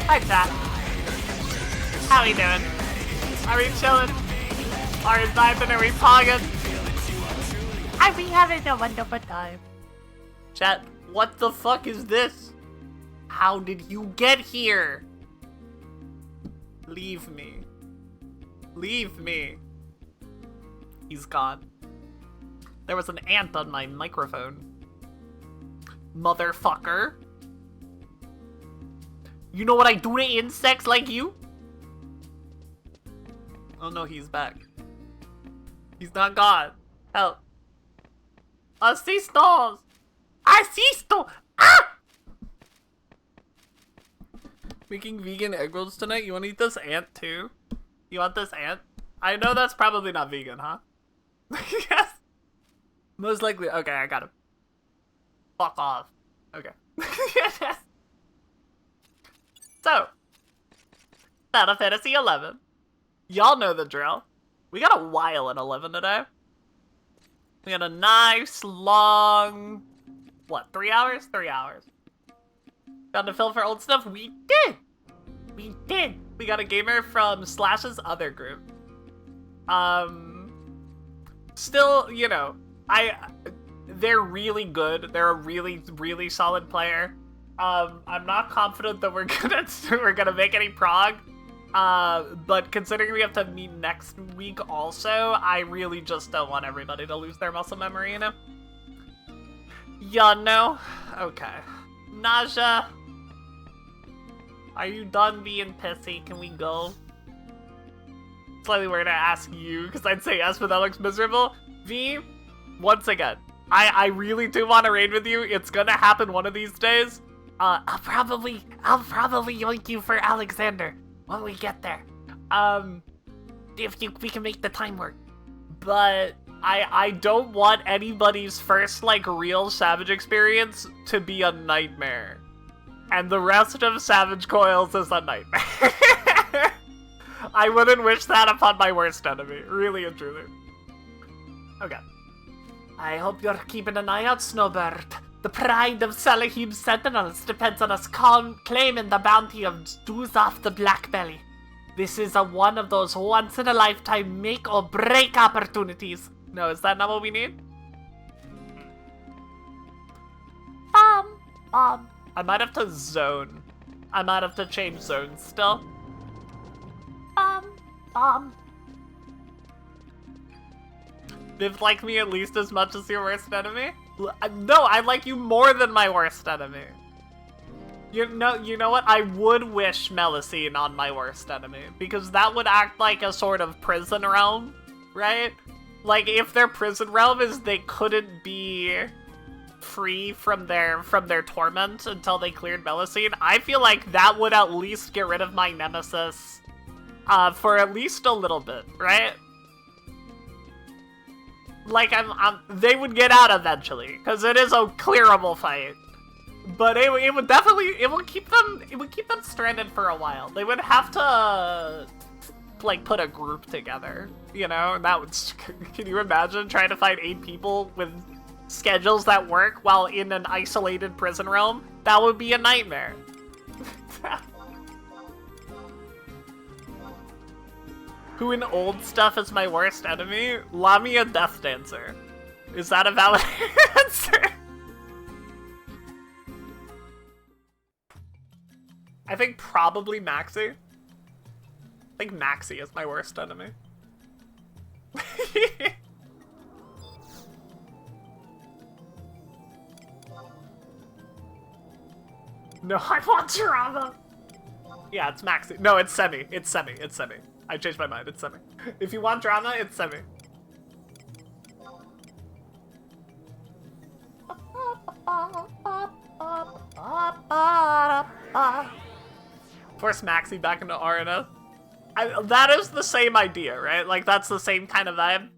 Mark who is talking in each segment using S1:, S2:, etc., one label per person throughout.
S1: Hi, chat. How we doing? Are we chilling? Are we vibing? Are we pogging? Are we having a wonderful time? Chat, what the fuck is this? How did you get here? Leave me. Leave me. He's gone. There was an ant on my microphone. Motherfucker. You know what I do to insects like you? Oh no, he's back. He's not gone. Help. Assistance! Assistance! Ah! Making vegan egg rolls tonight? You wanna eat this ant too? You want this ant? I know that's probably not vegan, huh? Yes. Most likely. Okay, I got him. Fuck off. Okay. Yes. So, Final Fantasy 11. Y'all know the drill. We got a while in 11 today. We got a nice long, what, 3 hours? 3 hours. Got to fill for old stuff? We did! We did! We got a gamer from Slash's other group. Still, you know, they're really good. They're a really, really solid player. I'm not confident that we're gonna make any prog. But considering we have to meet next week also, I really just don't want everybody to lose their muscle memory, you know? Ya know? Okay. Naja, are you done being pissy? Can we go? Slightly we're gonna ask you, because I'd say yes, but that looks miserable. V, once again, I really do want to raid with you. It's gonna happen one of these days. I'll probably yoink you for Alexander when we get there. We can make the time work. But I don't want anybody's first, like, real Savage experience to be a nightmare. And the rest of Savage Coils is a nightmare. I wouldn't wish that upon my worst enemy, really and truly. Okay. I hope you're keeping an eye out, Snowbird. The pride of Salahib's Sentinels depends on us claiming the bounty of Duzaf the Blackbelly. This is one of those once-in-a-lifetime make-or-break opportunities. No, is that not what we need? I might have to zone. I might have to change zones still. Viv like me at least as much as your worst enemy? No, I like you more than my worst enemy. You know what? I would wish Melusine on my worst enemy, because that would act like a sort of prison realm, right? Like, if their prison realm is they couldn't be free from their torment until they cleared Melusine, I feel like that would at least get rid of my nemesis for at least a little bit, right? Like, they would get out eventually, because it is a clearable fight. But it would keep them stranded for a while. They would have to, like, put a group together, you know? And that would, can you imagine trying to fight 8 people with schedules that work while in an isolated prison realm? That would be a nightmare. Who in old stuff is my worst enemy? Lamia Death Dancer. Is that a valid answer? I think probably Maxi. I think Maxie is my worst enemy. No, I want drama. Yeah, it's Maxi. No, it's Semi. It's Semi. It's Semi. I changed my mind. It's Semi. If you want drama, it's Semi. Force Maxi back into RNS. That is the same idea, right? Like, that's the same kind of vibe.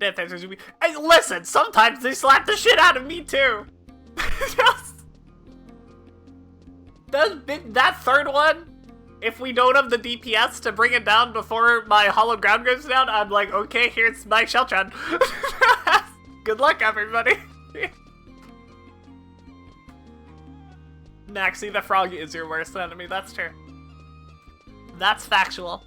S1: Hey, listen, sometimes they slap the shit out of me too. That third one, if we don't have the DPS to bring it down before my hollow ground goes down, I'm like, okay, here's my Sheltron. Good luck, everybody. Maxie the Frog is your worst enemy, that's true. That's factual.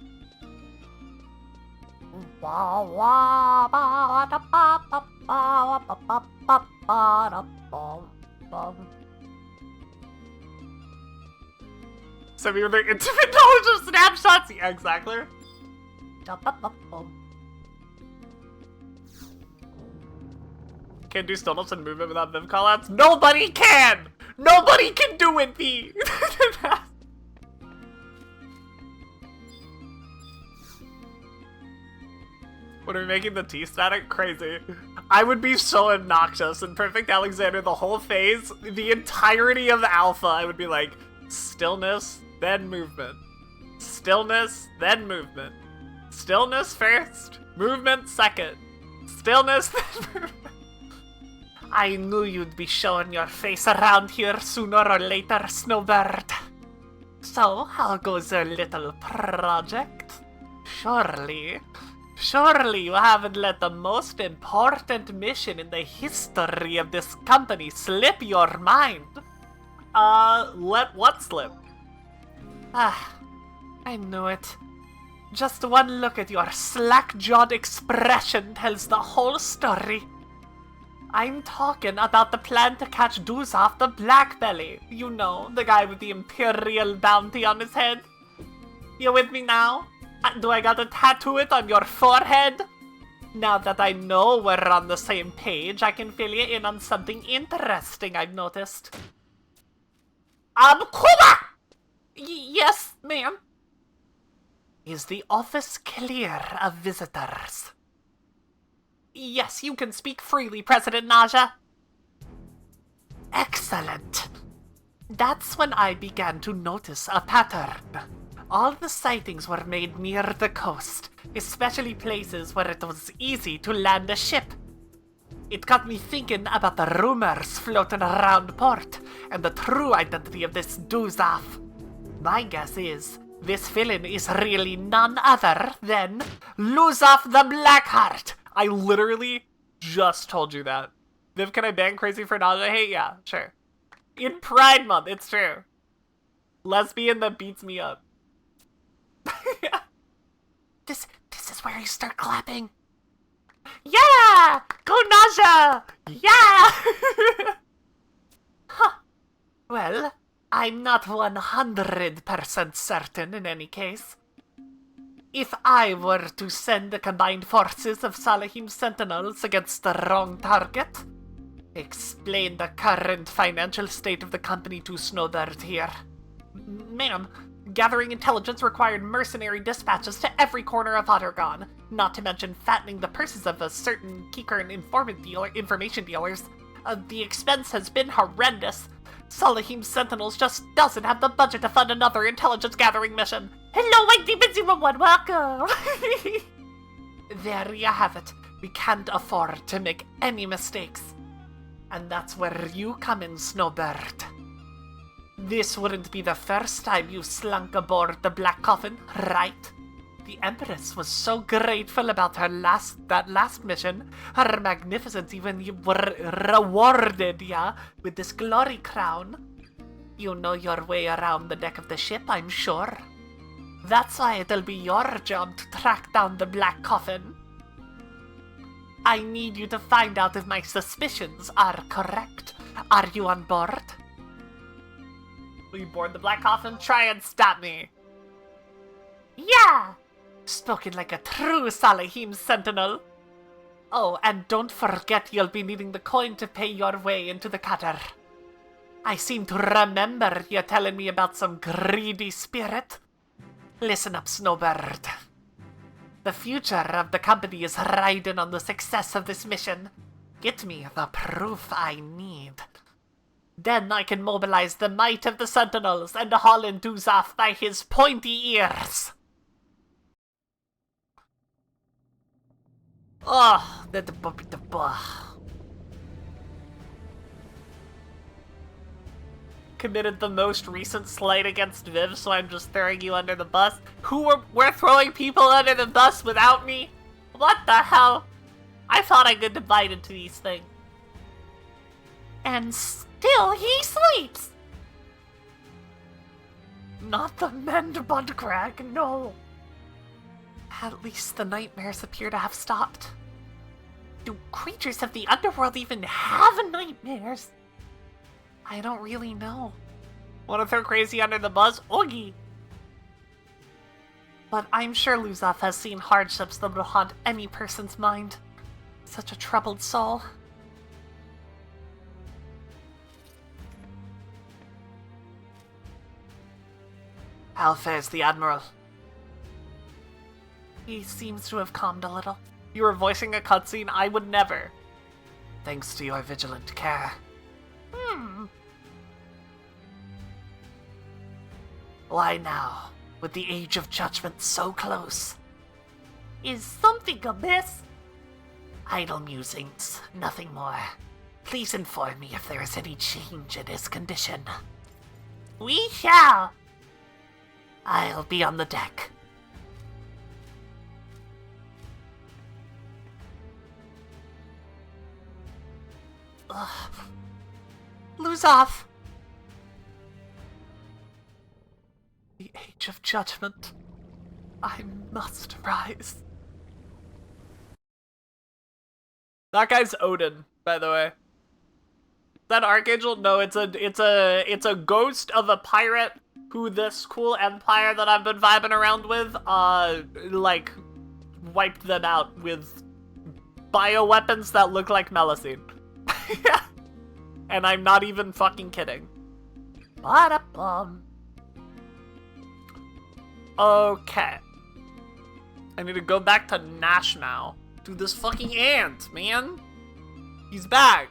S1: So we were like, intimate knowledge of snapshots? Yeah, exactly. Can't do stillness and movement without Viv callouts? Nobody can! Nobody can do it, V! What are we making the T static? Crazy. I would be so obnoxious in Perfect Alexander the whole phase, the entirety of Alpha, I would be like, stillness, then movement. Stillness, then movement. Stillness first, movement second. Stillness, then movement. I knew you'd be showing your face around here sooner or later, Snowbird. So, how goes your little project? Surely you haven't let the most important mission in the history of this company slip your mind. Let what slip? I knew it. Just one look at your slack-jawed expression tells the whole story. I'm talking about the plan to catch Duzov the Blackbelly. You know, the guy with the Imperial bounty on his head. You with me now? Do I gotta tattoo it on your forehead? Now that I know we're on the same page, I can fill you in on something interesting I've noticed. Kuma! Yes, ma'am. Is the office clear of visitors? Yes, you can speak freely, President Naja. Excellent. That's when I began to notice a pattern. All the sightings were made near the coast, especially places where it was easy to land a ship. It got me thinking about the rumors floating around port and the true identity of this Duzov. My guess is this villain is really none other than Luzov the Blackheart. I literally just told you that. Viv, can I ban Crazy for Nausea? Hey, yeah, sure. In Pride Month, it's true. Lesbian that beats me up. This is where you start clapping. Yeah! Go Nausea! Yeah! Huh. Well, I'm not 100% certain in any case. If I were to send the combined forces of Salahim Sentinels against the wrong target, explain the current financial state of the company to Snowbird here. Ma'am, gathering intelligence required mercenary dispatches to every corner of Urghan, not to mention fattening the purses of a certain Kikern information dealers. The expense has been horrendous. Salahim Sentinels just doesn't have the budget to fund another intelligence gathering mission. Hello, White Demon 01, welcome! There you have it. We can't afford to make any mistakes. And that's where you come in, Snowbird. This wouldn't be the first time you slunk aboard the Black Coffin, right? The Empress was so grateful about that last mission. Her Magnificence even rewarded ya with this glory crown. You know your way around the deck of the ship, I'm sure. That's why it'll be your job to track down the Black Coffin. I need you to find out if my suspicions are correct. Are you on board? Will you board the black coffin? Try and stop me. Yeah! Spoken like a true Salahim sentinel. Oh, and don't forget you'll be needing the coin to pay your way into the cutter. I seem to remember you telling me about some greedy spirit. Listen up, Snowbird. The future of the company is riding on the success of this mission. Get me the proof I need. Then I can mobilize the might of the Sentinels and haul in Duzaf by his pointy ears. Oh, committed the most recent slight against Viv, so I'm just throwing you under the bus. We're throwing people under the bus without me? What the hell? I thought I could divide into these things. And still he sleeps! Not the Mendbund Crag, no. At least the nightmares appear to have stopped. Do creatures of the underworld even have nightmares? I don't really know. Wanna throw Crazy under the bus? Oogie! But I'm sure Luzaf has seen hardships that will haunt any person's mind. Such a troubled soul. How fares the Admiral? He seems to have calmed a little. You were voicing a cutscene? I would never. Thanks to your vigilant care. Why now, with the Age of Judgment so close? Is something amiss? Idle musings, nothing more. Please inform me if there is any change in his condition. We shall! I'll be on the deck. Ugh. Luzaf! The Age of Judgment. I must rise. That guy's Odin, by the way. Is that Archangel? No, it's a ghost of a pirate who this cool empire that I've been vibing around with, like, wiped them out with bioweapons that look like Melusine. And I'm not even fucking kidding. Ba-da-bum. Okay. I need to go back to Nash now. Dude, this fucking ant, man. He's back.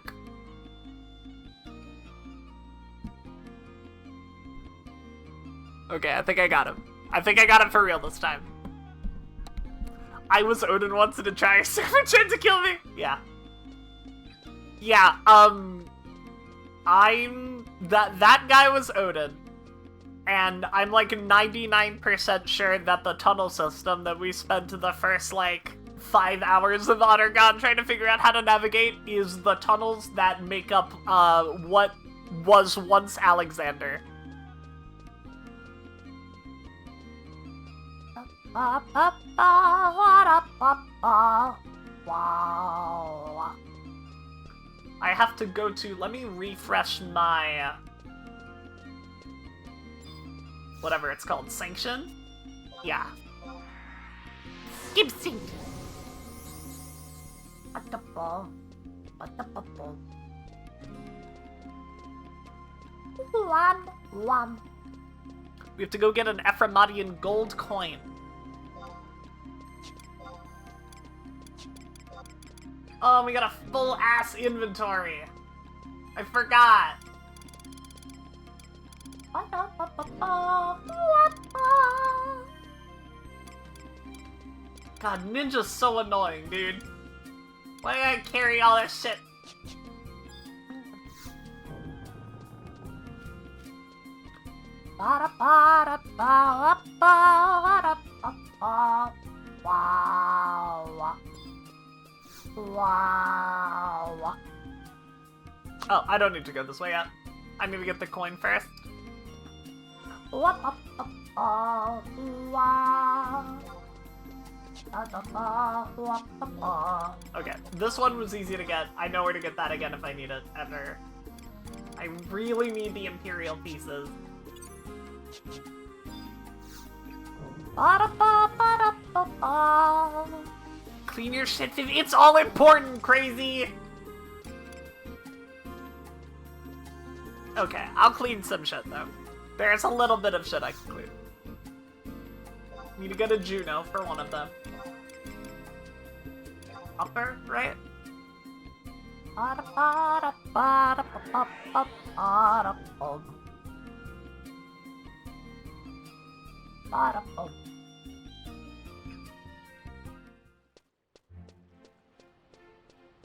S1: Okay, I think I got him. I think I got him for real this time. I was Odin once and to try a server tried to kill me. Yeah. Yeah, that guy was Odin. And I'm like 99% sure that the tunnel system that we spent the first like 5 hours of Urghan trying to figure out how to navigate is the tunnels that make up what was once Alexander. Wow. I have to go to, let me refresh my, whatever it's called, sanction? Yeah. Skip seat. We have to go get an Ephraimadian gold coin. Oh, we got a full-ass inventory. I forgot. God, Ninja's so annoying, dude. Why do I carry all this shit? Wow. Oh, I don't need to go this way yet. I need to get the coin first. Okay, this one was easy to get. I know where to get that again if I need it, ever. I really need the Imperial pieces. Clean your shit, it's all important, crazy! Okay, I'll clean some shit, though. There's a little bit of shit I can clean. Need to go to Juno for one of them. Upper, right?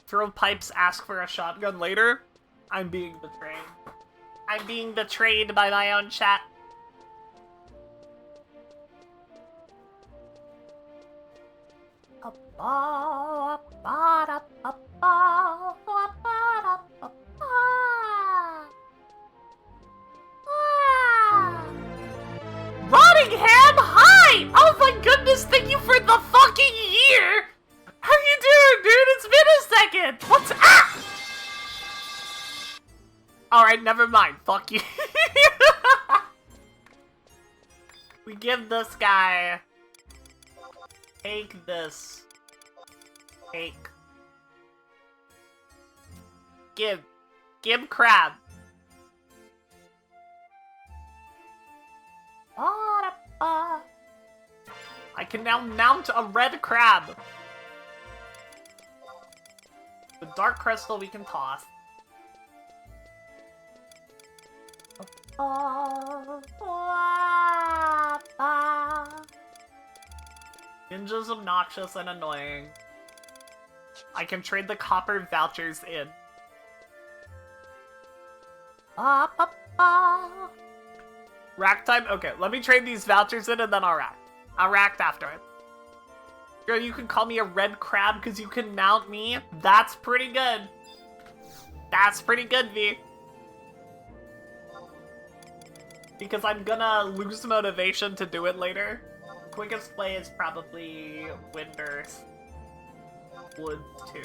S1: Throw pipes, ask for a shotgun later? I'm being betrayed. I'm being betrayed by my own chat. Rottingham, hi! Oh my goodness, thank you for the fucking year! How you doing, dude? It's been a second! What's up? Alright, never mind. Fuck you. We give this guy... Take this. Take. Give. Give crab. I can now mount a red crab. The dark crystal we can toss. Ninja's obnoxious and annoying. I can trade the copper vouchers in. Rack time? Okay, let me trade these vouchers in and then I'll rack. I'll rack after it. Girl, you can call me a red crab because you can mount me? That's pretty good. That's pretty good, V. Because I'm gonna lose motivation to do it later. Quickest play is probably Winter's Woods 2.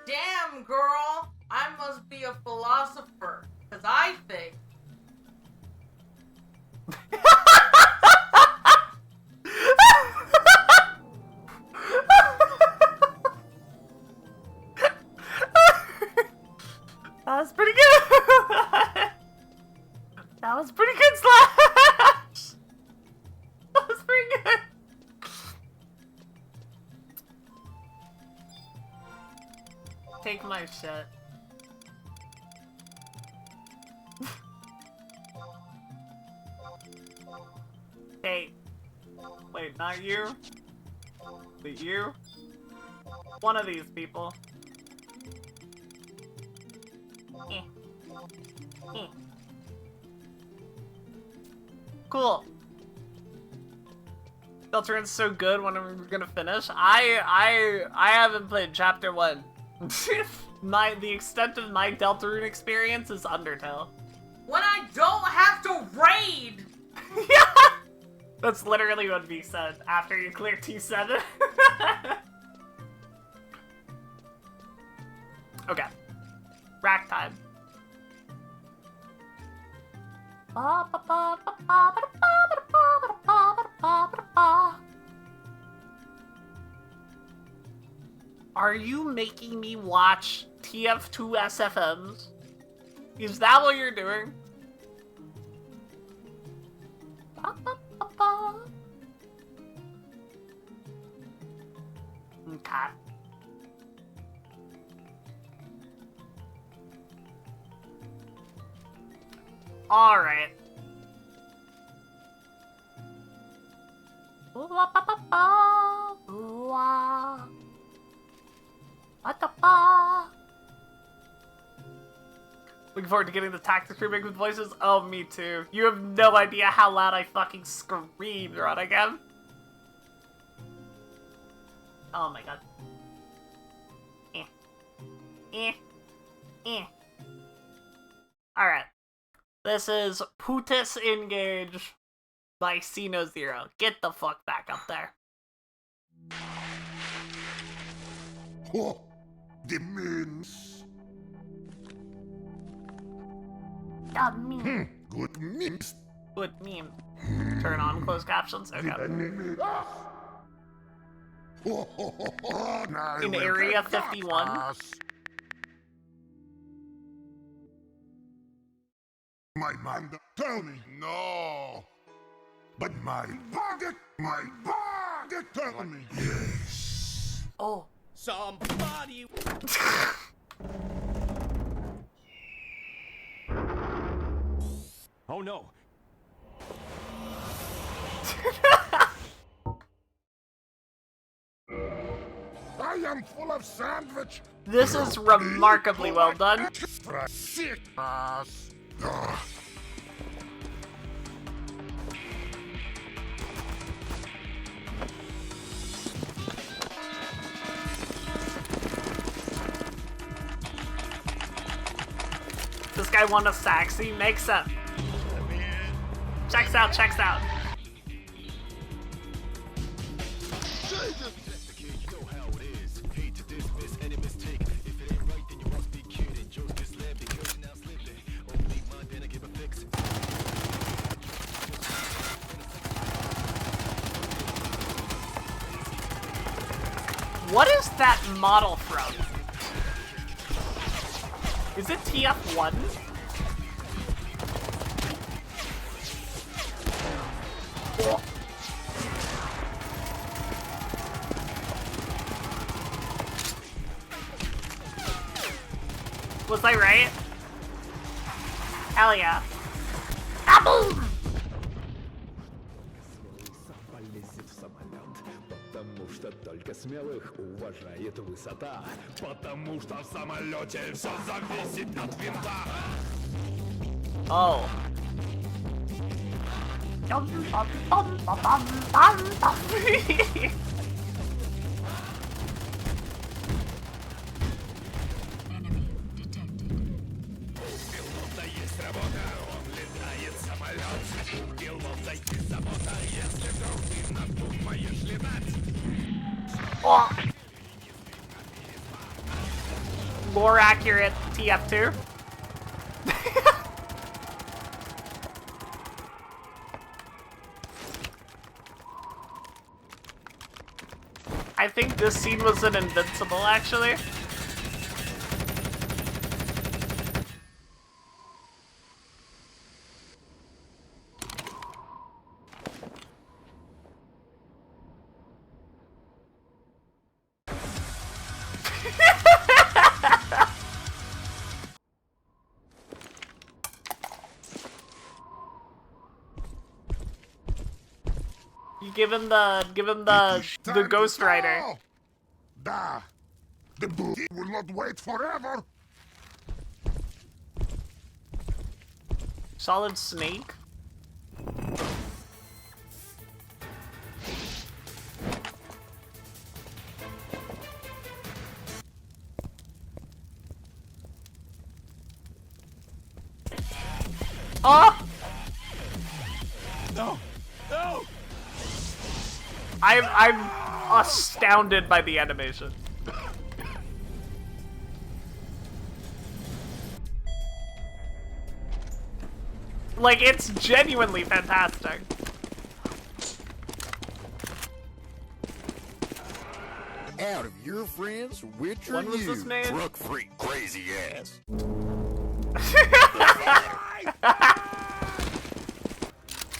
S2: Damn, girl! I must be a philosopher, because I think...
S1: That was pretty good! That was pretty good, Slash! That was pretty good! Take my shit. Hey. Wait, not you? But you? One of these people. Cool. Deltarune's so good. When are we gonna finish? I haven't played chapter 1. The extent of my Deltarune experience is Undertale.
S2: When I don't have to raid!
S1: Yeah! That's literally what V said after you clear T7. Okay. Rack time. Are you making me watch TF2 SFMs? Is that what you're doing? Okay. Alright. Looking forward to getting the tactics remake with voices. Oh, me too. You have no idea how loud I fucking screamed right again. Oh my god. Alright. This is Putis Engage by Sino Zero. Get the fuck back up there.
S3: Oh, the memes.
S1: The meme.
S3: Good memes.
S1: Good meme. Turn on closed captions? Okay.
S3: Enemy. Now
S1: In
S3: we
S1: Area
S3: get
S1: 51?
S3: us. My mind tell me no. But my body tell me yes.
S1: Oh.
S4: Somebody. Oh no.
S3: I am full of sandwich.
S1: This is remarkably well done.
S3: Extra sick ass. Ugh.
S1: This guy won a Saxy? Makes sense. Checks out, checks out. What is that model from? Is it TF1? Oh. Was I right? Hell yeah. Ah, boom!
S4: Полезет в самолет, потому что только смелых уважает высота, потому что в самолете все зависит от винта.
S1: Oh.
S4: Пилота есть работа, он летает самолет. Пилот зайти забота, если вдруг ты надумаешь летать.
S1: Oh. Lore accurate TF2. I think this scene was in Invincible, actually. You give him the Ghost Rider.
S3: No. Da. The booty will not wait forever.
S1: Solid Snake. Oh!
S4: No, no.
S1: I'm astounded by the animation. Like, it's genuinely fantastic.
S5: Out of your friends, which
S1: When
S5: are
S1: was
S5: you?
S1: this made?
S5: Truck freak, crazy ass.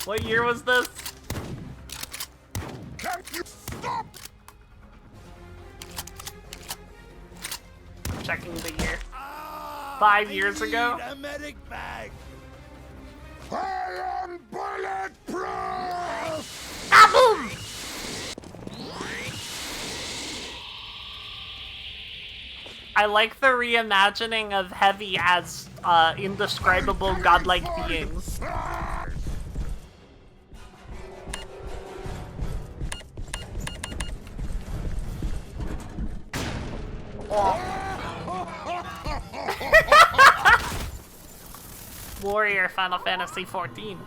S1: What year was this?
S3: Can't you stop?
S1: Checking the year. 5 years ago?
S4: A medic bag.
S3: I am bulletproof.
S1: Ah, boom! I like the reimagining of Heavy as indescribable godlike beings. Warrior Final Fantasy 14.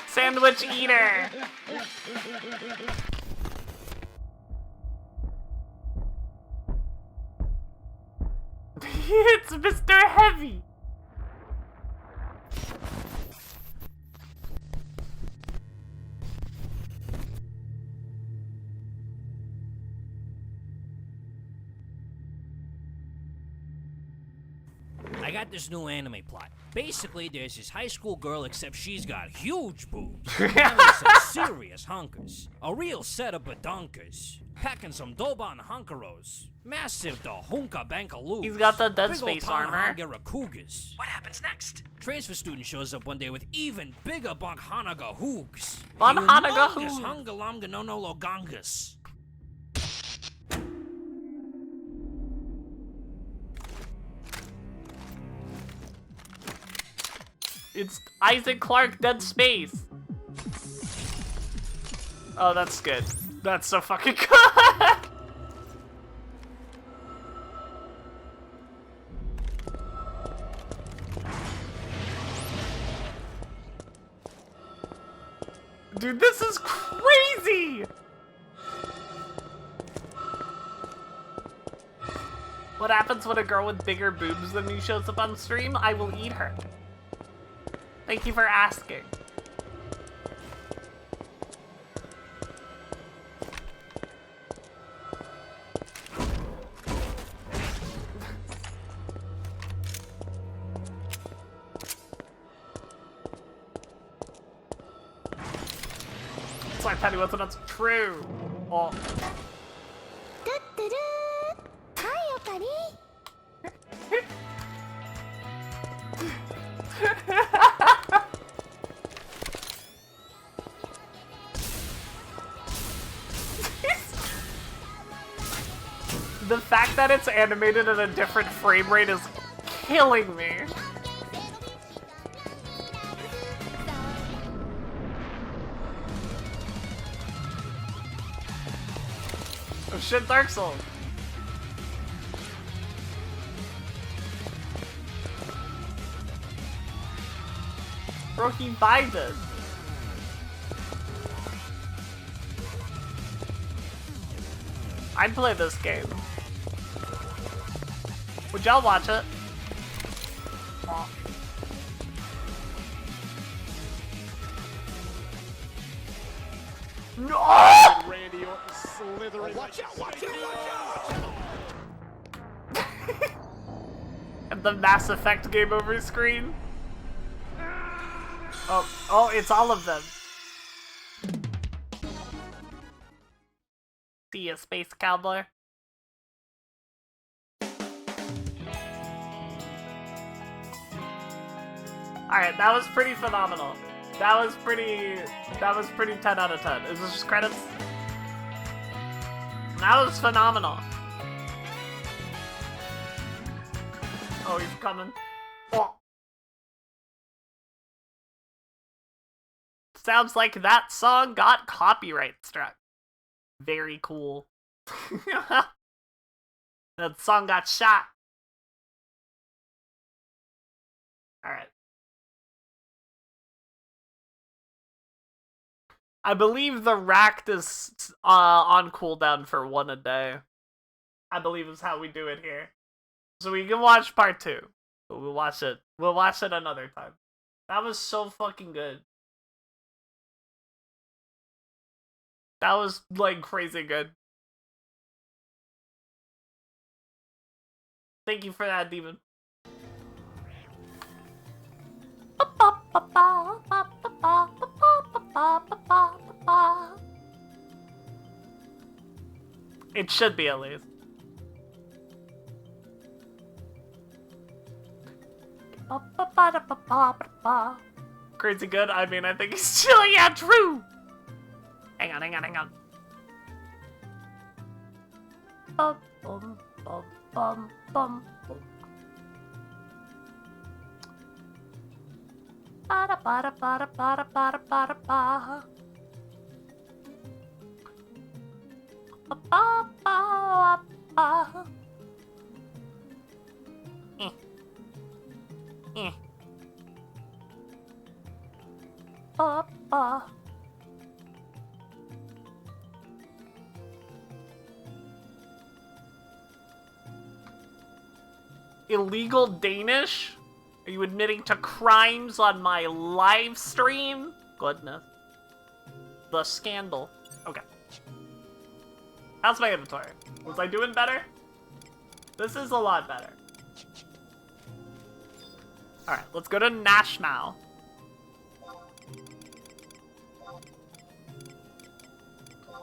S1: Sandwich eater. It's Mr. Heavy.
S6: I got this new anime plot. Basically, there's this high school girl, except she's got huge boobs. Having some serious hunkers. A real set of badonkers. Packing some Doban hunkeros. Massive the hunka bankaloo.
S1: He's got the Dead Space armor.
S6: Cougars. What happens next? Transfer student shows up one day with even bigger Bonhanaga hoogs.
S1: Bonhanaga hoogs.
S6: Hungalamga no no logangas.
S1: It's Isaac Clarke Dead Space. Oh, that's good. That's so fucking good. Dude, this is crazy. What happens when a girl with bigger boobs than me shows up on stream? I will eat her. Thank you for asking. That's why Penny wasn't that's true. Oh. The fact that it's animated at a different frame rate is killing me. Oh shit, Dark Souls. Bro, he vibed it. I'd play this game. Would y'all watch it? Aw. No!
S3: Randy Orton slithering. Watch out, watch out, watch out!
S1: And the Mass Effect game over screen. Oh, it's all of them. See ya, Space Cowboy. Alright, that was pretty phenomenal. That was pretty 10 out of 10. Is this just credits? That was phenomenal. Oh, he's coming. Oh. Sounds like that song got copyright struck. Very cool. That song got shot. Alright. I believe the Racked is on cooldown for 1 a day. I believe is how we do it here. So we can watch part 2. But we'll watch it another time. That was so fucking good. That was, like, crazy good. Thank you for that, Demon. It should be, at least. Crazy good? I mean, I think he's still, yeah, true! Hang on. Bum, bum, bum, bum, bum. Bada bada bada bada bada bada ba. Ba ba ba ba. Eh. Eh. Ba ba. Illegal Danish? Are you admitting to crimes on my live stream? Goodness. The scandal. Okay. How's my inventory? Was I doing better? This is a lot better. Alright, let's go to Nashmau.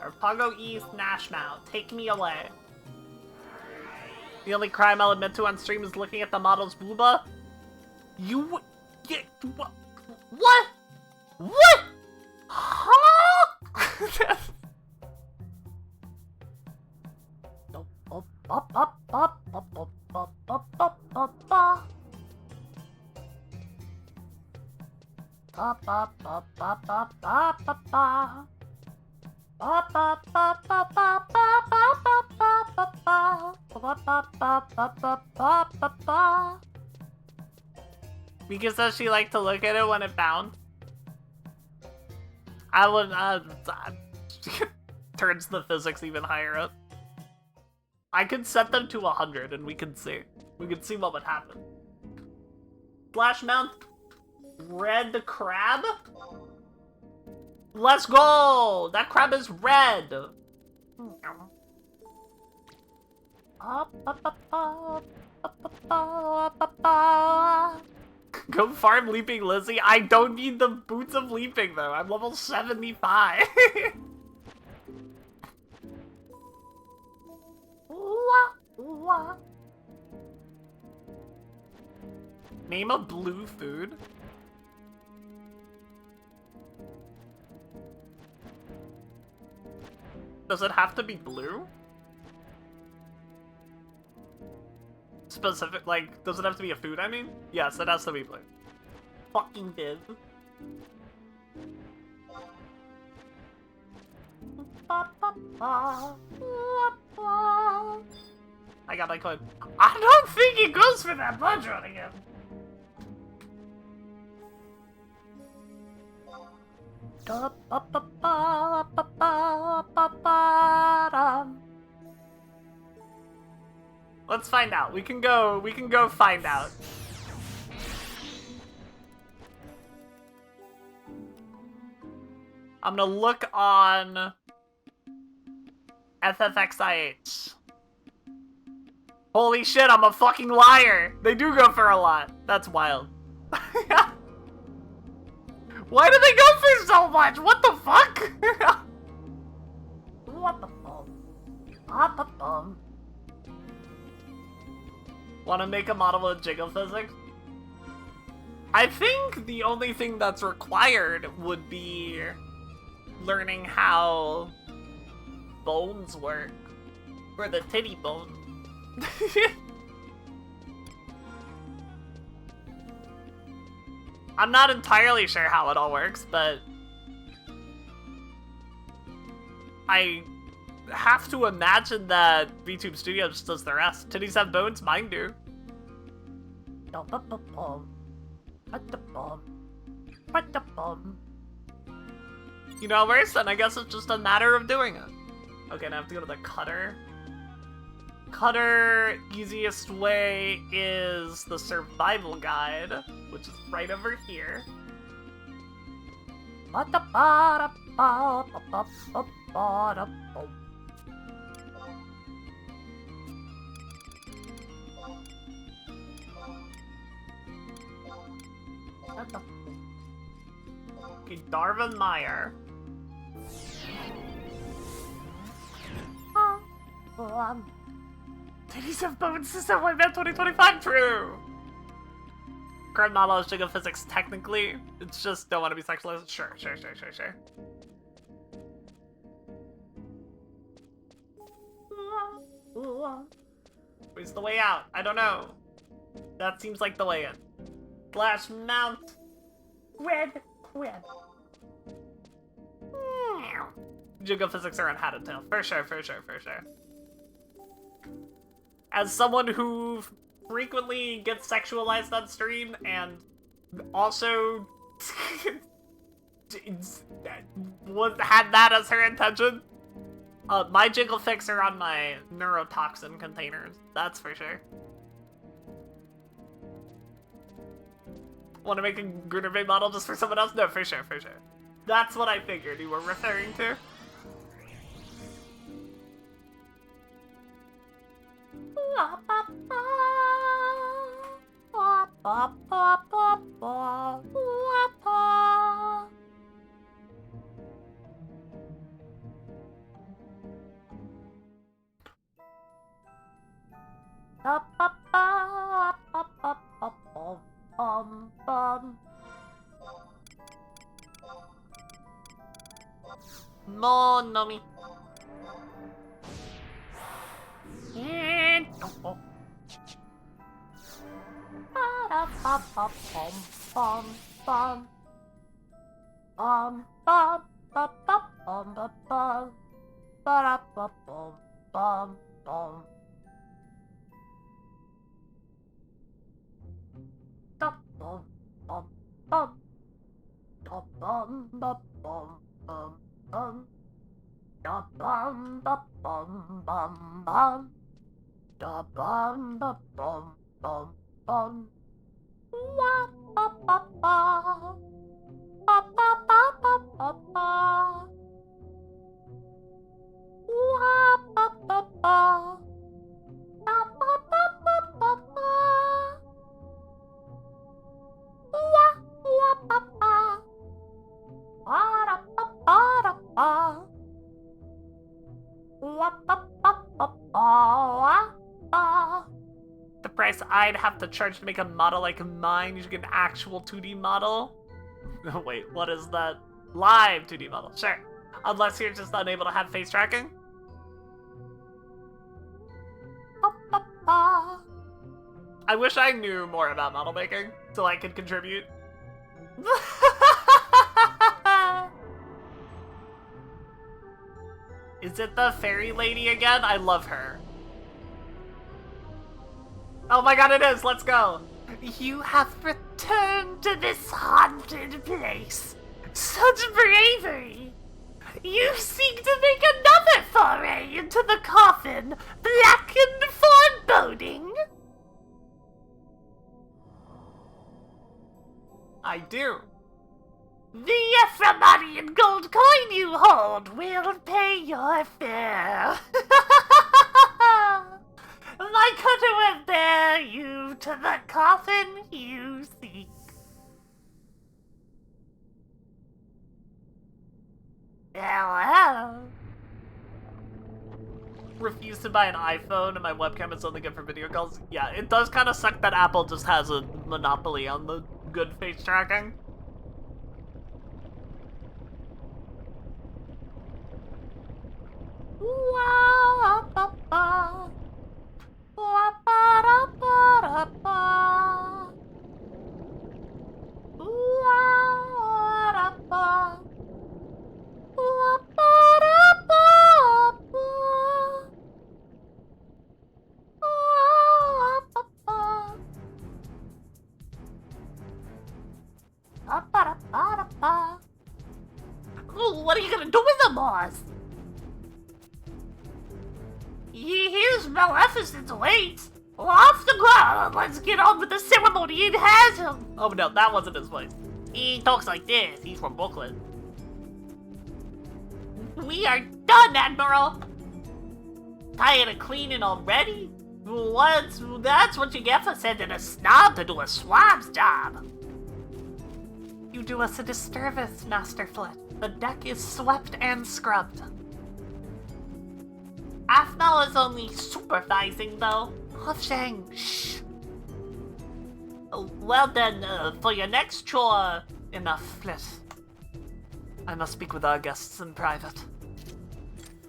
S1: Arpago East, Nashmau. Take me away. The only crime I'll admit to on stream is looking at the model's booba. You... Yeah, what? What? What? Huh? Because does she like to look at it when it bounds? I would, turns the physics even higher up. I could set them to 100 and we could see. We could see what would happen. Splash Mount Red Crab? Let's go! That crab is red! Go farm Leaping Lizzie. I don't need the boots of leaping though. I'm level 75. Name a blue food. Does it have to be blue? Specific, like, does it have to be a food, I mean? Yes, it has to be blue. Fucking did. I got my coin. I don't think it goes for that blood run again. Let's find out. We can go find out. I'm gonna look on FFXIH. Holy shit, I'm a fucking liar! They do go for a lot. That's wild. Why do they go for so much? What the fuck? What the fuck? What the fuck? Wanna make a model with jiggle physics? I think the only thing that's required would be learning how bones work. Or the titty bone. I'm not entirely sure how it all works, but I have to imagine that VTube Studio just does the rest. Titties have bones, mine do. You know worse, then I guess it's just a matter of doing it. Okay, now I have to go to the cutter. Cutter, easiest way is the survival guide, which is right over here. Okay, Darvin Meyer. Titties have bones system like that 2025 true! Current model is jiggle physics technically. It's just don't want to be sexualized. Sure. Where's the way out? I don't know. That seems like the way in. Splash Mount. Red. Jingle physics are on hat and tail. For sure. As someone who frequently gets sexualized on stream and also had that as her intention, my jiggle fix are on my neurotoxin containers. That's for sure. Want to make a Grunerby model just for someone else? No, for sure. That's what I figured you were referring to. More Nomi. And the price I'd have to charge to make a model like mine using an actual 2D model? Wait, what is that? Live 2D model, sure. Unless you're just unable to have face tracking? I wish I knew more about model making so I could contribute. Is it the fairy lady again? I love her. Oh my god, it is! Let's go! You have returned to this haunted place. Such bravery! You seek to make another foray into the coffin, blackened foreboding? I do. The Ephraimonian gold coin you hold will pay your fare. My cutter will bear you to the coffin you seek. Hello. Refuse to buy an iPhone and my webcam is only good for video calls. Yeah, it does kind of suck that Apple just has a monopoly on the good face tracking. What are you gonna do with them, boss? Here's Maleficent's weight. Off the ground, let's get on with the ceremony and has him. Oh no, that wasn't his voice. He talks like this. He's from Brooklyn. We are done, Admiral. Tired of cleaning already? That's what you get for sending a snob to do a swab's job. You do us a disservice, Master Flit. The deck is swept and scrubbed. Afnal is only supervising, though. Shang, shh. Well then, for your next chore, enough, Flit. I must speak with our guests in private.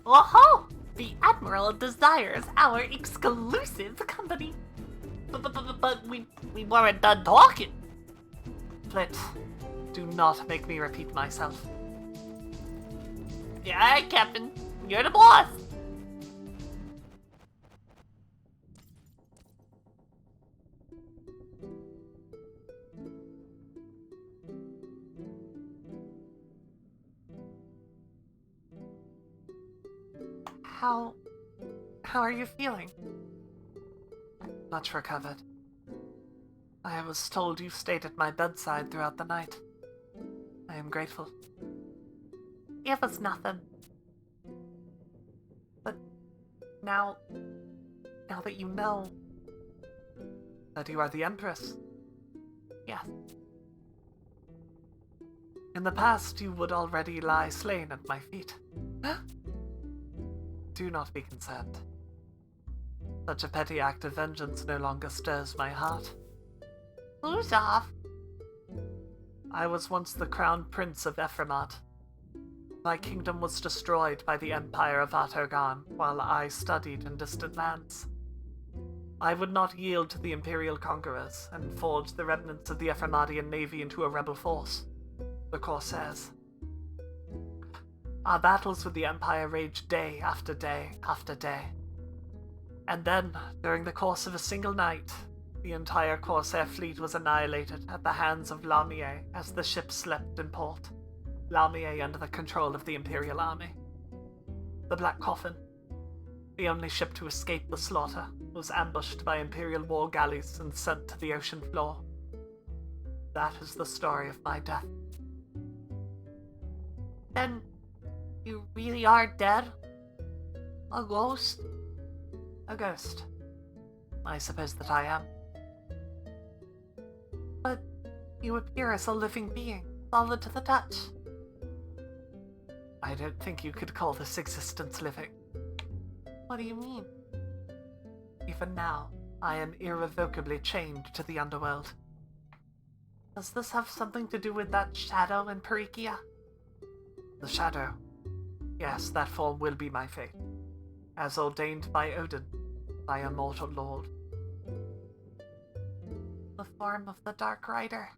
S1: Oh-ho! The Admiral desires our exclusive company. But we weren't done talking. Flit, Do not make me repeat myself. Yeah, Captain. You're the boss. How are you feeling? Much recovered. I was told you stayed at my bedside throughout the night. I am grateful. It was nothing. But now that you know that you are the Empress, yes. In the past, you would already lie slain at my feet. Do not be concerned. Such a petty act of vengeance no longer stirs my heart. Who's off? I was once the crown prince of Ephramat. My kingdom was destroyed by the empire of Urghan while I studied in distant lands. I would not yield to the imperial conquerors and forged the remnants of the Ephramadian navy into a rebel force, the Corsairs. Our battles with the empire raged day after day after day. And then, during the course of a single night, the entire Corsair fleet was annihilated at the hands of Lamier as the ship slept in port. Lamier under the control of the Imperial Army. The Black Coffin, the only ship to escape the slaughter, was ambushed by Imperial war galleys and sent to the ocean floor. That is the story of my death. Then, you really are dead? A ghost? A ghost. I suppose that I am. But you appear as a living being, solid to the touch. I don't think you could call this existence living. What do you mean? Even now, I am irrevocably chained to the underworld. Does this have something to do with that shadow in Perikia? The shadow. Yes, that form will be my fate, as ordained by Odin, my immortal lord. The form of the Dark Rider.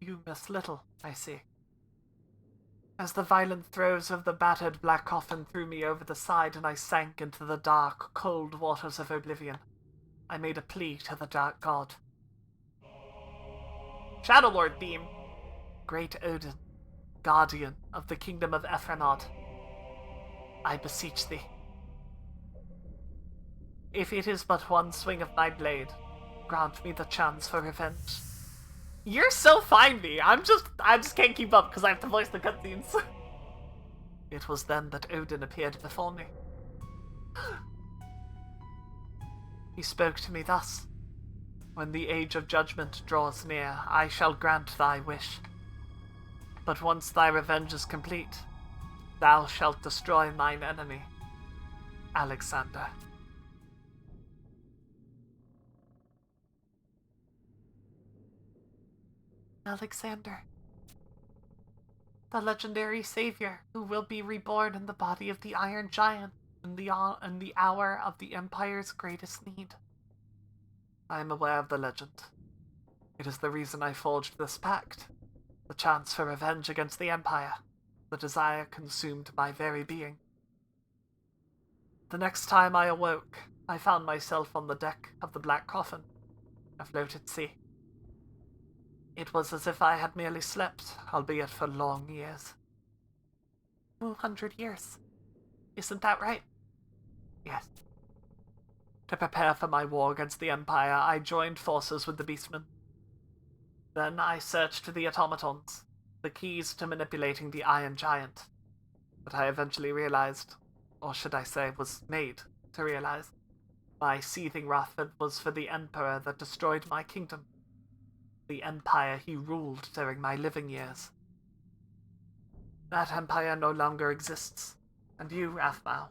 S1: You miss little, I see. As the violent throes of the battered black coffin threw me over the side and I sank into the dark, cold waters of oblivion, I made a plea to the Dark God. Shadow Lord theme. Great Odin, guardian of the kingdom of Ephramat, I beseech thee. If it is but one swing of my blade, grant me the chance for revenge. You're so fine, me. I just can't keep up because I have to voice the cutscenes. It was then that Odin appeared before me. He spoke to me thus. When the age of judgment draws near, I shall grant thy wish. But once thy revenge is complete, thou shalt destroy mine enemy, Alexander. Alexander, the legendary savior who will be reborn in the body of the Iron Giant in the hour of the Empire's greatest need. I am aware of the legend. It is the reason I forged this pact. The chance for revenge against the Empire. The desire consumed my very being. The next time I awoke, I found myself on the deck of the Black Coffin, afloat at sea. It was as if I had merely slept, albeit for long years. 200 years. Isn't that right? Yes. To prepare for my war against the Empire, I joined forces with the Beastmen. Then I searched the automatons, the keys to manipulating the Iron Giant. But I eventually realized, or should I say was made to realize, my seething wrath was for the Emperor that destroyed my kingdom. The empire he ruled during my living years. That empire no longer exists, and you, Athmau,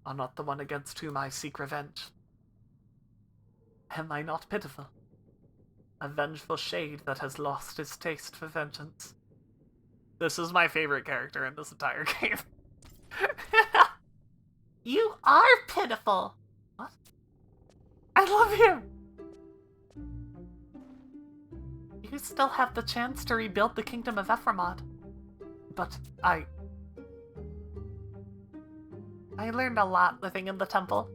S1: are not the one against whom I seek revenge. Am I not pitiful? A vengeful shade that has lost his taste for vengeance. This is my favorite character in this entire game. You are pitiful! What? I love you! You still have the chance to rebuild the kingdom of Ephraimod. But I learned a lot living in the temple.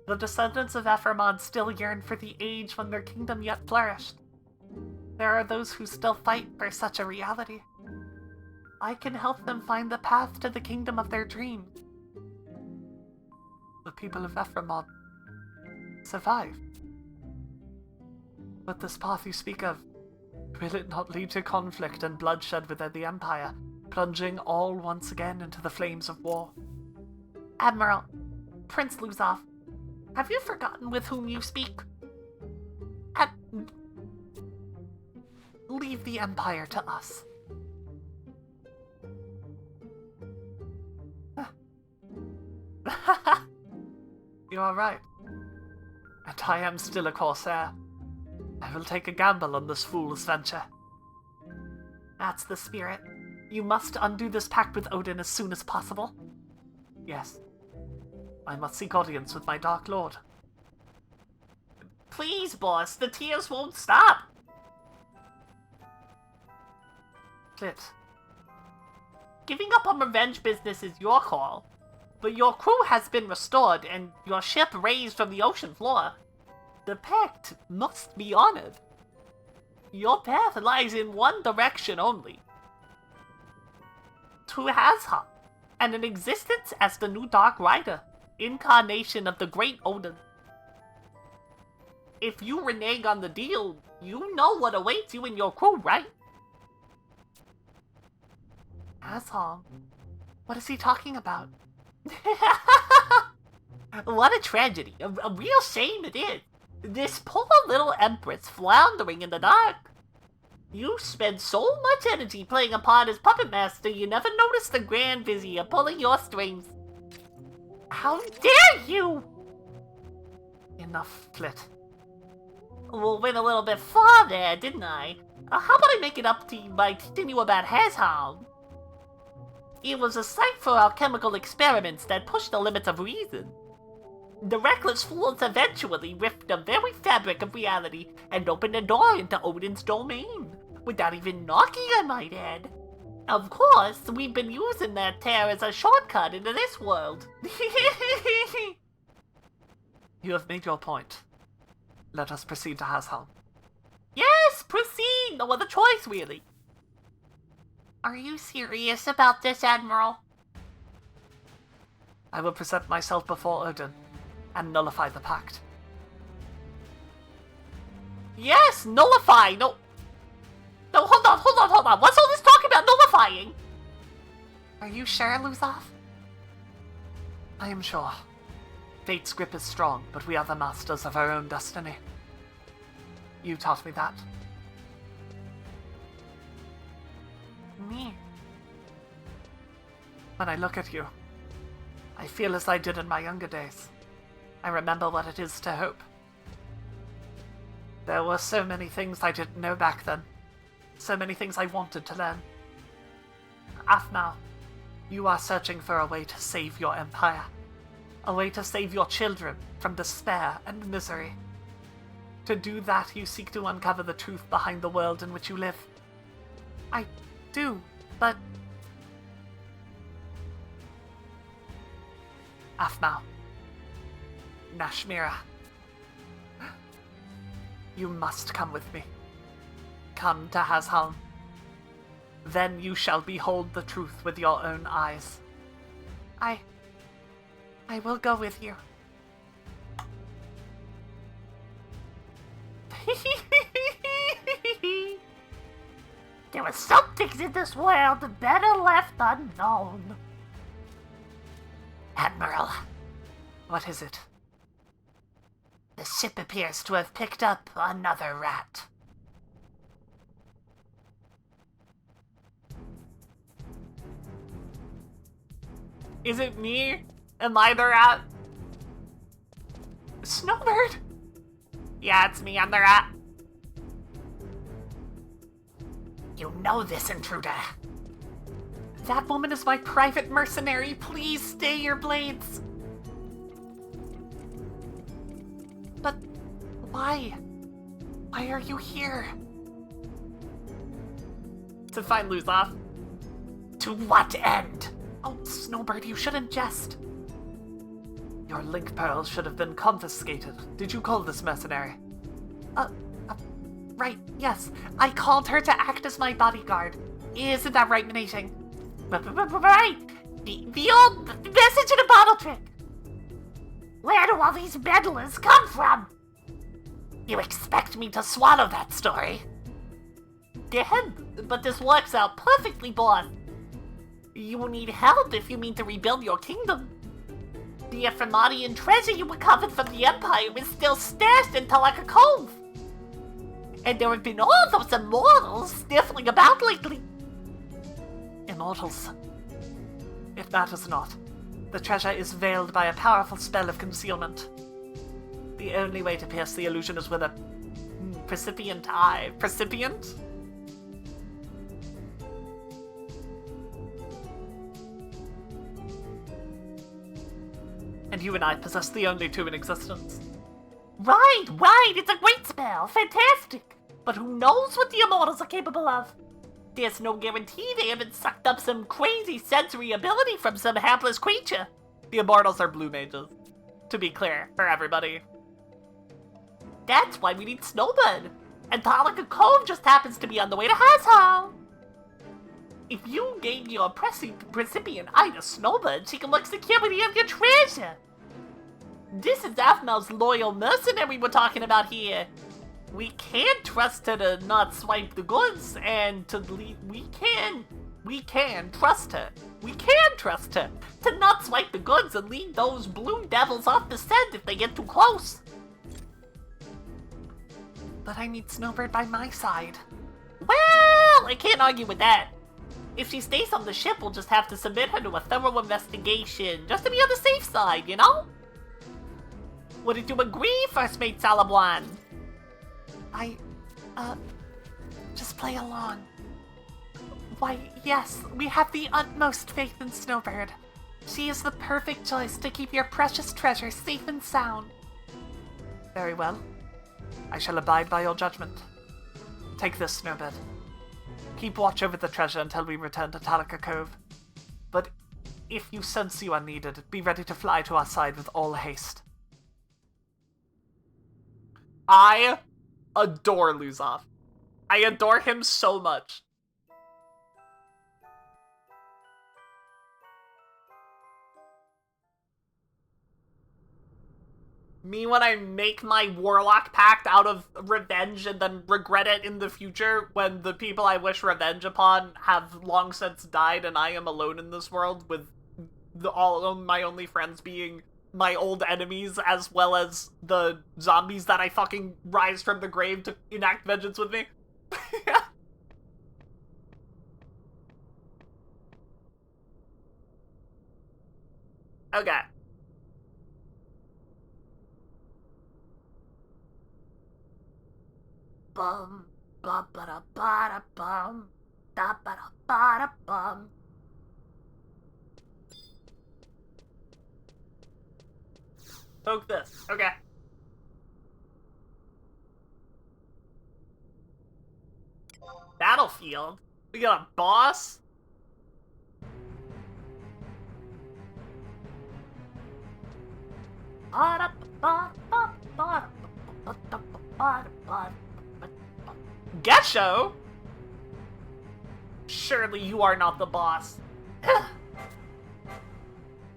S1: The descendants of Ephraimod still yearn for the age when their kingdom yet flourished. There are those who still fight for such a reality. I can help them find the path to the kingdom of their dreams. The people of Ephraimod survive. But this path you speak of, will it not lead to conflict and bloodshed within the Empire, plunging all once again into the flames of war? Admiral, Prince Luzov, have you forgotten with whom you speak? Leave the Empire to us. You are right. And I am still a Corsair. I will take a gamble on this fool's venture. That's the spirit. You must undo this pact with Odin as soon as possible. Yes. I must seek audience with my Dark Lord. Please, boss, the tears won't stop! Flit. Giving up on revenge business is your call, but your crew has been restored and your ship raised from the ocean floor. The pact must be honored. Your path lies in one direction only. To Hazha, and an existence as the new Dark Rider, incarnation of the great Odin. If you renege on the deal, you know what awaits you and your crew, right? Hazha? What is he talking about? What a tragedy. A real shame it is. This poor little empress floundering in the dark. You spend so much energy playing a part as puppet master, you never noticed the Grand Vizier pulling your strings. How dare you! Enough, Flit. Well, went a little bit far there, didn't I? How about I make it up to you by teaching you about Hazhound? It was a site for alchemical experiments that pushed the limits of reason. The reckless fools eventually ripped the very fabric of reality and opened a door into Odin's domain, without even knocking, I might add. Of course, we've been using that tear as a shortcut into this world. You have made your point. Let us proceed to Hazhelm. Yes, proceed! No other choice, really. Are you serious about this, Admiral? I will present myself before Odin and nullify the pact. Yes, nullify! No, hold on. What's all this talk about nullifying? Are you sure, Luzov? I am sure. Fate's grip is strong, but we are the masters of our own destiny. You taught me that. Me. When I look at you, I feel as I did in my younger days. I remember what it is to hope. There were so many things I didn't know back then. So many things I wanted to learn. Aphmau, you are searching for a way to save your empire. A way to save your children from despair and misery. To do that, you seek to uncover the truth behind the world in which you live. I do, but... Aphmau. Nashmira. You must come with me. Come to Hazhelm. Then you shall behold the truth with your own eyes. I will go with you. There are some things in this world better left unknown. Admiral, what is it? The ship appears to have picked up another rat. Is it me? Am I the rat? Snowbird? Yeah, it's me, I'm the rat. You know this, intruder. That woman is my private mercenary. Please stay your blades. Why? Why are you here? To find Luzov. To what end? Oh, Snowbird, you shouldn't jest. Your link pearls should have been confiscated. Did you call this mercenary? Right, yes. I called her to act as my bodyguard. Isn't that right, Managing? Right! The old message in a bottle trick! Where do all these meddlers come from? You expect me to swallow that story? Dead, but this works out perfectly, boss. You will need help if you mean to rebuild your kingdom. The Ephrematian treasure you recovered from the Empire is still stashed in Talaka Cove. And there have been all those immortals sniffling about lately. Immortals. It matters not. The treasure is veiled by a powerful spell of concealment. The only way to pierce the illusion is with a precipient eye. Precipient? And you and I possess the only two in existence. Right! It's a great spell! Fantastic! But who knows what the Immortals are capable of? There's no guarantee they haven't sucked up some crazy sensory ability from some hapless creature. The Immortals are blue mages. To be clear, for everybody. That's why we need Snowbird. And Talaka Cove just happens to be on the way to Hazhal. If you gave your precipient eye to Snowbird, she can look security of your treasure. This is Aphmel's loyal mercenary we're talking about here. We can't trust her to not swipe the goods, and to leave. We can trust her. We can trust her to not swipe the goods and lead those blue devils off the scent if they get too close. But I need Snowbird by my side. Well, I can't argue with that. If she stays on the ship, we'll just have to submit her to a thorough investigation, just to be on the safe side, you know? Wouldn't you agree, First Mate Salabwan? Just play along. Why, yes, we have the utmost faith in Snowbird. She is the perfect choice to keep your precious treasure safe and sound. Very well. I shall abide by your judgment. Take this, Snowbird. Keep watch over the treasure until we return to Talaka Cove. But if you sense you are needed, be ready to fly to our side with all haste. I adore Luzov. I adore him so much. Me when I make my warlock pact out of revenge and then regret it in the future when the people I wish revenge upon have long since died and I am alone in this world with all of my only friends being my old enemies as well as the zombies that I fucking rise from the grave to enact vengeance with me. Okay. Bum, ba ba da ba da bum, da ba da ba da bum. Poke this. Okay. Battlefield? We got a boss? Gesho? Surely you are not the boss.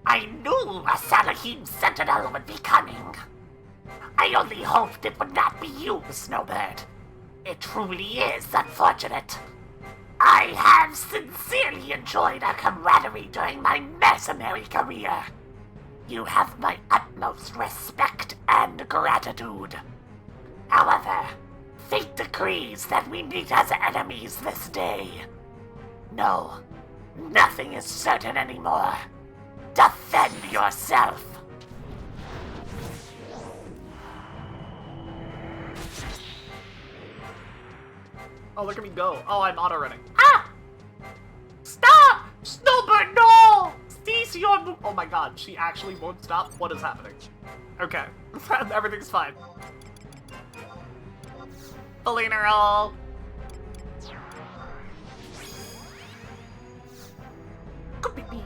S1: I knew a Salahim Sentinel would be coming. I only hoped it would not be you, Snowbird. It truly is unfortunate. I have sincerely enjoyed our camaraderie during my mercenary career. You have my utmost respect and gratitude. However, fate decrees that we meet as enemies this day. No, nothing is certain anymore. Defend yourself! Oh, look at me go. Oh, I'm auto-running. Ah! Stop! Snowbird, no! Cease your move. Oh my god, she actually won't stop? What is happening? Okay. Everything's fine. Belina roll. Good baby.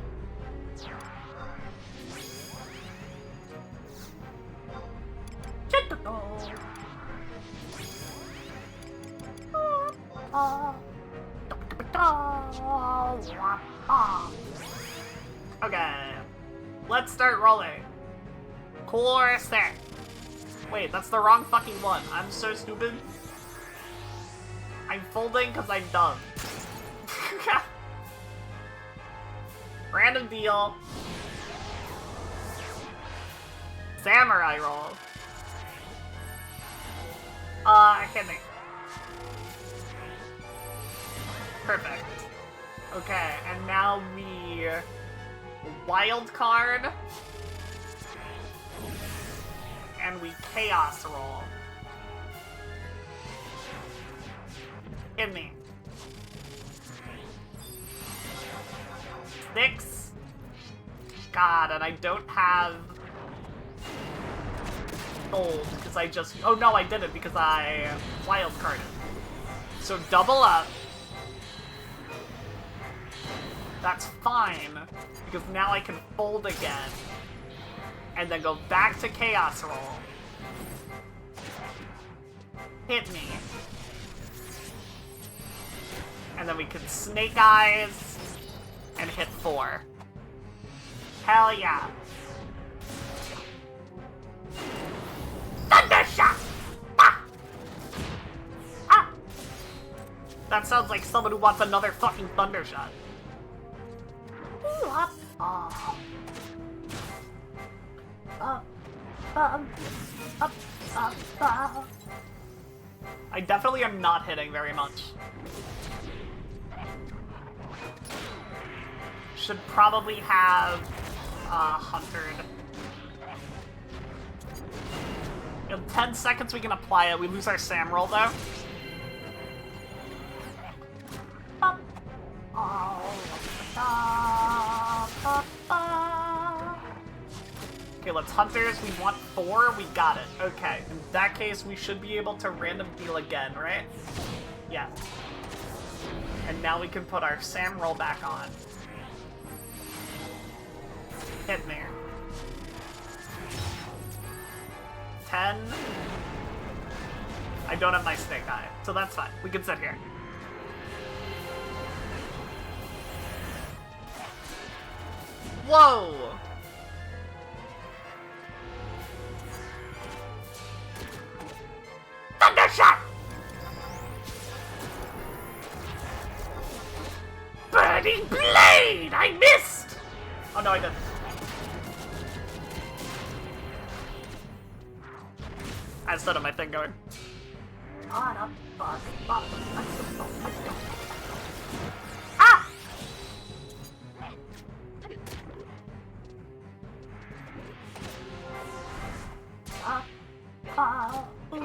S1: Okay, let's start rolling. Course there. Wait, that's the wrong fucking one. I'm so stupid. I'm folding because I'm dumb. Random deal. Samurai roll. Hit me. Perfect. Okay, and now we wild card. And we chaos roll. Hit me. 6. God, and I don't have gold because I just. Oh no, I didn't because I wild carded. So double up. That's fine because now I can fold again and then go back to chaos roll. Hit me. And then we can snake eyes and hit 4. Hell yeah. Thunder shot! Ah! Ah! That sounds like someone who wants another fucking thunder shot. Ooh, up. Oh. I definitely am not hitting very much. Should probably have 100. In 10 seconds we can apply it. We lose our Sam roll though. Okay, let's hunters. We want 4. We got it. Okay. In that case, we should be able to random deal again, right? Yeah. And now we can put our Sam roll back on. Hit me. 10. I don't have my snake eye, so that's fine. We can sit here. Whoa! Thunder shot! Burning blade! I missed! Oh no, I didn't. I still have my thing going. Ah!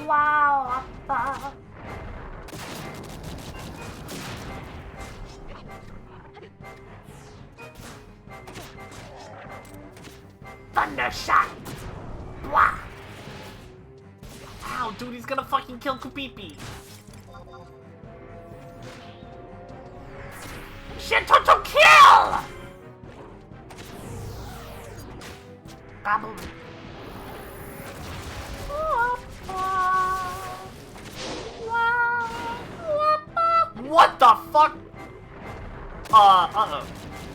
S1: Wow! Thunder shot! Blah! Ow, dude, he's gonna fucking kill Kupipi. Shit, to kill! Gobble. What the fuck? Uh-oh.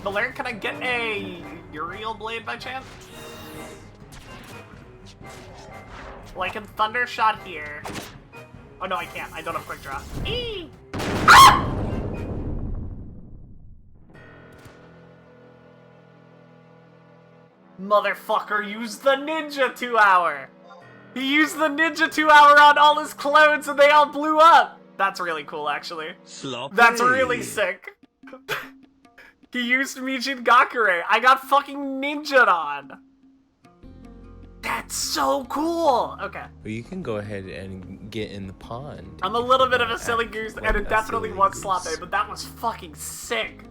S1: Valerian, can I get a Uriel blade by chance? Well, I can thunder shot here. Oh no, I can't. I don't have quick draw. Eee! Ah! Motherfucker used the ninja 2-hour! He used the ninja 2-hour on all his clones and they all blew up! That's really cool, actually.
S7: Sloppy.
S1: That's really sick. He used Mijin Gakure. I got fucking ninja'd on. That's so cool! Okay.
S7: Well, you can go ahead and get in the pond.
S1: I'm a little bit of a silly goose,
S7: Well,
S1: and it
S7: a
S1: definitely
S7: silly
S1: was
S7: goose.
S1: sloppy, but that was fucking sick.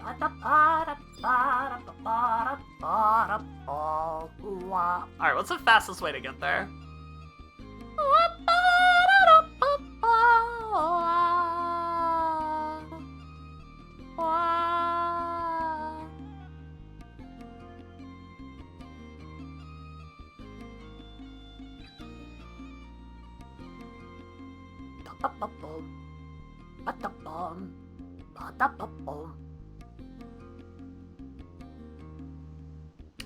S1: Alright, what's the fastest way to get there?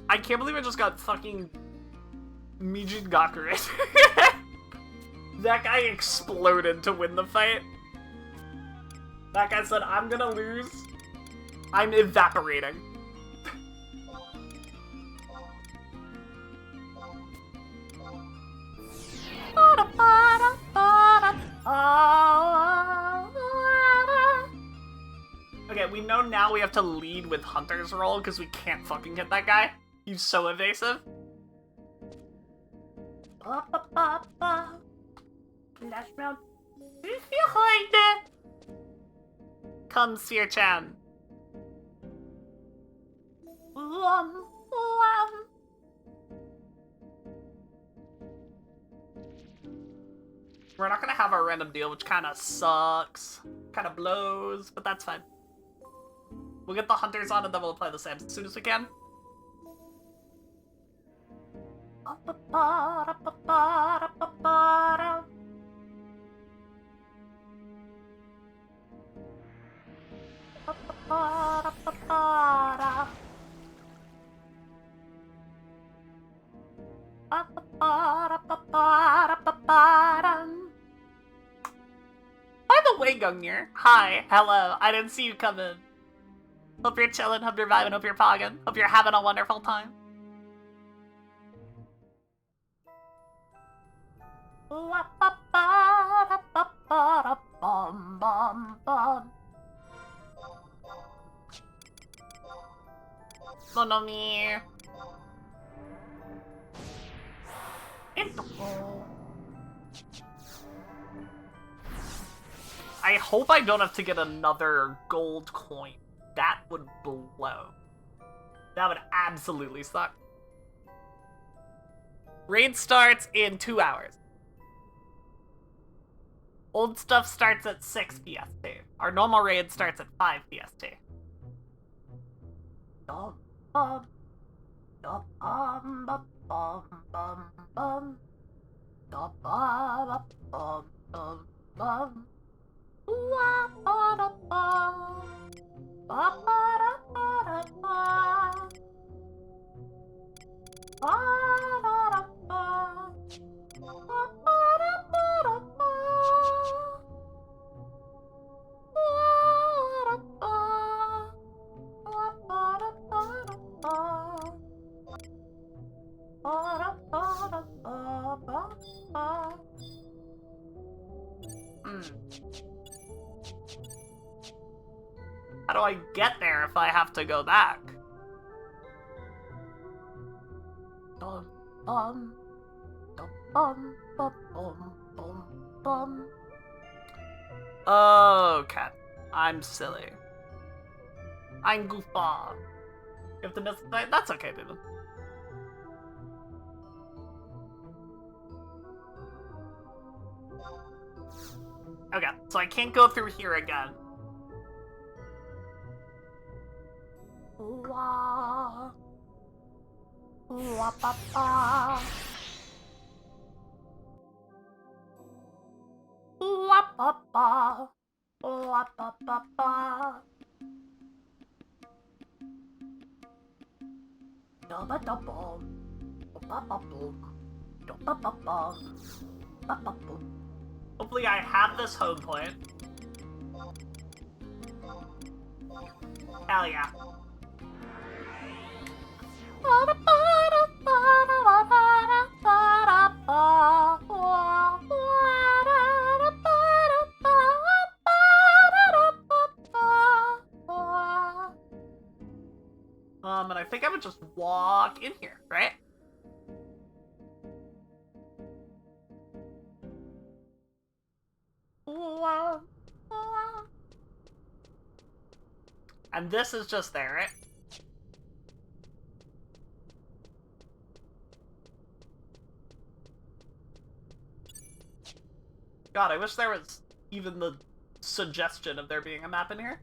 S1: I can't believe I just got fucking Mijin Gakure. That guy exploded to win the fight. That guy said, I'm gonna lose. I'm evaporating. Okay, we know now we have to lead with Hunter's roll because we can't fucking hit that guy. He's so evasive. Flash round. Who's behind it? Come, Sphere-chan. We're not gonna have our random deal, which kind of sucks. Kind of blows, but that's fine. We'll get the hunters on and then we'll play the Sams as soon as we can. By the way, Gungnir, hi, hello, I didn't see you come in. Hope you're chilling, hope you're vibing, hope you're pogging, hope you're having a wonderful time. Monomi. I hope I don't have to get another gold coin. That would blow. That would absolutely suck. Raid starts in 2 hours. Old stuff starts at 6 PST. Our normal raid starts at 5 PST. How do I get there if I have to go back? Okay. I'm silly. I'm goofball. You have to miss the fight? That's okay, baby. Okay, so I can't go through here again. Wah. Wah pa pa. Wah pa pa. Wah pa pa pa. Da ba da bum. Ba ba boom. Da ba ba bum. Ba ba boom. Hopefully I have this home point. Hell yeah. And I think I would just walk in here, right? And this is just there, right? God, I wish there was even the suggestion of there being a map in here.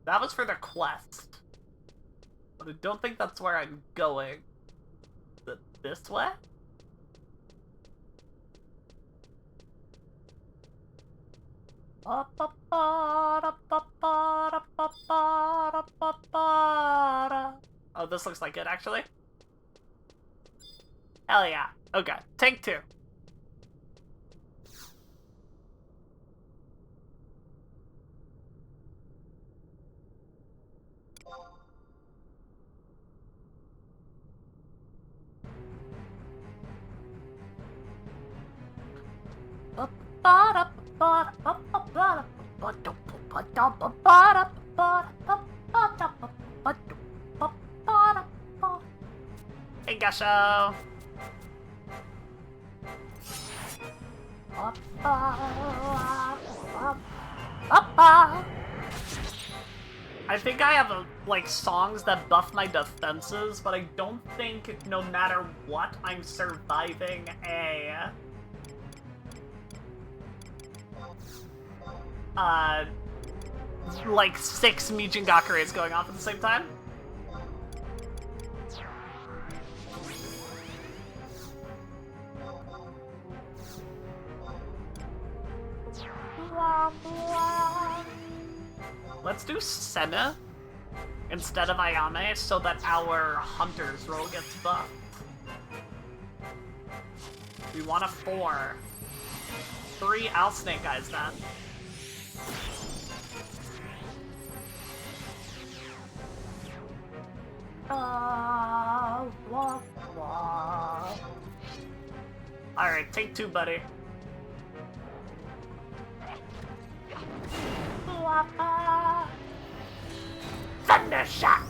S1: That was for the quest. But I don't think that's where I'm going. Is it this way? Oh, this looks like it, actually. Hell yeah. Okay, take 2. Hey, Gusho. I think I have like songs that buff my defenses, but I don't think no matter what I'm surviving a like 6 Mijingakure's going off at the same time. Let's do Senna instead of Ayame so that our Hunter's roll gets buffed. We want a 4. 3, I'll Snake Eyes then. Alright, take 2, buddy. Thunder shot!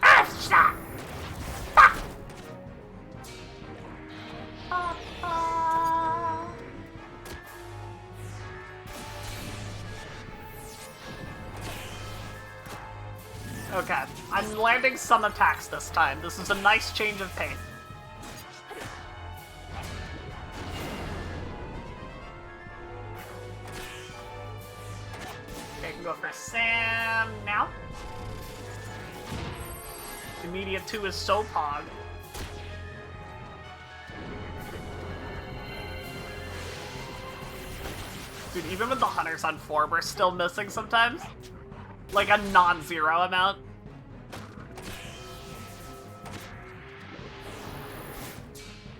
S1: Earth shot! Okay, I'm landing some attacks this time. This is a nice change of pace. Okay, I can go for Sam now. Immediate 2 is so pog. Dude, even with the Hunters on 4, we're still missing sometimes. Like a non-zero amount.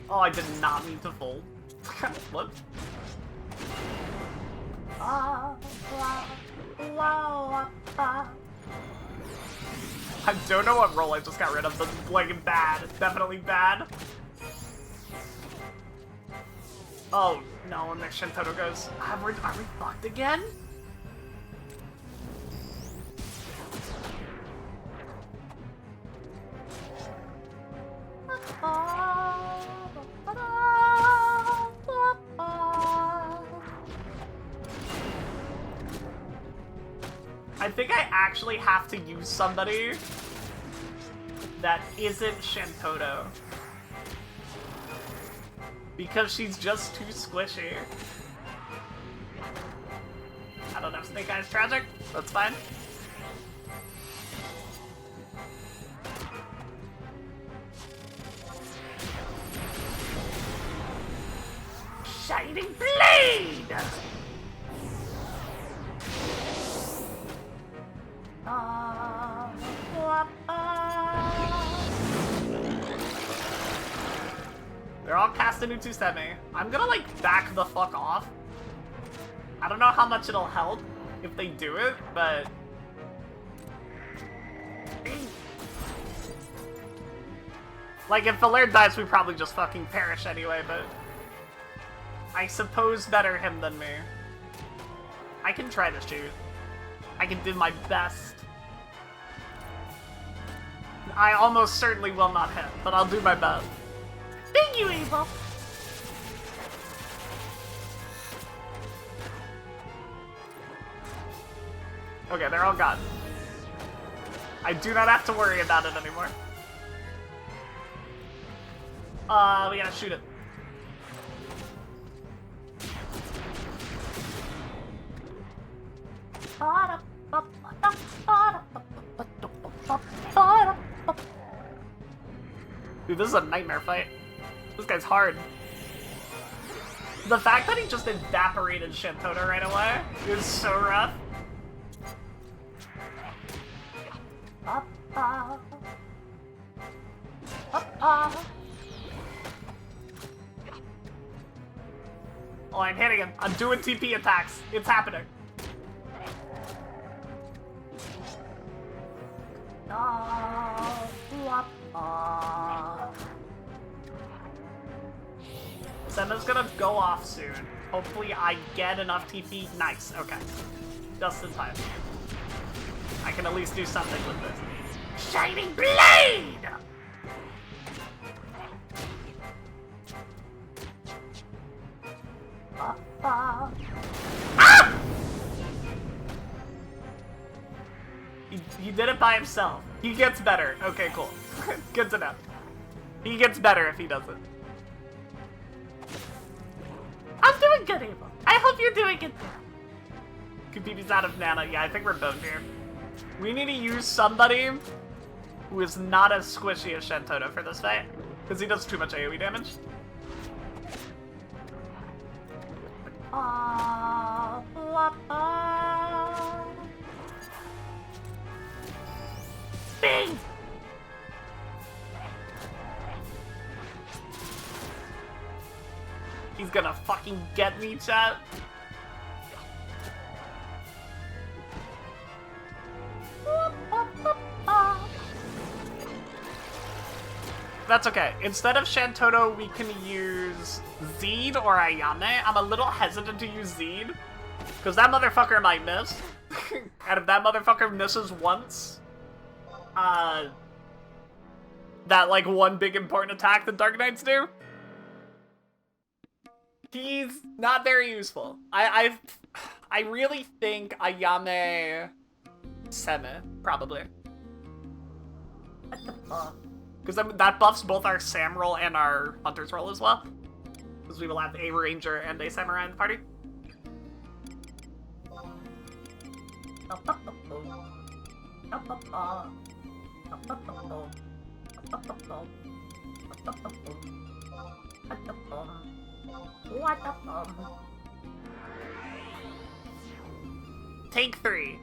S1: Oh, I did not mean to fold. What? I don't know what roll I just got rid of, but like bad. Definitely bad. Oh, no, and there Shintoto goes, are we fucked again? I think I actually have to use somebody that isn't Shintoto. Because she's just too squishy. I don't know, Snake Eyes tragic? That's fine. Shining Blade! They're all casting into Semi. I'm gonna like back the fuck off. I don't know how much it'll help if they do it, but like if Valer dies, we probably just fucking perish anyway, but I suppose better him than me. I can try to shoot. I can do my best. I almost certainly will not hit, but I'll do my best. Thank you, Evil! Okay, they're all gone. I do not have to worry about it anymore. We gotta shoot it. Dude, this is a nightmare fight. This guy's hard. The fact that he just evaporated Shantota right away is so rough. Oh, I'm hitting him. I'm doing TP attacks. It's happening. Senna's gonna go off soon. Hopefully I get enough TP. Nice, okay. Just in time. I can at least do something with this. Shining Blade! Ah! He did it by himself. He gets better. Okay, cool. Good to know. He gets better if he does it. I'm doing good, Ava. I hope you're doing it too. Kupipi's out of mana. Yeah, I think we're boned here. We need to use somebody who is not as squishy as Shantota for this fight, because he does too much AoE damage. Bing! He's gonna fucking get me, chat. That's okay. Instead of Shantota, we can use Zed or Ayame. I'm a little hesitant to use Zed, because that motherfucker might miss. And if that motherfucker misses once, that, like, one big important attack that Dark Knights do, he's not very useful. I really think Ayame Seme, probably. What the fuck? Because that buffs both our Sam roll and our Hunter's roll as well. Because we will have a Ranger and a Samurai in the party. Take 3.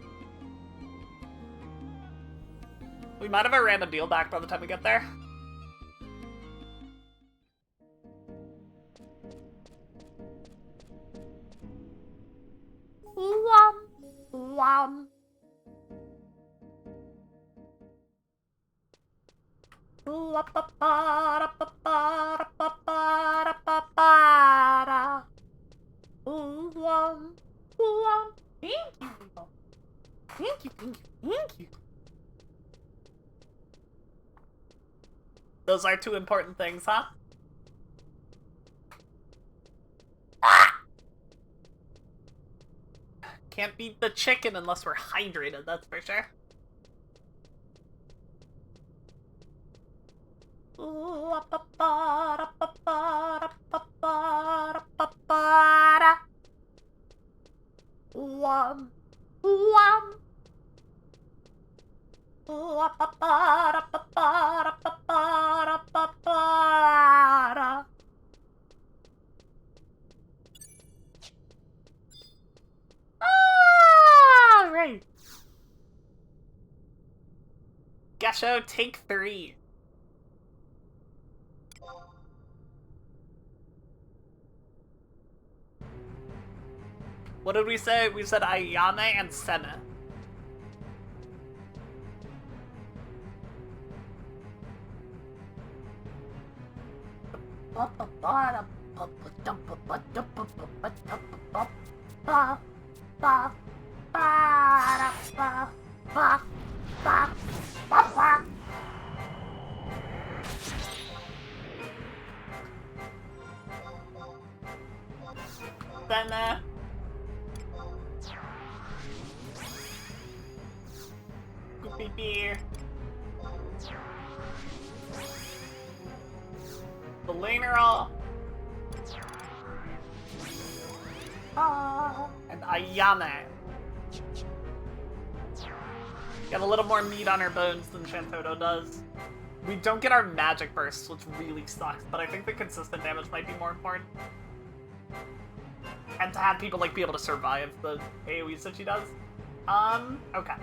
S1: We might have a random deal back by the time we get there. Thank you, thank you, thank you. Those are 2 important things, huh? Ah! Can't beat the chicken unless we're hydrated, that's for sure. Alright. Gesho, take 3. What did we say? We said Ayame and Senna. Then, Goopy beer. The Laneral. And Ayame. Got a little more meat on her bones than Shantoto does. We don't get our magic bursts, which really sucks, but I think the consistent damage might be more important. And to have people, like, be able to survive the AoEs that she does. Okay.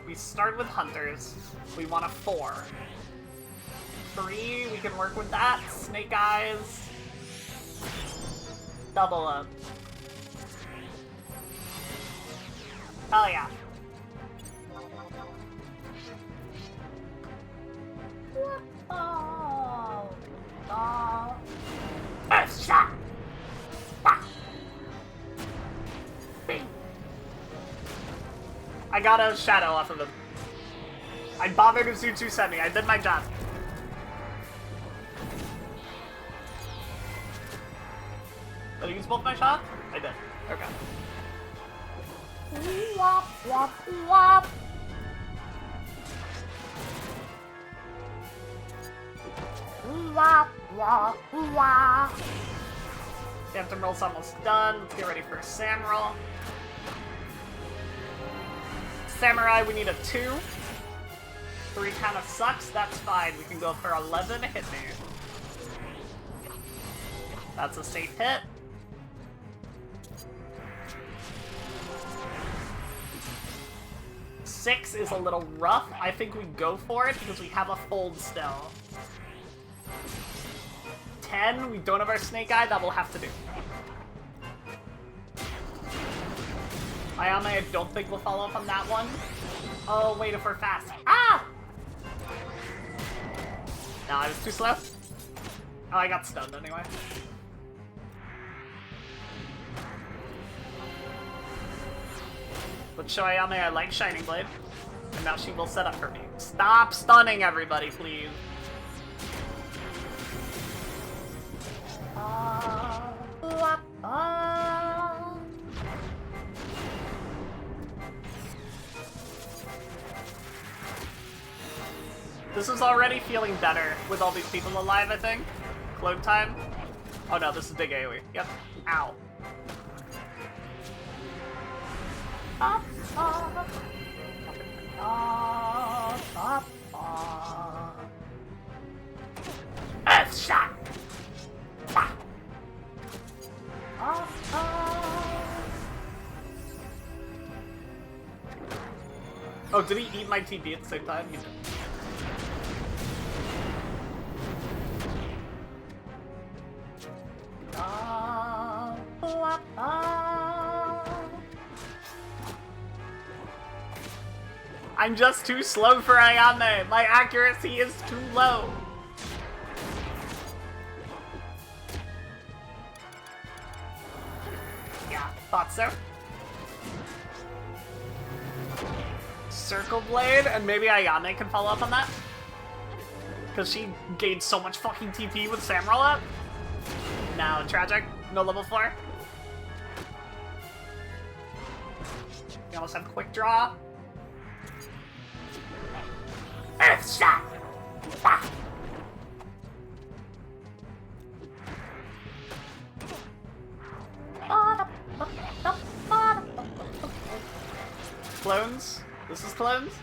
S1: We start with Hunters. We want a 4. 3, we can work with that. Snake Eyes. Double up. Oh yeah. Earth shot. Bing. I got a shadow off of him. I bothered Uzu to send me. I did my job. Did I use both my shots? I did. Okay. Wop, wop, wop. Wop, wop, wop. Phantom Roll's almost done. Let's get ready for Sand Roll. Samurai, we need a 2. 3 kind of sucks. That's fine. We can go for 11. Hit me. That's a safe hit. Six is a little rough. I think we go for it because we have a fold still. 10, we don't have our Snake Eye. That will have to do. Ayame, I don't think we'll follow up on that one. Oh, wait, if we're fast. Ah! No, I was too slow. Oh, I got stunned anyway. But show Ayame I like Shining Blade. And now she will set up for me. Stop stunning everybody, please. This is already feeling better with all these people alive, I think. Clone time. Oh no, this is big AoE. Yep. Ow. Earth shot. Oh, did he eat my TP at the same time? He did. I'm just too slow for Ayame. My accuracy is too low. Yeah, thought so. Circle Blade, and maybe Ayame can follow up on that? Because she gained so much fucking TP with Samurai up. No, tragic. No level 4. We almost have quick draw. Earth shot! Clones? This is clones?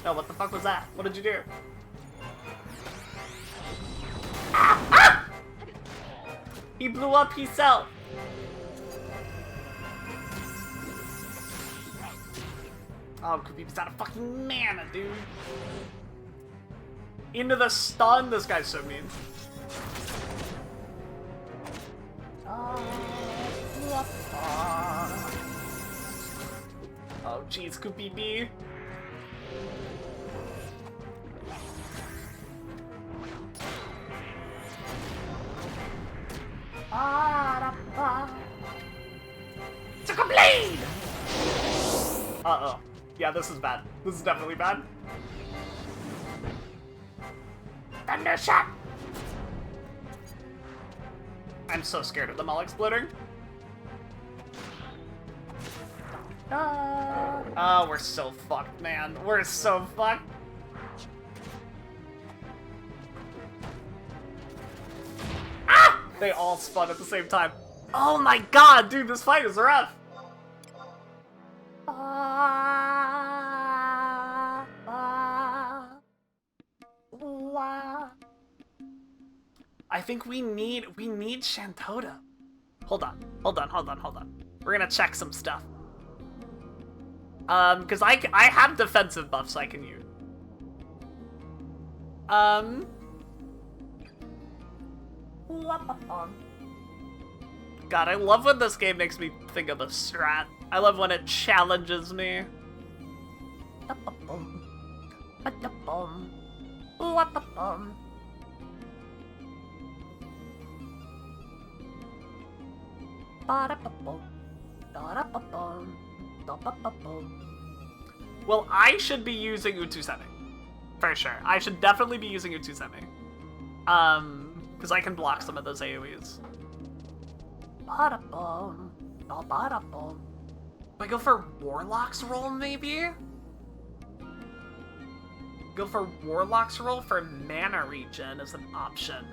S1: No, what the fuck was that? What did you do? Ah! Ah! He blew up himself! Oh, Khabib's out of fucking mana, dude. Into the stun? This guy's so mean. Oh, jeez, Khabib. Took a blade! Uh-oh. Yeah, this is bad. This is definitely bad. Thunder shot! I'm so scared of them all exploding. Oh, we're so fucked, man. We're so fucked. Ah! They all spun at the same time. Oh my god, dude, this fight is rough. I think we need Shantoto. Hold on. We're gonna check some stuff. Cause I have defensive buffs I can use. God, I love when this game makes me think of a strat. I love when it challenges me. Well, I should be using Utusemi. For sure. I should definitely be using Utusemi. Because I can block some of those AoEs. Do I go for Warlock's roll, maybe? Go for Warlock's roll for mana regen as an option.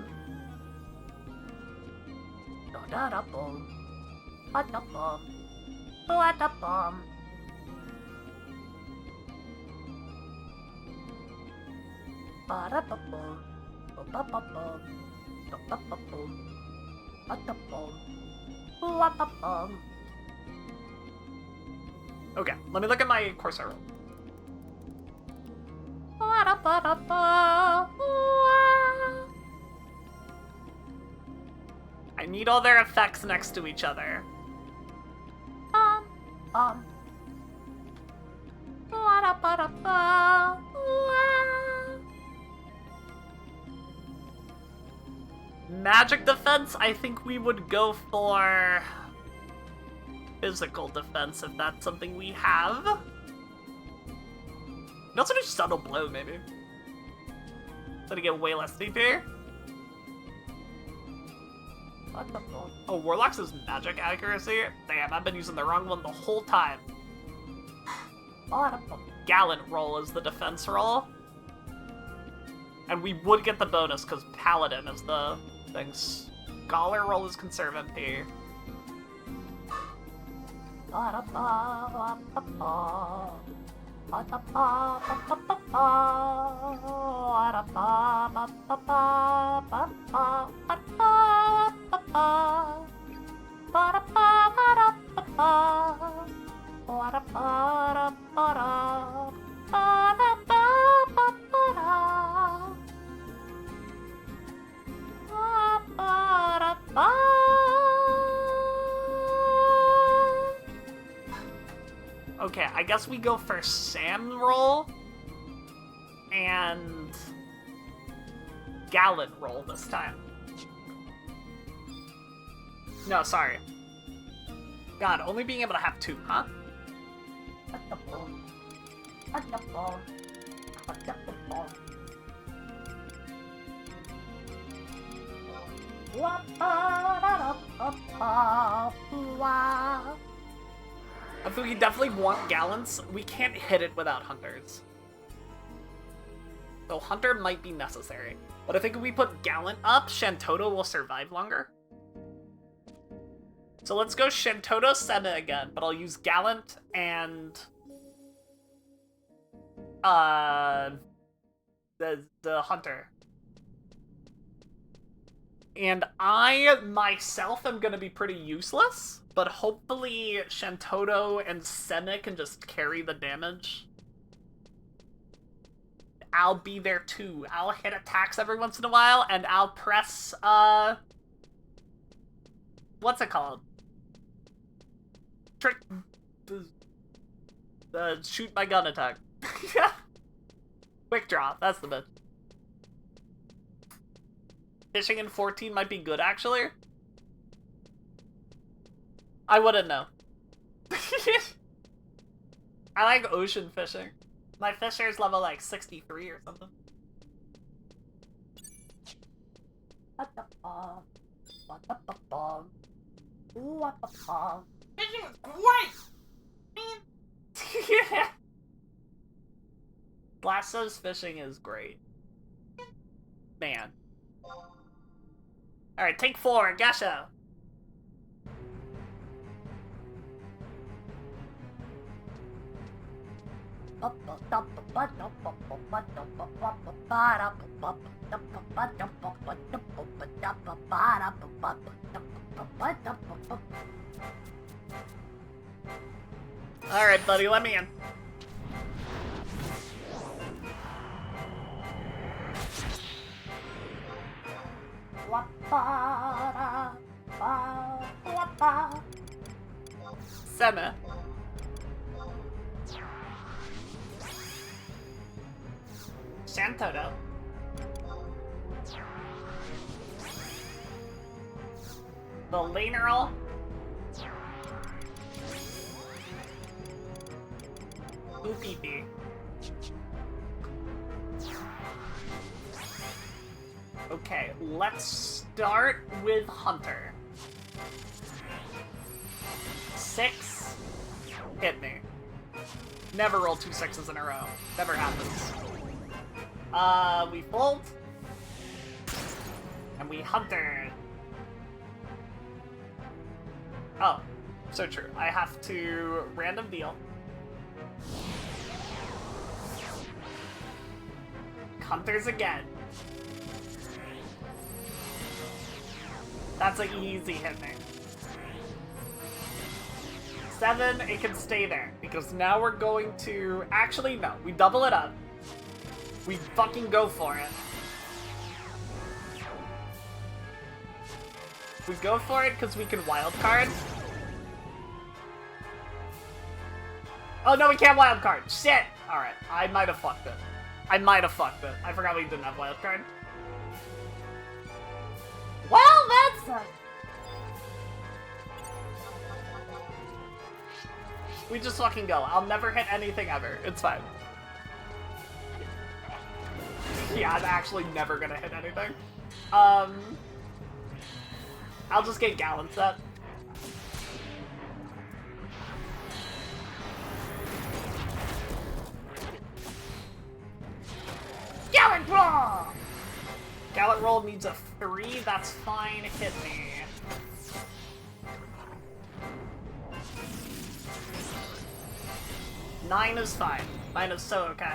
S1: Okay, let me look at my Corsair roll. I need all their effects next to each other. Magic defense, I think we would go for physical defense if that's something we have. You can also do subtle blow, maybe. So to get way less CP. Oh, Warlock's is magic accuracy? Damn, I've been using the wrong one the whole time. Gallant roll is the defense roll. And we would get the bonus because Paladin is the thing. Scholar roll is conserve MP. Okay, I guess we go for Sam roll and Gallant roll this time. No, sorry. God, only being able to have two, huh? I think we definitely want Gallants. We can't hit it without Hunters. So Hunter might be necessary. But I think if we put Gallant up, Shantoto will survive longer. So let's go Shantoto Senna again, but I'll use Gallant and the Hunter. And I myself am gonna be pretty useless, but hopefully Shantoto and Senna can just carry the damage. I'll be there too. I'll hit attacks every once in a while, and I'll press, what's it called? Trick... shoot my gun attack. Quick draw, that's the bit. Fishing in 14 might be good, actually. I wouldn't know. I like ocean fishing. My fisher's level like 63 or something.
S2: Fishing is great! Man.
S1: Glasso's fishing is great. Man. Alright, take 4, Gasho! Alright, buddy, let me in. Senna. Santoto. The Laneral. Oopie. Okay, let's start with Hunter. 6. Hit me. Never roll 2 6s in a row. Never happens. We fold. And we Hunter. Oh, so true. I have to random deal. Hunters again. That's an easy hit me. 7, it can stay there, because now we're going to... Actually, no. We double it up. We fucking go for it. We go for it because we can wildcard. Oh no, we can't wildcard. Shit! Alright, I might have fucked it. I forgot we didn't have wildcard. Well, that's... We just fucking go. I'll never hit anything ever. It's fine. Yeah, I'm actually never gonna hit anything. I'll just get Gallon set. Gallant roll! Gallant roll needs a 3, that's fine, hit me. Nine is fine. 9 is so okay.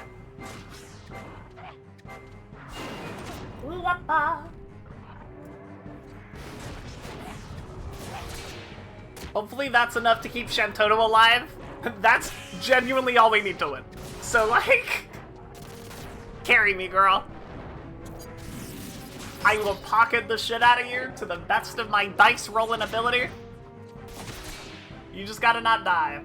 S1: Hopefully that's enough to keep Shantoto alive. That's genuinely all we need to win. So, like... Carry me, girl. I will pocket the shit out of you to the best of my dice rolling ability. You just gotta not die.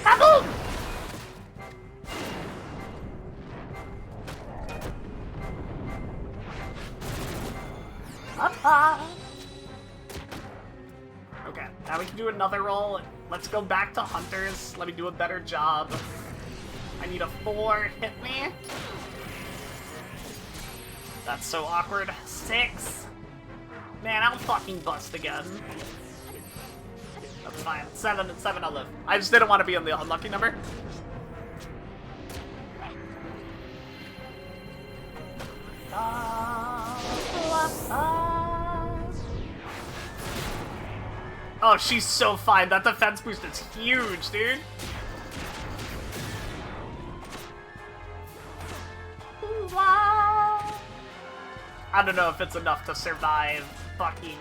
S1: Kaboom! Okay, now we can do another roll. Let's go back to Hunters. Let me do a better job. I need a 4. Hit me. That's so awkward. 6. Man, I'll fucking bust again. That's fine. 7 and 7 I'll live. I just didn't want to be on the unlucky number. Oh, she's so fine. That defense boost is huge, dude. I don't know if it's enough to survive fucking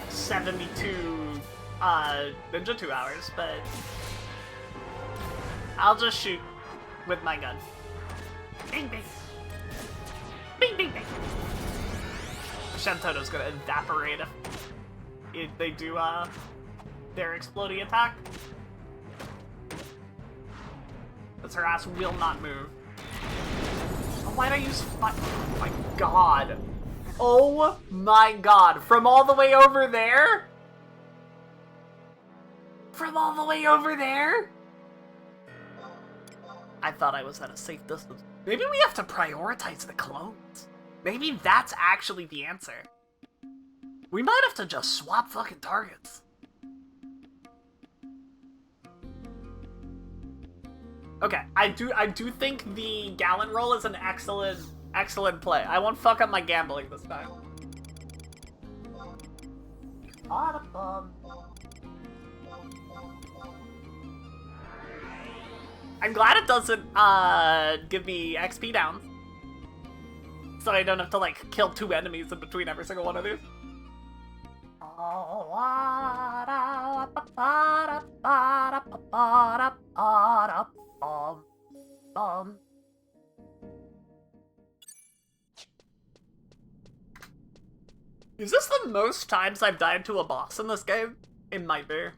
S1: 72 Ninja 2 hours, but I'll just shoot with my gun. Bing, bing. Bing, bing, bing. Shantoto's gonna evaporate if they do their exploding attack. Because her ass will not move. why'd I use fire? Oh my god. Oh my god. From all the way over there? From all the way over there? I thought I was at a safe distance. Maybe we have to prioritize the clones. Maybe that's actually the answer. We might have to just swap fucking targets. Okay, I do think the Gallant roll is an excellent play. I won't fuck up my gambling this time. I'm glad it doesn't give me XP down. So I don't have to like kill 2 enemies in between every single one of these. Is this the most times I've died to a boss in this game? It might be.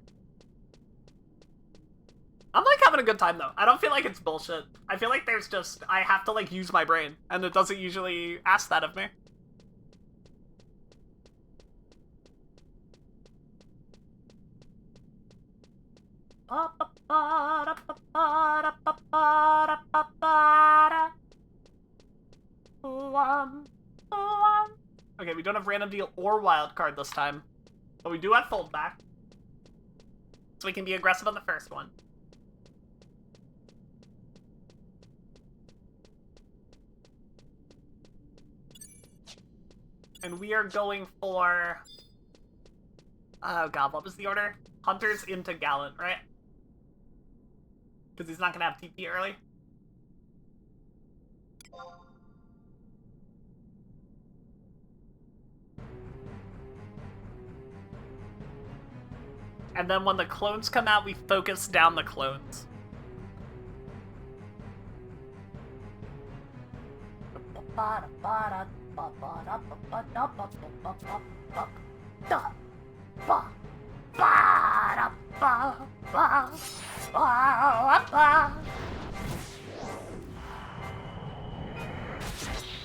S1: I'm like having a good time though. I don't feel like it's bullshit. I feel like there's just, I have to like use my brain, and it doesn't usually ask that of me. Okay, we don't have random deal or wild card this time, but we do have fold back, so we can be aggressive on the first one. And we are going for... Oh god, what was the order? Hunters into Gallant, right? Because he's not going to have TP early. And then when the clones come out, we focus down the clones.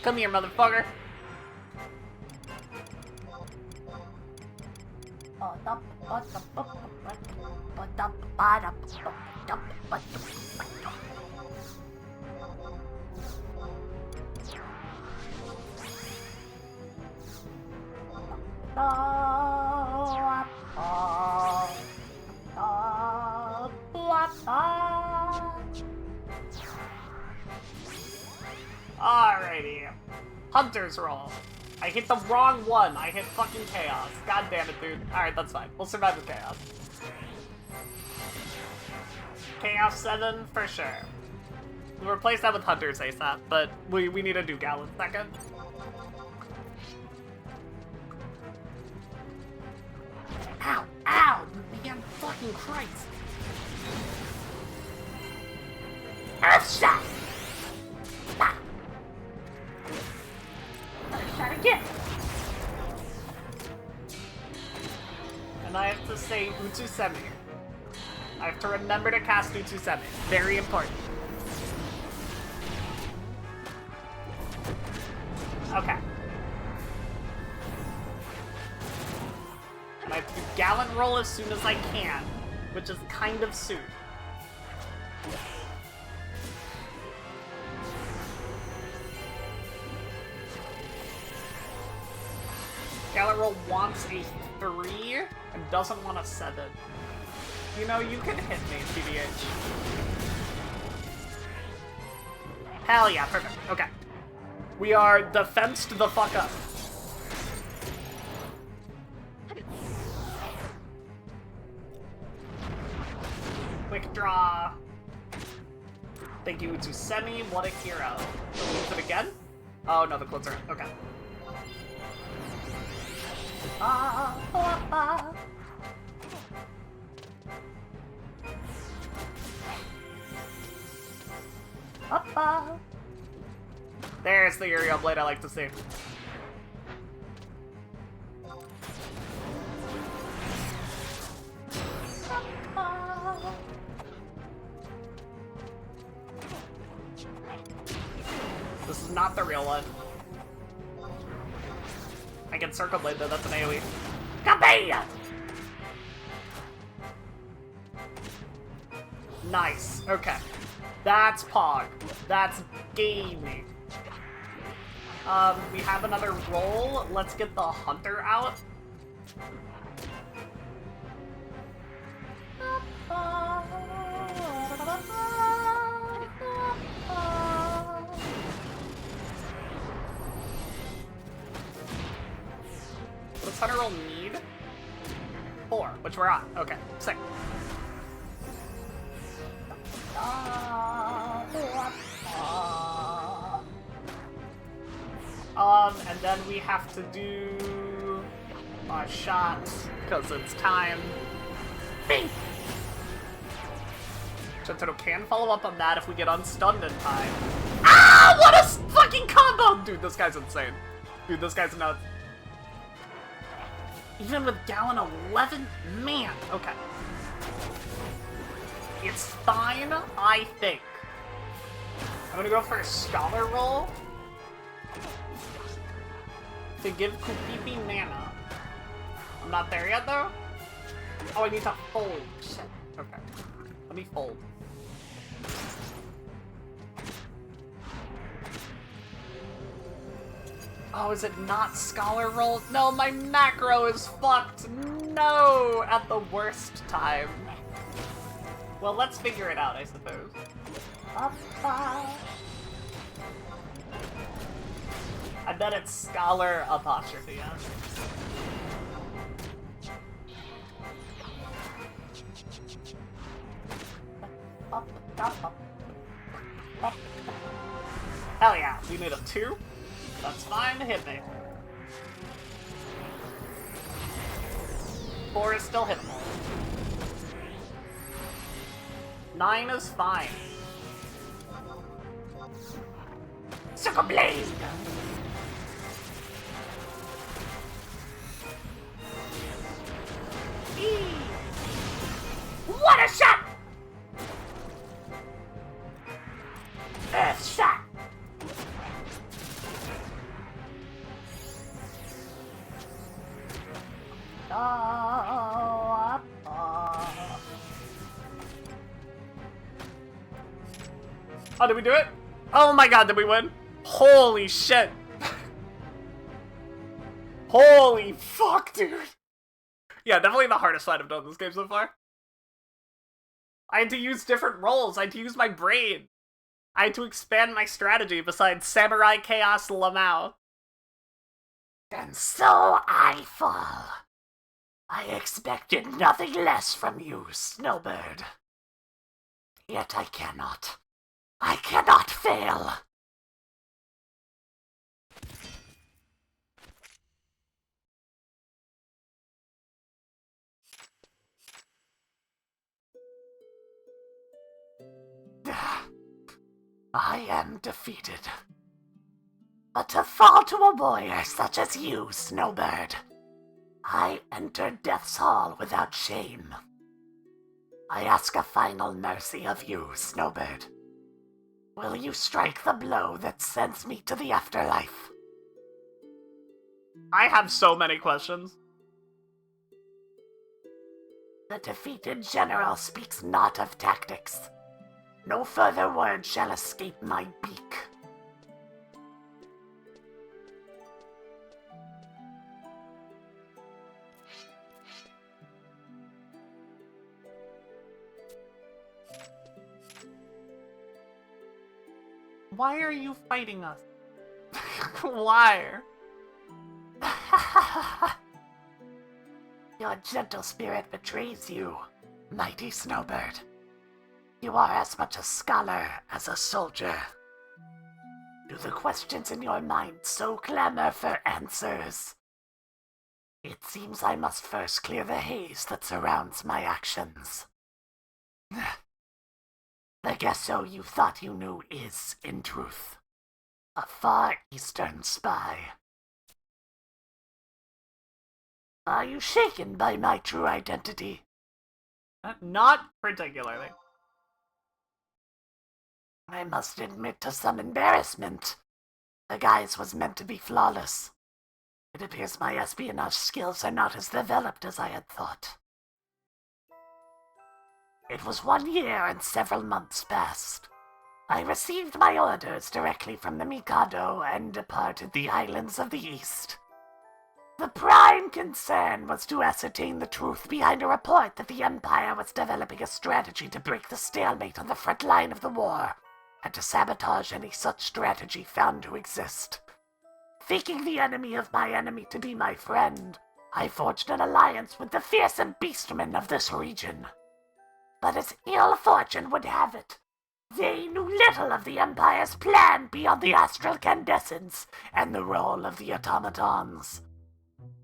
S1: Come here, motherfucker. Alrighty. Hunter's roll. I hit the wrong one. I hit fucking chaos. God damn it, dude. Alright, that's fine. We'll survive with chaos. Chaos 7 for sure. We'll replace that with Hunter's ASAP, but we need to do Gallant second. Ow! Ow! You damn fucking Christ! Earthshot! Ah. Earthshot again! And I have to say Utsusemi. I have to remember to cast Utsusemi. Very important. Okay. And I have to do Gallant roll as soon as I can, which is kind of soon. Gallant roll wants a 3 and doesn't want a 7. You know, you can hit me, TBH. Hell yeah, perfect. Okay. We are defensed the fuck up. Quick draw. Thank you, Utsusemi. What a hero. Use it again? Oh no, the clones are in. Okay. There's the Uriel blade I like to see. The This is not the real one. I can Circle Blade though, that's an AoE. Kabaya! Nice, okay. That's Pog. That's gaming. We have another roll. Let's get the Hunter out. What's Hunter roll need? 4, which we're on. Okay, sick. And then we have to do a shot, because it's time. Bing! Shotaro can follow up on that if we get unstunned in time. Ah! What a fucking combo! Dude, this guy's insane. Dude, this guy's nuts. Even with Gallon 11? Man, okay. It's fine, I think. I'm gonna go for a Scholar roll to give Kupipi mana. I'm not there yet, though. Oh, I need to fold. Shit. Okay. Let me fold. Oh, is it not Scholar roll? No, my macro is fucked. No, at the worst time. Well, let's figure it out, I suppose. I bet it's Scholar apostrophe, yeah. Hell yeah, we need a 2. That's fine, hit me. 4 is still hittable. 9 is fine. Circle Blade! What a shot! Earth shot! Oh, did we do it? Oh my god, did we win? Holy shit. Holy fuck, dude. Yeah, definitely the hardest fight I've done this game so far. I had to use different roles. I had to use my brain. I had to expand my strategy besides Samurai Chaos Lamau. And so I fall. I expected nothing less from you, Snowbird. Yet I cannot. I cannot fail. I am defeated. But to fall to a warrior such as you, Snowbird, I enter Death's Hall without shame. I ask a final mercy of you, Snowbird. Will you strike the blow that sends me to the afterlife? I have so many questions. The defeated general speaks not of tactics. No further word shall escape my beak. Why are you fighting us? Why? Your gentle spirit betrays you, mighty Snowbird. You are as much a scholar as a soldier. Do the questions in your mind so clamor for answers? It seems I must first clear the haze that surrounds my actions. The Gesso you thought you knew is, in truth, a Far Eastern spy. Are you shaken by my true identity? Not particularly. I must admit to some embarrassment.
S8: The guise was meant to be flawless. It appears my espionage skills are not as developed as I had thought. It was 1 year and several months passed. I received my orders directly from the Mikado and departed the islands of the East. The prime concern was to ascertain the truth behind a report that the Empire was developing a strategy to break the stalemate on the front line of the war, and to sabotage any such strategy found to exist. Faking the enemy of my enemy to be my friend, I forged an alliance with the fearsome beastmen of this region. But as ill fortune would have it, they knew little of the Empire's plan beyond the astral candescence and the role of the automatons.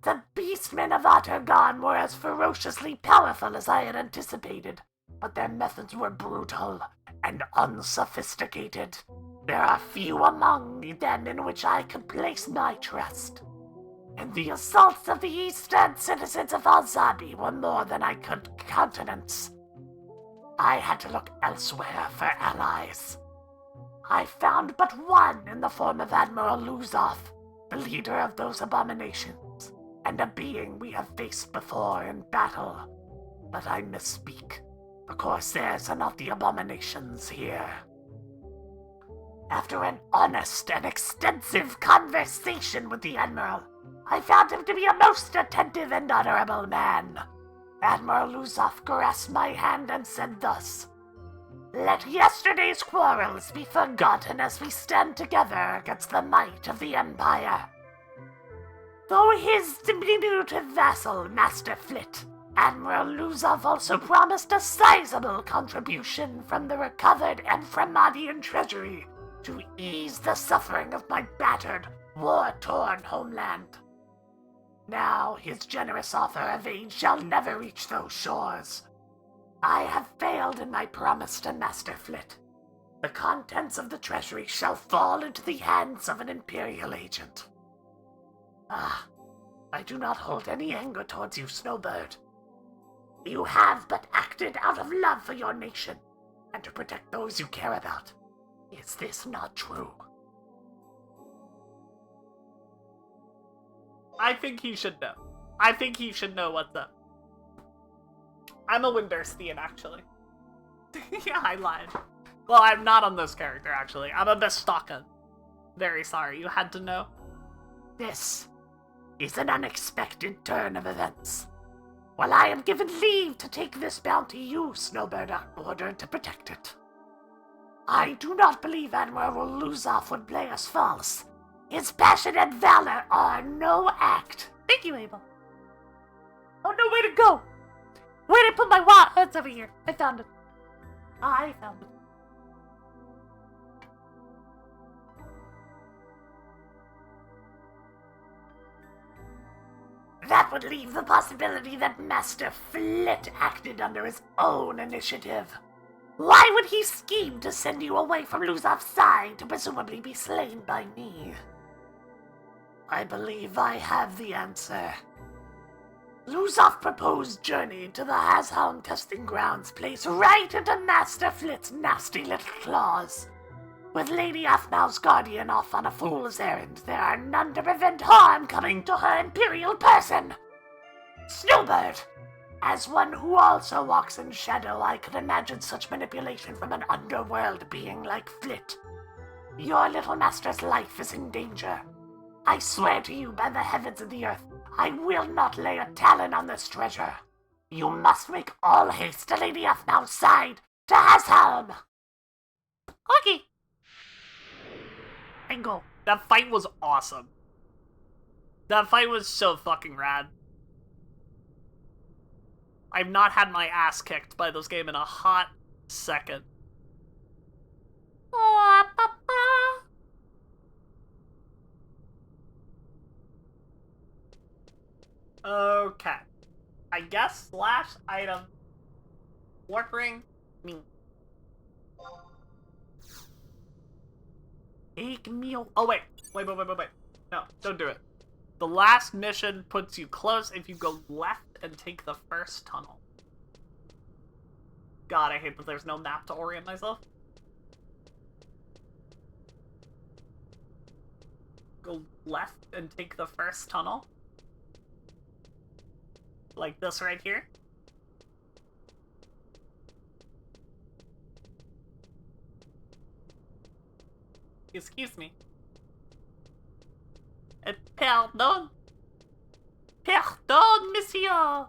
S8: The beastmen of Urghan were as ferociously powerful as I had anticipated, but their methods were brutal and unsophisticated. There are few among them in which I could place my trust. And the assaults of the eastern citizens of Alzabi were more than I could countenance. I had to look elsewhere for allies. I found but one in the form of Admiral Luzov, the leader of those abominations, and a being we have faced before in battle. But I misspeak. The Corsairs are not the abominations here. After an honest and extensive conversation with the Admiral, I found him to be a most attentive and honorable man. Admiral Luzov grasped my hand and said thus, "Let yesterday's quarrels be forgotten as we stand together against the might of the Empire." Though his diminutive vassal, Master Flit, Admiral Luzov also promised a sizable contribution from the recovered Ephremadian treasury to ease the suffering of my battered, war-torn homeland. Now his generous offer of aid shall never reach those shores. I have failed in my promise to Master Flit. The contents of the treasury shall fall into the hands of an Imperial agent. I do not hold any anger towards you, Snowbird. You have but acted out of love for your nation and to protect those you care about. Is this not true?
S1: I think he should know. I think he should know what's up. I'm a Winderstein, actually. Yeah, I lied. Well, I'm not on this character, actually. I'm a Bestaka. Very sorry, you had to know.
S8: This is an unexpected turn of events. While I am given leave to take this bounty, you, Snowbird, are ordered to protect it. I do not believe Admiral Luzov would play us false. His passion and valor are no act.
S1: Thank you, Abel. Oh no, way to go! Where did I put my watch? It's over here. I found it. I found it.
S8: That would leave the possibility that Master Flit acted under his own initiative. Why would he scheme to send you away from Luzov's side to presumably be slain by me? I believe I have the answer. Luzov's proposed journey to the Hashelm testing grounds plays right into Master Flit's nasty little claws. With Lady Aphmau's guardian off on a fool's errand, there are none to prevent harm coming to her imperial person. Snowbird, as one who also walks in shadow, I could imagine such manipulation from an underworld being like Flit. Your little master's life is in danger. I swear to you by the heavens and the earth, I will not lay a talon on this treasure. You must make all haste to Lady Aphmau's side, to Hashelm.
S1: Okay. And go. That fight was awesome. That fight was so fucking rad. I've not had my ass kicked by this game in a hot second. Okay. I guess slash item. Warp ring. Me. Take me. Oh, wait. Wait. No, don't do it. The last mission puts you close if you go left and take the first tunnel. God, I hate that there's no map to orient myself. left and take the first tunnel. Like this right here. Excuse me. Pardon? Pardon, monsieur!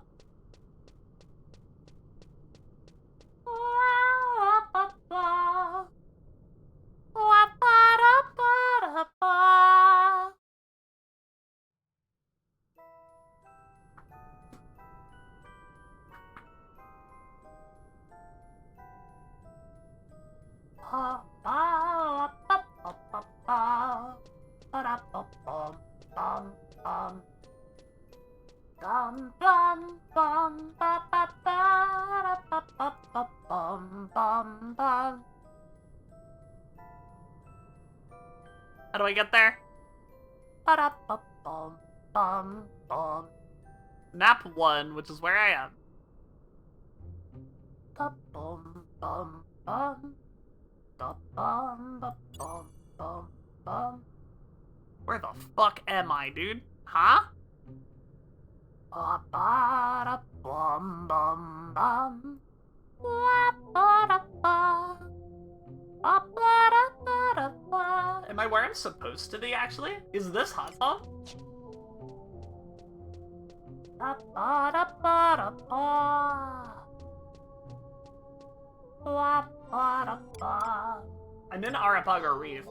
S1: How do I get there? Map 1, which is where I am. Where the fuck am I, dude? Huh? Am I where I'm supposed to be, actually? Is this hot song? I'm in Arapago Reef.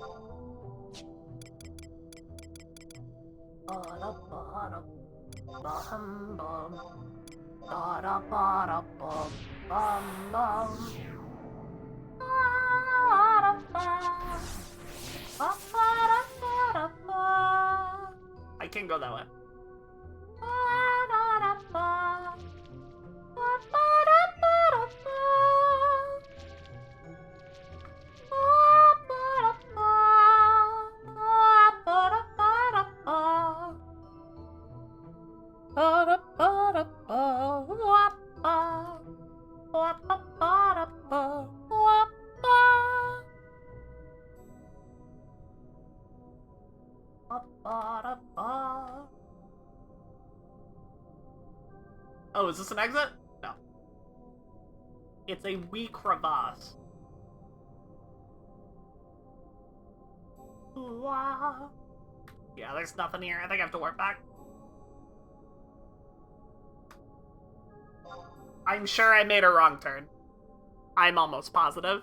S1: I can go that way. Oh, is this an exit? No. It's a wee crevasse. Wow. Yeah, there's nothing here. I think I have to warp back. I'm sure I made a wrong turn. I'm almost positive.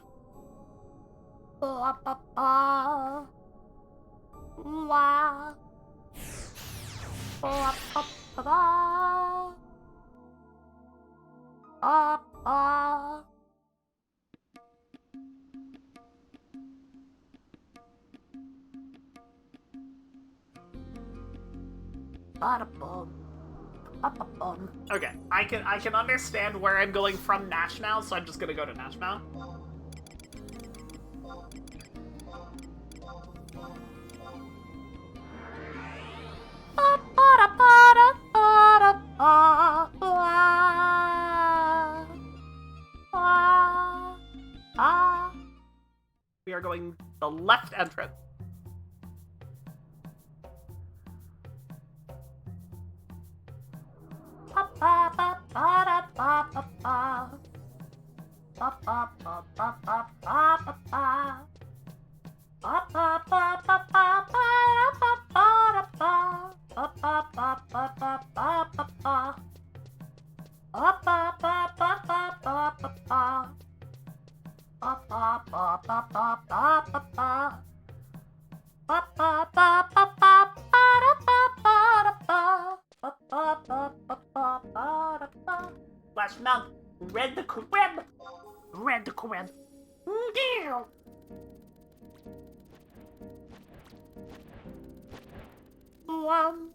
S1: Okay, I can understand where I'm going from Nash now, so I'm just gonna go to Nash now. We are going the left entrance. Flash mount, red the crab, red the crab. Deal. Run.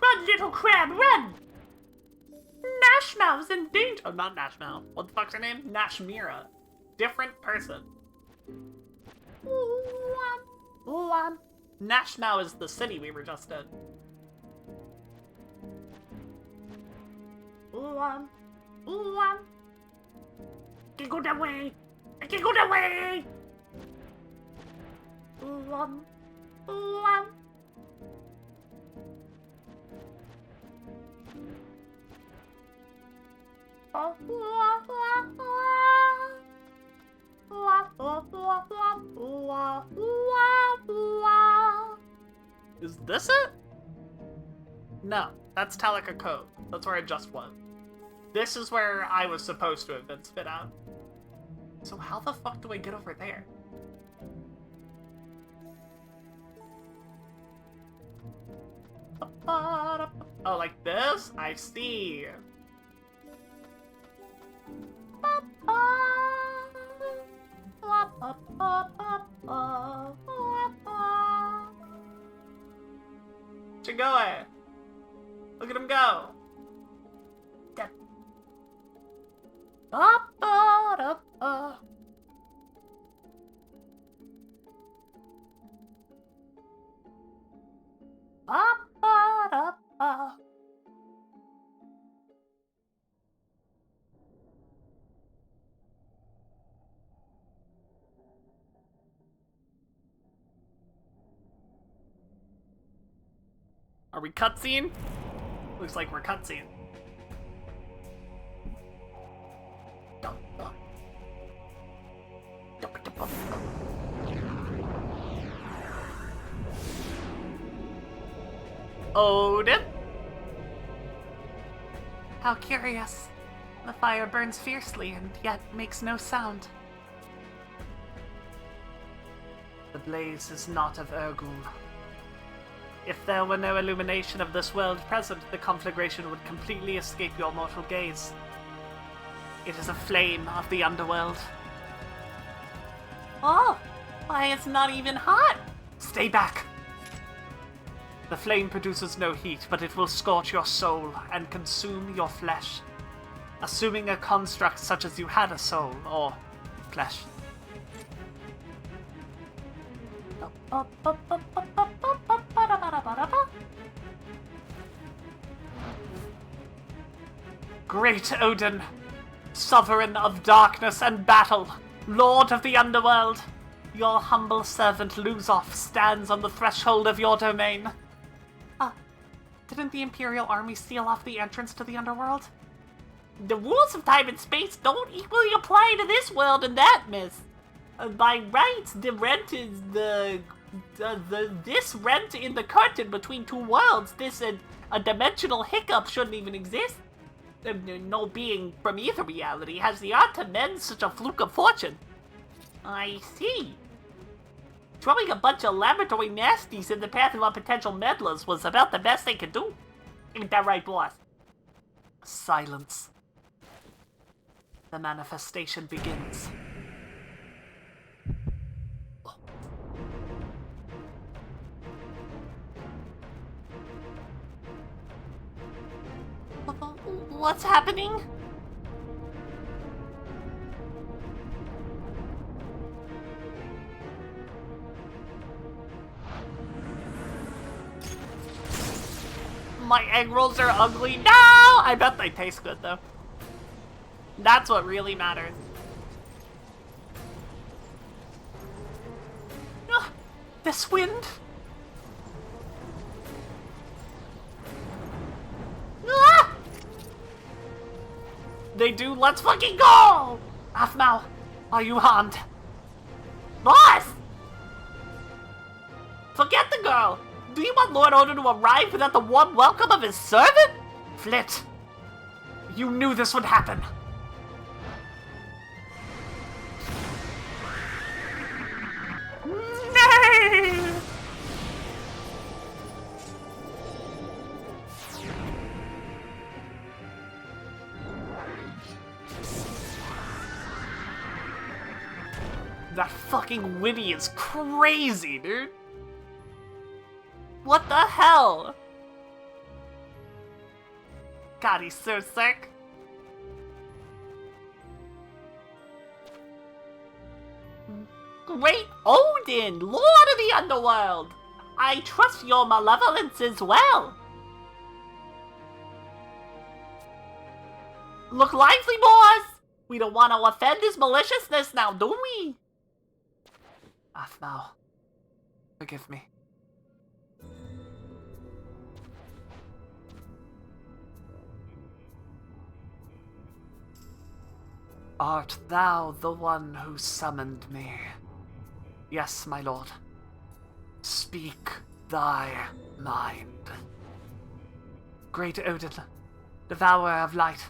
S1: Run, little crab, run! Nashmouth's in danger. Oh, not Nashmouth. What the fuck's her name? Nashmira. Different person. Nashmouth is the city we were just in. I can go that way. I can go that way. Is this it? No, that's Telica Cove. That's where I just was. This is where I was supposed to have been spit out. So how the fuck do I get over there? Oh, like this? I see. Chigoe! Look at him go! Are we cutscene? Looks like we're cutscene. Odin? How curious. The fire burns fiercely and yet makes no sound. The blaze is not of Urghan. If there were no illumination of this world present, the conflagration would completely escape your mortal gaze. It is a flame of the underworld. Oh, why it's not even hot? Stay back. The flame produces no heat, but it will scorch your soul and consume your flesh. Assuming a construct such as you had a soul, or flesh. Great Odin, sovereign of darkness and battle, lord of the underworld, your humble servant Luzoff stands on the threshold of your domain. Didn't the Imperial Army seal off the entrance to the underworld? The rules of time and space don't equally apply to this world and that, miss. By rights, the rent is this rent in the curtain between two worlds, this a dimensional hiccup shouldn't even exist. No being from either reality has the art to mend such a fluke of fortune. I see. Throwing a bunch of laboratory nasties in the path of our potential meddlers was about the best they could do. Ain't that right, boss? Silence. The manifestation begins. What's happening? My egg rolls are ugly. No! I bet they taste good, though. That's what really matters. This wind? Ah! They do. Let's fucking go! Afmal, are you harmed? Boss! Forget the girl. Do you want Lord Odin to arrive without the warm welcome of his servant? Flit, you knew this would happen. No! That fucking Winnie is crazy, dude. What the hell? God, he's so sick. Great Odin, Lord of the Underworld! I trust your malevolence as well. Look lively, boss! We don't want to offend his maliciousness now, do we? Afmal,
S8: forgive me. Art thou the one who summoned me? Yes, my lord. Speak thy mind. Great Odin, devourer of light,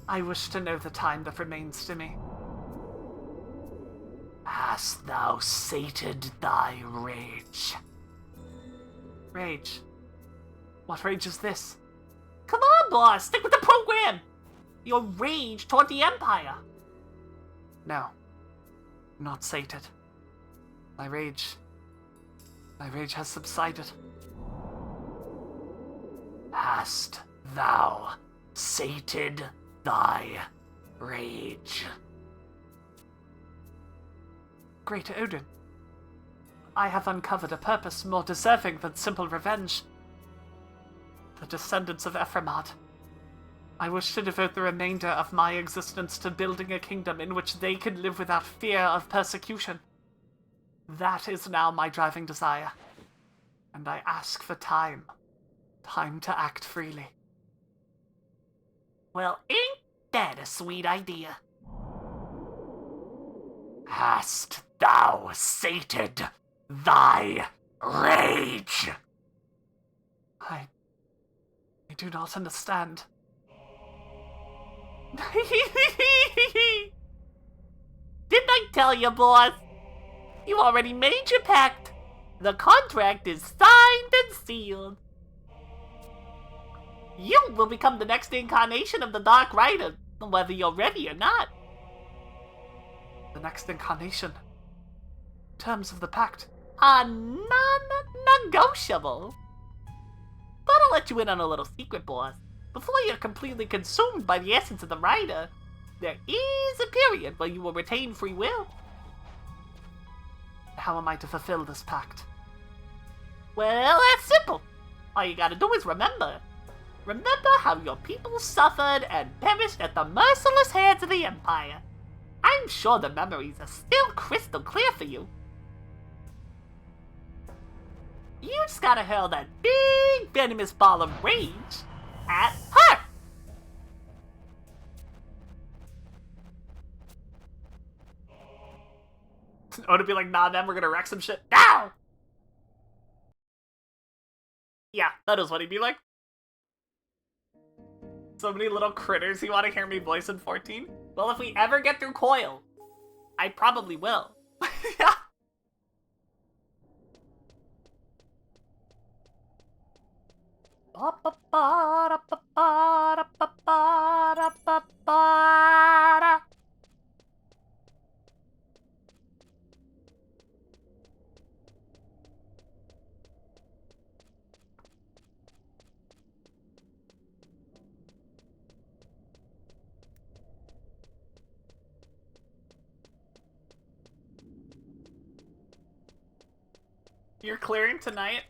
S8: I wish to know the time that remains to me. Hast thou sated thy rage? Rage? What rage is this?
S1: Come on, boss, stick with the program! Your rage toward the Empire.
S8: No. Not sated. My rage has subsided. Hast thou sated thy rage? Great Odin, I have uncovered a purpose more deserving than simple revenge. The descendants of Ephraimad. I wish to devote the remainder of my existence to building a kingdom in which they can live without fear of persecution. That is now my driving desire. And I ask for time. Time to act freely.
S1: Well, ain't that a sweet idea?
S8: Hast thou sated thy rage? I do not understand.
S1: Didn't I tell you, boss? You already made your pact. The contract is signed and sealed. You will become the next incarnation of the Dark Rider, whether you're ready or not.
S8: The next incarnation. Terms of the pact.
S1: Are non-negotiable. But I'll let you in on a little secret, boss. Before you're completely consumed by the essence of the Rider, there is a period where you will retain free will.
S8: How am I to fulfill this pact?
S1: Well, that's simple. All you gotta do is remember. Remember how your people suffered and perished at the merciless hands of the Empire. I'm sure the memories are still crystal clear for you. You just gotta hurl that big venomous ball of rage at her.
S8: Oh, to be like, nah, man, we're gonna wreck some shit now!
S1: Yeah, that is what he'd be like.
S8: So many little critters you want to hear me voice in 14?
S1: Well, if we ever get through Coil, I probably will.
S8: You're clearing tonight?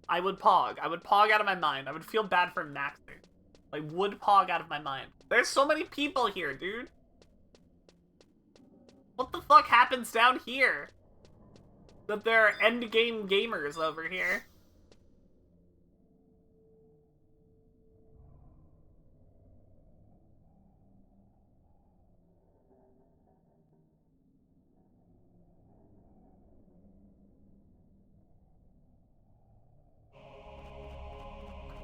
S8: I would pog. I would pog out of my mind. I would feel bad for Maxer. I would pog out of my mind. There's so many people here, dude. What the fuck happens down here? That there are endgame gamers over here.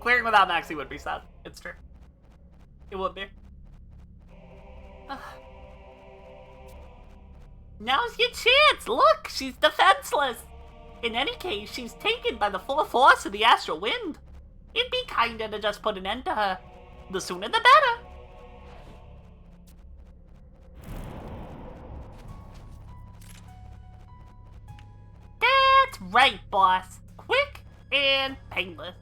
S8: Clearing without Maxie would be sad. It's true. It would be.
S1: Now's your chance! Look, she's defenseless! In any case, she's taken by the full force of the astral wind. It'd be kinder to just put an end to her. The sooner the better. That's right, boss. Quick and painless.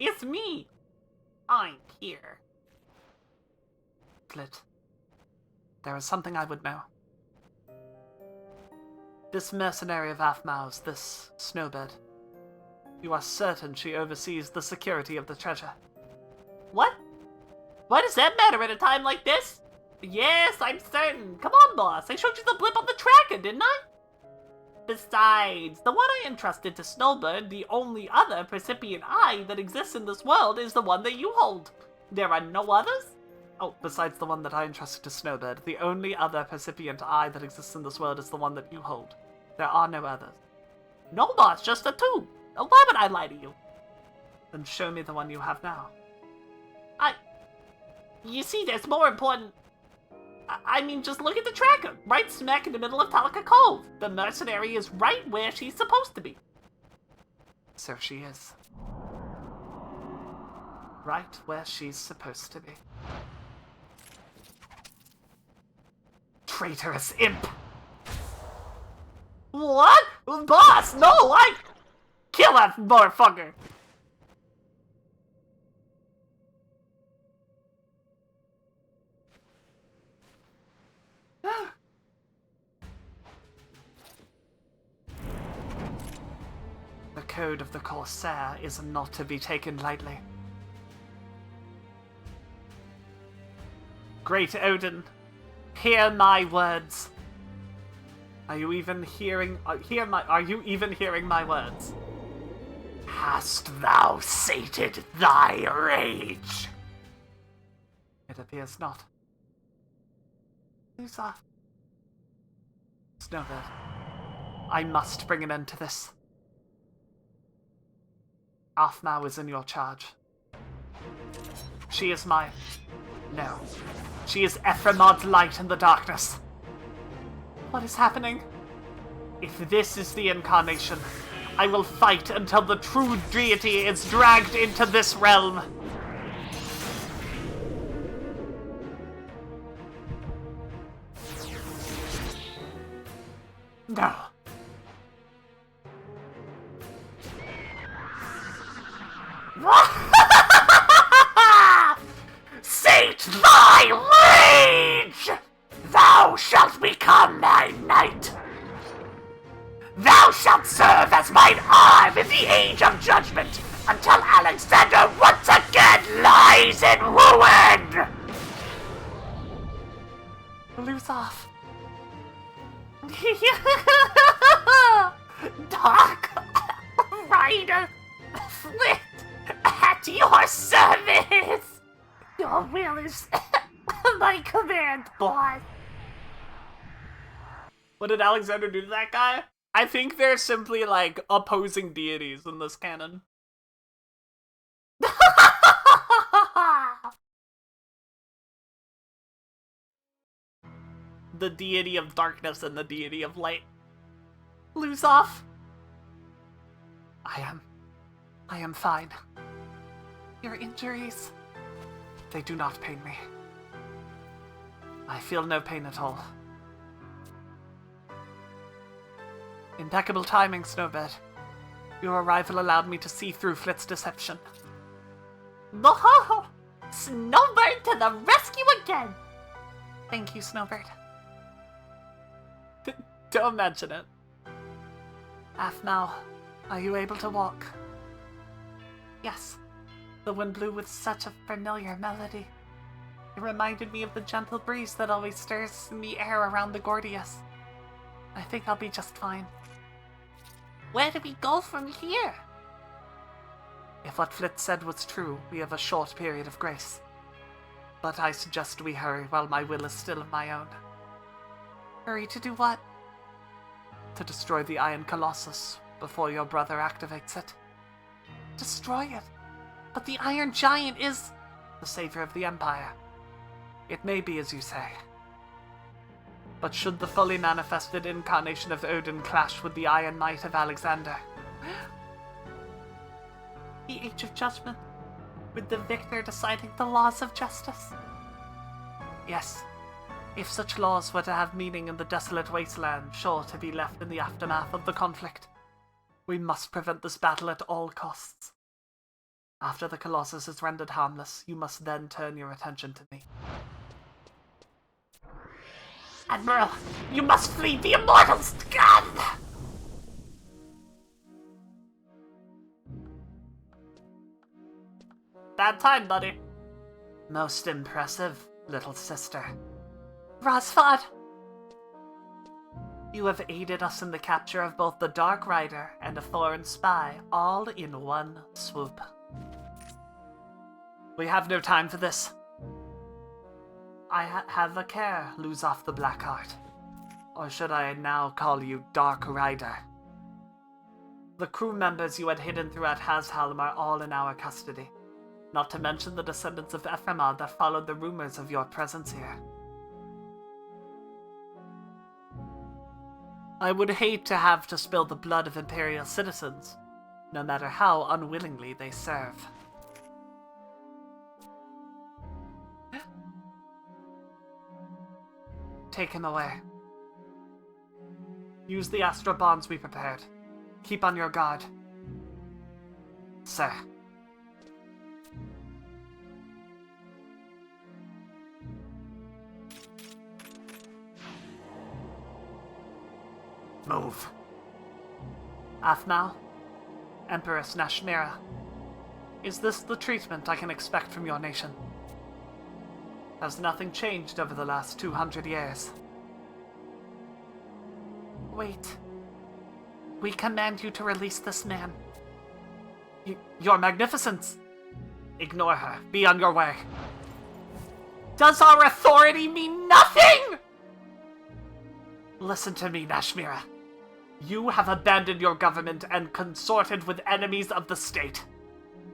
S1: It's me. I'm here.
S8: Flit, there is something I would know. This mercenary of Aphmau's, this snowbird, you are certain she oversees the security of the treasure?
S1: What? Why does that matter at a time like this? Yes, I'm certain. Come on, boss. I showed you the blip on the tracker, didn't I? Besides, the one I entrusted to Snowbird, the only other percipient eye that exists in this world, is the one that you hold. There are no others? Oh, besides the one that I entrusted to Snowbird, the only other percipient eye that exists in this world is the one that you hold. There are no others. No, boss, just the two. Why would I lie to you? Then show me the one you have now. You see, there's more important... I mean, just look at the tracker. Right smack in the middle of Talca Cove. The mercenary is right where she's supposed to be. So she is. Right where she's supposed to be. Traitorous imp! What? Boss, no, kill that motherfucker! The code of the Corsair is not to be taken lightly. Great Odin, hear my words. Are you even hearing my words?
S8: Hast thou sated thy rage?
S1: It appears not. Who's that? Snowbird. I must bring an end to this. Aphmau is in your charge. She is mine. No. She is Ephraimod's light in the darkness. What is happening? If this is the incarnation, I will fight until the true deity is dragged into this realm. No.
S8: Sate thy rage! Thou shalt become my knight. Thou shalt serve as mine arm in the age of judgment until Alexander once again lies in ruin!
S1: Lose off.
S8: Dark Rider Flit at your service! Your will is my command, boss.
S1: What did Alexander do to that guy? I think they're simply, like, opposing deities in this canon. The deity of darkness and the deity of light. Lose off. I am fine. Your injuries, they do not pain me. I feel no pain at all. Impeccable timing, Snowbird. Your arrival allowed me to see through Flit's deception.
S8: No! Snowbird to the rescue again!
S1: Thank you, Snowbird. Don't mention it. Aphmau, are you able to walk? Yes. The wind blew with such a familiar melody. It reminded me of the gentle breeze that always stirs in the air around the Gordius. I think I'll be just fine.
S8: Where do we go from here?
S1: If what Flit said was true, we have a short period of grace. But I suggest we hurry while my will is still of my own. Hurry to do what? To destroy the Iron Colossus before your brother activates it. Destroy it? But the Iron Giant is the savior of the Empire. It may be as you say. But should the fully manifested incarnation of Odin clash with the Iron Might of Alexander? The Age of Judgment, with the victor deciding the laws of justice? Yes, if such laws were to have meaning in the desolate wasteland sure to be left in the aftermath of the conflict, we must prevent this battle at all costs. After the Colossus is rendered harmless, you must then turn your attention to me.
S8: Admiral, you must flee the Immortals' gun!
S1: Bad time, buddy.
S8: Most impressive, little sister. Rosfod! You have aided us in the capture of both the Dark Rider and a foreign spy, all in one swoop. We have no time for this. I have a care, lose off the Blackheart. Or should I now call you Dark Rider? The crew members you had hidden throughout Hazhalm are all in our custody. Not to mention the descendants of Ephraimah that followed the rumors of your presence here. I would hate to have to spill the blood of Imperial citizens, no matter how unwillingly they serve. Take him away. Use the Astra bonds we prepared. Keep on your guard. Sir. Move. Afnal? Empress Nashmira. Is this the treatment I can expect from your nation? Has nothing changed over the last 200 years? Wait. We command you to release this man. Your Magnificence! Ignore her. Be on your way. Does our authority mean nothing?! Listen to me, Nashmira. You have abandoned your government and consorted with enemies of the state.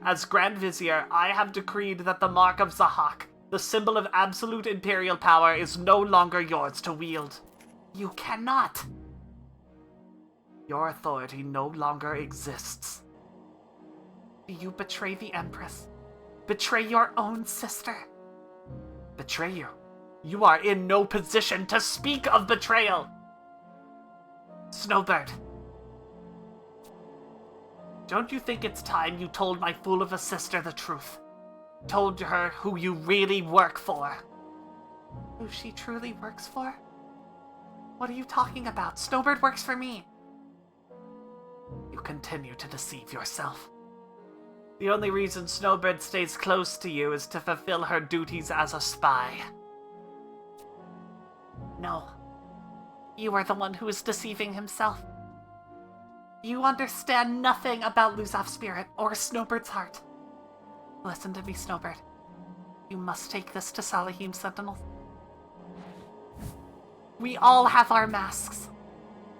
S8: As Grand Vizier, I have decreed that the Mark of Zahak, the symbol of absolute imperial power, is no longer yours to wield. You cannot. Your authority no longer exists. Do you betray the Empress? Betray your own sister? Betray you? You are in no position to speak of betrayal! Snowbird. Don't you think it's time you told my fool of a sister the truth? Told her who you really work for? Who she truly works for? What are you talking about? Snowbird works for me. You continue to deceive yourself. The only reason Snowbird stays close to you is to fulfill her duties as a spy. No. You are the one who is deceiving himself. You understand nothing about Luzaf's spirit or Snowbird's heart. Listen to me, Snowbird. You must take this to Salahim Sentinels. We all have our masks.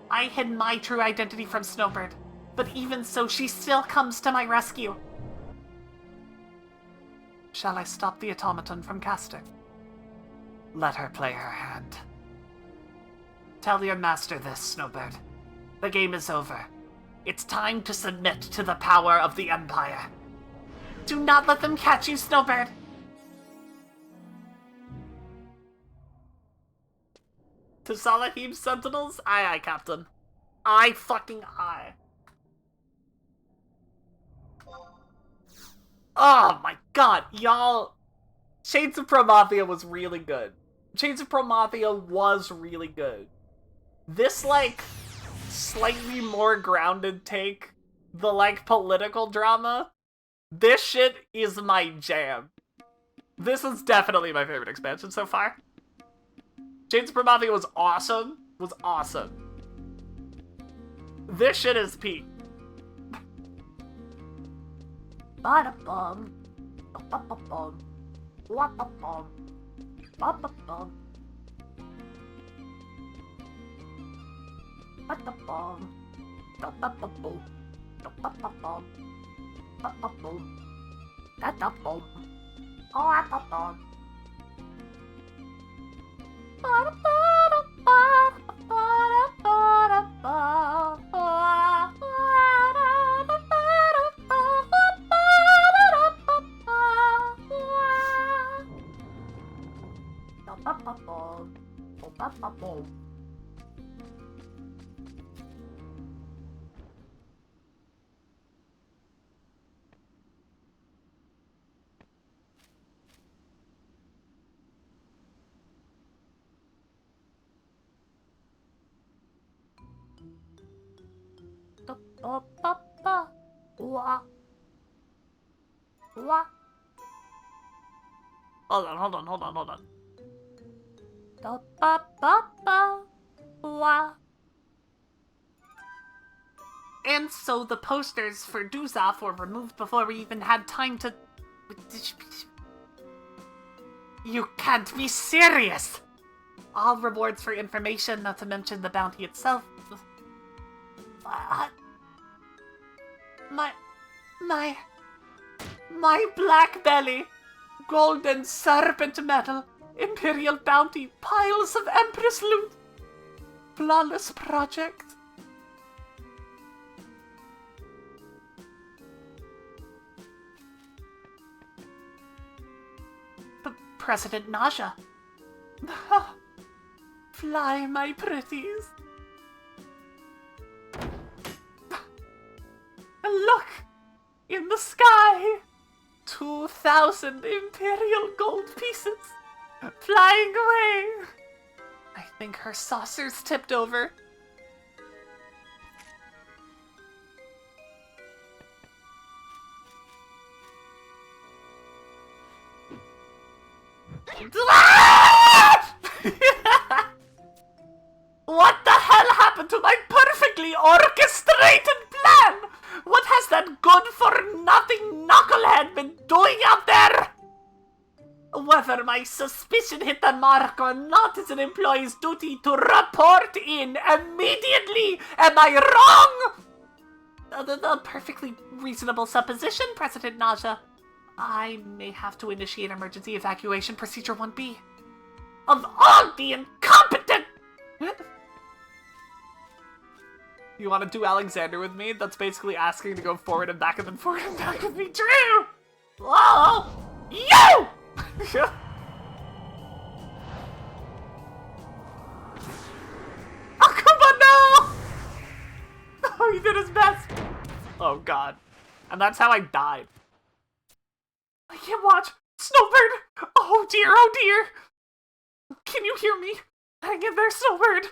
S8: I hid my true identity from Snowbird, but even so, she still comes to my rescue. Shall I stop the automaton from casting? Let her play her hand. Tell your master this, Snowbird. The game is over. It's time to submit to the power of the Empire. Do not let them catch you, Snowbird! To Salahim Sentinels? Aye, aye, Captain. Aye, fucking aye. Oh my god, y'all. Shades of Promathia was really good. Shades of Promathia was really good. This, like, slightly more grounded take, the, like, political drama, this shit is my jam. This is definitely my favorite expansion so far. Shades of Promathia was awesome. This shit is peak. Ba-da-bum. Ba-ba-bum. Wa-ba-bum. Ba-ba-bum. Ba-da-bum. Da-ba-ba-bum. Da-ba-ba-bum. Ba-ba-bum. Da-da-bum. Oh-ah-ba-bum.
S1: Hold on.
S8: Da ba ba ba wa.
S1: And so the posters for Duzaf were removed before we even had time to... You can't be serious! All rewards for information, not to mention the bounty itself. My black belly, golden serpent metal, imperial bounty, piles of empress loot, flawless project. President Naja. Fly, my pretties. Look! In the sky! 2,000 imperial gold pieces flying away. I think her saucer's tipped over. What the hell happened to my perfectly orchestrated plan? What has that good-for-nothing knucklehead been doing out there? Whether my suspicion hit the mark or not is an employee's duty to report in immediately. Am I wrong? The perfectly reasonable supposition, President Naja. I may have to initiate emergency evacuation procedure 1B. Of all the incompetent... You want to do Alexander with me? That's basically asking to go forward and back and then forward and back with me. Drew! Whoa! You! Oh, come on, no! Oh, he did his best. Oh, God. And that's how I died. I can't watch. Snowbird! Oh dear, oh dear! Can you hear me? Hang in there, Snowbird!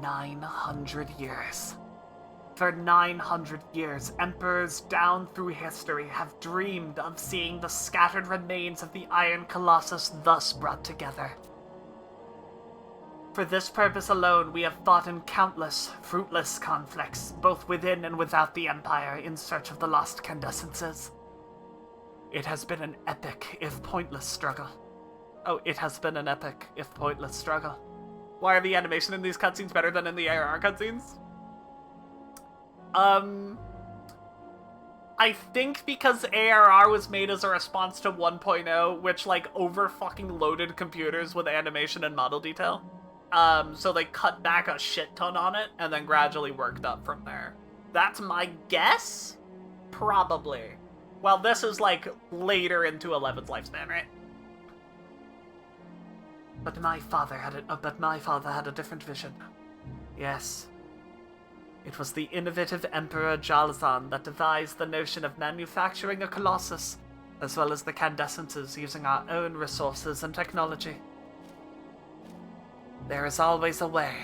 S1: "900 years. For 900 years, emperors down through history have dreamed of seeing the scattered remains of the Iron Colossus thus brought together. For this purpose alone, we have fought in countless, fruitless conflicts, both within and without the Empire, in search of the lost Candescences. It has been an epic, if pointless, struggle. Oh, it has been an epic, if pointless, struggle. Why are the animation in these cutscenes better than in the ARR cutscenes? I think because ARR was made as a response to 1.0, which, like, over-fucking-loaded computers with animation and model detail. So they cut back a shit ton on it, and then gradually worked up from there. That's my guess? Probably. Well, this is, like, later into 11's lifespan, right? But my father had a different vision. Yes. It was the innovative Emperor Jalzan that devised the notion of manufacturing a Colossus, as well as the Candescences using our own resources and technology. There is always a way.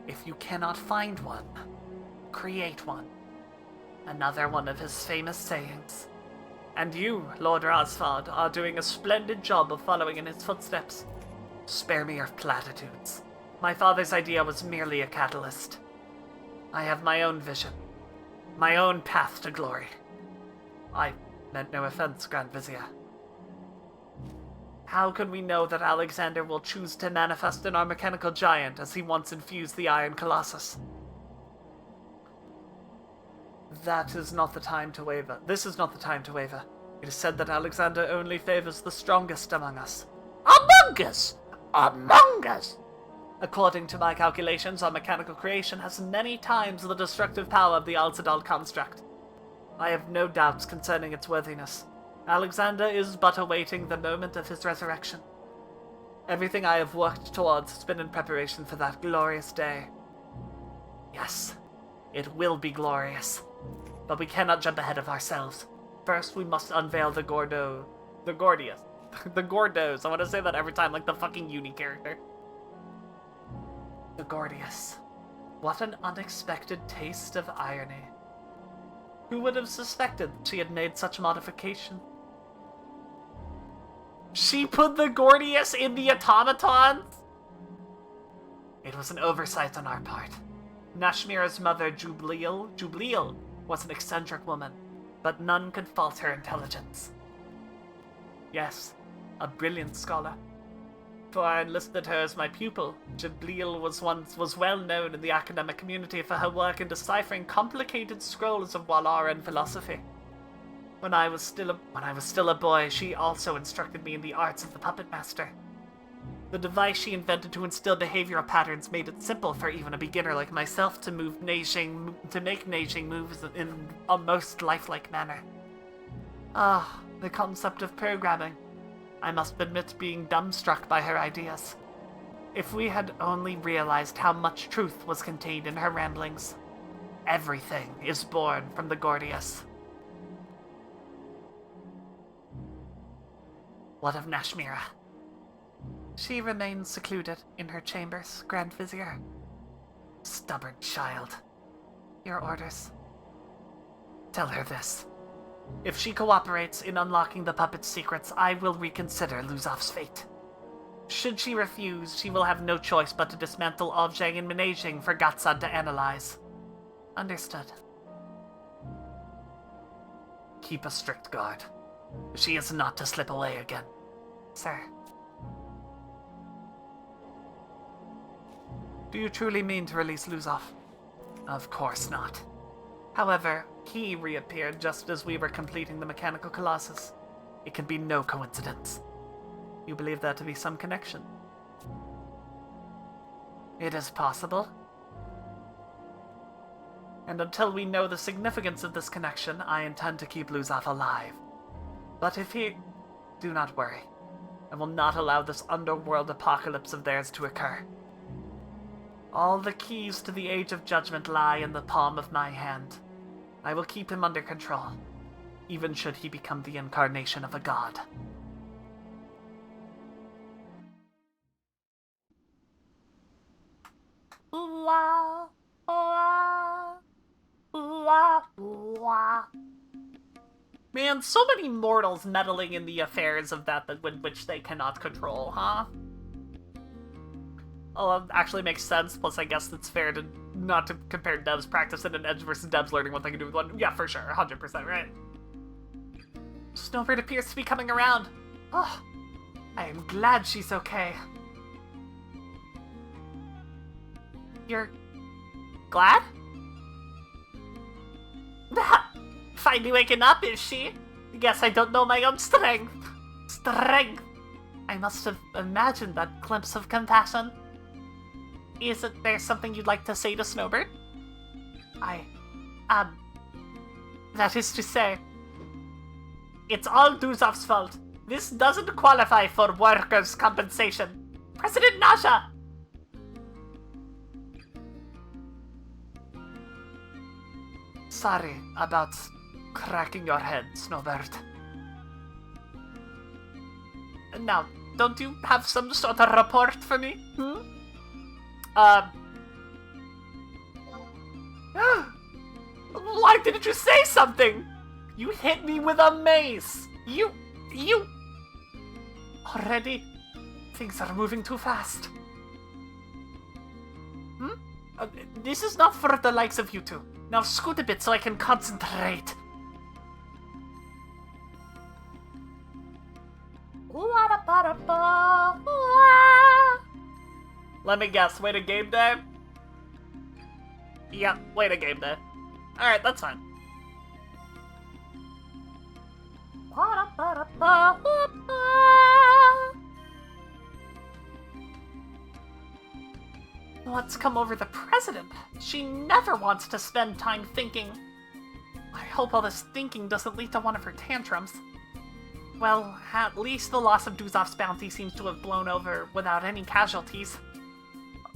S1: If you cannot find one, create one. Another one of his famous sayings. And you, Lord Rosford, are doing a splendid job of following in his footsteps. Spare me your platitudes. My father's idea was merely a catalyst. I have my own vision. My own path to glory. I meant no offense, Grand Vizier. How can we know that Alexander will choose to manifest in our mechanical giant as he once infused the Iron Colossus? That is not the time to waver. This is not the time to waver. It is said that Alexander only favors the strongest among us. Among us? Among us? According to my calculations, our mechanical creation has many times the destructive power of the Alzadal construct. I have no doubts concerning its worthiness. Alexander is but awaiting the moment of his resurrection. Everything I have worked towards has been in preparation for that glorious day. Yes, it will be glorious. But we cannot jump ahead of ourselves. First, we must unveil the Gordius. The Gordos. I want to say that every time, like the fucking uni character.
S8: The Gordius. What an unexpected taste of irony.
S1: Who would have suspected she had made such modification? She put the Gordius in the automatons?
S8: It was an oversight on our part.
S1: Nashmira's mother, Jubliel, was an eccentric woman, but none could fault her intelligence. Yes, a brilliant scholar. For I enlisted her as my pupil, Jubliel was well known in the academic community for her work in deciphering complicated scrolls of Walar and philosophy. When I was still a boy, she also instructed me in the arts of the puppet master. The device she invented to instill behavioral patterns made it simple for even a beginner like myself to make Neijing moves in a most lifelike manner. Ah, the concept of programming. I must admit being dumbstruck by her ideas. If we had only realized how much truth was contained in her ramblings. Everything is born from the Gordius. What of Nashmira? She remains secluded in her chambers, Grand Vizier. Stubborn child. Your orders. Tell her this. If she cooperates in unlocking the puppet's secrets, I will reconsider Luzov's fate. Should she refuse, she will have no choice but to dismantle Ovjang and Menajing for Gatsad to analyze. Understood. Keep a strict guard. She is not to slip away again. Sir. Do you truly mean to release Luzov? Of course not. However, he reappeared just as we were completing the Mechanical Colossus. It can be no coincidence. You believe that to be some connection? It is possible. And until we know the significance of this connection, I intend to keep Luzov alive. But if he... Do not worry. I will not allow this underworld apocalypse of theirs to occur. All the keys to the Age of Judgment lie in the palm of my hand. I will keep him under control, even should he become the incarnation of a god. La, la, la, la. Man, so many mortals meddling in the affairs of that which they cannot control, huh? Oh, that actually makes sense, plus I guess it's fair to not to compare devs practicing an edge versus devs learning what they can do with one. Yeah, for sure, 100%, right? Snowbird appears to be coming around. Oh, I am glad she's okay. You're... glad? Finally waking up, is she? Guess I don't know my own strength. Strength! I must have imagined that glimpse of compassion. Is there something you'd like to say to Snowbird? That is to say, it's all Duzov's fault. This doesn't qualify for workers' compensation. President Nasha! Sorry about cracking your head, Snowbird. Now, don't you have some sort of report for me? Why didn't you say something? You hit me with a mace. You... Already? Things are moving too fast. This is not for the likes of you two. Now scoot a bit so I can concentrate. Let me guess, wait a game day? Yeah, wait a game day. Alright, that's fine. What's come over the president? She never wants to spend time thinking. I hope all this thinking doesn't lead to one of her tantrums. Well, at least the loss of Duzov's bounty seems to have blown over without any casualties.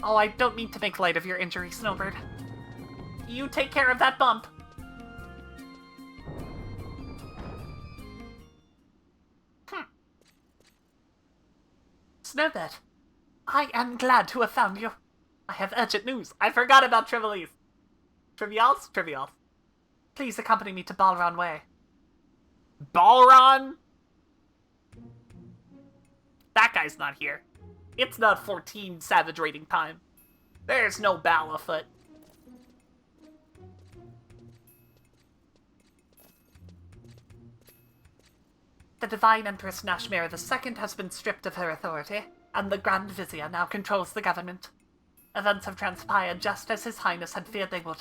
S1: Oh, I don't mean to make light of your injury, Snowbird. You take care of that bump.
S8: Snowbird. I am glad to have found you.
S1: I have urgent news. I forgot about Trivialise. Trivials? Trivials.
S8: Please accompany me to Balron Way.
S1: Balron? That guy's not here. It's not 14 Savage rating time. There's no Bal afoot.
S8: The Divine Empress Nashmira II has been stripped of her authority, and the Grand Vizier now controls the government. Events have transpired just as His Highness had feared they would.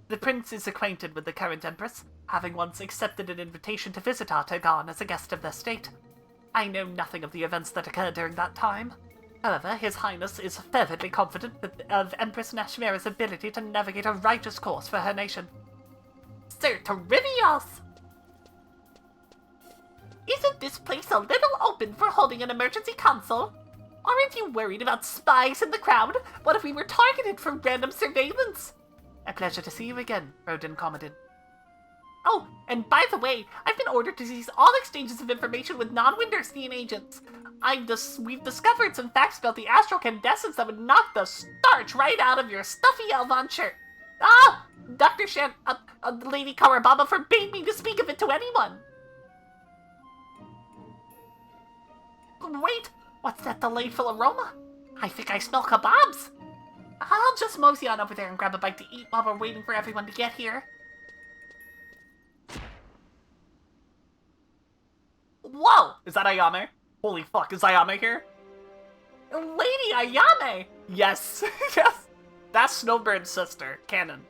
S8: The Prince is acquainted with the current Empress, having once accepted an invitation to visit Urghan as a guest of their state. I know nothing of the events that occurred during that time. However, His Highness is fervently confident of Empress Nashmira's ability to navigate a righteous course for her nation.
S1: Sir Trivios!
S8: Isn't this place a little open for holding an emergency council? Aren't you worried about spies in the crowd? What if we were targeted for random surveillance? A pleasure to see you again, Rodin commented. Oh, and by the way, I've been ordered to seize all exchanges of information with non-Winterstein agents. We've discovered some facts about the astral candescence that would knock the starch right out of your stuffy Elvon shirt. Ah! Dr. Lady Karababa forbade me to speak of it to anyone. Wait, what's that delightful aroma? I think I smell kebabs. I'll just mosey on over there and grab a bite to eat while we're waiting for everyone to get here.
S1: Whoa! Is that Ayame? Holy fuck, is Ayame here?
S8: Lady Ayame!
S1: Yes, yes. That's Snowbird's sister, Canon.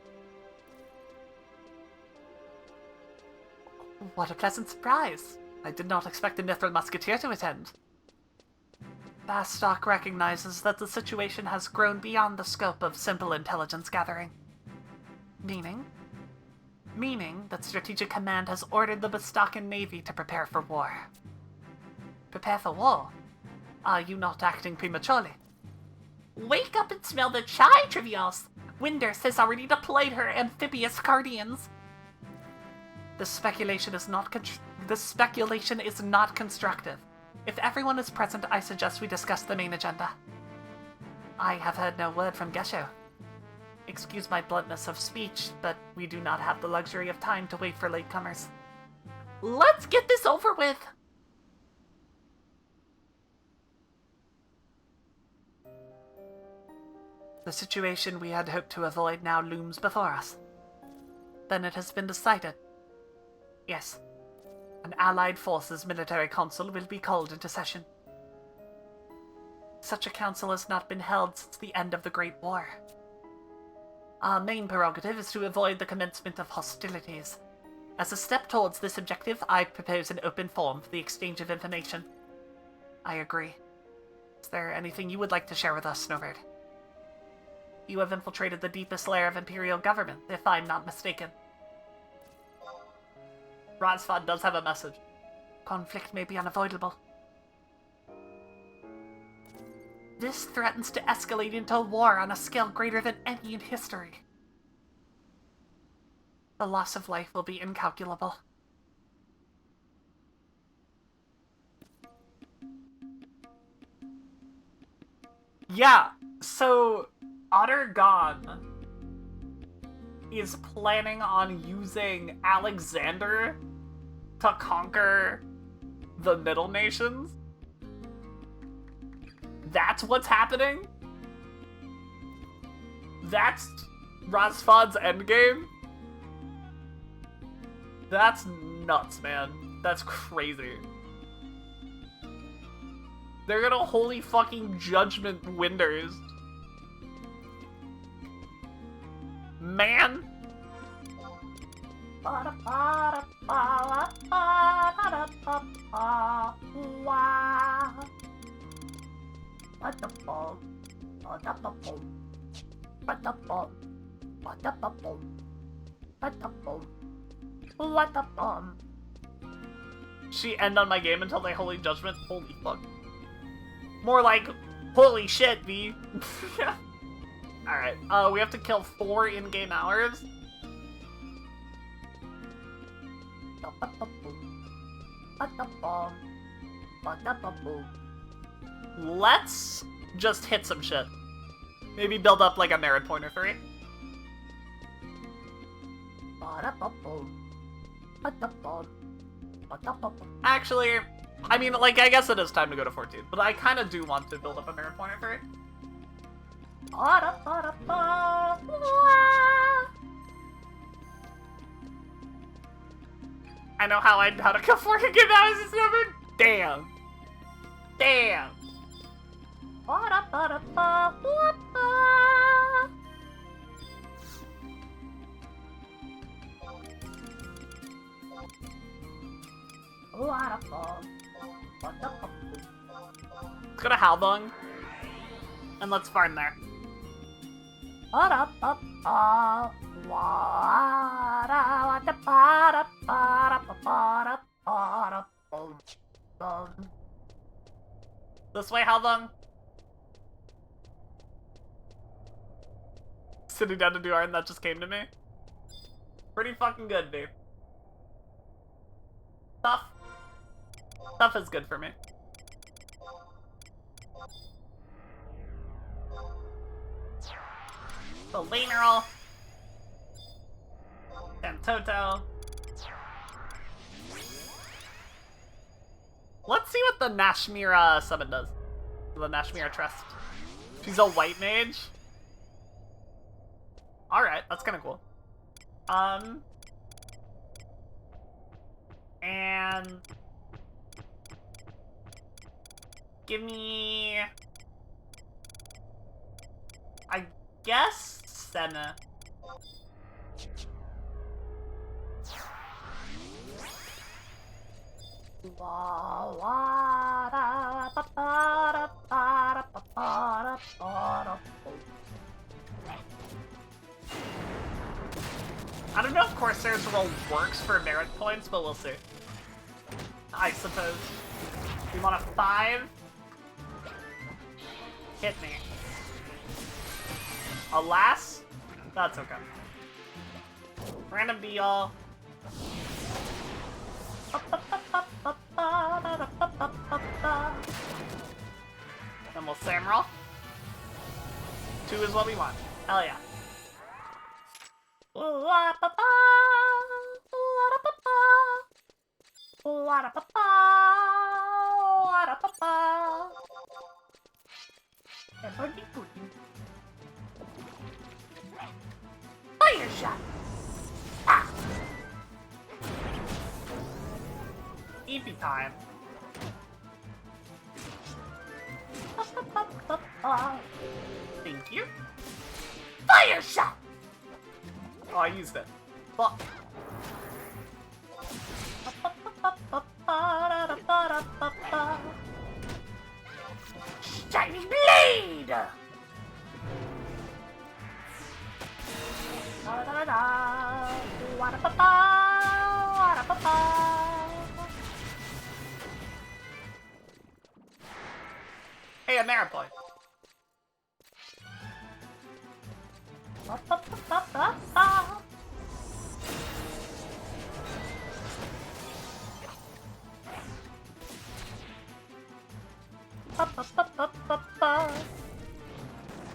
S8: What a pleasant surprise. I did not expect the Mithril Musketeer to attend. Bastok recognizes that the situation has grown beyond the scope of simple intelligence gathering. Meaning that Strategic Command has ordered the Bastokan Navy to prepare for war. Prepare for war? Are you not acting prematurely? Wake up and smell the chai, Trivios! Winders has already deployed her amphibious guardians. The speculation is not constructive. If everyone is present, I suggest we discuss the main agenda. I have heard no word from Gesho. Excuse my bluntness of speech, but we do not have the luxury of time to wait for latecomers. Let's get this over with! The situation we had hoped to avoid now looms before us. Then it has been decided. Yes. An Allied Forces military council will be called into session. Such a council has not been held since the end of the Great War. Our main prerogative is to avoid the commencement of hostilities. As a step towards this objective, I propose an open forum for the exchange of information. I agree. Is there anything you would like to share with us, Snowbird? You have infiltrated the deepest layer of Imperial government, if I'm not mistaken.
S1: Rosfod does have a message.
S8: Conflict may be unavoidable. This threatens to escalate into a war on a scale greater than any in history. The loss of life will be incalculable.
S1: Yeah, so Urghan is planning on using Alexander to conquer the Middle Nations. That's what's happening? That's Rosfod's endgame? That's nuts, man. That's crazy. They're gonna holy fucking judgment Winders. Man. She end on my game until they holy judgment? Holy fuck. More like, holy shit, V. Alright, we have to kill 4 in-game hours. let's just hit some shit. Maybe build up like a merit point or 3. Actually, I mean, like, I guess it is time to go to 14, but I kind of do want to build up a merit point or 3. I know how to kill 4 can give out as this number. Damn. Damn. Let's go to Halbung, and let's farm there. This way, Halbung. Sitting down to do art, and that just came to me. Pretty fucking good, dude. Stuff. Stuff is good for me. The Laneral. And Toto. Let's see what the Nashmira summon does. The Nashmira Trust. She's a white mage. Alright, that's kinda cool. And give me, I guess, Senna. I don't know if Corsair's role works for merit points, but we'll see. I suppose. We want a 5. Hit me. Alas, that's okay. Random be-all. Then we'll Samroll. 2 is what we want. Hell yeah. Fire shot! Ah! EP time. Thank you. Fire shot! Oh, I used it. Fuck. Shiny blade! Hey, a merit point.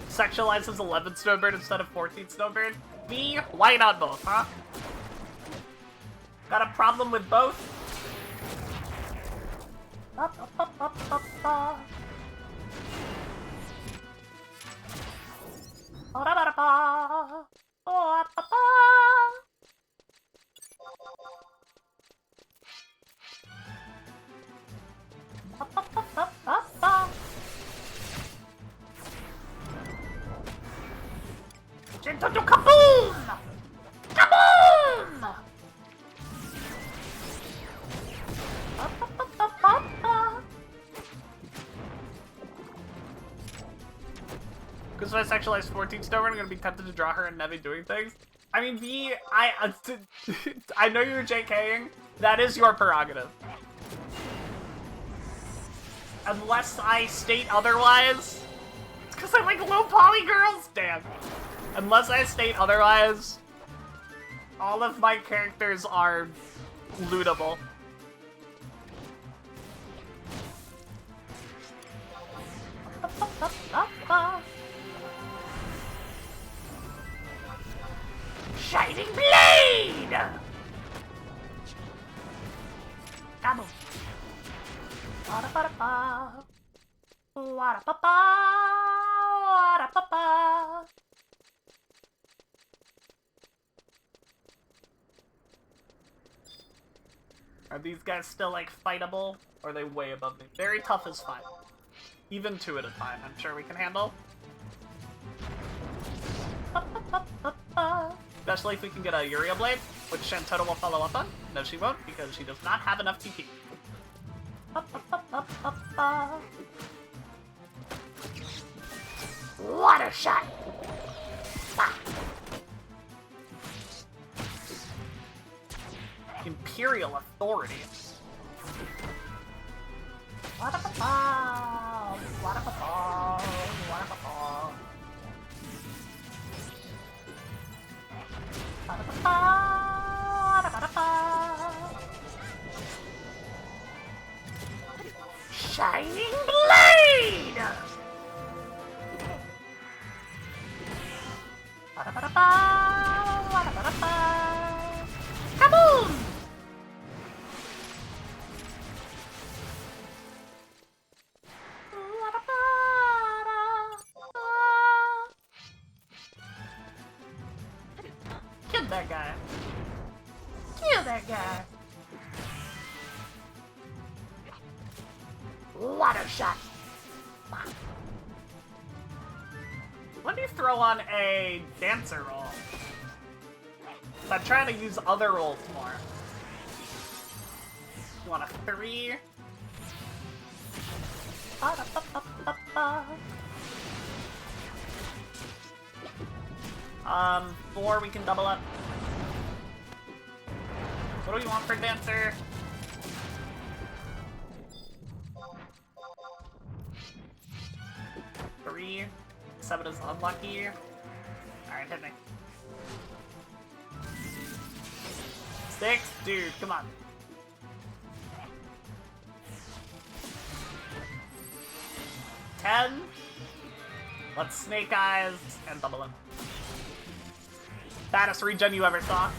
S1: Sexualizes 11 Snowbird instead of 14 Snowbird? Me? Why not both, huh? Got a problem with both? Gentle to kaboom! Kaboom! Because if I sexualize 14 Snowbird, I'm gonna be tempted to draw her and Nevi doing things. I mean, I know you're JKing. That is your prerogative. Unless I state otherwise. It's because I like low poly girls? Damn. Unless I state otherwise, all of my characters are lootable.
S8: Shining blade! Kaboom! Wa-da-ba-da-ba. Wa-da-ba-ba. Wa-da-ba-ba.
S1: Are these guys still, like, fightable? Or are they way above me? Very tough is fine. Even 2 at a time, I'm sure we can handle. Especially if we can get a Uriel Blade, which Shantota will follow up on. No, she won't, because she does not have enough TP.
S8: Water shot!
S1: Imperial Authority.
S8: Wa-da-ba-ba. Wa-da-ba-ba. Wa-da-ba-ba. Wa-da-ba-ba. Wa-da-ba-da-ba. Shining blade! Wa-da-ba-da-ba. Wa-da-ba-da-ba. Kaboom!
S1: Kill that guy.
S8: Kill that guy. Water shot.
S1: Let me throw on a Dancer roll. I'm trying to use other rolls more. You want a 3? 4 we can double up. What do we want for Dancer? Three. 7 is unlucky. Alright, hit me. 6? Dude, come on. 10. Let's Snake Eyes and double him. Fattest regen you ever saw.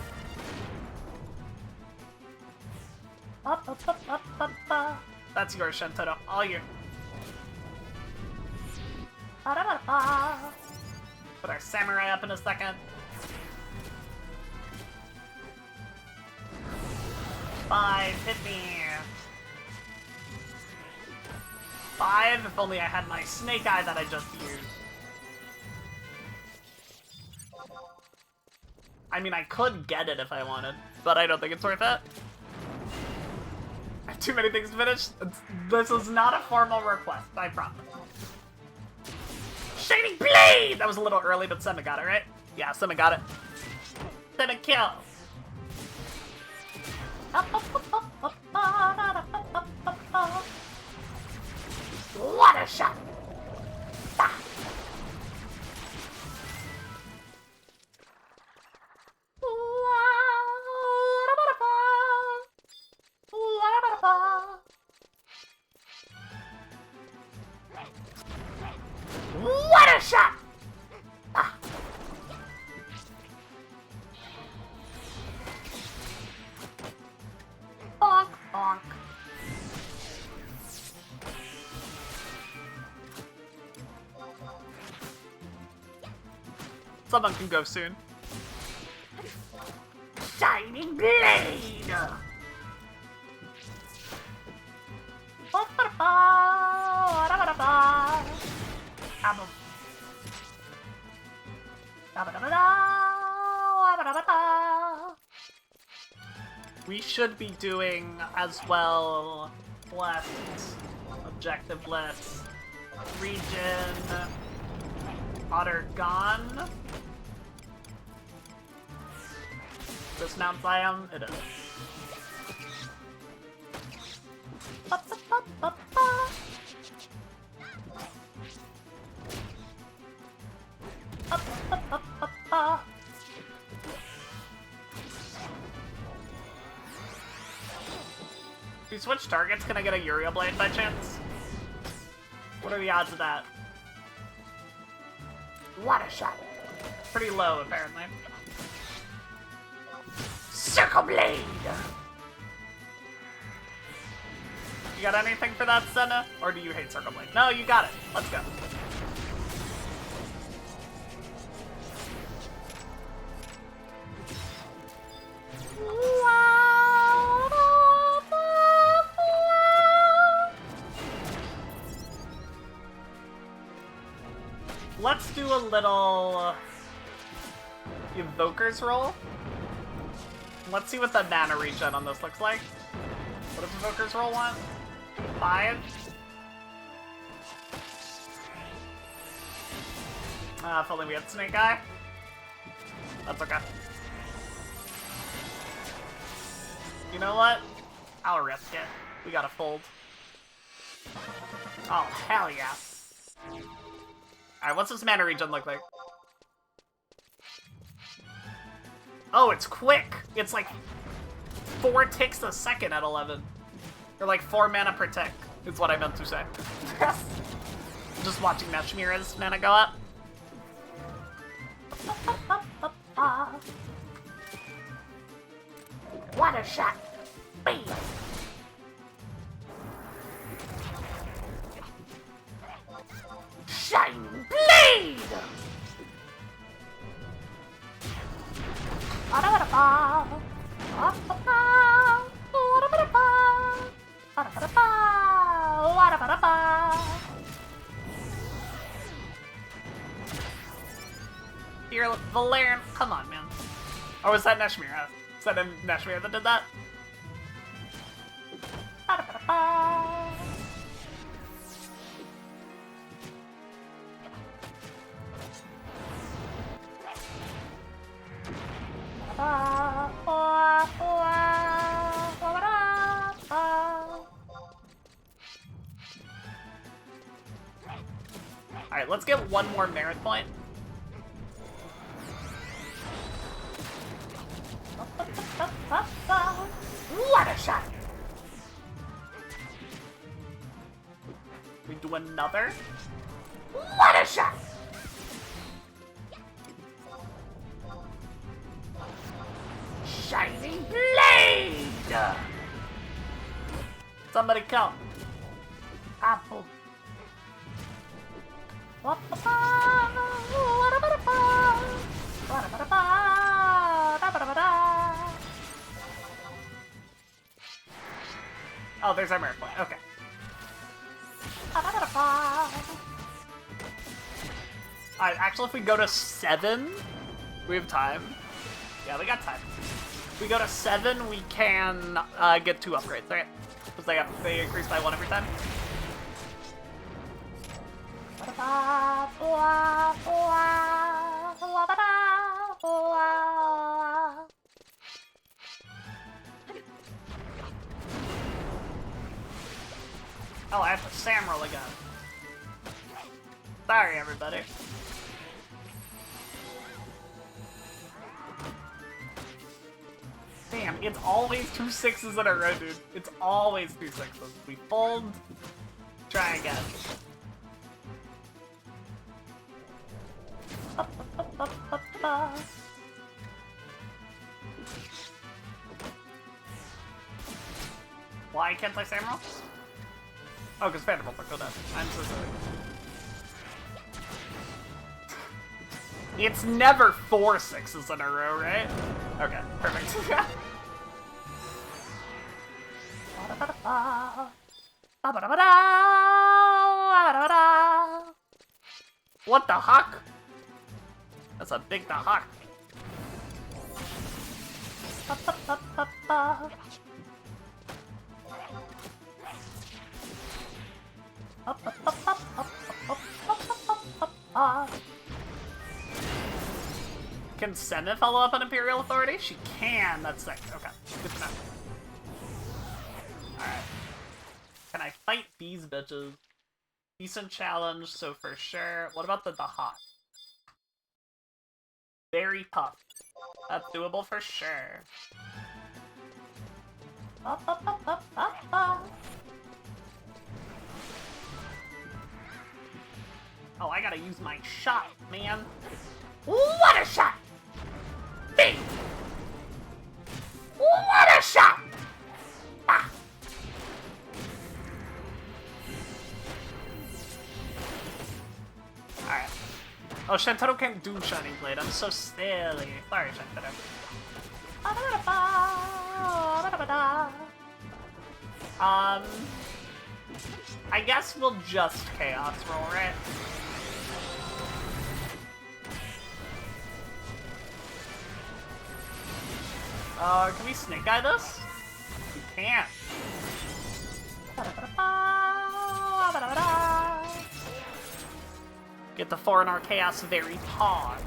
S1: That's yours, Shantota. All you. Put our samurai up in a second. 5, hit me. 5, if only I had my Snake Eye that I just used. I mean, I could get it if I wanted, but I don't think it's worth it. I have too many things to finish. This is not a formal request, I promise. Shining Blade! That was a little early, but Sema got it, right? Yeah, Sema got it. Sema kill!
S8: Water shot! Water shot! Bonk, bonk.
S1: Someone can go soon.
S8: Shining blade!
S1: We should be doing as well left objective list region Urghan. This Mount Zion? It is. If we switch targets, can I get a Uriel Blade by chance? What are the odds of that?
S8: What a shot.
S1: Pretty low, apparently.
S8: Circle blade.
S1: You got anything for that, Senna? Or do you hate Circle Blade? No, you got it. Let's go. Let's do a little Evoker's roll. Let's see what the mana regen on this looks like. What does Evoker's roll want? 5? If only we had Snake Eye. That's okay. You know what? I'll risk it. We gotta fold. Oh, hell yeah. Alright, what's this mana regen look like? Oh, it's quick! It's like 4 ticks a second at 11. Or like 4 mana per tick, is what I meant to say. Just watching Neshmira's mana go up.
S8: What a shot. Bam. Shining blade.
S1: Here, Valerian, come on, man. Or was that Neshmira? Is that Neshmira that did that? Alright, let's get one more merit point.
S8: What a shot.
S1: We do another.
S8: What a shot. Shining blade.
S1: Somebody count.
S8: Apple.
S1: Oh, there's our merit point. Okay. Alright, actually, if we go to 7, we have time. Yeah, we got time. If we go to 7, we can get 2 upgrades, right? Because they increase by 1 every time. Oh, I have to Sam roll again. Sorry, everybody. Damn, it's always 2 6s in a row, dude. It's always 2 6s. We fold. Try again. Why can't I Sam roll? Oh, because Vanderbilt are dead. I'm so sorry. It's never 4 6s in a row, right? Okay, perfect. What the heck? That's a big the heck. Can Senna follow up on Imperial Authority? She can. That's sick. Okay. Good to know. Alright. Can I fight these bitches? Decent challenge, so for sure. What about the Dahak? Very tough. That's doable for sure. Oh, I gotta use my shot, man.
S8: What a shot! Bing! What a shot! Ah.
S1: Alright. Oh, Shantaro can't do Shining Blade. I'm so silly. Sorry, Shantaro. I guess we'll just Chaos Roll, right? Can we Snake Eye this? We can't. Get the 4 in our Chaos very hard.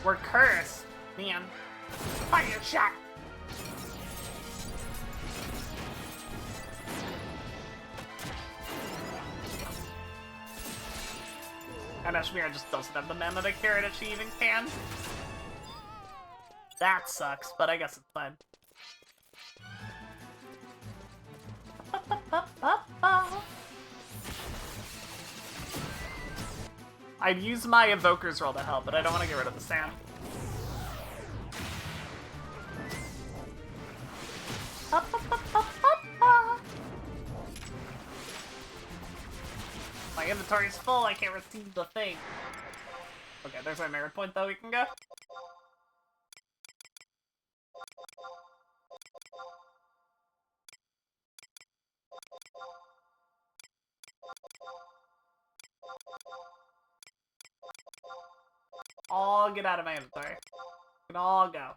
S1: We're cursed, man. Fire shot! And Ashmira just doesn't have the mana to carry it if she even can. That sucks, but I guess it's fine. I'd use my Evoker's roll to help, but I don't want to get rid of the sand. My inventory's full, I can't receive the thing. Okay, there's our merit point though, we can go. All get out of my inventory. We can all go.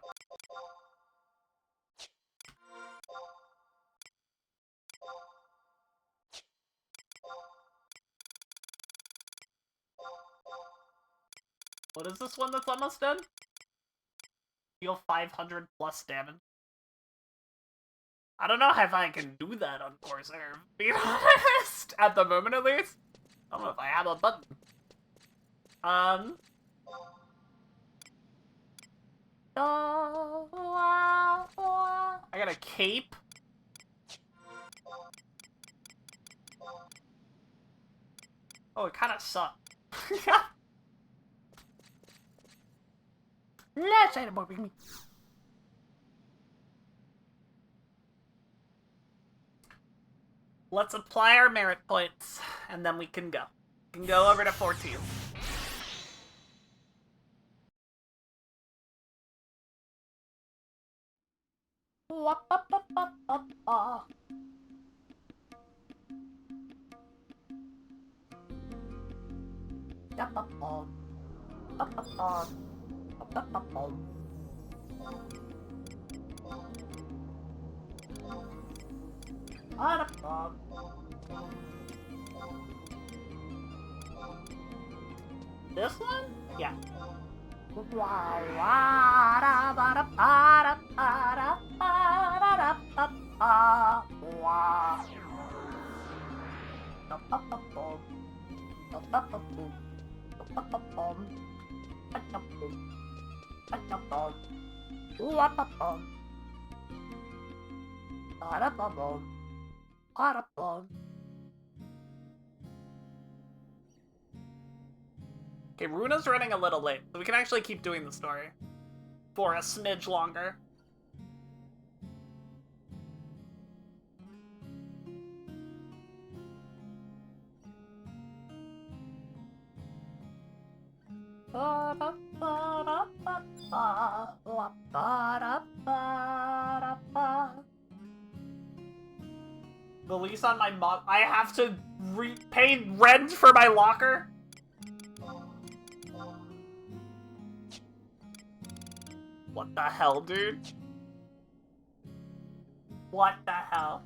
S1: What is this one that's almost done? Deal 500 plus damage. I don't know if I can do that on Corsair, being honest. At the moment, at least. I don't know if I have a button. I got a cape. Oh, it kind of sucked. Let's try to more me. Let's apply our merit points, and then we can go. We can go over to 14. This one? Yeah. Okay, Runa's running a little late, so we can actually keep doing the story for a smidge longer. The lease on my mom. I have to pay rent for my locker? What the hell, dude? What the hell?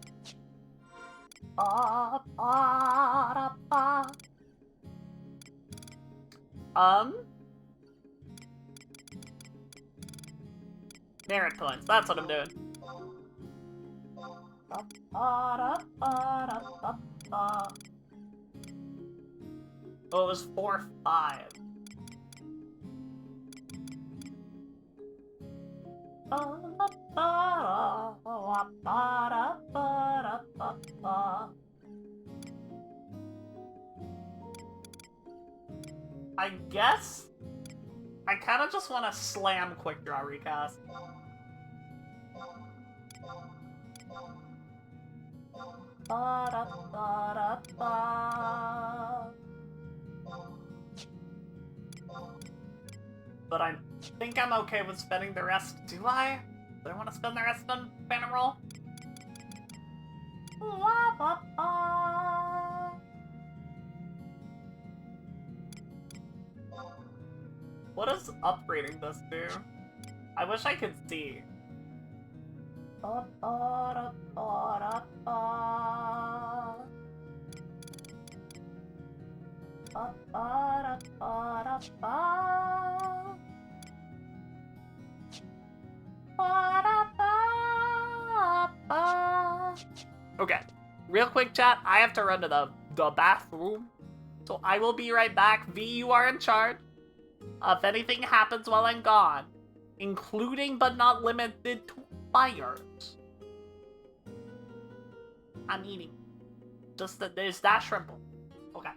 S1: Merit points, that's what I'm doing. Oh, it was 4-5. I guess I kind of just want to slam quick draw recast. But I think I'm okay with spending the rest. Do I? Do I want to spend the rest on Phantom Roll? What does upgrading this do? I wish I could see. Okay, real quick chat, I have to run to the bathroom. So I will be right back. V, you are in charge. If anything happens while I'm gone, including but not limited to fires, I'm eating. Just that there's that shrimp. Okay.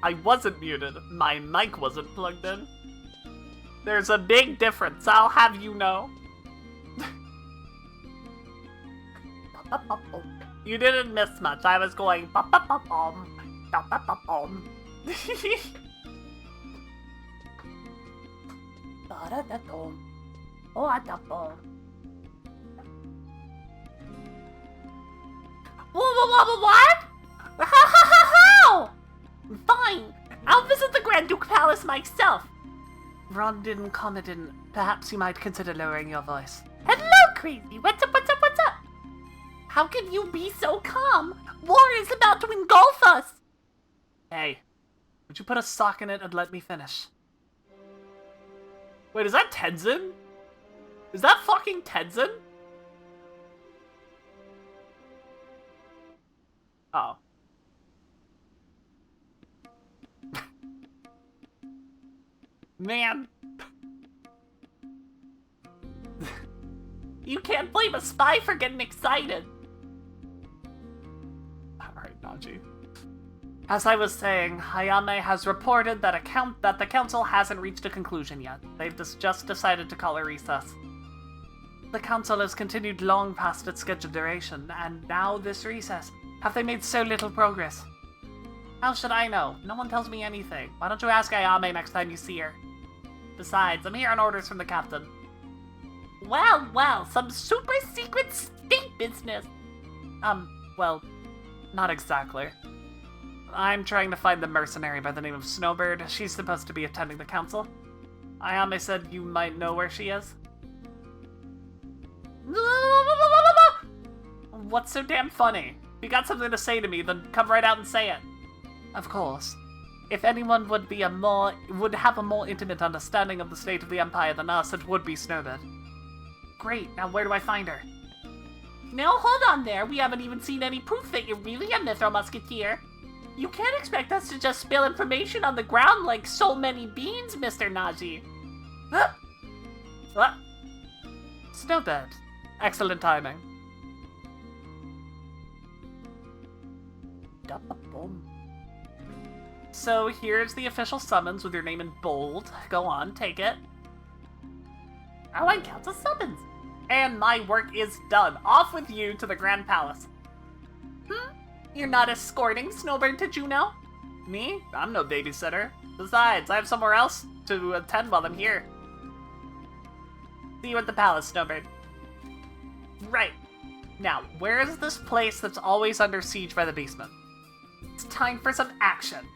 S1: I wasn't muted. My mic wasn't plugged in. There's a big difference, I'll have you know. You didn't miss much. I was going ba-ba-ba-bom, ba-ba-ba-bom. Ba-da-da-dom. Oh-a-da-bom. What? How? Fine. I'll visit the Grand Duke Palace myself. Rondin Commodin, perhaps you might consider lowering your voice. Hello, Crazy. What's up? How can you be so calm? War is about to engulf us. Hey, would you put a sock in it and let me finish? Wait, is that Tenzin? Is that fucking Tenzin? Oh. Man. You can't blame a spy for getting excited. Alright, Naji. As I was saying, Hayame has reported that the council hasn't reached a conclusion yet. They've just decided to call a recess. The council has continued long past its scheduled duration, and now this recess. Have they made so little progress? How should I know? No one tells me anything. Why don't you ask Ayame next time you see her? Besides, I'm here on orders from the captain. Well, some super secret state business. Well, not exactly. I'm trying to find the mercenary by the name of Snowbird. She's supposed to be attending the council. Ayame said you might know where she is. What's so damn funny? If you got something to say to me, then come right out and say it. Of course. If anyone would have a more intimate understanding of the state of the Empire than us, it would be Snowbird. Great, now where do I find her? Now hold on there, we haven't even seen any proof that you're really a Mythro Musketeer. You can't expect us to just spill information on the ground like so many beans, Mr. Naji. Huh? What? Snowbird. Excellent timing. So here's the official summons with your name in bold. Go on, take it. Oh, I count as summons. And my work is done. Off with you to the Grand Palace. You're not escorting Snowbird to Juneau? Me? I'm no babysitter. Besides, I have somewhere else to attend while I'm here. See you at the palace, Snowbird. Right. Now, where is this place that's always under siege by the beastmen? It's time for some action.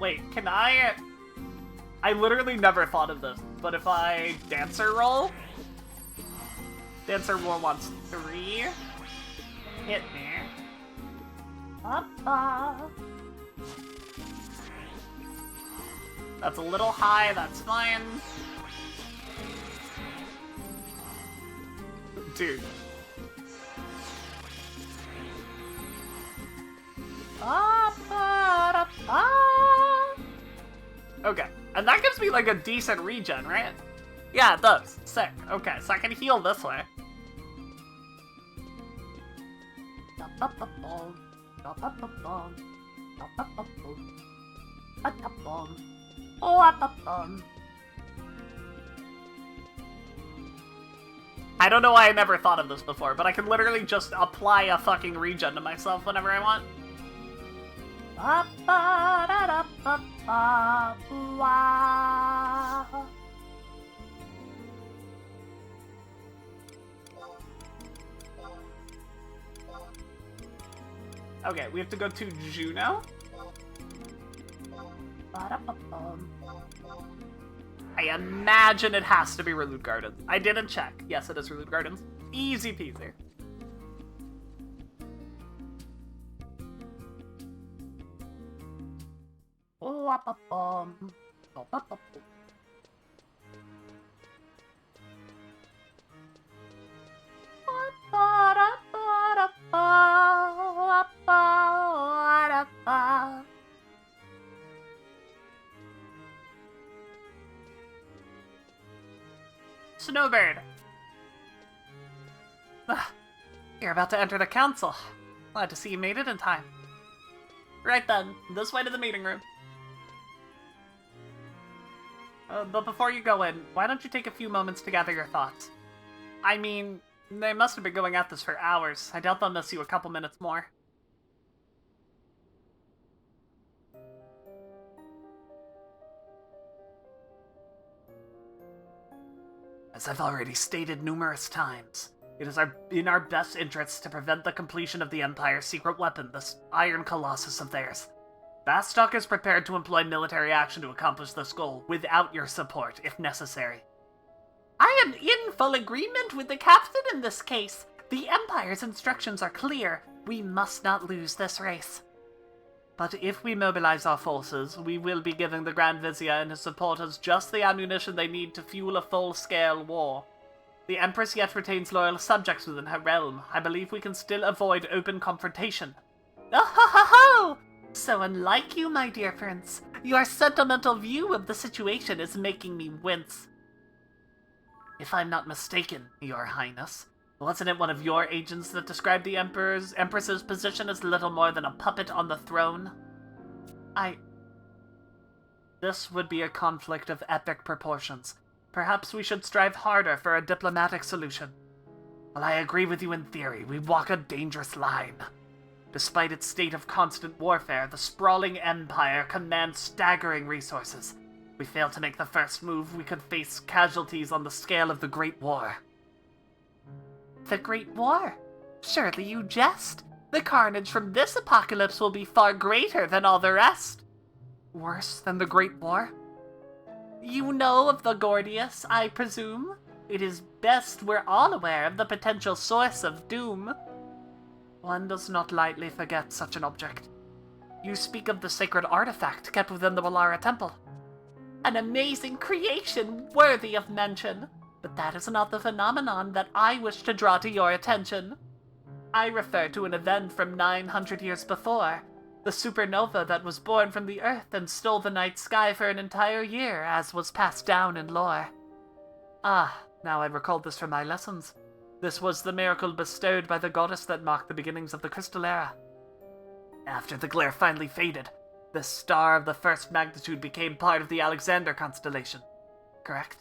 S1: Wait, can I literally never thought of this, but if I dancer roll? Dancer roll wants 3. Hit me. That's a little high, that's fine. Dude. Okay, and that gives me like a decent regen, right? Yeah, it does. Sick. Okay, so I can heal this way. I don't know why I never thought of this before, but I can literally just apply a fucking regen to myself whenever I want. Okay, we have to go to Juneau. I imagine it has to be Reloot Gardens. I didn't check. Yes, it is Reloot Gardens. Easy peasy. Snowbird. You're about to enter the council. Glad to see you made it in time. Right then, this way to the meeting room. But before you go in, why don't you take a few moments to gather your thoughts? I mean, they must have been going at this for hours. I doubt they'll miss you a couple minutes more. As I've already stated numerous times, it is in our best interests to prevent the completion of the Empire's secret weapon, this Iron Colossus of theirs. Bastok is prepared to employ military action to accomplish this goal, without your support, if necessary. I am in full agreement with the captain in this case. The Empire's instructions are clear. We must not lose this race. But if we mobilize our forces, we will be giving the Grand Vizier and his supporters just the ammunition they need to fuel a full-scale war. The Empress yet retains loyal subjects within her realm. I believe we can still avoid open confrontation. Oh ho ho ho! So unlike you, my dear prince, your sentimental view of the situation is making me wince. If I'm not mistaken, your highness, wasn't it one of your agents that described the Empress's position as little more than a puppet on the throne? This would be a conflict of epic proportions. Perhaps we should strive harder for a diplomatic solution. While I agree with you in theory, we walk a dangerous line. Despite its state of constant warfare, the sprawling empire commands staggering resources. If we fail to make the first move, we could face casualties on the scale of the Great War. The Great War? Surely you jest. The carnage from this apocalypse will be far greater than all the rest. Worse than the Great War? You know of the Gordius, I presume? It is best we're all aware of the potential source of doom. One does not lightly forget such an object. You speak of the sacred artifact kept within the Wallara Temple. An amazing creation worthy of mention. But that is not the phenomenon that I wish to draw to your attention. I refer to an event from 900 years before, the supernova that was born from the Earth and stole the night sky for an entire year, as was passed down in lore. Ah, now I recall this from my lessons. This was the miracle bestowed by the goddess that marked the beginnings of the Crystal Era. After the glare finally faded, the star of the first magnitude became part of the Alexander constellation. Correct?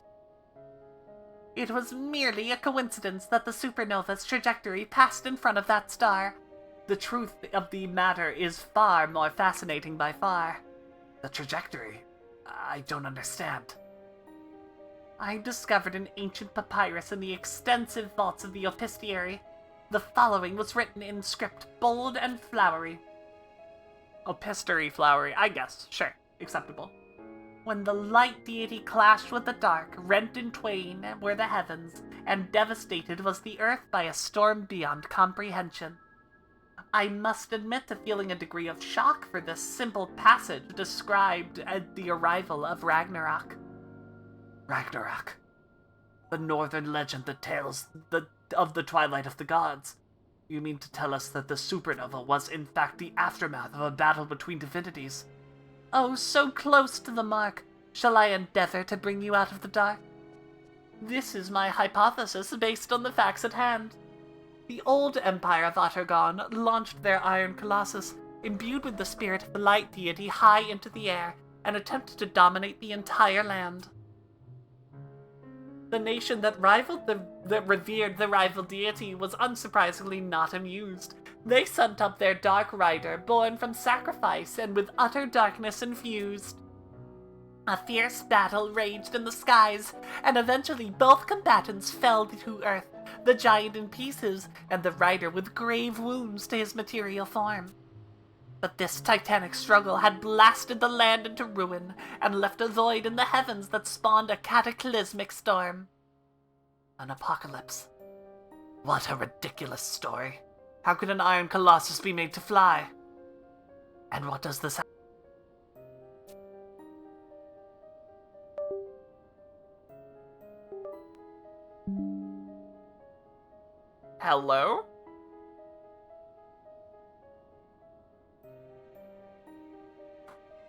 S1: It was merely a coincidence that the supernova's trajectory passed in front of that star. The truth of the matter is far more fascinating by far. The trajectory? I don't understand. I discovered an ancient papyrus in the extensive vaults of the Opistiary. The following was written in script, bold and flowery. Opistiary flowery, I guess. Sure, acceptable. When the light deity clashed with the dark, rent in twain were the heavens, and devastated was the earth by a storm beyond comprehension. I must admit to feeling a degree of shock for this simple passage described as the arrival of Ragnarok. Ragnarok. The northern legend that tells of the twilight of the gods. You mean to tell us that the supernova was in fact the aftermath of a battle between divinities? Oh, so close to the mark. Shall I endeavor to bring you out of the dark? This is my hypothesis based on the facts at hand. The old empire of Urghan launched their Iron Colossus, imbued with the spirit of the light deity high into the air, and attempted to dominate the entire land. The nation that revered the rival deity was unsurprisingly not amused. They sent up their dark rider, born from sacrifice and with utter darkness infused. A fierce battle raged in the skies, and eventually both combatants fell to earth, the giant in pieces, and the rider with grave wounds to his material form. But this titanic struggle had blasted the land into ruin, and left a void in the heavens that spawned a cataclysmic storm. An apocalypse. What a ridiculous story. How could an Iron Colossus be made to fly? And what does this Hello?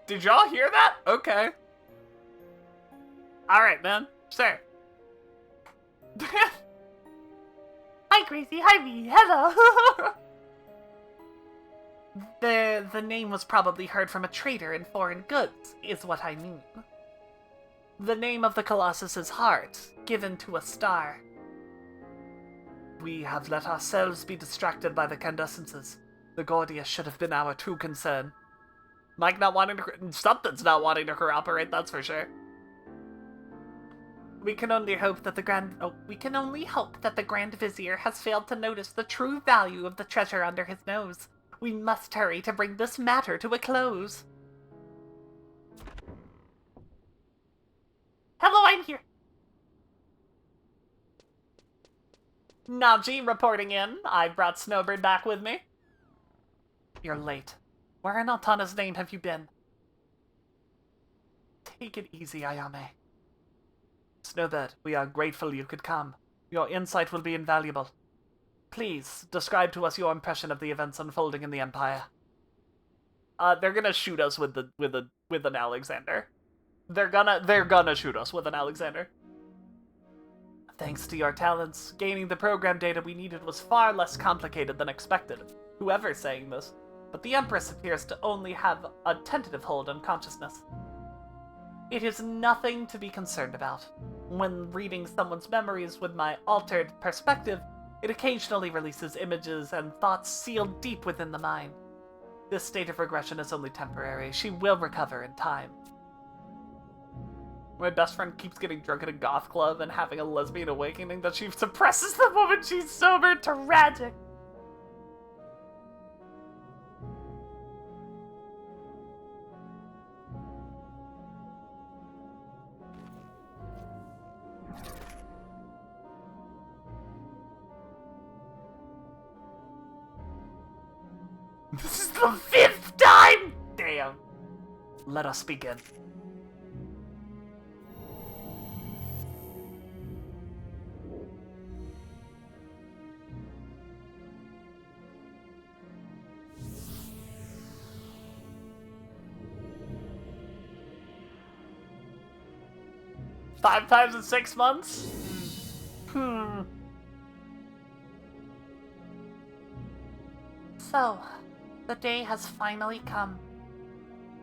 S1: Did y'all hear that? Okay. Alright, man. Sure.
S8: Hi, Gracie. Hi, V. Hello. The name was probably heard from a trader in foreign goods, is what I mean. The name of the Colossus is Heart, given to a star. We have let ourselves be distracted by the Candescences. The Gordius should have been our true concern. Mike not wanting to... Something's not wanting to cooperate, that's for sure. We can only hope that the Grand Vizier has failed to notice the true value of the treasure under his nose. We must hurry to bring this matter to a close. Hello, I'm here. Najee reporting in. I brought Snowbird back with me. You're late. Where in Altana's name have you been? Take it easy, Ayame. Snowbird, we are grateful you could come. Your insight will be invaluable. Please, describe to us your impression of the events unfolding in the Empire. They're gonna shoot us with an Alexander. They're gonna shoot us with an Alexander. Thanks to your talents, gaining the program data we needed was far less complicated than expected. Whoever's saying this. But the Empress appears to only have a tentative hold on consciousness. It is nothing to be concerned about. When reading someone's memories with my altered perspective, it occasionally releases images and thoughts sealed deep within the mind. This state of regression is only temporary. She will recover in time. My best friend keeps getting drunk at a goth club and having a lesbian awakening that she suppresses the moment she's sober. Tragic. This is the 5th time! Damn. Let us begin. Five times in 6 months? So, the day has finally come.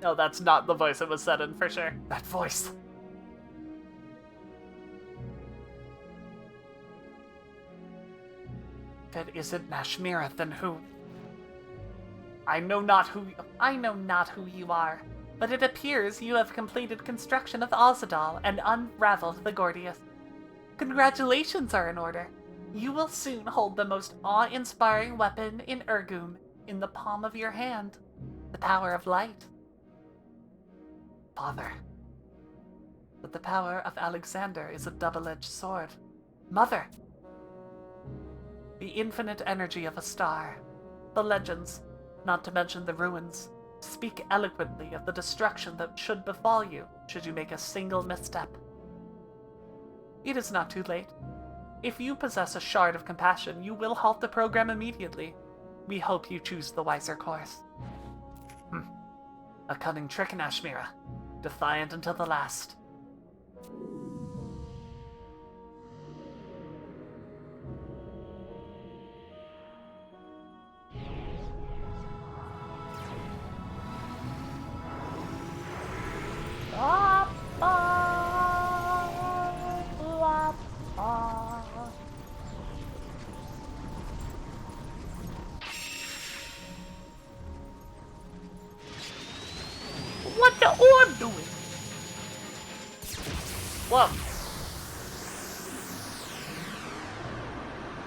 S8: No, that's not the voice it was said in, for sure. That voice. If it isn't Nashmira, then who? I know not who you are, but it appears you have completed construction of Ozadal and unraveled the Gordius. Congratulations are in order. You will soon hold the most awe-inspiring weapon in Urghan in the palm of your hand, the power of light. Father. But the power of Alexander is a double-edged sword. Mother. The infinite energy of a star. The legends, not to mention the ruins, speak eloquently of the destruction that should befall you should you make a single misstep. It is not too late. If you possess a shard of compassion, you will halt the program immediately. We hope you choose the wiser course. A cunning trick, Nashmira. Defiant until the last. What the orb doing? Whoa.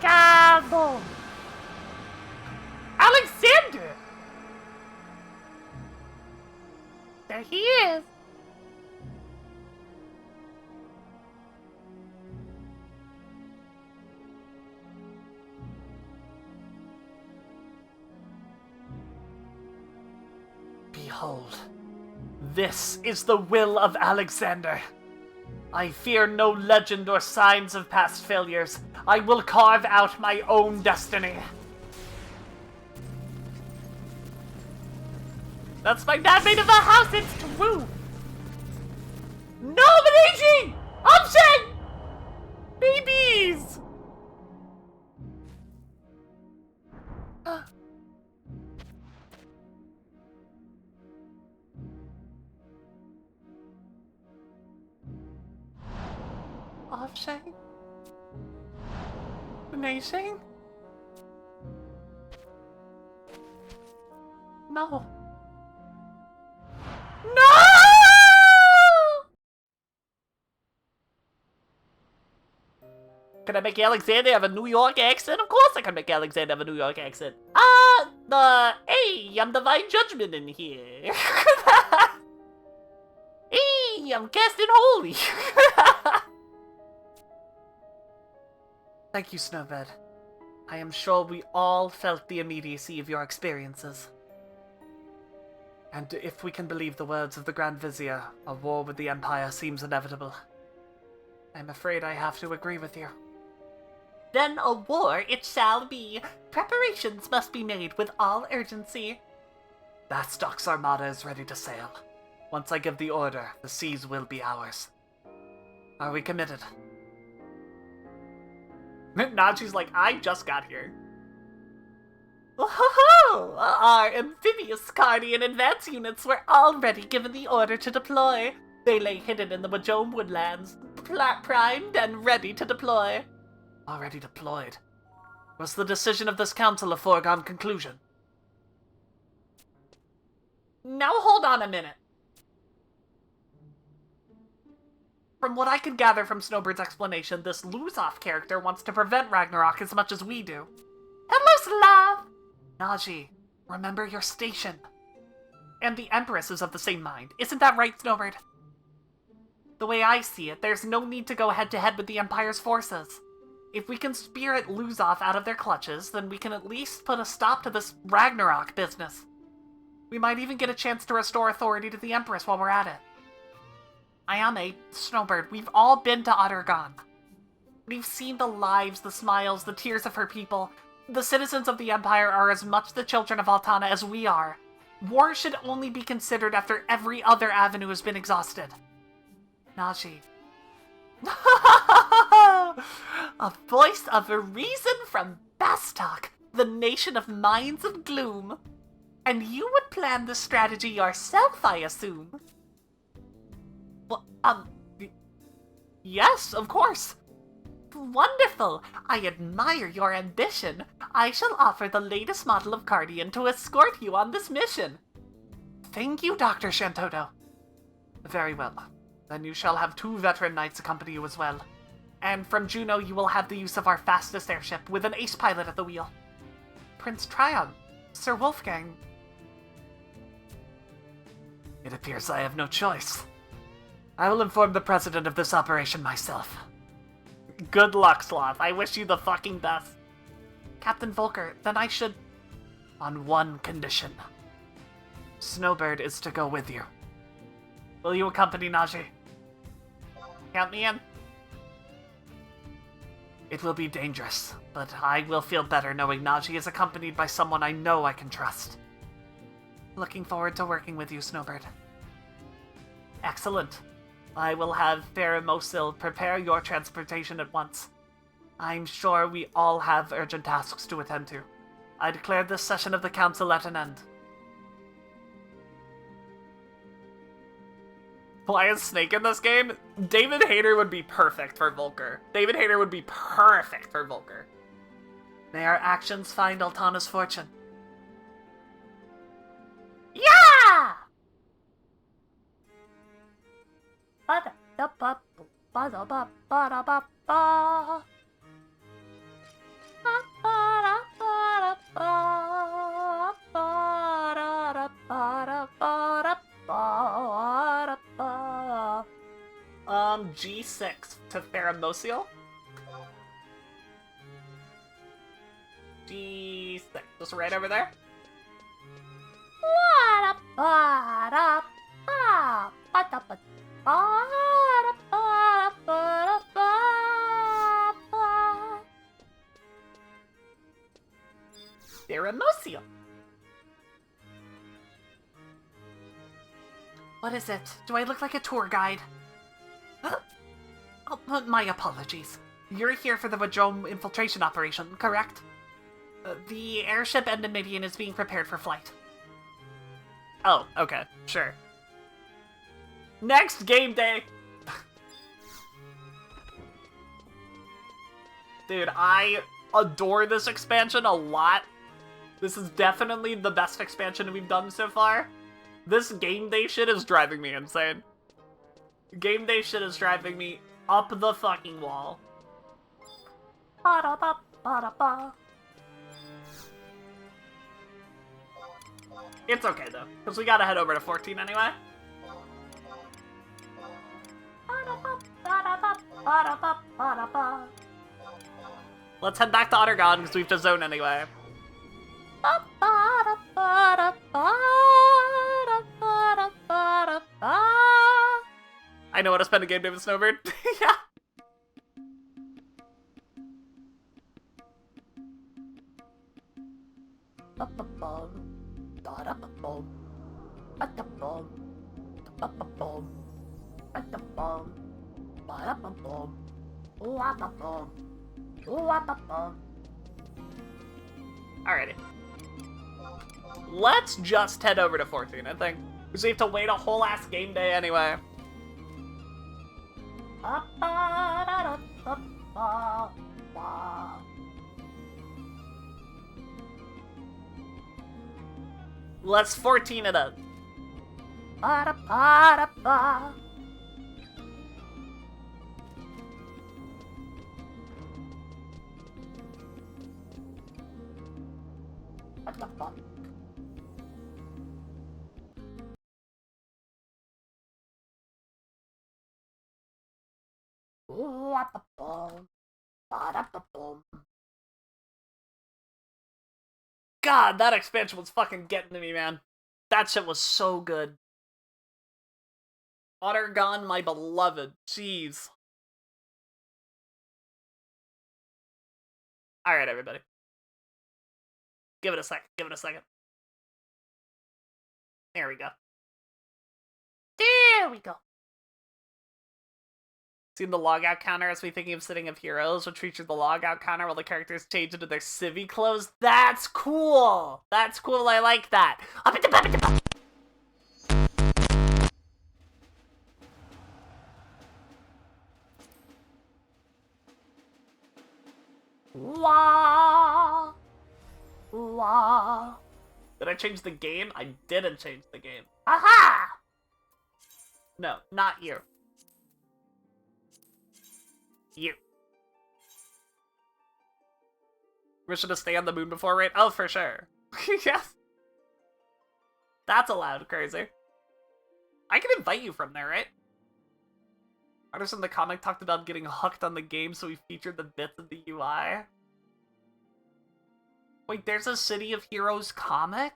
S8: Gabo! Alexander! There he is. Behold. This is the will of Alexander. I fear no legend or signs of past failures. I will carve out my own destiny. That's my bandmate of the house, it's true! Nomination! Option! Babies!
S1: Shane? Nay, Shane? No. No! Can I make Alexander have a New York accent? Of course I can make Alexander have a New York accent. Hey, I'm Divine Judgment in here. Hey, I'm casting holy. Thank you, Snowbed. I am sure we all felt the immediacy of your experiences. And if we can believe the words of the Grand Vizier, a war with the Empire seems inevitable. I'm afraid I have to agree with you. Then a war it shall be. Preparations must be made with all urgency. That Stock's armada is ready to sail. Once I give the order, the seas will be ours. Are we committed? Naji's like, I just got here. Oh, our amphibious Cardian advance units were already given the order to deploy. They lay hidden in the Majome woodlands, primed and ready to deploy. Already deployed. Was the decision of this council a foregone conclusion? Now hold on a minute. From what I could gather from Snowbird's explanation, this Lose-Off character wants to prevent Ragnarok as much as we do. Hello, Slav! Naji, remember your station. And the Empress is of the same mind. Isn't that right, Snowbird? The way I see it, there's no need to go head-to-head with the Empire's forces. If we can spirit Lose-Off out of their clutches, then we can at least put a stop to this Ragnarok business. We might even get a chance to restore authority to the Empress while we're at it. Ayame, Snowbird, we've all been to Urghan. We've seen the lives, the smiles, the tears of her people. The citizens of the Empire are as much the children of Altana as we are. War should only be considered after every other avenue has been exhausted. Naji. A voice of reason from Bastok, the nation of minds of gloom. And you would plan the strategy yourself, I assume? Well, yes, of course. Wonderful! I admire your ambition. I shall offer the latest model of Cardian to escort you on this mission. Thank you, Dr. Shantoto. Very well. Then you shall have 2 veteran knights accompany you as well. And from Juno you will have the use of our fastest airship, with an ace pilot at the wheel. Prince Tryon, Sir Wolfgang. It appears I have no choice. I will inform the president of this operation myself. Good luck, Sloth. I wish you the fucking best. Captain Volker, then I should... On one condition. Snowbird is to go with you. Will you accompany Naji? Count me in. It will be dangerous, but I will feel better knowing Naji is accompanied by someone I know I can trust. Looking forward to working with you, Snowbird. Excellent. I will have Mosil prepare your transportation at once. I'm sure we all have urgent tasks to attend to. I declare this session of the council at an end. Why is Snake in this game? David Hayter would be perfect for Volker. David Hayter would be perfect for Volker. May our actions find Altana's fortune. Yeah! G6 to Pheromosil. G6, just right over there. Pheromosil. What is it? Do I look like a tour guide? Oh, my apologies. You're here for the Majome infiltration operation, correct? The airship Endymion is being prepared for flight. Oh, okay, sure. Next game day! Dude, I adore this expansion a lot. This is definitely the best expansion we've done so far. This game day shit is driving me insane. Game day shit is driving me up the fucking wall. Ba-da-ba, ba-da-ba. It's okay though, because we gotta head over to 14 anyway. Let's head back to Urghan because we have to zone anyway. I know how to spend a game day with Snowbird. Yeah. Alrighty. Let's just head over to 14, I think. Because we have to wait a whole ass game day anyway. Let's 14 it up. What the fuck? God, that expansion was fucking getting to me, man. That shit was so good. Urghan, my beloved. Jeez. Alright, everybody. Give it a second. Give it a second. There we go. There we go. Seen the logout counter as we thinking of City of Heroes, which features the logout counter while the characters change into their civvy clothes. That's cool! That's cool, I like that. Wah! Wah! Did I change the game? I didn't change the game. Aha! No, not you. You. We're supposed to stay on the moon before raid? Oh, for sure. Yes. That's allowed, crazy. I can invite you from there, right? Artists in the comic talked about getting hooked on the game, so we featured the bits of the UI. Wait, there's a City of Heroes comic?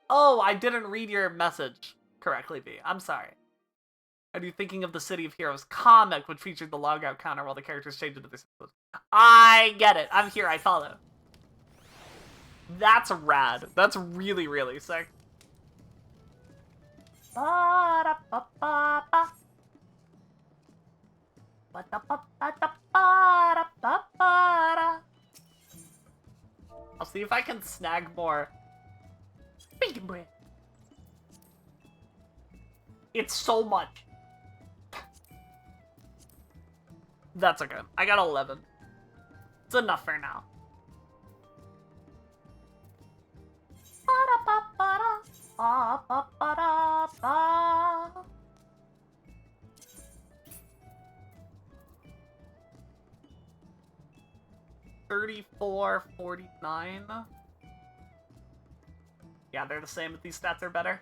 S1: Oh, I didn't read your message correctly, B. I'm sorry. Are you thinking of the City of Heroes comic, which featured the logout counter while the characters changed into this? I get it. I'm here. I follow. That's rad. That's really, really sick. I'll see if I can snag more. It's so much. That's okay. I got 11. It's enough for now. $34.49. Yeah, they're the same, but these stats are better.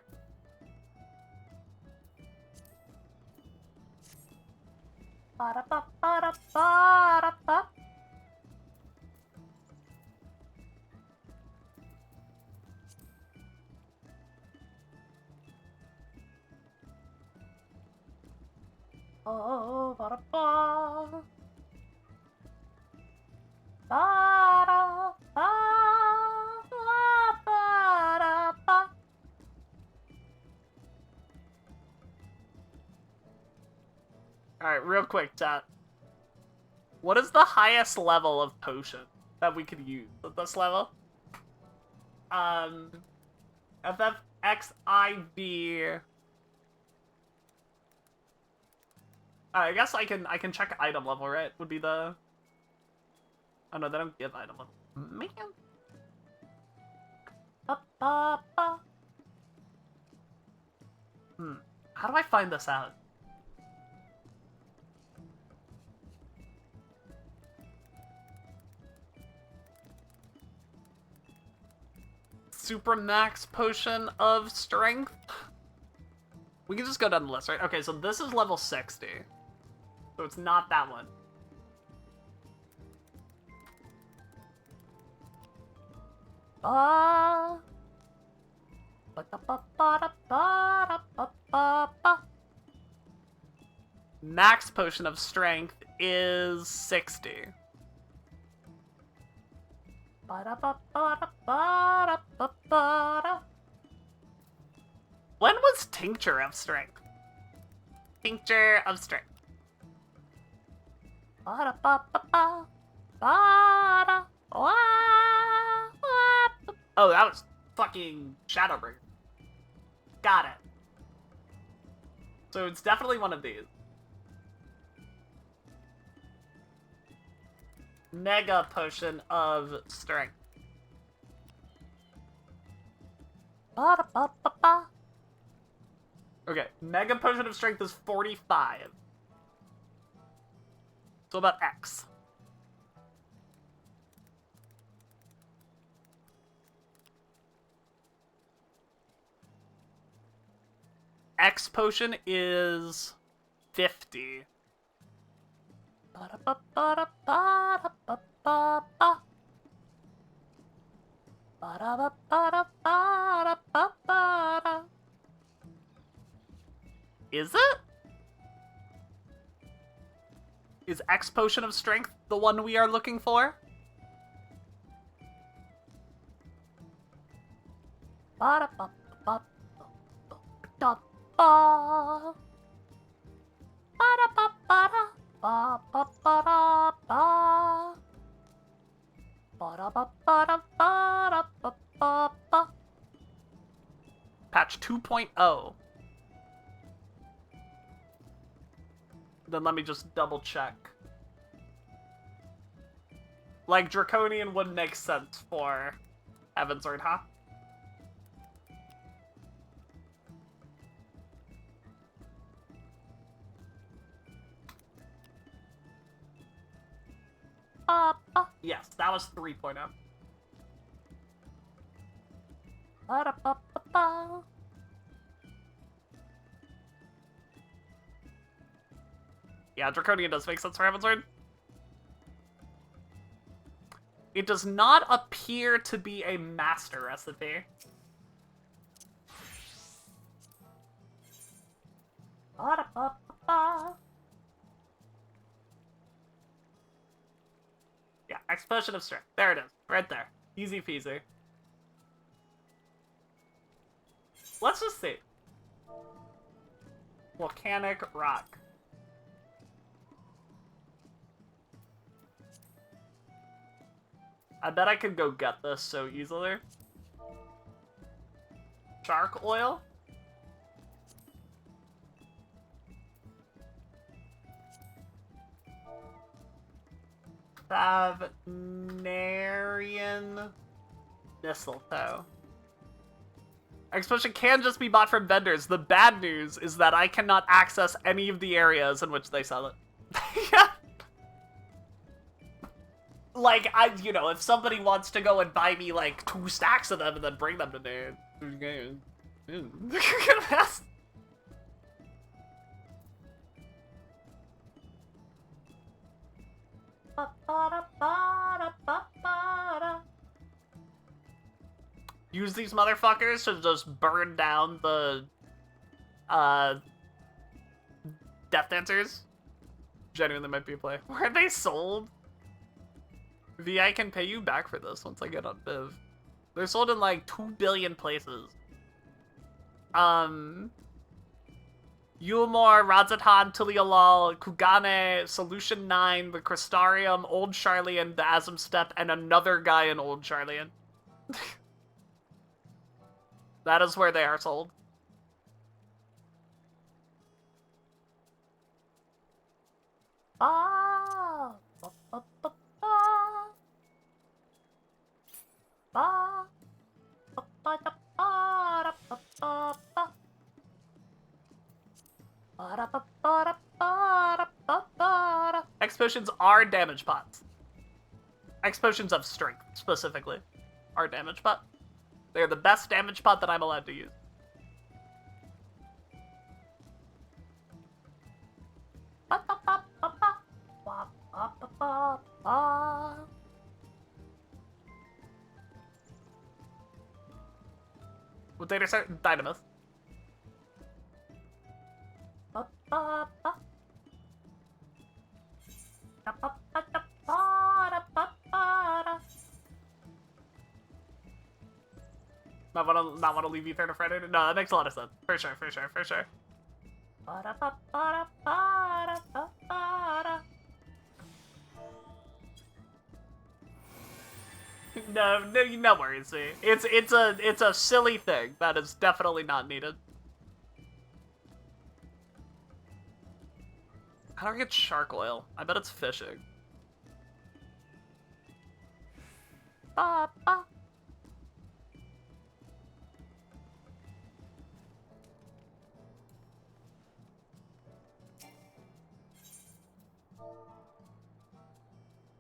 S1: Ba-da-ba-ba-da-ba-da-ba. Oh, ba-da-ba. Ba-da-ba-ba-ba-da-ba. Alright, real quick, chat. What is the highest level of potion that we could use at this level? FFXIV I guess I can check item level, right? Would be the... Oh no, they don't give item level. Man. Ba-ba-ba. How do I find this out? Super max potion of strength? We can just go down the list, right? Okay, so this is level 60. So it's not that one. Max potion of strength is 60. When was tincture of strength? Tincture of strength. Oh, that was fucking Shadowbringer. Got it. So it's definitely one of these. Mega potion of strength. Okay, mega potion of strength is 45. So about X. X potion is 50. Is it? Is X potion of strength the one we are looking for? Patch 2.0. Then let me just double check. Like, Draconian would make sense for Heavensward, huh? Yes, that was 3.0. Yeah, Draconian does make sense for Heavensward. It does not appear to be a master recipe. Yeah, Explosion of Strength. There it is. Right there. Easy peasy. Let's just see. Volcanic Rock. I bet I could go get this so easily. Shark Oil? Savnarian Mistletoe. Explosion can just be bought from vendors. The bad news is that I cannot access any of the areas in which they sell it. Yeah. Like, you know, if somebody wants to go and buy me, like, 2 stacks of them and then bring them to me. Use these motherfuckers to just burn down the, Death Dancers? Genuinely might be a play. Where are they sold? VI can pay you back for this once I get on Viv. They're sold in like 2 billion places. Yulmor, Radzatan, Tilialal, Kugane, Solution 9, the Crystarium, Old Charlian, the Asm Step, and another guy in Old Charlian. That is where they are sold. X potions are damage pots. X potions of strength, specifically, are damage pot. They're the best damage pot that I'm allowed to use. What data set? Dynamis. Not wanna leave Ether to Friday? No, that makes a lot of sense. For sure, for sure, for sure. No worries, see. It's a silly thing that is definitely not needed. How do I get shark oil? I bet it's fishing.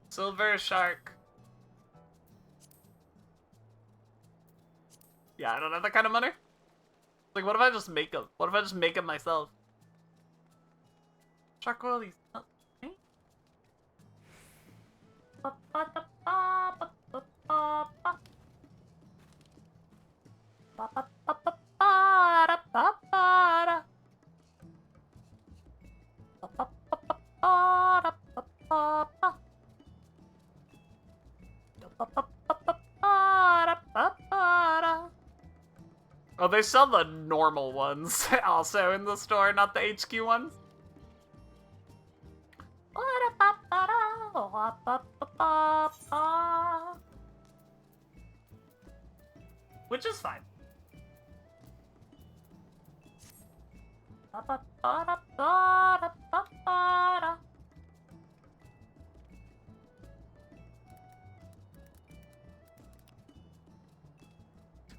S1: Silver shark. Yeah, I don't have that kind of money. Like, what if I just make them? What if I just make them myself? Shark oil, these. Oh, they sell the normal ones also in the store, not the HQ ones. Which is fine.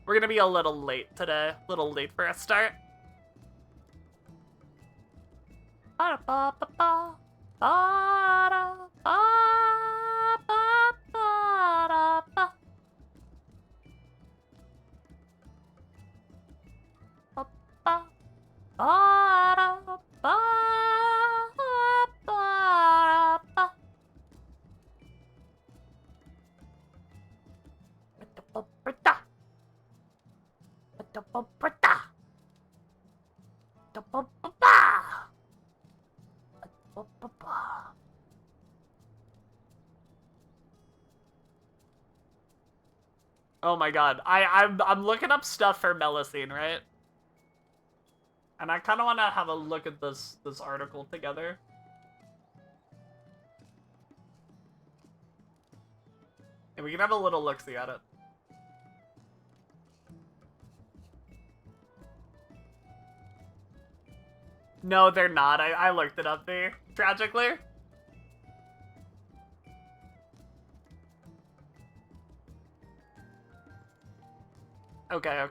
S1: We're gonna be a little late today. A little late for a start. Oh my god, I'm looking up stuff for Melusine, right? And I kind of want to have a look at this article together. And we can have a little look-see at it. No, they're not. I looked it up there, tragically. Okay.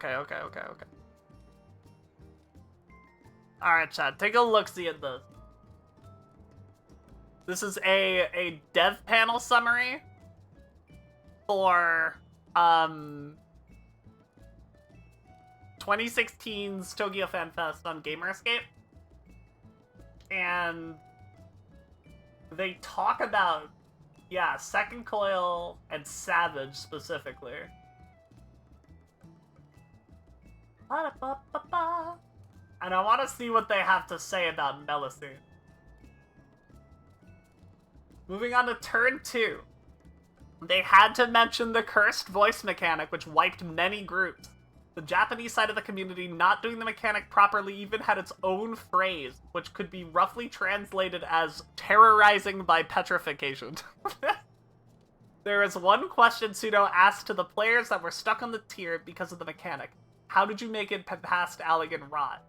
S1: Alright, chat, take a look-see at this. This is a dev panel summary for 2016's Tokyo Fan Fest on Gamerscape. And they talk about, yeah, Second Coil and Savage specifically. And I want to see what they have to say about Melusine. Moving on to turn 2. They had to mention the cursed voice mechanic, which wiped many groups. The Japanese side of the community not doing the mechanic properly even had its own phrase, which could be roughly translated as terrorizing by petrification. There is one question Pseudo asked to the players that were stuck on the tier because of the mechanic. How did you make it past Allegan Rot?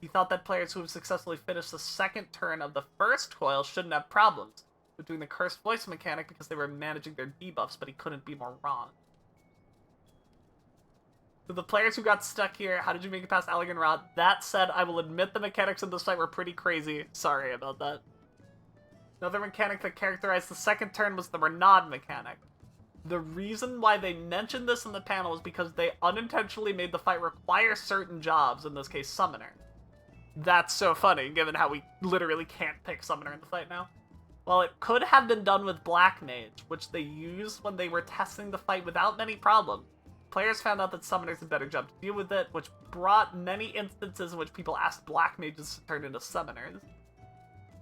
S1: He thought that players who have successfully finished the second turn of the first coil shouldn't have problems with doing the cursed voice mechanic because they were managing their debuffs, but he couldn't be more wrong. To the players who got stuck here, how did you make it past Elegant Rot? That said, I will admit the mechanics of this fight were pretty crazy. Sorry about that. Another mechanic that characterized the second turn was the Renaud mechanic. The reason why they mentioned this in the panel is because they unintentionally made the fight require certain jobs, in this case, Summoner. That's so funny, given how we literally can't pick Summoner in the fight now. Well, it could have been done with Black Mage, which they used when they were testing the fight without many problems. Players found out that Summoner's a better job to deal with it, which brought many instances in which people asked Black Mages to turn into Summoners,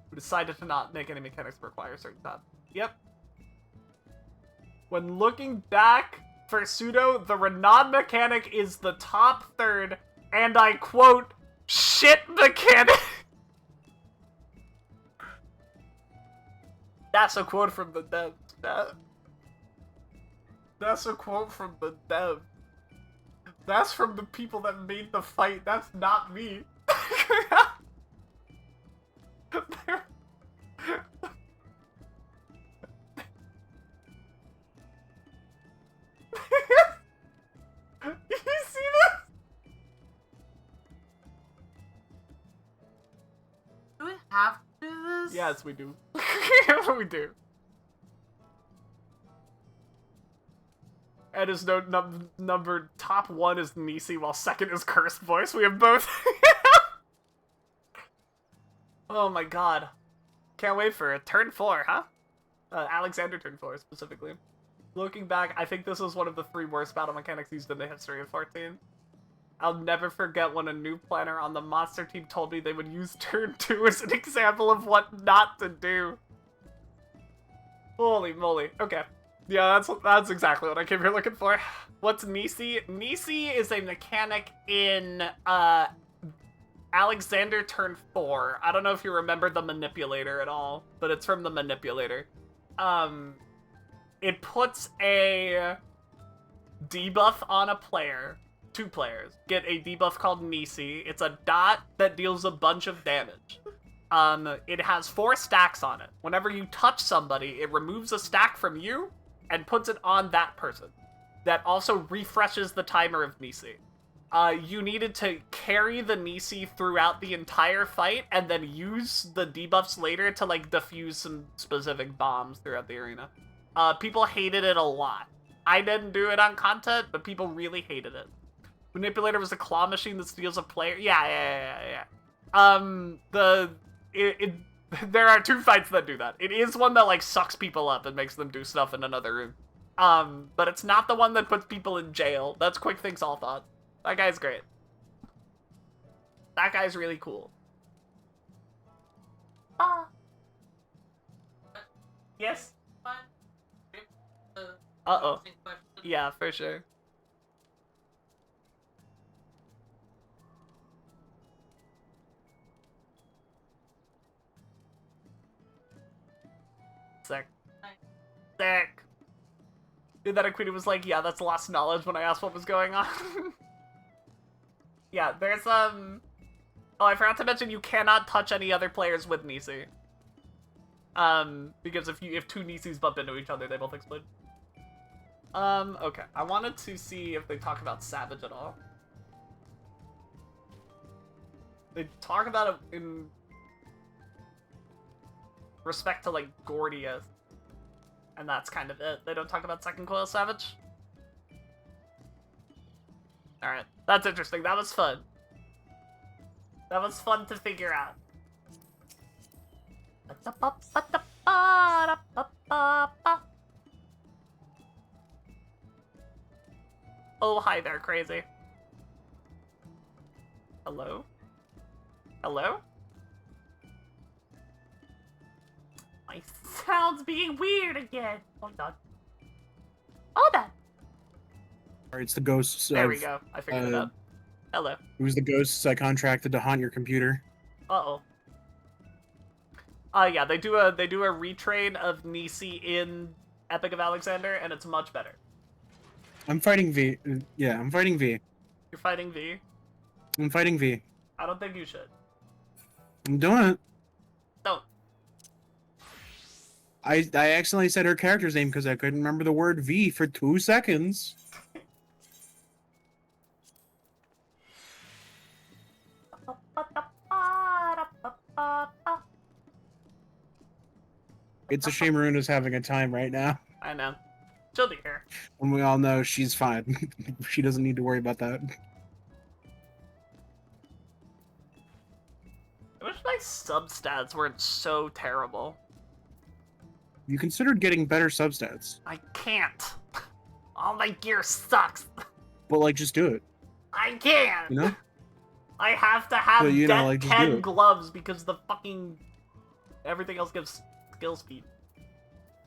S1: who decided to not make any mechanics require certain jobs. Yep. When looking back for Pseudo, the Renaud mechanic is the top third, and I quote, shit mechanic. That's a quote from the dev. That's a quote from the dev. That's from the people that made the fight. That's not me. You see this?
S2: Do we have to do this?
S1: Yes, we do. We do. And his number top 1 is Nisi, while second is Cursed Voice. We have both. Oh my god. Can't wait for it. Turn 4, huh? Alexander turn 4, specifically. Looking back, I think this was one of the 3 worst battle mechanics used in the history of 14. I'll never forget when a new planner on the monster team told me they would use turn 2 as an example of what not to do. Holy moly. Okay. Yeah, that's exactly what I came here looking for. What's Nisi? Nisi is a mechanic in Alexander turn 4. I don't know if you remember the Manipulator at all, but it's from the Manipulator. It puts a debuff on a player. 2 players get a debuff called Nisi. It's a dot that deals a bunch of damage. It has 4 stacks on it. Whenever you touch somebody, it removes a stack from you and puts it on that person. That also refreshes the timer of Nisi. You needed to carry the Nisi throughout the entire fight and then use the debuffs later to, like, defuse some specific bombs throughout the arena. People hated it a lot. I didn't do it on content, but people really hated it. Manipulator was a claw machine that steals a player. Yeah. There are 2 fights that do that. It is one that, like, sucks people up and makes them do stuff in another room. But it's not the one that puts people in jail. That's Quick Things All Thought. That guy's great. That guy's really cool. Yes? Uh-oh. Yeah, for sure. Sick. Sick. Dude, that Aquita was like, yeah, that's lost knowledge when I asked what was going on. Yeah, there's, Oh, I forgot to mention you cannot touch any other players with Nisi. Because if 2 Nisis bump into each other, they both explode. Okay. I wanted to see if they talk about Savage at all. They talk about it in respect to, like, Gordius. And that's kind of it. They don't talk about Second Coil Savage? Alright. That's interesting. That was fun. That was fun to figure out. Oh, hi there, crazy. Hello? Hello? My sound's being weird again. Hold on. Hold on.
S9: It's the ghosts.
S1: There we go. I figured it out. Hello.
S9: It was the ghosts I contracted to haunt your computer.
S1: Uh-oh. Yeah, they do a retrain of Nisi in Epic of Alexander, and it's much better.
S9: I'm fighting V. Yeah, I'm fighting V.
S1: You're fighting V?
S9: I'm fighting V.
S1: I don't think you should.
S9: I'm doing it.
S1: Don't.
S9: I accidentally said her character's name because I couldn't remember the word V for 2 seconds. It's a shame Runa's having a time right now.
S1: I know. She'll be here.
S9: And we all know she's fine. She doesn't need to worry about that.
S1: I wish my substats weren't so terrible.
S9: You considered getting better substats,
S1: I can't. All my gear sucks.
S9: but like just do it.
S1: I can't.
S9: You know?
S1: I have to have
S9: Well, you know,
S1: death
S9: like, just do
S1: 10
S9: it.
S1: gloves because the fucking everything else gives skill speed.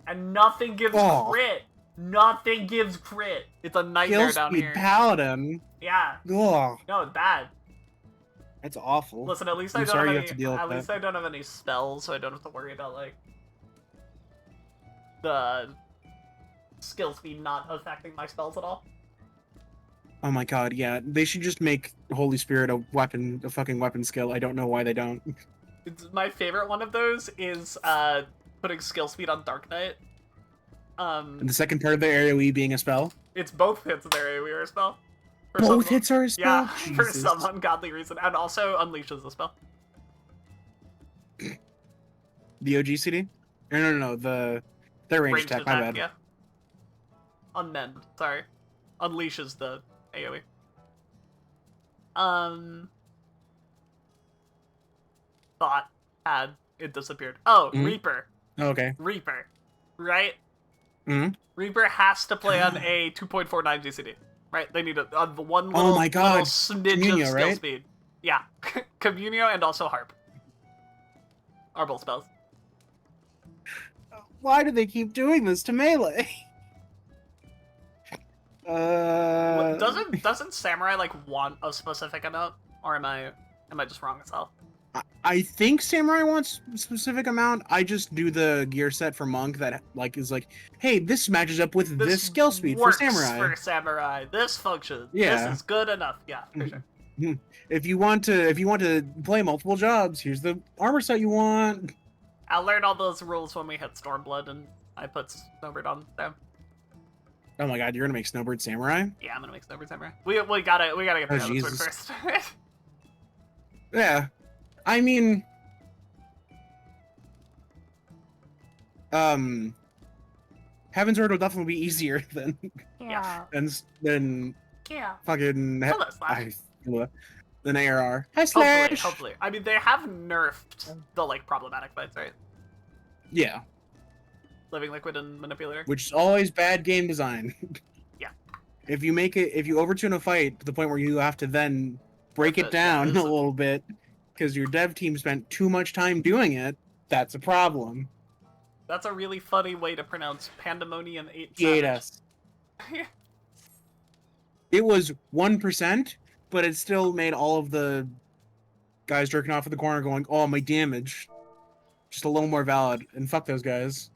S1: And nothing gives
S9: Oh.
S1: crit. Nothing gives crit. It's a nightmare
S9: Skill
S1: down
S9: speed
S1: here.
S9: paladin.
S1: Yeah.
S9: Ugh,
S1: No, it's bad.
S9: that's awful.
S1: Listen, at least I
S9: I'm
S1: don't
S9: sorry
S1: have
S9: you
S1: any.
S9: have to deal with
S1: At least
S9: that.
S1: I don't have any spells, so I don't have to worry about like the skill speed not affecting my spells at all.
S9: Oh my god, yeah. They should just make Holy Spirit a weapon, a fucking weapon skill. I don't know why they don't.
S1: My favorite one of those is putting skill speed on Dark Knight.
S9: And the second part of the AoE being a spell.
S1: It's both hits of their AoE spell. For
S9: Both
S1: some-
S9: hits are a spell?
S1: Yeah, for
S9: Jesus.
S1: some ungodly reason, and also unleashes the spell.
S9: The OG CD? Or no, the their range attack, my bad.
S1: Yeah. Unmend, sorry. Unleashes the AoE. Thought had it disappeared. Oh,
S9: Mhm.
S1: Reaper.
S9: Okay.
S1: Reaper. Right?
S9: Mhm.
S1: Reaper has to play on a 2.49 GCD. Right? They need a one little,
S9: Oh my God.
S1: little smidge
S9: Communio,
S1: of skill
S9: right?
S1: speed. Yeah. Communio and also Harp. Are both spells.
S9: Why do they keep doing this to melee?
S1: Doesn't Samurai like want a specific amount? Or am I just wrong as hell?
S9: I think Samurai wants a specific amount. I just do the gear set for Monk that like is like, hey, this matches up with this skill speed for
S1: works
S9: Samurai.
S1: for Samurai. This functions.
S9: Yeah.
S1: This is good enough. Yeah, for sure.
S9: If you want to play multiple jobs, here's the armor set you want.
S1: I'll learn all those rules when we hit Stormblood and I put Snowbird on them.
S9: Oh my god, you're gonna make Snowbird Samurai?
S1: Yeah, I'm gonna make Snowbird Samurai. We gotta get the
S9: Oh,
S1: other sword
S9: Jesus.
S1: first.
S9: Yeah. I mean, Heaven's Word will definitely be easier than
S1: Yeah.
S9: than
S1: Yeah.
S9: fucking
S1: Hello, Slash.
S9: than ARR. Hi Slash.
S1: Hopefully. I mean, they have nerfed the like problematic fights, right?
S9: Yeah,
S1: Living Liquid and Manipulator.
S9: which is always bad game design.
S1: Yeah.
S9: If you overtune a fight to the point where you have to then break
S1: That's
S9: it
S1: it, yeah,
S9: down a
S1: it's-
S9: little bit because your dev team spent too much time doing it, that's a problem.
S1: That's a really funny way to pronounce Pandemonium 8.
S9: P8S. It was 1%, but it still made all of the guys jerking off in the corner going, "Oh, my damage." Just a little more valid, and fuck those guys.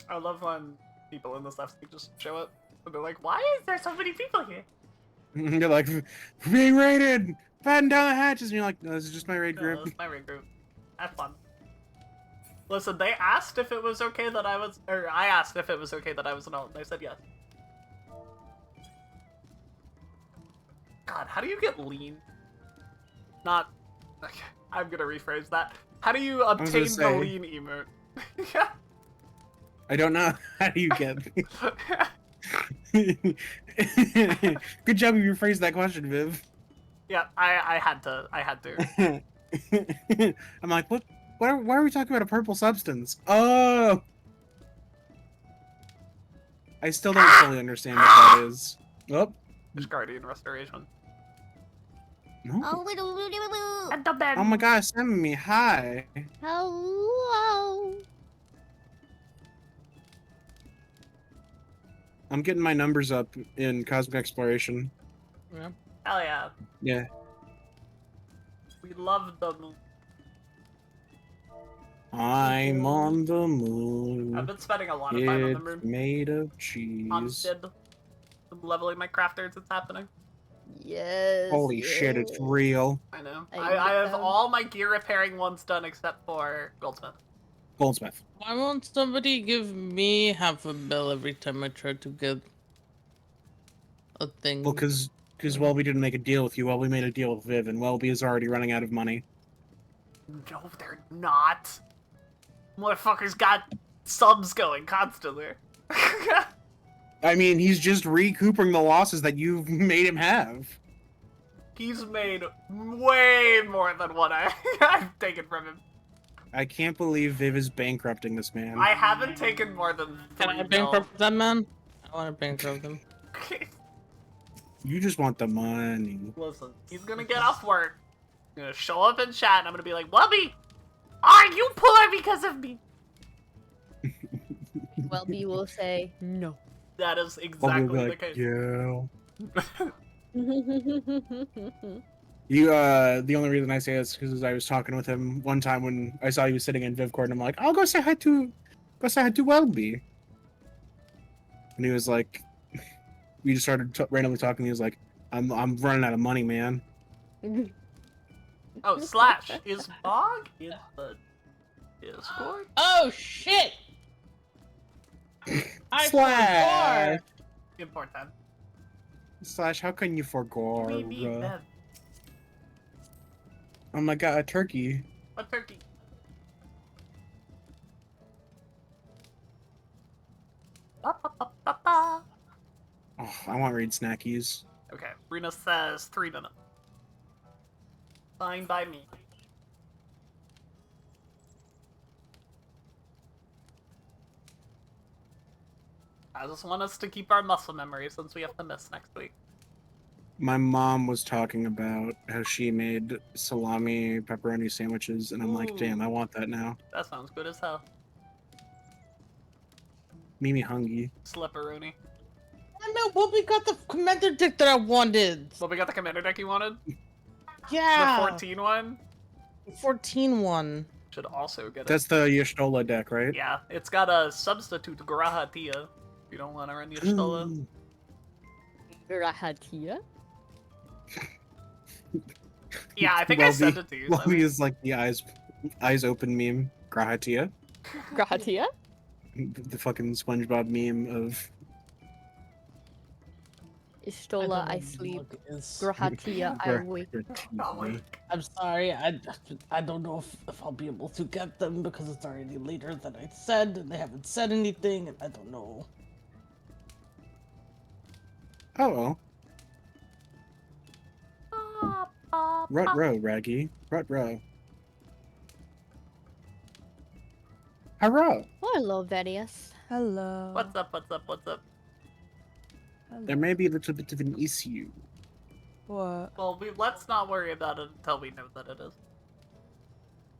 S1: I love when people in the stuff just show up and they're like, "Why is there so many people here?"
S9: You're like, being raided! Batten down the hatches! And you're like, no, this is just my raid
S1: No,
S9: group.
S1: that's my raid group. Have fun. Listen, they asked if it was okay that I was, or I asked if it was okay that I was an alt, and they said yes. God, how do you get lean? Not. Okay, I'm gonna rephrase that. How do you
S9: was gonna
S1: obtain the
S9: say-
S1: lean emote? Yeah.
S9: I don't know. How do you get... Good job you rephrased that question, Viv.
S1: Yeah, I had to.
S9: I'm like, why are we talking about a purple substance? Oh! I still don't fully understand what that is. Oh,
S1: There's Guardian Restoration.
S9: no.
S1: And the bed.
S9: Oh my gosh, send me hi.
S10: Hello.
S9: I'm getting my numbers up in Cosmic Exploration.
S1: Hell yeah.
S9: Yeah.
S1: We love the moon.
S9: I'm on the moon.
S1: I've been spending a lot of time on the
S9: It's
S1: moon.
S9: made of cheese.
S1: I'm leveling my crafters, it's happening.
S10: Yes.
S9: Holy shit, it's real.
S1: I know.
S10: I
S1: I have
S10: know.
S1: all my gear repairing ones done except for Goldsmith.
S9: Goldsmith.
S11: Why won't somebody give me half a bill every time I try to get a thing?
S9: Well, because Welby didn't make a deal with you. Welby made a deal with Viv, and Welby is already running out of money.
S1: No, they're not. Motherfucker's got subs going constantly.
S9: I mean, he's just recouping the losses that you've made him have.
S1: He's made way more than what I've taken from him.
S9: I can't believe Viv is bankrupting this man.
S1: I haven't taken more than 3
S11: Can I
S1: mil.
S11: bankrupt that man? I want to bankrupt him.
S9: You just want the money.
S1: Listen, he's gonna get off work. He's gonna show up in chat, and I'm gonna be like, Wubby, are you poor because of me?
S10: Welby will say no.
S1: That is
S9: Welby
S1: exactly
S9: will be
S1: the
S9: like,
S1: case.
S9: yeah. You, the only reason I say this is because I was talking with him one time when I saw he was sitting in Vivcord, and I'm like, I'll go say hi to Welby. And he was like, we just started randomly talking. He was like, I'm running out of money, man.
S1: Oh, Slash, is Bog in the Discord?
S11: Oh shit! I
S9: Slash!
S1: Important.
S9: Slash, how can you forget?
S1: We need them.
S9: Oh my god, a turkey.
S1: A turkey. Ba, ba, ba, ba, ba.
S9: Oh, I want Raid Snackies.
S1: Okay, Rena says 3 minutes. Fine by me. I just want us to keep our muscle memory since we have to miss next week.
S9: My mom was talking about how she made salami pepperoni sandwiches, and I'm like,
S1: Ooh.
S9: damn, I want that now.
S1: That sounds good as hell.
S9: Mimi hungry.
S1: Slipperoonie.
S11: I know Whoopi got the commander deck that I wanted.
S1: Well, we got the commander deck you wanted?
S11: Yeah.
S1: The 14 one?
S11: 14 one.
S1: Should also get it.
S9: That's the Yashtola deck, right?
S1: Yeah, it's got a substitute Grahatia. If you don't want to run Yashtola.
S10: Grahatia?
S1: Yeah, I think I sent it to you.
S9: Welby is like the eyes open meme. Grahatia.
S10: Grahatia?
S9: The fucking SpongeBob meme of
S10: Ishtola, I sleep. Grahatia, I wake.
S11: I'm sorry, I don't know if I'll be able to get them because it's already later than I said, and they haven't said anything, and I don't know.
S9: Oh well. Rut-row, Raggy. Rut-row. Hurrah!
S10: Hello, Vedius.
S12: Hello.
S1: What's up, what's up, what's up?
S9: There may be a little bit of an issue.
S12: What?
S1: Well, let's not worry about it until we know that it is.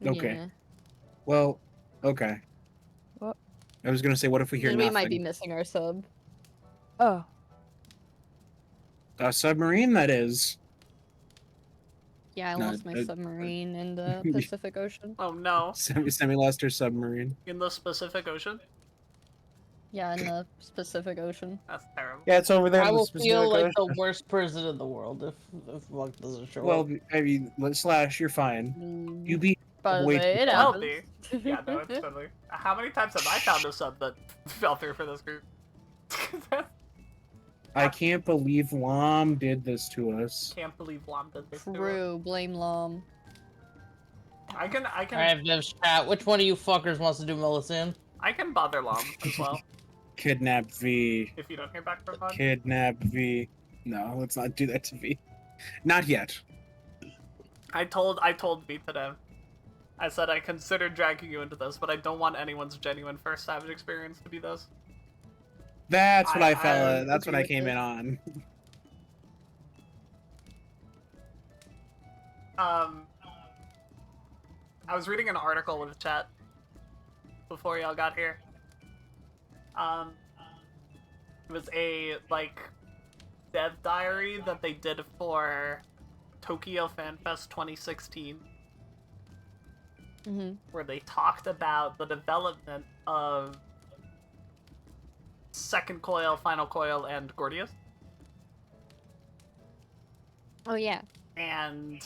S9: Okay.
S10: Yeah.
S9: Well, okay.
S12: What?
S9: I was gonna say, what if we hear
S10: Then
S9: nothing?
S10: we might be missing our sub.
S12: Oh.
S9: A submarine, that is.
S10: Yeah, I
S9: No,
S10: lost my submarine in the Pacific Ocean.
S1: Oh no.
S9: Semi-lost her submarine.
S1: In the Pacific Ocean?
S10: Yeah, in the Pacific Ocean.
S1: That's terrible.
S9: Yeah, it's over there.
S11: I
S9: in the
S11: will
S9: Pacific
S11: feel like
S9: Ocean.
S11: the worst person in the world if luck doesn't show
S9: Well,
S11: up.
S9: I mean, Slash, you're fine. You be
S10: By the
S9: way
S10: way, it
S1: Well,
S10: happens.
S1: be. Yeah, no, it's totally. How many times have I found a sub that fell through for this group?
S9: I can't believe Lam did this to us.
S1: Can't believe Lom did this to us.
S10: True, blame Lom.
S1: I can
S11: Alright, Viv's chat. Which one of you fuckers wants to do Millicent?
S1: I can bother Lom as well.
S9: Kidnap V.
S1: If you don't hear back from Pod.
S9: Kidnap V. No, let's not do that to V. Not yet.
S1: I told V today. I said I considered dragging you into this, but I don't want anyone's genuine first Savage experience to be this.
S9: That's what I fell.
S1: I
S9: That's what I
S10: agree
S9: came
S10: with
S9: in on.
S1: I was reading an article in the chat before y'all got here. It was a, like, dev diary that they did for Tokyo Fan Fest 2016. Where they talked about the development of Second Coil, Final Coil, and Gordius.
S10: Oh yeah.
S1: And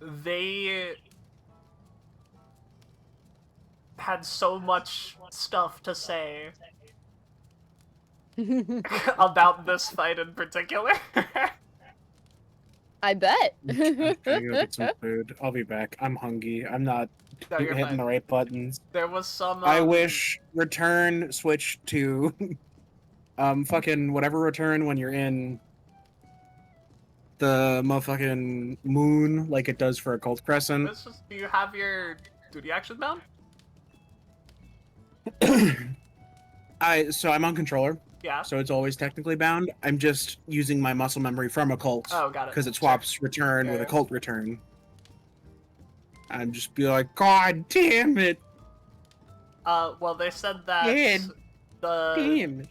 S1: they had so much stuff to say about this fight in particular.
S10: I bet.
S9: I'm gonna go get some food. I'll be back. I'm hungry. I'm not
S1: No, you're
S9: hitting
S1: fine.
S9: the right buttons.
S1: There was some.
S9: I wish return switch to fucking whatever return when you're in the motherfucking moon like it does for Occult Crescent.
S1: Do you have your duty action down?
S9: So I'm on controller.
S1: Yeah.
S9: So it's always technically bound. I'm just using my muscle memory from Occult.
S1: Oh, got it.
S9: Because it swaps return with
S1: Yeah.
S9: Occult return. I'm just be like, God damn it!
S1: Well, they said that
S9: Damn
S1: the
S9: it.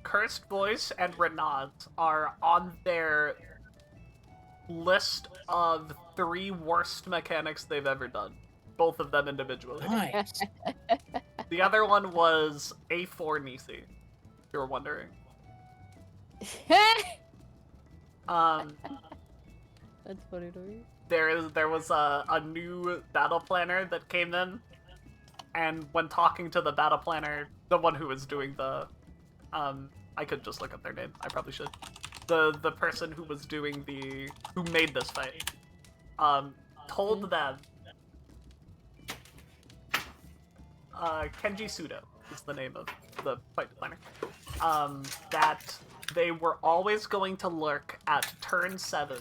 S1: Cursed Voice and Renat are on their list of 3 worst mechanics they've ever done. Both of them individually.
S9: Nice.
S1: The other one was A4 Nisi, if you were wondering.
S10: That's funny to me.
S1: There was a new battle planner that came in, and when talking to the battle planner, the one who was doing the, I could just look up their name. I probably should. The person who was doing who made this fight, told them, Kenji Sudo is the name of the fight planner, that they were always going to lurk at turn 7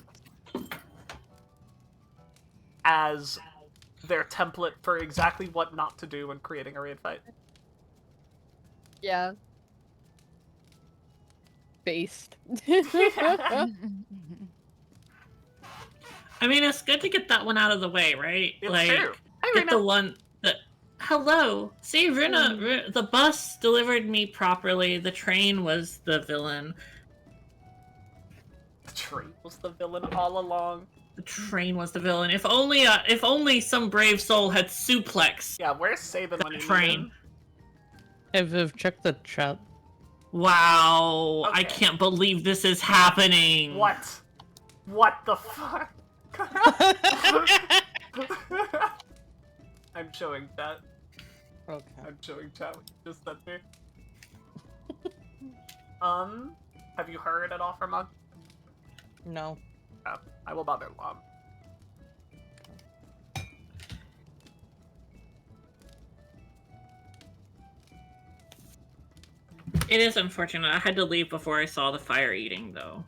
S1: as their template for exactly what not to do when creating a raid fight.
S10: Yeah. Based.
S13: I mean, it's good to get that one out of the way, right?
S1: It's
S13: like,
S1: true.
S13: get the one that. Hello. See, the bus delivered me properly. The train was the villain.
S1: The train was the villain all along.
S13: The train was the villain. If only some brave soul had suplexed.
S1: Yeah, where's Saban when you
S13: train?
S1: need him?
S11: Hey Viv, check the chat.
S13: Wow, I can't believe this is happening.
S1: What? What the fuck? I'm showing that.
S11: Okay.
S1: I'm showing chat what you just sent me. Have you heard at all from Mug?
S11: No.
S1: Oh, I will bother Lom.
S13: It is unfortunate. I had to leave before I saw the fire eating, though.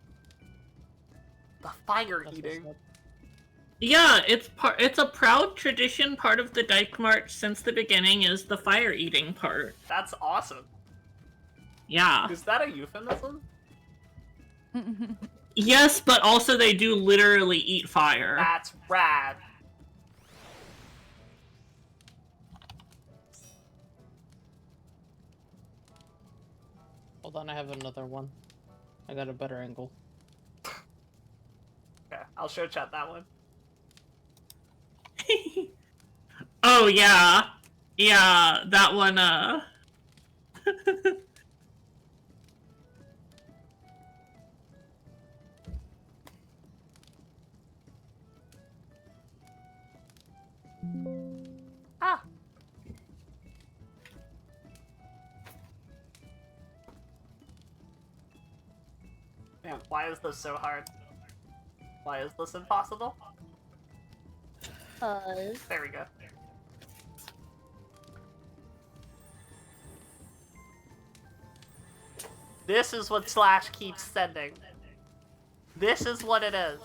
S1: The fire eating?
S13: Yeah, it's a proud tradition. Part of the Dyke March since the beginning is the fire eating part.
S1: That's awesome.
S13: Yeah.
S1: Is that a euphemism?
S13: Yes, but also they do literally eat fire.
S1: That's rad.
S11: Hold on, I have another one. I got a better angle.
S1: Okay, I'll show chat that one.
S13: Oh yeah. Yeah, that one,
S1: Ah! Man, why is this so hard? Why is this impossible? There we go. This is what Slash keeps sending. This is what it is.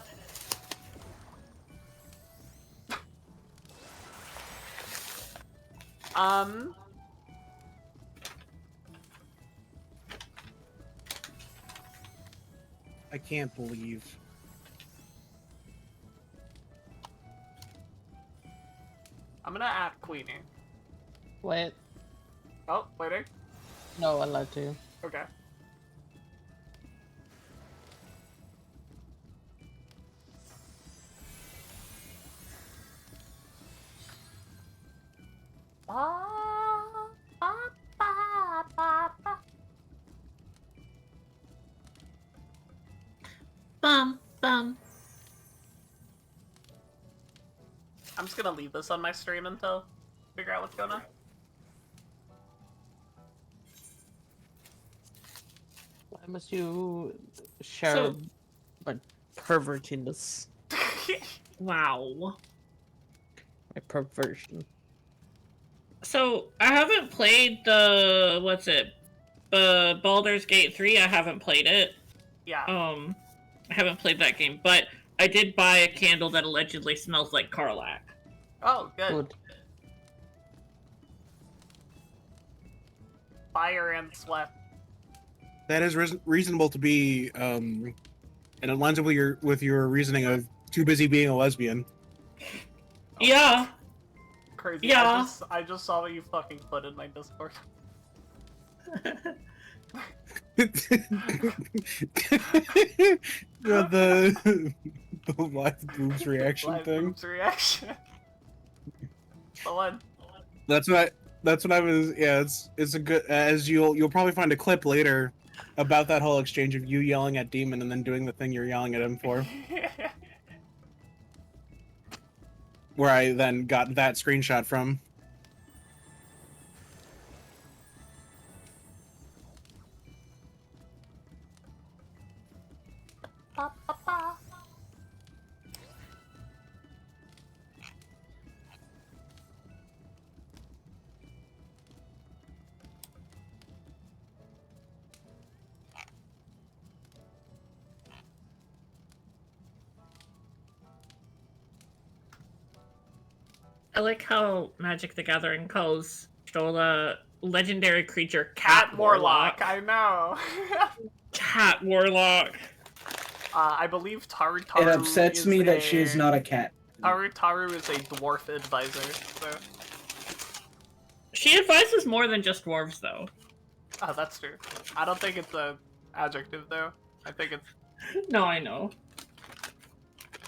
S9: I can't believe.
S1: I'm gonna add Queenie.
S11: Wait.
S1: Oh, waiting.
S11: No, I lied to you.
S1: Okay.
S13: bum
S1: I'm just gonna leave this on my stream until figure out what's going on.
S11: Why must you share
S13: So-
S11: my pervertiness?
S13: Wow.
S11: My perversion.
S13: So I haven't played the Baldur's Gate 3. I haven't played it.
S1: Yeah.
S13: I haven't played that game, but I did buy a candle that allegedly smells like Karlach.
S1: Oh, good.
S11: Good.
S1: Fire and sweat.
S9: That is reasonable to be, and it lines up with your reasoning of too busy being a lesbian.
S13: Yeah.
S1: Crazy.
S13: Yeah.
S1: I just saw what you fucking put in my Discord.
S9: the live boobs reaction
S1: Live
S9: thing.
S1: boobs reaction. The one.
S9: That's what I was. Yeah, it's a good. As you'll probably find a clip later about that whole exchange of you yelling at Demon and then doing the thing you're yelling at him for. Where I then got that screenshot from.
S13: I like how Magic the Gathering calls Shola legendary creature Cat Warlock.
S1: I know.
S13: Cat Warlock.
S1: I believe Taru.
S14: It upsets me that she is not a cat.
S1: Taru is a dwarf advisor. So.
S13: She advises more than just dwarves, though.
S1: Oh, that's true. I don't think it's a adjective though. I think it's.
S13: No, I know.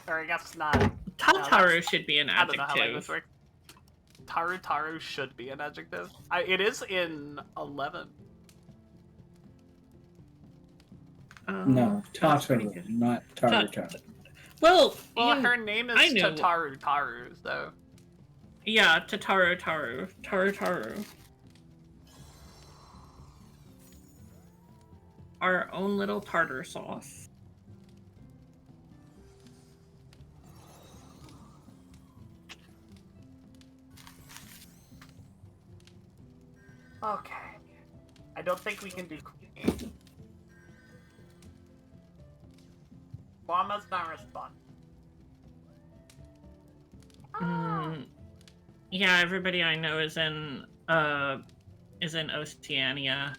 S1: Or I guess not.
S13: Tataru should be an
S1: I don't know how
S13: adjective.
S1: language works. Taru should be an adjective. It is in 11.
S14: No, Tataru, not Taru.
S13: Well,
S1: her name is Taru, so.
S13: Yeah, Taru. Our own little tartar sauce.
S1: Okay. I don't think we can do queen. Llama's not responding.
S13: Yeah, everybody I know is in Oceania.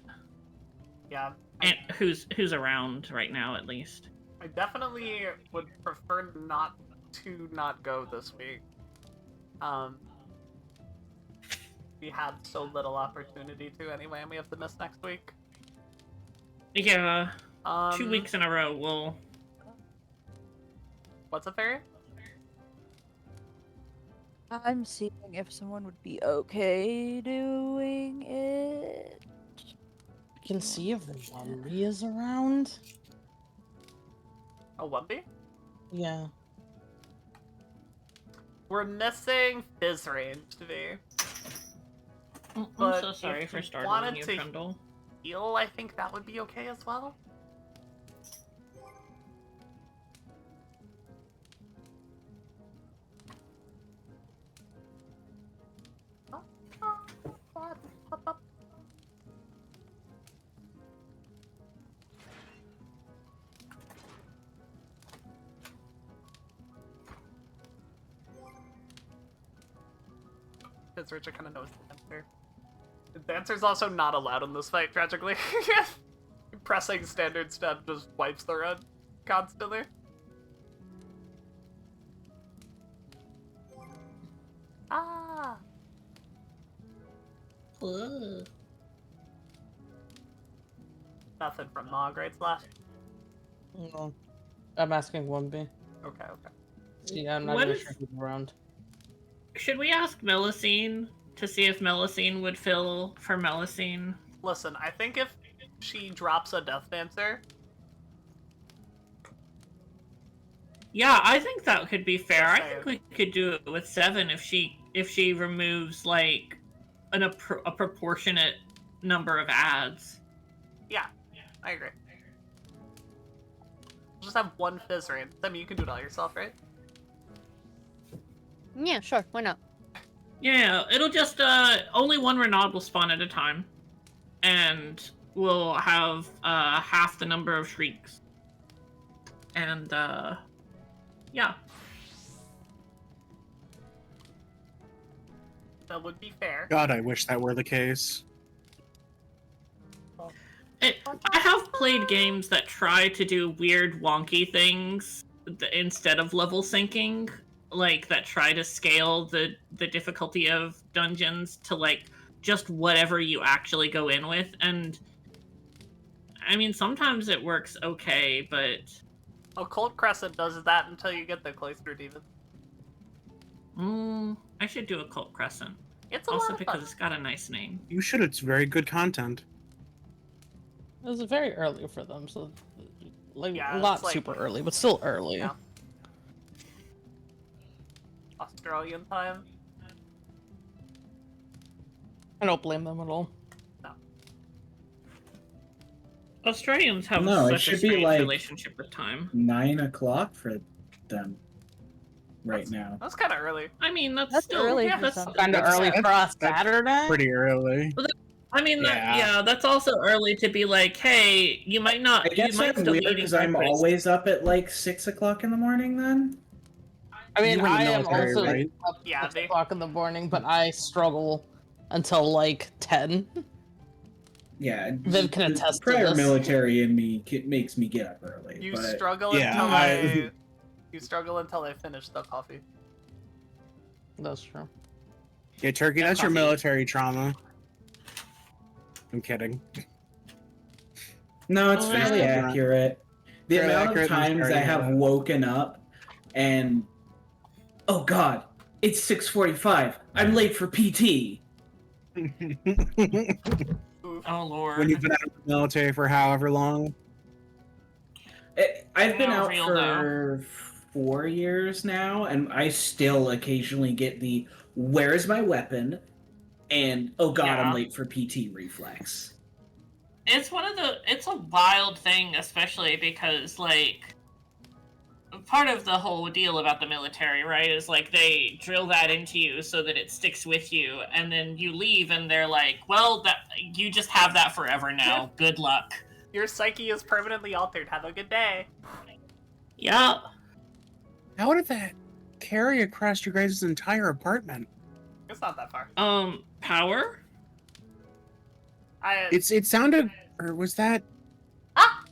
S1: Yeah.
S13: And who's around right now, at least.
S1: I definitely would prefer not go this week. We had so little opportunity to anyway, and we have to miss next week.
S13: Yeah. 2 weeks in a row, we'll...
S1: What's up, Fairy?
S12: I'm seeing if someone would be okay doing it.
S11: I can see if the Wumby is around.
S1: A Wumby?
S11: Yeah.
S1: We're missing Fizz range to be.
S13: I'm
S1: But
S13: so sorry
S1: if
S13: for
S1: you
S13: startling
S1: wanted
S13: you,
S1: to
S13: Trundle.
S1: heal, I think that would be okay as well. Because Richard kind of knows the answer. The answer's also not allowed in this fight, tragically. Pressing standard step just wipes the run constantly. Ah!
S13: Ugh.
S1: Nothing from Nog, right, Slash?
S11: No. I'm asking Wumby.
S1: Okay, okay.
S11: Yeah, I'm not
S13: What
S11: even
S13: is-
S11: sure who's around.
S13: Should we ask Melusine to see if Melusine would fill for Melusine?
S1: Listen, I think if she drops a Death Dancer,
S13: Yeah, I think that could be fair. I think we could do it with 7 if she removes like a proportionate number of ads.
S1: Yeah, I agree. We'll just have one fizz rain. I mean, you can do it all yourself, right?
S10: Yeah, sure. Why not?
S13: Yeah, it'll just only one Renaud will spawn at a time, and we'll have half the number of shrieks. And yeah.
S1: That would be fair.
S9: God, I wish that were the case.
S13: I have played games that try to do weird, wonky things instead of level syncing, like that try to scale the difficulty of dungeons to like just whatever you actually go in with, and I mean sometimes it works okay, but
S1: Occult Crescent does that until you get the Cloister Demon.
S13: I should do a Cult Crescent.
S1: It's a
S13: also
S1: lot of
S13: because
S1: fun.
S13: it's got a nice name.
S9: You should. It's very good content.
S11: It was very early for them, so like
S1: Yeah,
S11: not
S1: it's like-
S11: super early, but still early.
S1: Yeah. Australian time.
S11: I don't blame them at all.
S13: Australians have
S14: No, it
S13: such a
S14: should be
S13: strange
S14: like
S13: relationship with time.
S14: 9 o'clock for them right now.
S1: That's kind of early.
S13: I mean, that's
S10: That's
S13: still
S10: early
S13: yeah,
S10: for
S13: that's
S10: some.
S11: Kind of early for a Saturday.
S9: Pretty early.
S13: I mean,
S9: Yeah.
S13: yeah, that's also early to be like, hey, you might not.
S14: I guess
S13: you might
S14: I'm
S13: still
S14: weird
S13: be eating
S14: because I'm
S13: breakfast.
S14: always up at like 6 o'clock in the morning then.
S11: I mean,
S9: You were in the
S11: I am
S9: military,
S11: also
S9: right?
S11: up
S1: Yeah,
S11: at 6 o'clock in the morning, but I struggle until like 10.
S14: Yeah,
S11: Viv can
S14: the
S11: attest to
S14: prior
S11: this.
S14: military in me makes me get up early.
S1: You
S14: but
S1: struggle
S9: Yeah,
S1: until
S9: I-
S1: you struggle until I finish the coffee.
S11: That's true.
S9: Yeah, Turkey, that's your
S13: coffee.
S9: military trauma. I'm kidding.
S14: No, it's
S13: Oh,
S14: fairly
S9: yeah.
S14: accurate. The
S9: Fairly
S14: amount
S9: accurate
S14: of
S9: and
S14: times
S9: fairly
S14: I have
S9: accurate.
S14: woken up and oh god, it's 6:45. I'm late for PT.
S13: Oh lord.
S9: When you've been out of the military for however long.
S14: I've been
S13: No,
S14: out
S13: real
S14: for 4 years now, and I still occasionally get the "Where's my weapon?" and "Oh God,
S13: Yeah.
S14: I'm late for PT" reflex.
S13: It's it's a wild thing, especially because like part of the whole deal about the military, right, is like they drill that into you so that it sticks with you, and then you leave and they're like, well, that you just have that forever now. Good luck.
S1: Your psyche is permanently altered. Have a good day.
S13: Yeah.
S9: How did that carry across your guys' entire apartment?
S1: It's not that far.
S13: Power?
S9: It sounded, or was that?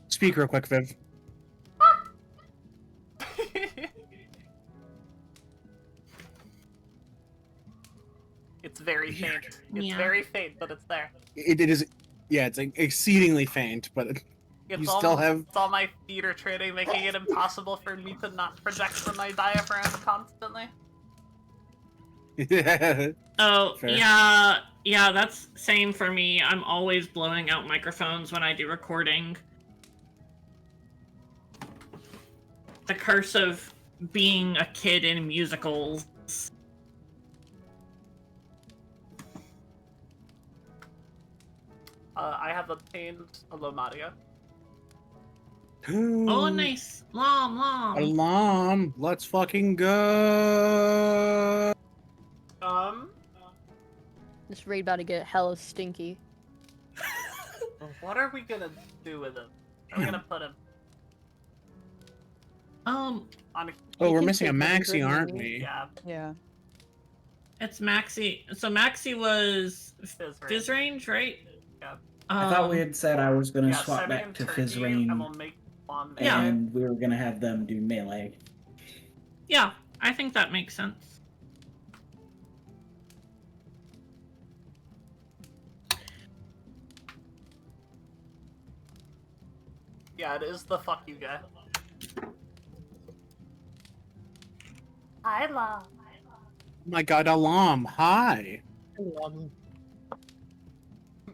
S9: Speak real quick, Viv.
S1: It's very faint. It's
S13: Yeah.
S1: very faint, but it's there.
S9: It is, yeah, it's like exceedingly faint, but
S1: It's
S9: you
S1: all,
S9: still have.
S1: It's all my theater training making it impossible for me to not project from my diaphragm constantly.
S13: Oh,
S9: Fair.
S13: yeah, that's same for me. I'm always blowing out microphones when I do recording. The curse of being a kid in musicals.
S1: I have obtained a Lomatia.
S13: Oh, nice. Lom.
S9: Alarm! Let's fucking go!
S10: This raid about to get hella stinky.
S1: What are we gonna do with him? Are we gonna put him on a...
S9: Oh, we're
S10: can
S9: missing a
S10: take one
S9: Maxi,
S10: good
S9: aren't
S10: movie.
S9: we?
S1: Yeah,
S12: Yeah.
S13: It's Maxi. So Maxi was Fizz range, right?
S1: Yeah.
S14: I thought we had said I was gonna
S1: Yeah,
S14: swap
S1: Semi
S14: back
S1: and
S14: to
S1: Turkey,
S14: Fizz Rain,
S1: and we'll make one.
S13: Yeah.
S14: and we were gonna have them do melee.
S13: Yeah, I think that makes sense.
S1: Yeah, it is the fuck you guy. Hi, Lom.
S9: Oh my god, Alarm, hi!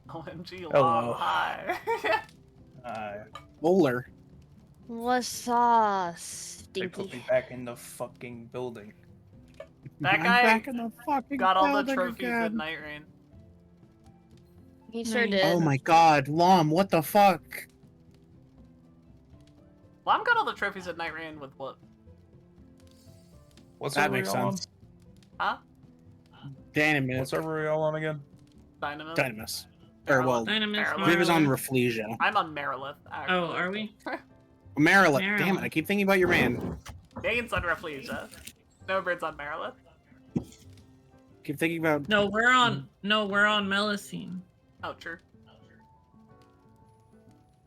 S1: OMG,
S9: Hello.
S1: Lom, hi.
S9: Bowler.
S10: What's
S15: They put
S10: stinky?
S15: me back in the fucking building.
S1: That
S9: I'm
S1: guy
S9: back in the fucking
S1: got all the
S9: building
S1: trophies
S9: again.
S1: at Night Rain.
S10: He sure
S13: Nice.
S10: did.
S9: Oh my god, Lom, what the fuck?
S1: Lom got all the trophies at Night Rain with what?
S15: What
S9: That
S15: server
S9: makes
S15: y'all
S9: sense.
S1: Huh?
S9: Dynamis.
S15: What server are y'all on again?
S1: Dynamis?
S9: Dynamis. Or, well,
S13: Dynamis,
S9: Viv is on
S13: Marilith.
S9: Reflesia.
S1: I'm on Marilith, actually.
S13: Oh, are we?
S9: Marilith.
S13: Marilith.
S9: Damn it, I keep thinking about your man.
S1: Dane's on Reflesia. Snowbird's on Marilith.
S9: Keep thinking about...
S13: No, we're on Melusine.
S1: Oh, true.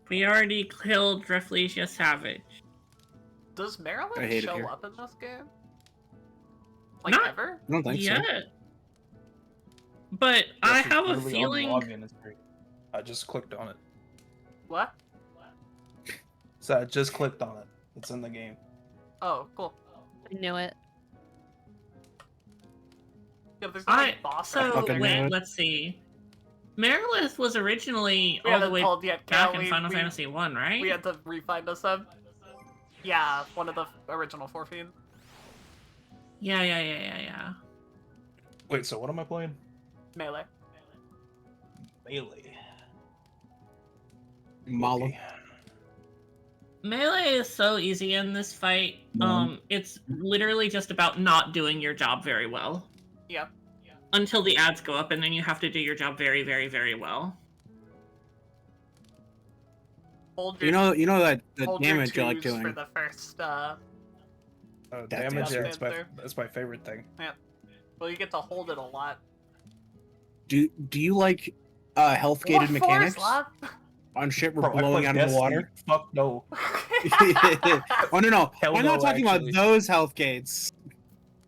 S13: We already killed Reflesia Savage.
S1: Does
S9: I
S1: Marilith
S9: hate it
S1: show
S9: here.
S1: up in this game? Like,
S13: Not
S1: ever?
S9: I don't think so.
S13: yet. But I have a feeling.
S15: It's great. I just clicked on it.
S1: What?
S15: So I just clicked on it. It's in the game.
S1: Oh, cool.
S10: I knew it.
S1: Yeah, there's no
S13: I
S1: boss
S13: so
S1: fight there.
S13: wait, let's see. Marilith was originally
S1: We
S13: all the
S1: haven't
S13: way
S1: pulled yet,
S13: back
S1: Cal.
S13: in Final Fantasy 1, right?
S1: We had to re-find us some. Yeah, one of the original 4 fiends.
S13: Yeah.
S15: Wait, so what am I playing?
S1: Melee.
S15: Melee.
S9: Malo.
S13: Melee is so easy in this fight. It's literally just about not doing your job very well.
S1: Yeah.
S13: Until the ads go up, and then you have to do your job very, very, very well.
S1: Hold
S9: You know that the
S1: hold your
S9: damage you like
S1: twos
S9: doing.
S1: for the first,
S15: Damage, yeah,
S1: damage.
S15: that's my favorite thing.
S1: Yeah. Well, you get to hold it a lot.
S9: Do you like health gated
S1: What for,
S9: mechanics
S1: Slap?
S9: on shit we're
S15: Bro, I
S9: blowing
S15: play
S9: out of the
S15: Destiny.
S9: water?
S15: Fuck no.
S9: Oh no,
S15: Hell
S9: I'm
S15: no,
S9: not talking
S15: actually.
S9: about those health gates.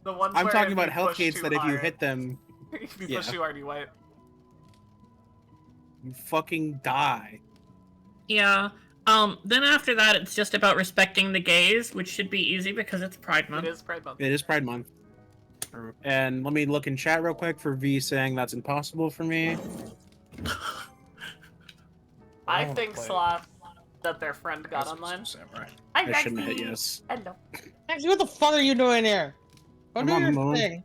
S1: The ones
S9: I'm
S1: where
S9: talking
S1: if
S9: about
S1: you
S9: health
S1: push
S9: gates
S1: too
S9: that if you
S1: hard-
S9: hit them,
S1: if you
S9: yeah.
S1: push too hard, you wipe.
S9: you fucking die.
S13: Yeah. Then after that, it's just about respecting the gays, which should be easy because it's Pride Month.
S1: It is Pride Month.
S9: It is Pride Month. And let me look in chat real quick for V saying that's impossible for me.
S1: I
S15: wanna
S1: think
S15: play.
S1: Slap that their friend got online.
S15: Samurai.
S1: Hi,
S9: I shouldn't
S1: Rexy.
S9: hit yes.
S1: Hello.
S11: Actually, what the fuck are you doing here? Go
S9: I'm
S11: do
S9: on
S11: your
S9: the moon.
S11: thing.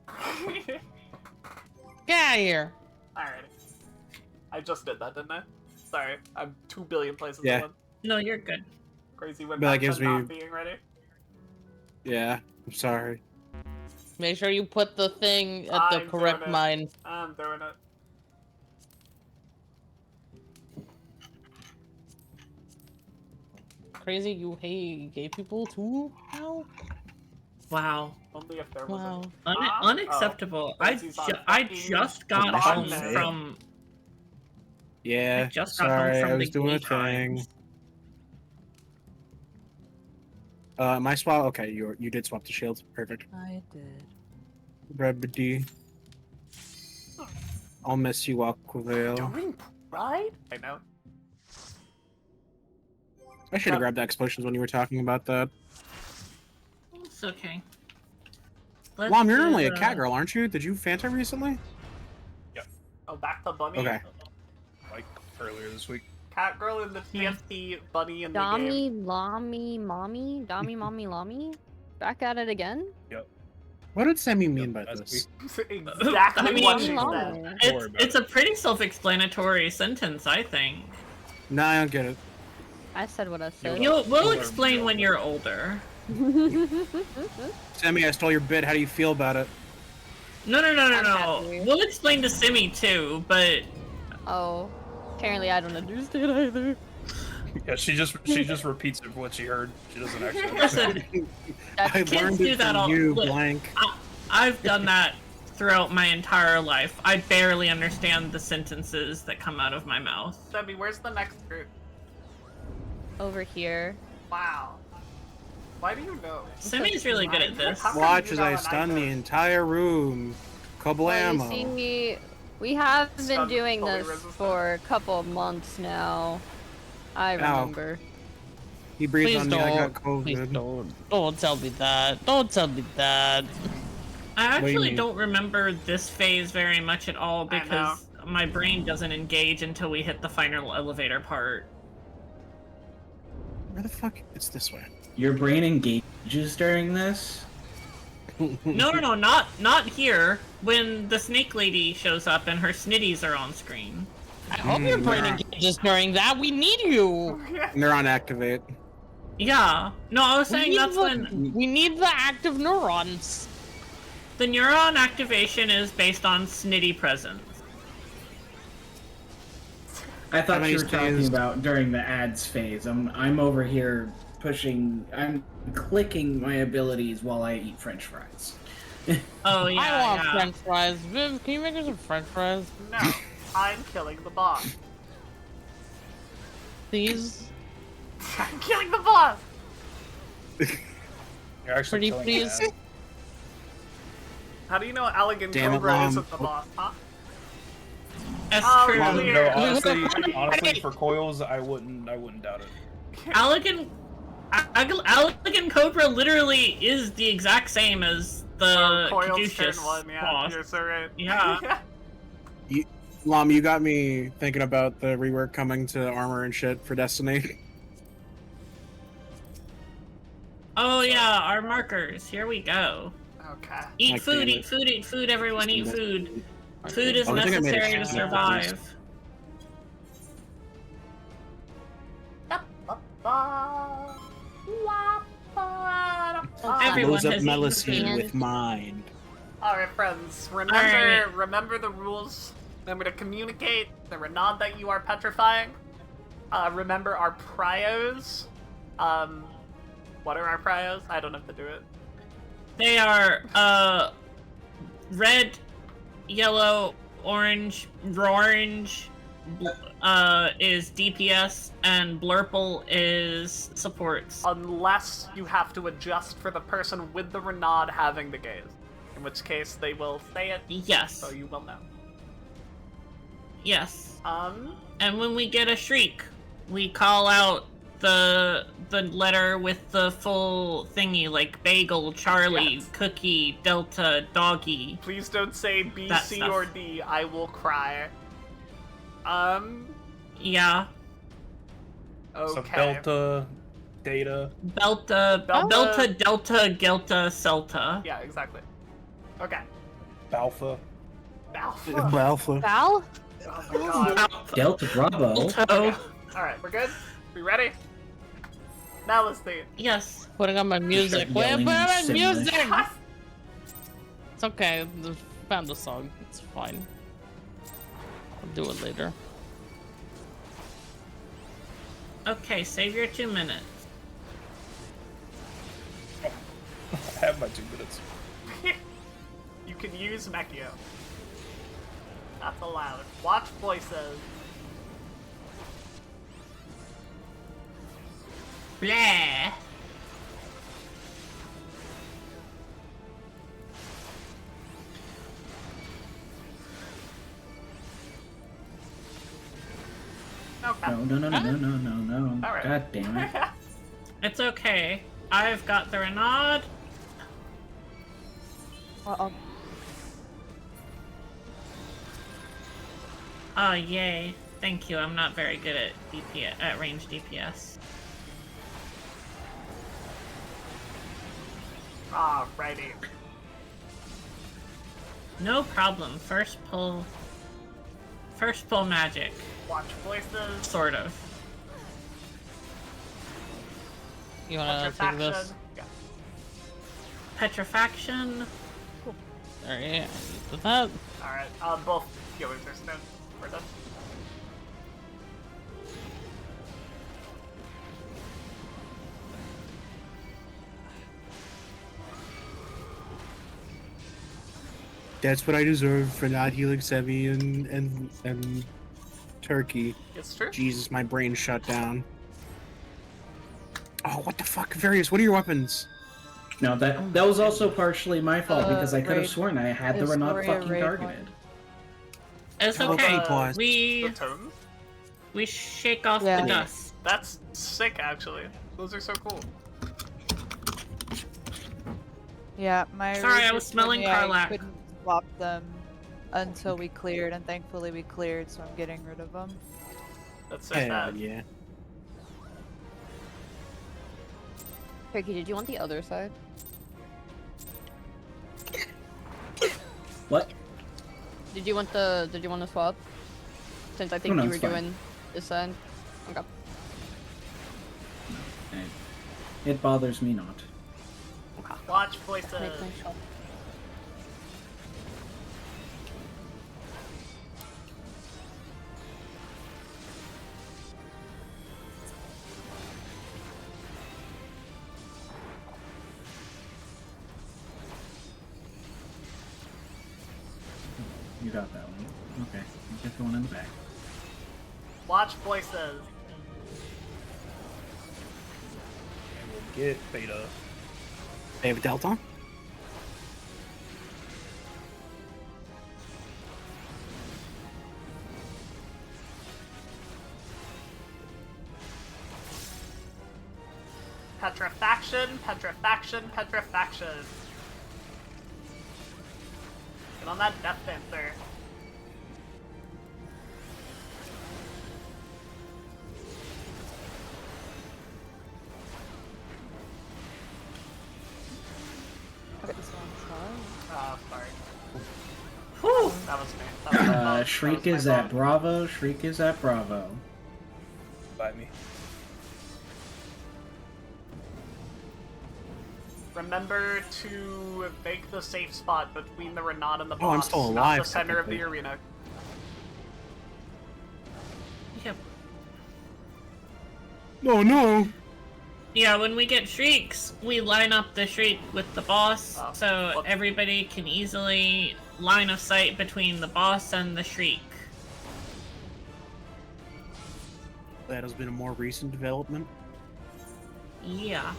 S11: Get out of here.
S1: Alrighty. I just did that, didn't I? Sorry, I'm 2 billion places
S9: Yeah.
S1: at once.
S13: No, you're good.
S1: Crazy when
S9: But that
S1: back
S9: gives
S1: to not
S9: me-
S1: being ready.
S9: Yeah, I'm sorry.
S11: Make sure you put the thing at the
S1: I'm
S11: correct
S1: doing it.
S11: mine.
S1: I'm doing it.
S11: Crazy, you hate gay people too now?
S13: Wow.
S1: Only if there was
S11: Wow.
S13: Unacceptable. I
S1: Rexy's on
S13: I
S1: fucking
S13: just got
S9: Button
S13: home
S9: Fail.
S13: from.
S9: Yeah,
S13: I just got home
S9: sorry,
S13: from
S9: I
S13: the
S9: was doing
S13: gay
S9: a thing. My swap. Okay, you did swap the shield. Perfect.
S12: I did.
S9: Brevity. I'll miss you, Aquavale.
S1: Doing Pride? I know.
S9: I should have grabbed the explosions when you were talking about that.
S13: It's okay.
S9: Mom, you're
S13: do,
S9: only a cat girl, aren't you? Did you Fanta recently?
S1: Oh, back to Bunny.
S9: Okay.
S15: Like earlier this week.
S1: Cat girl in the TFT, Bunny in the
S10: Dami,
S1: game.
S10: Lami, Mommy, Dami, Mommy, Lami. Back at it again?
S15: Yep.
S9: What did Sammy mean by
S15: That's
S9: this?
S1: Exactly
S13: I mean,
S1: what she
S10: Lami.
S1: said.
S13: It's a pretty self-explanatory sentence, I think.
S9: Nah, I don't get it.
S10: I said what I said.
S13: We'll explain when you're older.
S9: Sammy, I stole your bit. How do you feel about it?
S13: No.
S10: I'm happy.
S13: We'll explain to Simi too, but
S10: Oh, apparently I don't understand either.
S15: Yeah, she just repeats what she heard. She doesn't actually.
S13: listen,
S9: I
S13: kids
S9: learned
S13: do
S9: it
S13: that
S9: from
S13: all.
S9: you,
S13: look,
S9: blank.
S13: I've done that throughout my entire life. I barely understand the sentences that come out of my mouth.
S1: Debbie, where's the next group?
S10: Over here.
S1: Wow. Why do you know?
S13: Simi's really good at this.
S1: How come
S9: Watch
S1: you
S9: as
S1: know
S9: I
S1: and
S9: stun
S1: don't?
S9: the entire room.
S10: Well,
S9: Kablamo.
S10: you see, we have been
S1: Stun
S10: doing
S1: fully
S10: this
S1: resistant.
S10: for a couple of months now. I remember.
S9: He breathed
S11: Please
S9: on me. I got
S11: Please
S9: COVID.
S11: don't tell me that. Don't tell me that.
S13: I
S9: What do you
S13: actually
S9: mean?
S13: don't remember this phase very much at all
S1: I know.
S13: because my brain doesn't engage until we hit the final elevator part.
S9: Where the fuck? It's this way.
S14: Your brain engages during this?
S13: No, not here. When the snake lady shows up and her snitties are on screen.
S11: I hope your brain engages during that. We need you.
S9: Neuron activate.
S13: Yeah. No, I was saying that's
S11: when we need the active neurons.
S13: The neuron activation is based on snitty presence.
S14: I thought
S9: How
S14: you
S9: many
S14: were talking
S9: stays?
S14: about during the ads phase. I'm over here I'm clicking my abilities while I eat French fries.
S13: Oh yeah.
S11: I want
S13: yeah.
S11: French fries. Viv, can you make us some French fries?
S1: No, I'm killing the boss.
S11: Please?
S1: I'm killing the boss!
S15: You're actually
S11: Pretty
S15: killing
S11: please?
S15: it.
S1: How do you know Elegant
S9: Damn it,
S1: Cobra
S9: Lom.
S1: isn't the boss, huh?
S13: That's
S1: Oh,
S13: true.
S1: really?
S15: No, honestly, for Coils, I wouldn't doubt it.
S13: Elegant Cobra literally is the exact same as the
S1: Coils
S13: Caduceus
S1: turn 1, yeah,
S13: boss.
S1: you're so right.
S13: Yeah.
S9: Lom, you got me thinking about the rework coming to armor and shit for Destiny.
S13: Oh yeah, our markers. Here we go.
S1: Okay.
S13: Eat
S9: Like
S13: food,
S9: damn
S13: eat
S9: it.
S13: food, eat food, everyone eat food. Food is
S9: Oh, I think I made a
S13: necessary to
S9: shit
S13: survive. Everyone
S9: Blows up
S13: has eaten
S9: Melusine
S13: food.
S9: with mind.
S1: Alright, friends, remember the rules. Remember to communicate the Renaud that you are petrifying. Remember our prios. What are our prios? I don't have to do it.
S13: They are red, yellow, orange, is DPS, and blurple is supports.
S1: Unless you have to adjust for the person with the Renaud having the gaze. In which case they will say it.
S13: Yes.
S1: So you will know.
S13: Yes. And when we get a shriek, we call out the letter with the full thingy, like bagel, Charlie,
S1: Yes.
S13: cookie, delta, doggy.
S1: Please don't say B,
S13: That
S1: C,
S13: stuff.
S1: or D. I will cry.
S13: Yeah.
S1: Okay.
S15: So Delta, Data.
S13: Belta, Delta, Delta, Gelta, Celta.
S1: Yeah, exactly. Okay.
S15: Alpha.
S1: Alpha.
S9: Alpha.
S12: Val?
S1: Oh my god.
S14: Delta Bravo.
S1: Alright, we're good? We ready? Now let's see.
S13: Yes.
S11: Putting on my music.
S14: Start
S11: Wait, put
S14: yelling
S11: on my
S14: in
S11: music!
S14: Simlish.
S11: It's okay. I found the song. It's fine. I'll do it later.
S13: Okay, save your 2 minutes.
S15: I have my 2 minutes.
S1: You can use Mechio. That's allowed. Watch voices.
S13: Blah.
S1: Okay.
S14: No.
S1: All right.
S14: God damn it.
S13: It's okay. I've got the Renaud. Oh, yay. Thank you. I'm not very good at DPS, at range DPS.
S1: Alrighty.
S13: No problem. First pull magic.
S1: Watch voices.
S13: Sort of.
S11: You wanna take this?
S1: Petrifaction. Yeah.
S13: Petrifaction.
S11: Alright, do that.
S1: Alright, both healers are stunned. We're done.
S9: That's what I deserve for not healing Sevi and Turkey.
S1: It's true.
S9: Jesus, my brain shut down. Oh, what the fuck, Various? What are your weapons?
S14: No, that was also partially my fault because I could have
S12: raid.
S14: sworn I had the
S12: Is
S14: Renaud
S12: Gloria
S14: fucking
S12: raid
S14: targeted.
S13: It's
S9: Okay,
S13: okay.
S9: boss.
S1: The totems?
S13: We shake off
S12: Yeah.
S13: the dust.
S1: That's sick, actually. Those are so cool.
S12: Yeah, my
S13: Sorry, I
S12: raid
S13: was
S12: just told
S13: smelling
S12: me I
S13: Karlach.
S12: couldn't swap them until we cleared, and thankfully we cleared, so I'm getting rid of them.
S1: That's so
S9: Hell
S1: sad.
S9: yeah.
S10: Ricky, did you want the other side?
S14: What?
S10: Did you want to swap? Since I think
S14: no,
S10: you were
S14: it's fine.
S10: doing this side. Okay.
S14: It bothers me not.
S1: Watch voices.
S14: You got that one. Okay, I'll get the one in the back.
S1: Watch voices.
S15: And we'll get beta.
S9: They have Delta?
S1: Petrifaction, petrifaction, petrifaction. Get on that Death Panther.
S10: Okay, this one's fine.
S1: Oh, sorry. Whew! That was me. That was
S14: Shriek is at Bravo. Shriek is at Bravo.
S15: By me.
S1: Remember to make the safe spot between the Renan and the boss.
S9: Oh, I'm still
S1: Not
S9: alive,
S1: the center of the
S9: technically.
S1: arena.
S13: Yep.
S9: No, no.
S13: Yeah, when we get shrieks, we line up the shriek with the boss, so everybody can easily line of sight between the boss and the shriek.
S9: That has been a more recent development.
S13: Yeah.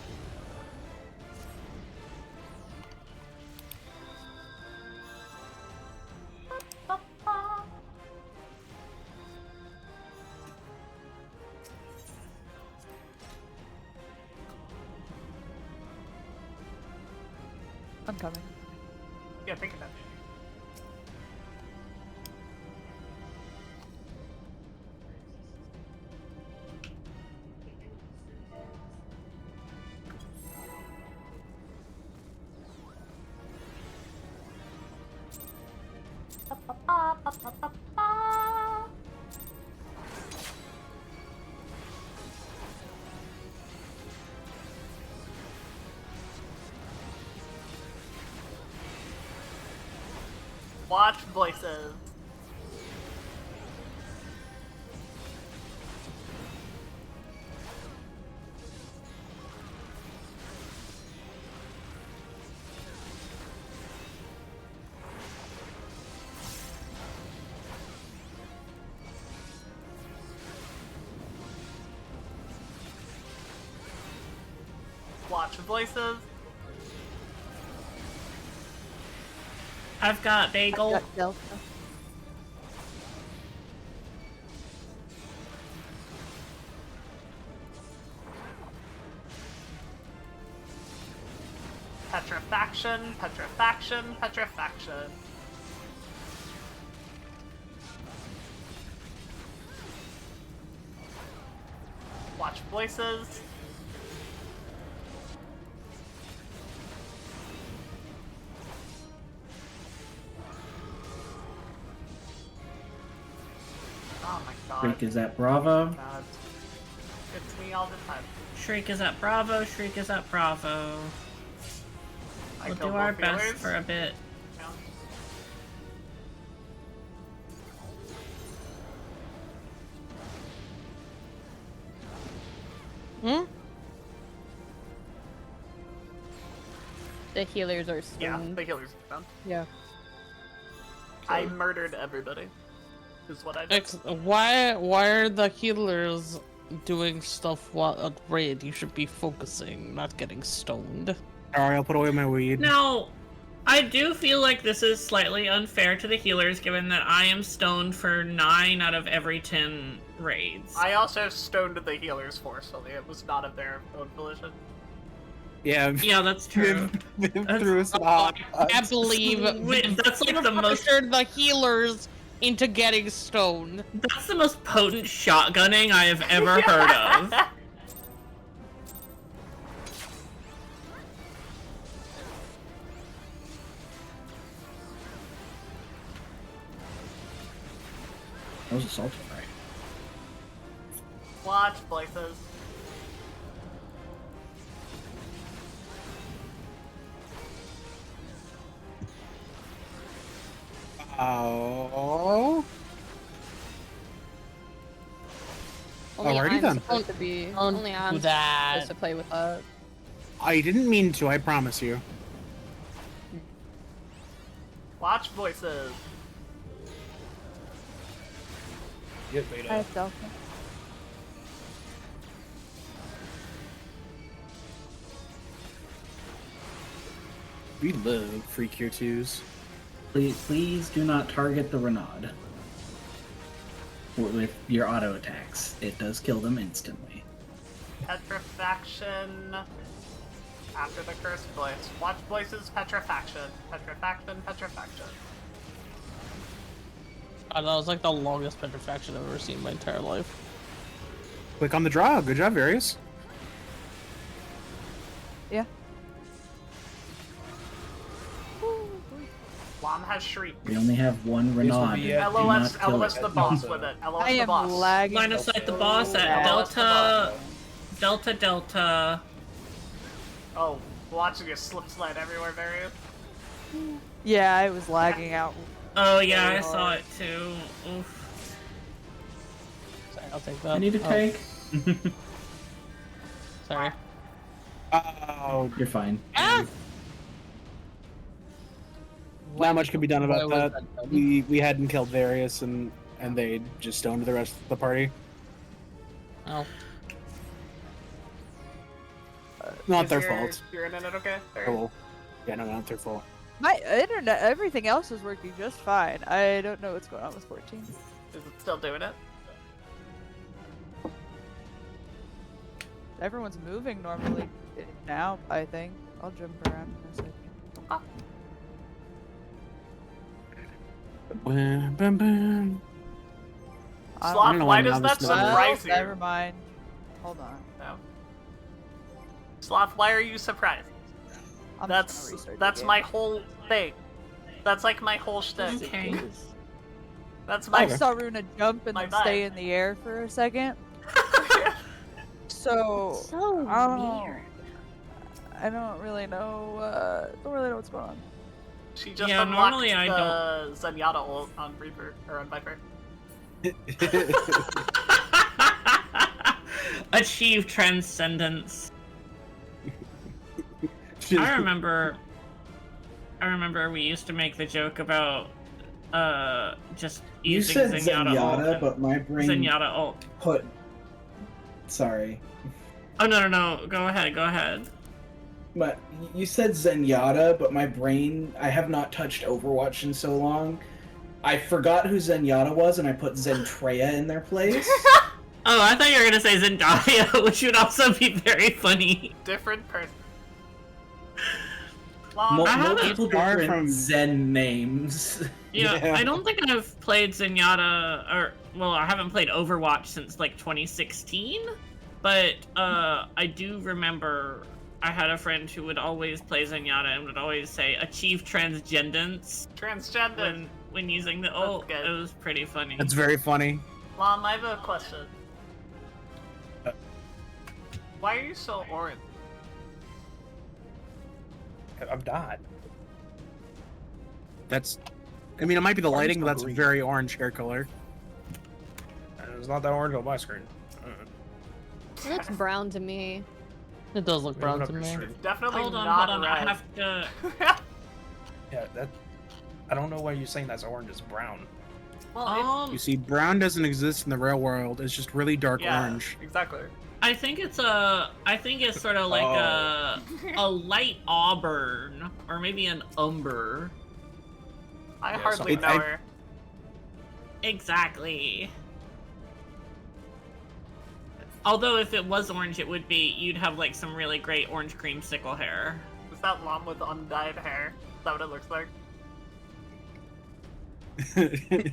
S12: I'm coming.
S1: Yeah, think about it. Watch voices. Watch voices.
S13: I've got bagel.
S10: I've got Delta.
S1: Petrifaction, petrifaction, petrifaction. Watch voices. Oh my god.
S14: Shriek is at Bravo.
S1: God. It's me all the time.
S13: Shriek is at Bravo, Shriek is at Bravo.
S1: I
S13: We'll
S1: kill
S13: do our
S1: both
S13: best
S1: healers.
S13: for a bit.
S10: Hmm? The healers are stoned.
S1: Yeah, the healers are down.
S10: Yeah.
S1: I murdered everybody. Is what I did.
S11: Why are the healers doing stuff while at raid? You should be focusing, not getting stoned.
S9: Alright, I'll put away my weed.
S13: Now, I do feel like this is slightly unfair to the healers, given that I am stoned for 9 out of every 10 raids.
S1: I also stoned the healers forcefully. It was not of their own volition.
S9: Yeah.
S13: Yeah, that's true.
S9: Threw us off.
S11: I can't believe
S13: Wait, that's like the most
S11: pressured the healers into getting stoned.
S13: That's the most potent shotgunning I have ever heard of.
S14: That was a salty fry.
S1: Watch places.
S9: Oh.
S12: Only
S9: Alrighty
S12: I'm
S9: then.
S12: supposed to be.
S11: Don't
S12: Only
S11: do
S12: I'm
S11: that.
S12: supposed to play with that.
S9: I didn't mean to, I promise you.
S1: Watch voices.
S15: Get
S12: I
S15: beta.
S12: have Delta.
S9: We love free Cure 2s.
S14: Please do not target the Renaud with your auto attacks. It does kill them instantly.
S1: Petrifaction. After the cursed voice. Watch voices. Petrifaction. Petrifaction. Petrifaction.
S11: That was like the longest petrifaction I've ever seen in my entire life.
S9: Click on the draw. Good job, Various.
S12: Yeah.
S1: Lom has shriek.
S14: We only have one Renaud.
S15: be
S14: Do
S1: LOS,
S14: not kill
S1: LOS
S14: it.
S1: the boss with it. LOS
S12: I
S1: the
S12: am
S1: boss.
S12: lagging.
S13: Line of sight the boss at
S1: bad.
S13: Delta.
S1: Oh, watching you slip slide everywhere, Various.
S12: Yeah, I was lagging out.
S13: Oh yeah,
S12: Very
S13: I saw
S12: hard.
S13: it too. Oof.
S11: Sorry, I'll take that.
S14: I need a
S11: Oh,
S14: tank.
S11: Sorry.
S9: Oh,
S14: You're fine.
S9: not much can be done about
S11: Why was
S9: that.
S11: done?
S9: We hadn't killed Various, and they just stoned the rest of the party.
S11: Oh.
S9: Not
S1: Is
S9: their
S1: your-
S9: fault.
S1: Your internet okay?
S9: Oh,
S1: Various?
S9: well. Yeah, no, not their fault.
S12: My internet, everything else is working just fine. I don't know what's going on with 14.
S1: Is it still doing it?
S12: Everyone's moving normally now, I think. I'll jump around in a second.
S9: Bam, bam, bam.
S12: I don't
S1: Sloth,
S9: know
S1: why
S9: why
S1: does
S9: now
S1: that
S9: this is-
S1: surprise you?
S12: Never mind. Hold on.
S1: No. Sloth, why are you surprised?
S12: I'm just gonna
S1: That's
S12: restart
S1: that's
S12: the
S1: my
S12: game.
S1: whole thing. That's like my whole shtick.
S13: Okay.
S1: That's
S12: I
S1: my
S12: saw Runa jump and
S1: My
S12: then stay
S1: vibe.
S12: in the air for a second. So
S10: So
S12: I don't really know. Don't really know what's going on.
S1: She just
S13: Yeah,
S1: unlocked
S13: normally I
S1: the Zenyatta ult on Reaper or on Viper.
S13: Achieve transcendence. I remember we used to make the joke about just
S14: You
S13: using
S14: said
S13: Zenyatta
S14: Zenyatta,
S13: ult.
S14: but my brain
S13: Zenyatta ult.
S14: put. Sorry,
S13: Oh no. Go ahead.
S14: but you said Zenyatta, but my brain. I have not touched Overwatch in so long. I forgot who Zenyatta was, and I put Zentreya in their place.
S13: Oh, I thought you were gonna say Zendaya, which would also be very funny.
S1: Different person.
S14: Multiple
S9: Far
S14: different
S9: from-
S14: Zen names.
S13: Yeah,
S9: Yeah.
S13: I don't think I've played Zenyatta, I haven't played Overwatch since like 2016, but I do remember I had a friend who would always play Zenyatta and would always say achieve transcendence
S1: Transgender.
S13: when using the ult.
S1: good.
S13: It was pretty funny.
S9: That's very funny.
S1: Mom, I have a question. Why are you so orange?
S15: I'm not.
S9: That's. I mean, it might be the
S15: Orange
S9: lighting, but
S15: or
S9: that's
S15: green?
S9: very orange hair color.
S15: It's not that orange on my screen.
S10: It looks brown to me.
S11: It does look brown
S15: Open
S11: to
S15: up your
S11: me.
S15: stream.
S1: Definitely
S13: Hold on,
S1: not
S13: I
S1: red.
S13: have to.
S15: Yeah, that. I don't know why you're saying that's orange. It's brown.
S1: Well,
S9: You see, brown doesn't exist in the real world. It's just really dark
S1: yeah,
S9: orange.
S1: exactly.
S13: I think it's sort of like a light auburn or maybe an umber.
S1: I
S15: Yeah,
S1: hardly
S15: something-
S1: know her.
S13: Exactly. Although if it was orange, it would be you'd have like some really great orange creamsicle hair.
S1: Is that Lom with undyed hair? Is that what it looks like?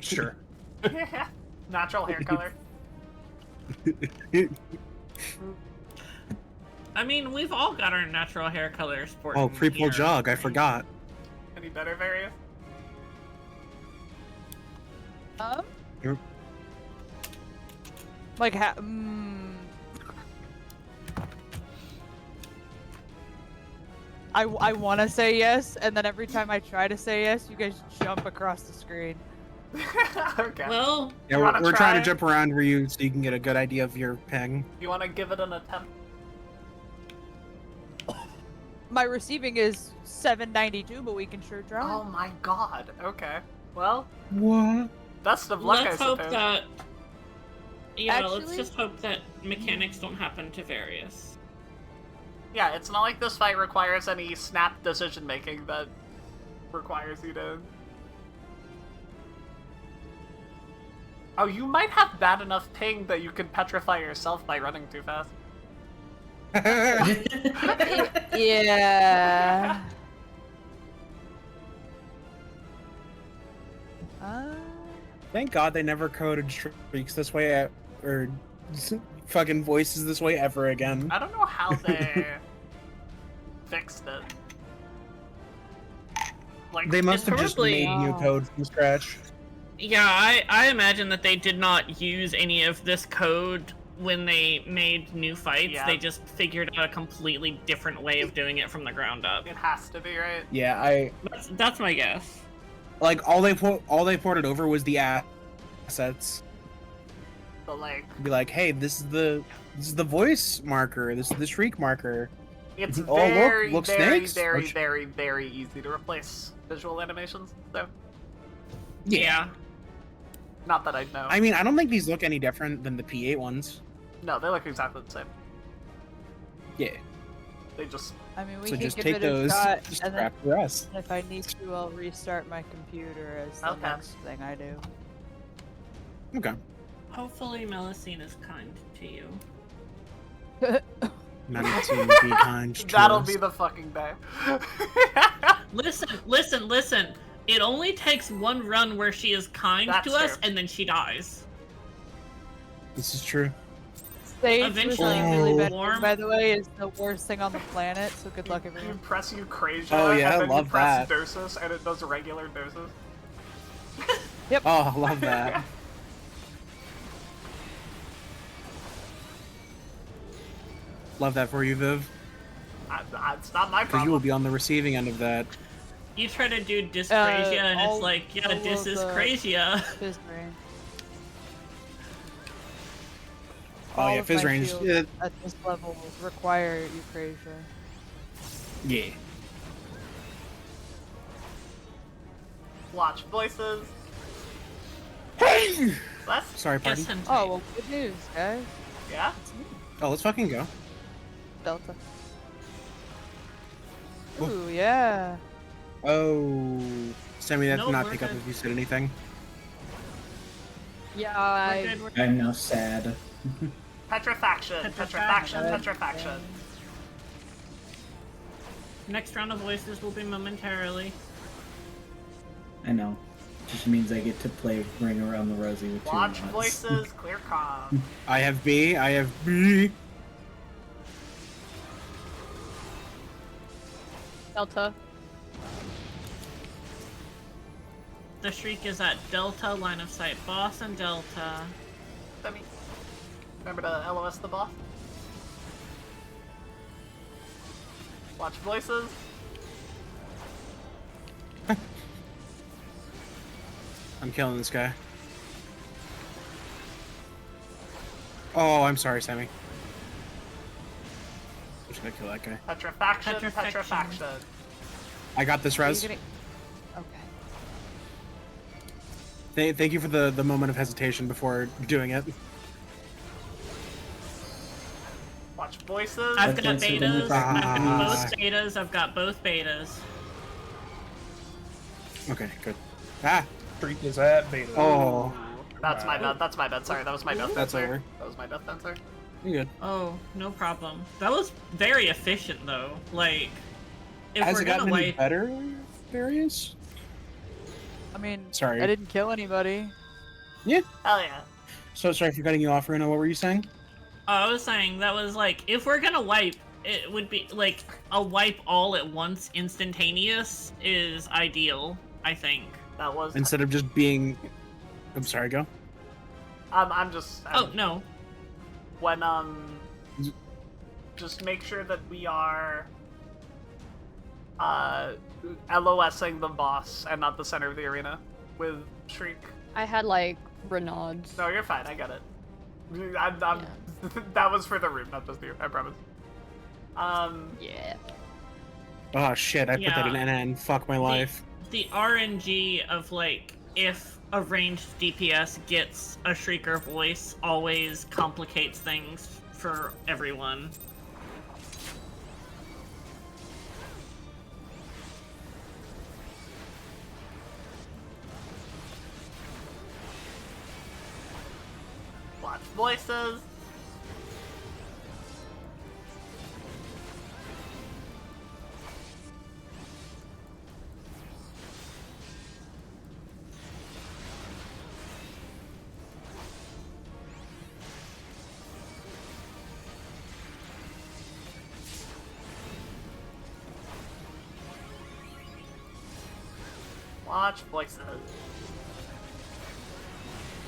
S15: Sure.
S1: Natural hair color.
S13: I mean, we've all got our natural hair color sporting.
S9: Oh, Prequel
S13: here.
S9: Jog, I forgot.
S1: Any better various?
S12: Like, I want to say yes, and then every time I try to say yes, you guys jump across the screen.
S1: Okay.
S13: Well,
S9: Yeah, we're trying to jump around where you so you can get a good idea of your ping.
S1: You want to give it an attempt?
S12: My receiving is 792, but we can sure try.
S1: Oh my god. Okay. Well.
S9: What?
S1: Best of luck,
S13: let's
S1: I
S13: hope
S1: suppose.
S13: that. Yeah, let's
S12: Actually-
S13: just hope that mechanics don't happen to Various.
S1: Yeah, it's not like this fight requires any snap decision making that requires you to. Oh, you might have bad enough ping that you can petrify yourself by running too fast.
S12: Yeah.
S9: Thank God they never coded streaks this way, or fucking voices this way ever again.
S1: I don't know how they fixed it. Like,
S9: They must have just
S13: probably-
S9: made new code from scratch.
S13: Yeah, I imagine that they did not use any of this code when they made new fights.
S1: Yeah.
S13: They just figured out a completely different way of doing it from the ground up.
S1: It has to be, right?
S9: Yeah,
S13: That's my guess.
S9: like all they ported over was the assets.
S1: But like,
S9: Be like, hey, this is the voice marker. This is the shriek marker.
S1: it's
S9: Oh,
S1: very,
S9: look,
S1: very,
S9: snakes.
S1: very,
S9: Which-
S1: very, very easy to replace visual animations. So,
S13: Yeah.
S1: not that I know.
S9: I mean, I don't think these look any different than the P8 ones.
S1: No, they look exactly the same.
S9: Yeah.
S1: They just.
S12: I mean, we
S9: So
S12: can
S9: just
S12: give
S9: take
S12: it
S9: those,
S12: a shot,
S9: just
S12: and
S9: scrap the rest.
S12: if I need to, I'll restart my computer as the
S1: Okay.
S12: next thing I do.
S9: Okay.
S13: Hopefully Melusine is kind to you.
S9: Medicine, be kind to
S1: That'll
S9: us.
S1: be the fucking day.
S13: Listen. It only takes one run where she is kind
S1: That's
S13: to us,
S1: true.
S13: and then she dies.
S9: This is true.
S12: Sage
S13: Eventually,
S12: was really bad,
S13: warm.
S12: by the way, is the worst thing on the planet, so good luck
S1: You
S12: everyone.
S1: press Eucrasia,
S9: Oh, yeah,
S1: and
S9: I
S1: then
S9: love
S1: you press
S9: that.
S1: Dosis, and it does regular doses.
S9: Oh, I love that. Love that for you, Viv.
S1: It's not my
S9: Because
S1: problem.
S9: you will be on the receiving end of that.
S13: You try to do dyscrasia, and it's like, yeah,
S12: all of
S13: this is
S12: the-
S13: crasia.
S12: Fizz rain.
S9: Oh
S12: All
S9: yeah,
S12: of
S9: Fizz
S12: my
S9: range.
S12: shields at this level require Eucrasia.
S9: Yeah.
S1: Watch voices.
S9: Hey!
S1: What?
S9: Sorry, pardon.
S12: Oh, well, good news, guys.
S1: Yeah?
S9: Oh, let's fucking go.
S12: Delta.
S9: Whoa.
S12: Ooh, yeah.
S9: Oh, Sammy, that
S13: No,
S9: did not
S13: we're
S9: pick up
S13: good.
S9: if you said anything.
S12: Yeah,
S13: We're good,
S14: I'm now sad.
S1: Petrifaction, petrifaction, petrifaction.
S13: Next round of voices will be momentarily.
S14: I know. Just means I get to play Ring Around the Rosie with two
S1: Watch
S14: mods.
S1: voices, clear comm.
S9: I have B. I have B.
S12: Delta.
S13: The Shriek is at Delta, line of sight boss and Delta.
S1: Let me remember to LOS the boss. Watch voices.
S9: I'm killing this guy. Oh, I'm sorry, Sammy. I'm just gonna kill that guy.
S1: Petrifaction,
S13: Petrifaction.
S1: petrifaction.
S9: I got this,
S12: Are you
S9: Res.
S12: gonna- Okay.
S9: Thank you for the moment of hesitation before doing it.
S1: Watch voices.
S13: I've got
S14: Against it in the
S13: betas.
S14: back.
S13: I've got
S9: Ah.
S13: both betas. I've got both betas.
S9: Okay, good. Ah!
S15: Streak is at beta.
S9: Oh,
S1: That's my bad. That's my bad. Sorry, that was my death
S9: That's
S1: fencer.
S9: over.
S1: That was my death fencer.
S9: you good.
S13: Oh, no problem. That was very efficient though. Like, if
S9: Has
S13: we're
S9: it
S13: gonna
S9: gotten any
S13: wait,
S9: better, Darius?
S12: I mean,
S9: Sorry.
S12: I didn't kill anybody.
S9: Yeah.
S1: Hell yeah.
S9: So sorry for cutting you off, Runa. What were you saying?
S13: I was saying that was like, if we're gonna wipe, it would be like a wipe all at once, instantaneous is ideal. I think.
S1: That was.
S9: Instead of just being... I'm sorry, go.
S1: I'm just.
S13: Oh no.
S1: when just make sure that we are LOSing the boss and not the center of the arena with Shriek.
S10: I had like Renaud's.
S1: No, you're fine. I get it. That was for the room, not just you. I promise.
S10: Yeah.
S9: Oh shit! I put that in
S13: Yeah.
S9: NN. Fuck my life.
S13: The RNG of like if a ranged DPS gets a Shrieker voice always complicates things for everyone.
S1: Watch voices. Watch voices.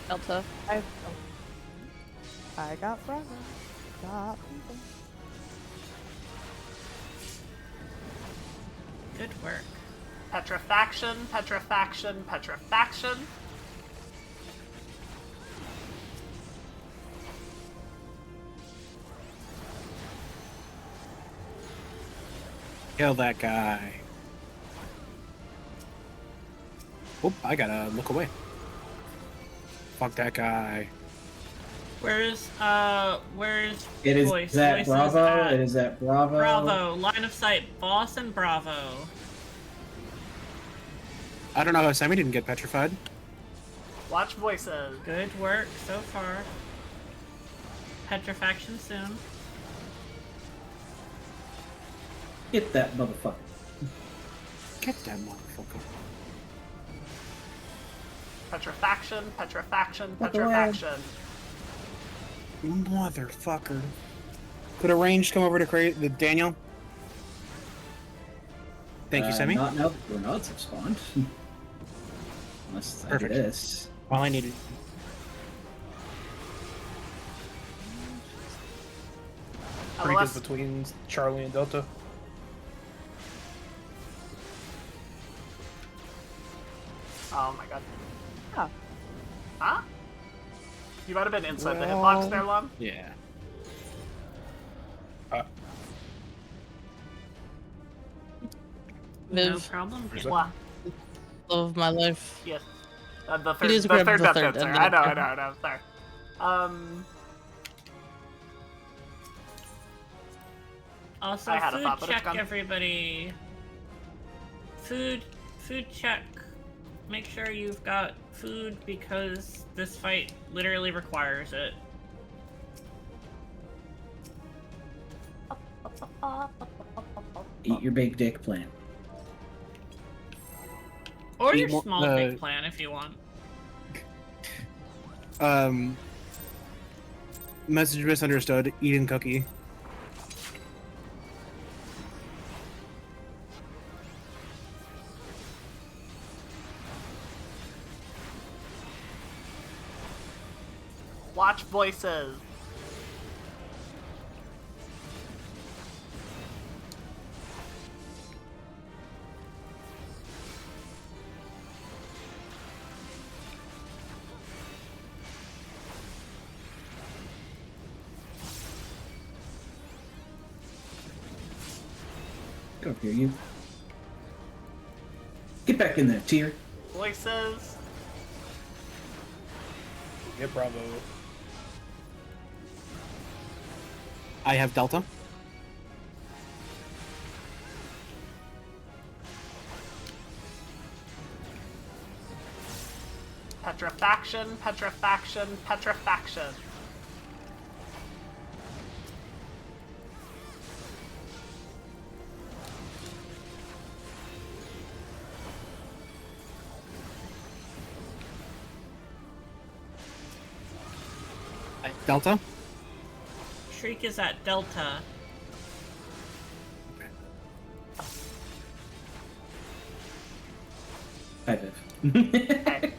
S10: Delta.
S12: I got Bravo. Got people.
S13: Good work.
S1: Petrifaction, petrifaction, petrifaction.
S9: Kill that guy. Oop, I gotta look away. Fuck that guy.
S13: Where's
S14: It is
S13: voice?
S14: that
S13: Voice
S14: Bravo.
S13: at
S14: It is that Bravo.
S13: Bravo. Line of sight. Boss and Bravo.
S9: I don't know how Sammy didn't get petrified.
S1: Watch voices.
S13: Good work so far. Petrifaction soon.
S14: Get that motherfucker.
S9: Get that motherfucker.
S1: Petrifaction, petrifaction,
S14: What the
S1: petrifaction.
S9: Motherfucker. Could a range come over to create the Daniel? Thank you, Sammy.
S14: Not now that Renaud's have spawned. Unless I do
S9: Perfect.
S14: this.
S9: All I needed.
S15: Freak is between Charlie and Delta.
S1: Oh my god.
S12: Huh.
S1: Huh? You might have been inside the hitbox there, Lon.
S9: Yeah.
S13: No
S11: Viv,
S13: problem.
S1: What?
S11: love of my life.
S1: Yes. The
S11: He
S1: third,
S11: needs to
S1: the
S11: grab
S1: third
S11: the
S1: death
S11: third
S1: hit, sir.
S11: and
S1: I know,
S11: then-
S1: I know, sorry.
S13: Also,
S1: I had a
S13: food
S1: thought, but it's
S13: check,
S1: gone.
S13: everybody. Food check. Make sure you've got food because this fight literally requires it.
S14: Eat your big dick plant.
S13: Or
S9: Eat
S13: your
S9: more-
S13: small dick plan if you want.
S9: Message misunderstood. Eating cookie.
S1: Watch voices.
S14: Don't hear you. Get back in there, Tier.
S1: Voices.
S15: Get Bravo.
S9: I have Delta.
S1: Petrifaction, petrifaction, petrifaction.
S9: Delta.
S13: Shriek is at Delta.
S14: Hi, Viv.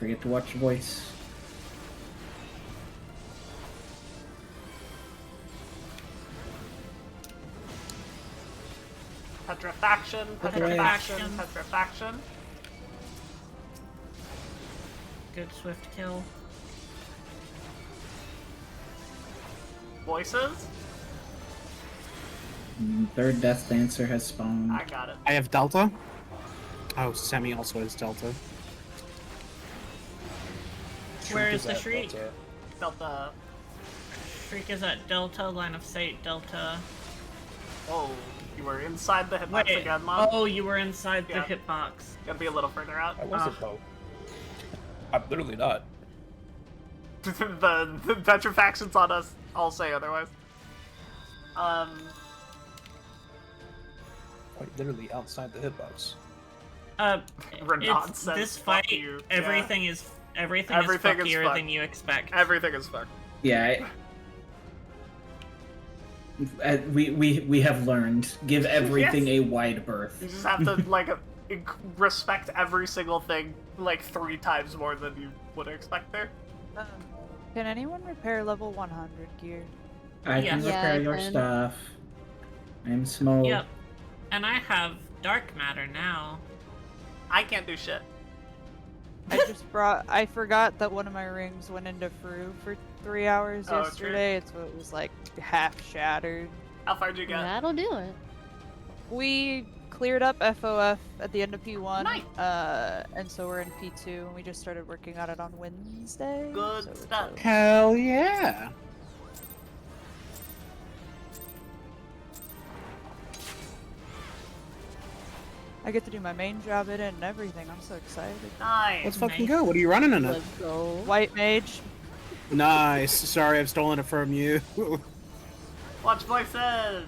S14: forget to watch voice.
S1: Petrifaction, petrifaction, petrifaction.
S13: Good swift kill.
S1: Voices?
S14: Third Death Dancer has spawned.
S1: I got it.
S9: I have Delta. Oh, Semi also has Delta.
S13: Where is the Shriek?
S1: Delta.
S13: Shriek is at Delta, line of sight, Delta.
S1: Oh, you were inside the hitbox
S13: Wait,
S1: again, Mom?
S13: oh, you were inside the
S1: Yeah.
S13: hitbox.
S1: Gotta be a little further out.
S15: I wasn't though. I'm literally not.
S1: the petrifaction's on us. I'll say otherwise.
S15: Quite literally outside the hitbox.
S1: Renaud
S13: It's,
S1: says,
S13: this
S1: "Fuck
S13: fight,
S1: you." Yeah.
S13: everything is
S1: Everything is
S13: fuckier
S1: fucked.
S13: than you expect.
S1: Everything is fucked.
S14: Yeah. We have learned. Give everything a wide berth.
S1: You just have to like respect every single thing like 3 times more than you would expect there.
S12: Can anyone repair level 100 gear?
S14: I can
S13: Yes.
S14: repair
S12: Yeah, I
S14: your
S12: can.
S14: stuff. I'm small.
S13: Yep. And I have dark matter now.
S1: I can't do shit.
S12: I forgot that one of my rings went into Fru for 3 hours
S1: Oh,
S12: yesterday. It was like half shattered.
S1: How far did you get?
S10: That'll do it.
S12: We cleared up FOF at the end of P1.
S1: Nice.
S12: And so we're in P2 and we just started working on it on Wednesday.
S1: Good
S12: so we're
S1: stuff.
S12: close.
S9: Hell yeah!
S12: I get to do my main job in it and everything. I'm so excited.
S1: Nice.
S9: Let's fucking go. What are you running in it?
S10: Let's go.
S12: White mage.
S9: Nice. Sorry, I've stolen it from you.
S1: Watch voices.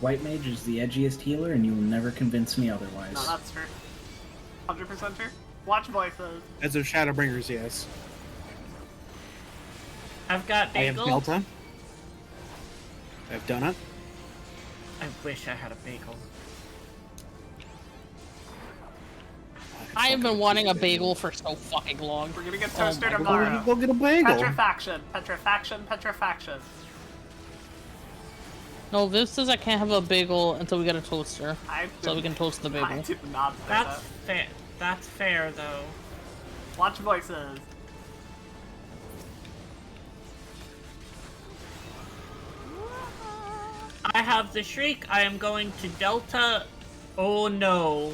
S14: White Mage is the edgiest healer, and you will never convince me otherwise.
S1: No, that's true. 100% true. Watch voices.
S9: As of Shadowbringers, yes.
S13: I've got
S9: I have
S13: bagel.
S9: Delta. I have Donut.
S13: I wish I had a bagel.
S11: I have been wanting a bagel for so fucking long.
S1: We're gonna get
S11: Oh
S1: toasted
S11: my
S1: tomorrow.
S9: Go get a bagel.
S1: Petrifaction, petrifaction, petrifaction.
S11: No, Viv says I can't have a bagel until we get a toaster. So we can toast the
S1: I
S11: bagel.
S1: did not say
S13: That's
S1: that.
S13: fair. That's fair, though.
S1: Watch voices.
S13: I have the Shriek. I am going to Delta. Oh no.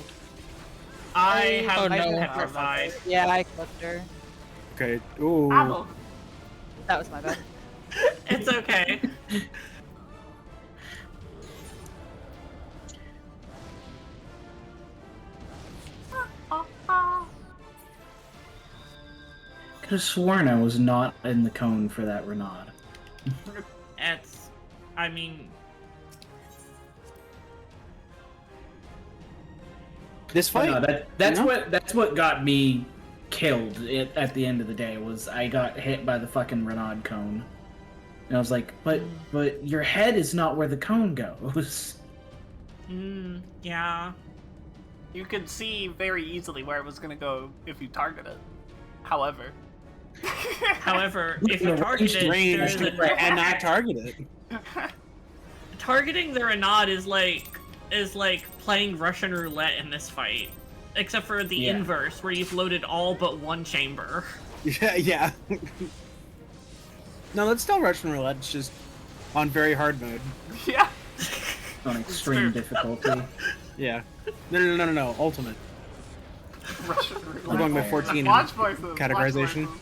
S13: I have
S11: Oh,
S13: been
S11: no.
S13: petrified.
S12: Yeah, I clipped her.
S9: Okay. Ooh.
S1: Apple.
S12: That was my bad.
S13: It's okay.
S14: Could have sworn I was not in the cone for that Renaud.
S13: It's. I mean.
S9: This fight.
S14: No, that's
S9: you know?
S14: that's what got me killed at the end of the day. Was I got hit by the fucking Renaud cone, and I was like, but your head is not where the cone goes.
S13: Yeah.
S1: You could see very easily where it was gonna go if you target it. However.
S13: However, if you target it,
S9: range
S13: there's a-
S9: and not target it.
S13: targeting the Renaud is like playing Russian roulette in this fight, except for the
S14: Yeah.
S13: inverse, where you've loaded all but one chamber.
S9: Yeah, yeah. No, that's still Russian roulette. It's just on very hard mode.
S1: Yeah.
S14: On extreme difficulty.
S9: Yeah. No. Ultimate.
S1: Russian
S9: We're going by 14
S1: Watch voices. Watch
S9: categorization.
S1: voices.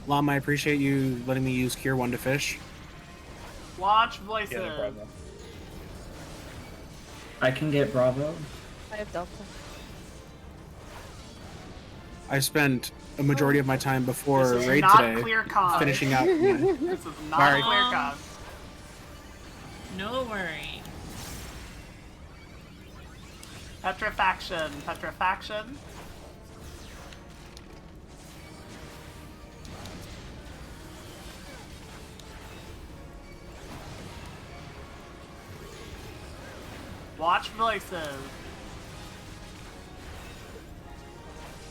S9: Llama, I appreciate you letting me use Cure 1 to fish.
S1: Watch voices.
S15: Yeah, no problem.
S14: I can get Bravo.
S12: I have Delta.
S9: I spent a majority of my time before
S1: This is
S9: raid
S1: not
S9: today,
S1: clear cause.
S9: finishing out.
S1: This is not
S9: Sorry.
S1: clear cause.
S13: No worry.
S1: Petrifaction. Petrifaction. Watch voices.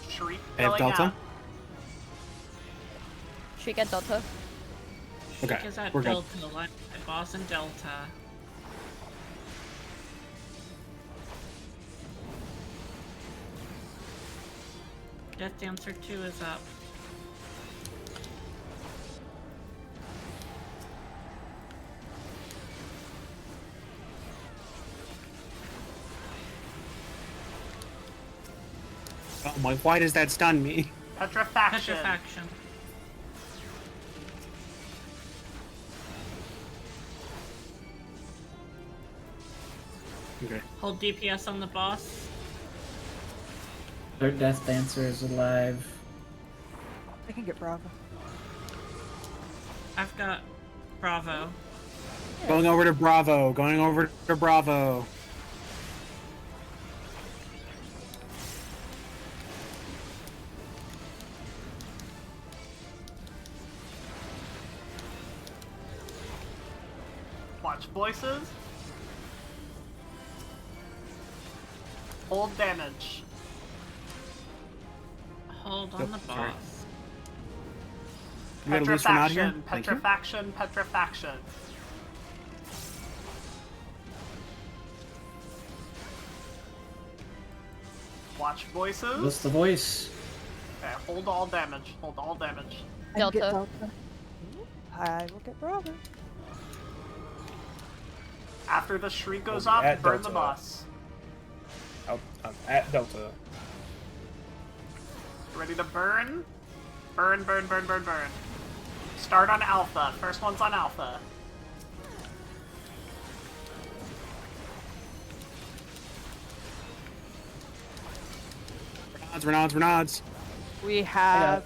S1: Shriek
S9: I have
S1: going
S9: Delta.
S1: out.
S12: Shriek at Delta.
S9: Okay,
S13: Shriek is at
S9: we're good.
S13: Delta. Line at boss and Delta. Death Dancer 2 is up.
S9: Oh my, why does that stun me?
S1: Petrifaction.
S13: Petrifaction.
S9: Okay.
S13: Hold DPS on the boss.
S14: Their Death Dancer is alive.
S12: I can get Bravo.
S13: I've got Bravo.
S9: Going over to Bravo. Going over to Bravo.
S1: Watch voices. Hold damage.
S13: Hold on the
S9: sorry.
S13: boss.
S9: You got a loose one out here?
S1: Petrifaction.
S9: Thank you.
S1: Petrifaction. Petrifaction. Watch voices.
S14: What's the voice?
S1: Okay, hold all damage. Hold all damage.
S12: Delta. I will get Bravo.
S1: After the shriek goes
S15: We'll be
S1: off,
S15: at
S1: burn the
S15: Delta.
S1: boss.
S15: I'm at Delta.
S1: Ready to burn? Burn, burn, burn, burn, burn. Start on Alpha. First one's on Alpha.
S9: Renads.
S12: We have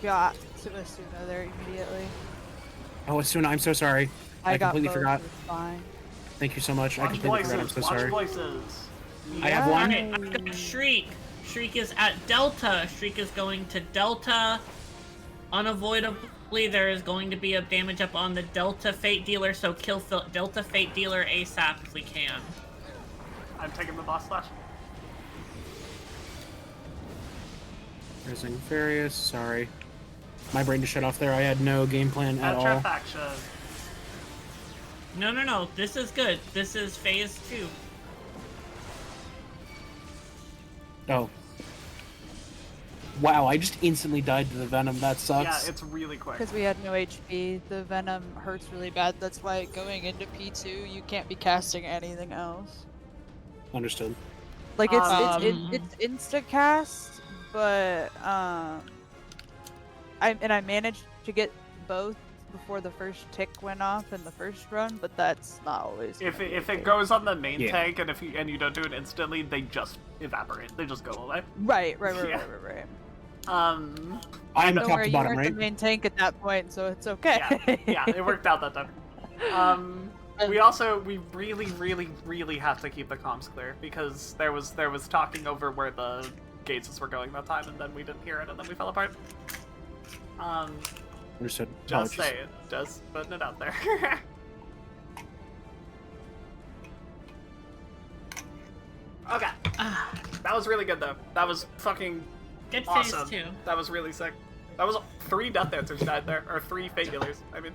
S12: got to Asuna there immediately.
S9: Oh, Asuna, I'm so sorry. I
S12: got
S9: completely
S12: both,
S9: forgot.
S12: it's fine.
S9: Thank you so much. I
S1: Watch
S9: completely
S1: voices.
S9: forgot. I'm so
S1: Watch
S9: sorry.
S1: voices.
S9: I have one.
S13: Alright, I've got Shriek. Shriek is at Delta. Shriek is going to Delta. Unavoidably, there is going to be a damage up on the Delta Fate Dealer, so kill Delta Fate Dealer ASAP if we can.
S1: I'm taking the boss slash.
S9: There's Inferius. Sorry. My brain just shut off there. I had no game plan at all.
S1: Petrifaction.
S13: No. This is good. This is phase 2.
S9: Oh. Wow, I just instantly died to the Venom. That sucks.
S1: Yeah, it's really quick.
S12: Because we had no HP, the Venom hurts really bad. That's why going into P2, you can't be casting anything else.
S9: Understood.
S12: Like it's insta cast, but I managed to get both before the first tick went off in the first run, but that's not always.
S1: If it goes on the main tank and you don't do it instantly, they just evaporate. They just go away.
S12: Right.
S1: I'm
S12: Don't worry, you weren't the main tank at that point, so it's okay.
S1: Yeah, it worked out that time. We really have to keep the comms clear because there was talking over where the gates were going that time, and then we didn't hear it, and then we fell apart.
S9: Understood.
S1: Just
S9: Apologies.
S1: say it. Just putting it out there. Okay. That was really good though. That was fucking
S13: Good phase
S1: awesome.
S13: 2.
S1: That was really sick. That was 3 Death Dancers died there, or 3 Fate Dealers. I mean,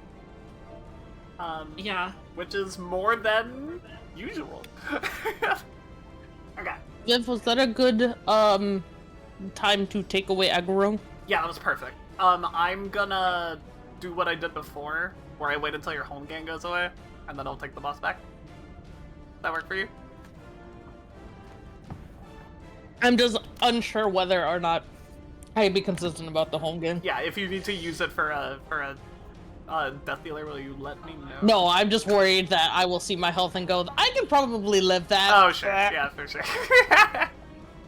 S13: yeah,
S1: which is more than usual. Okay.
S11: Viv, was that a good time to take away aggro?
S1: Yeah, that was perfect. I'm gonna do what I did before, where I wait until your home gang goes away, and then I'll take the boss back. That work for you?
S11: I'm just unsure whether or not I'd be consistent about the home game.
S1: Yeah, if you need to use it for a Death Dealer, will you let me know?
S11: No, I'm just worried that I will see my health and go, I can probably live that.
S1: Oh, sure. Yeah, for sure.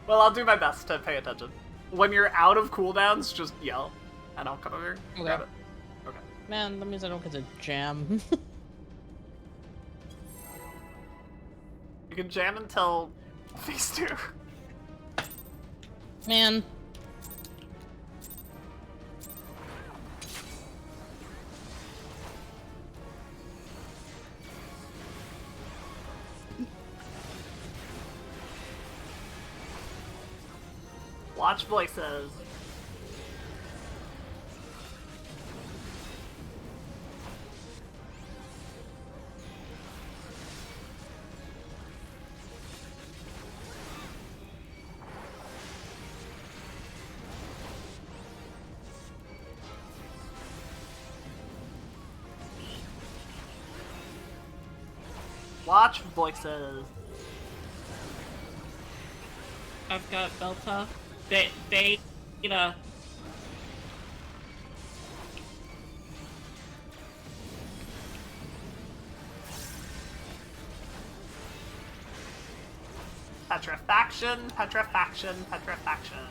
S1: Well, I'll do my best to pay attention. when you're out of cooldowns, just yell, and I'll come over and grab it. Okay.
S11: Man, that means I don't get to jam.
S1: You can jam until phase 2.
S11: Man.
S1: Watch voices. Watch voices.
S13: I've got Belta. Beta.
S1: Petrifaction, petrifaction, petrifaction.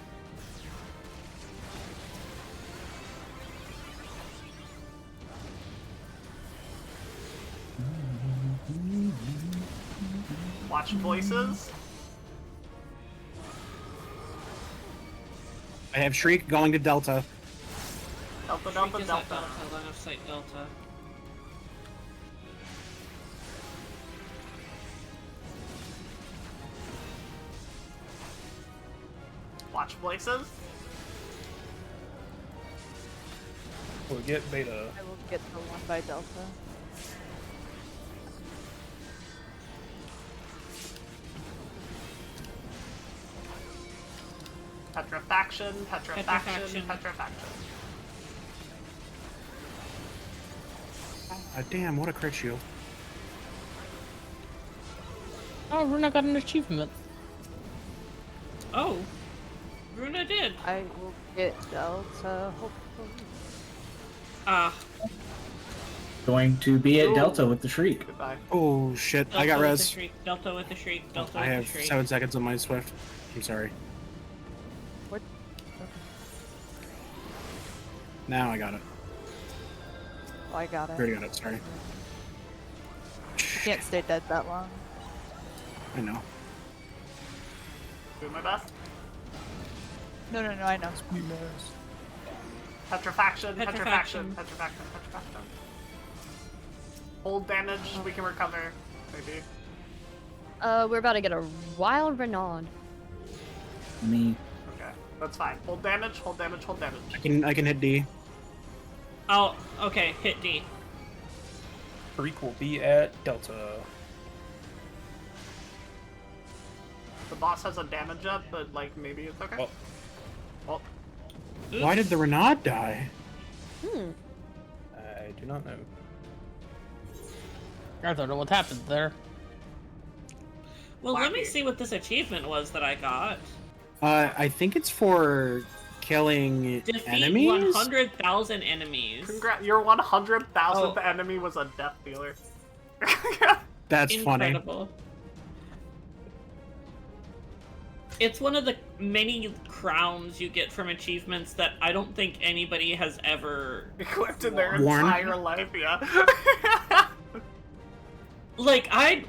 S1: Watch voices.
S9: I have Shriek going to Delta.
S1: Delta,
S13: Shriek
S1: Delta,
S13: is at
S1: Delta.
S13: Delta. Line of sight Delta.
S1: Watch voices.
S15: We'll get Beta.
S12: I will get the one by Delta.
S1: Petrifaction, petrifaction, petrifaction.
S9: Damn, what a crit shield.
S11: Oh, Runa got an achievement.
S13: Oh, Runa did.
S12: I will get Delta, hopefully.
S14: Going to be at Delta with the Shriek.
S1: Goodbye.
S9: Oh shit, I got
S13: Delta with
S9: res.
S13: the Shriek, Delta with the Shriek. Delta
S9: I
S13: with
S9: have
S13: the Shriek.
S9: 7 seconds on my Swift. I'm sorry.
S12: What?
S9: Now I got it.
S12: Oh, I got it.
S9: Already got it, sorry.
S12: I can't stay dead that long.
S9: I know.
S1: Doing my best.
S12: No, I know.
S1: Petrifaction, petrifaction,
S13: Petrifaction.
S1: petrifaction, petrifaction. Hold damage, we can recover. Maybe.
S10: We're about to get a wild Renaud.
S14: Me.
S1: Okay, that's fine. Hold damage, hold damage, hold damage.
S9: I can hit D.
S13: Oh, okay. Hit D.
S15: Freak will be at Delta.
S1: The boss has a damage up, but like maybe it's okay. Oh.
S9: Why did the Renaud die?
S15: I do not know.
S11: I don't know what happened there.
S13: Well, let me see what this achievement was that I got.
S9: I think it's for killing
S13: Defeat
S9: enemies?
S13: 100,000 enemies.
S1: Your 100,000th
S13: Oh.
S1: enemy was a death dealer.
S9: That's funny.
S13: Incredible. It's one of the many crowns you get from achievements that I don't think anybody has ever
S1: equipped in their
S9: Worn.
S1: entire life, yeah.
S13: Like,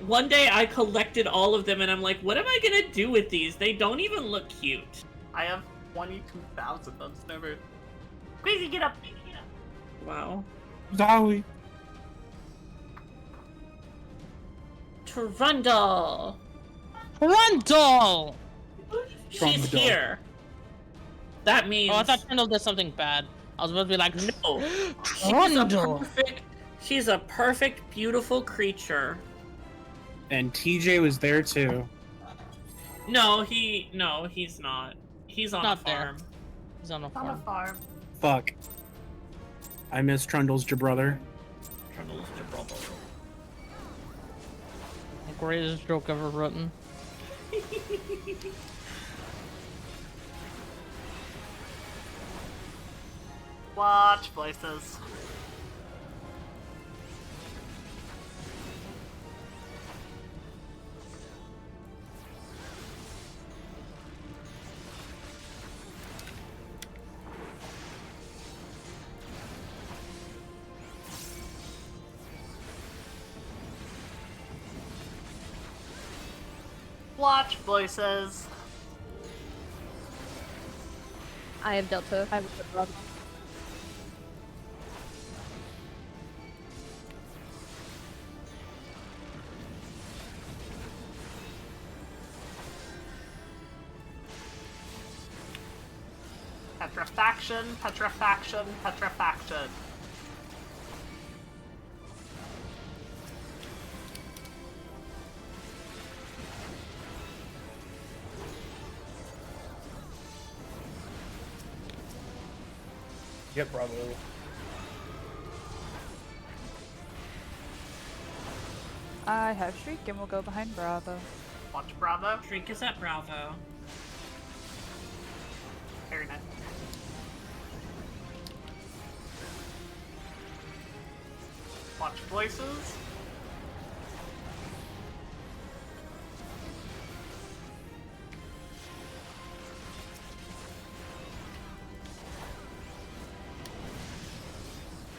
S13: one day I collected all of them and I'm like, what am I gonna do with these? They don't even look cute.
S1: I have 22,000. That's never. Crazy, get up!
S13: Wow.
S9: Zowie.
S13: Trundle!
S11: Trundle!
S13: She's
S11: Trundle.
S13: here. That means.
S11: Oh, I thought Trundle did something bad. I was about to be like,
S13: no.
S11: Trundle!
S13: She's a perfect, beautiful creature.
S9: And TJ was there too.
S13: No, he's not. He's on
S11: Not
S13: a
S11: there.
S13: farm.
S11: He's on a
S1: On a
S11: farm.
S1: farm.
S9: Fuck. I miss Trundle's brother.
S13: Trundle's your brother.
S11: Greatest joke ever written.
S1: Watch places. Watch voices.
S10: I have Delta.
S12: I will put Bravo.
S1: Petrifaction, petrifaction, petrifaction.
S15: Yep, Bravo.
S12: I have Shriek and we'll go behind Bravo.
S1: Watch Bravo.
S13: Shriek is at Bravo.
S1: Very nice. Watch voices.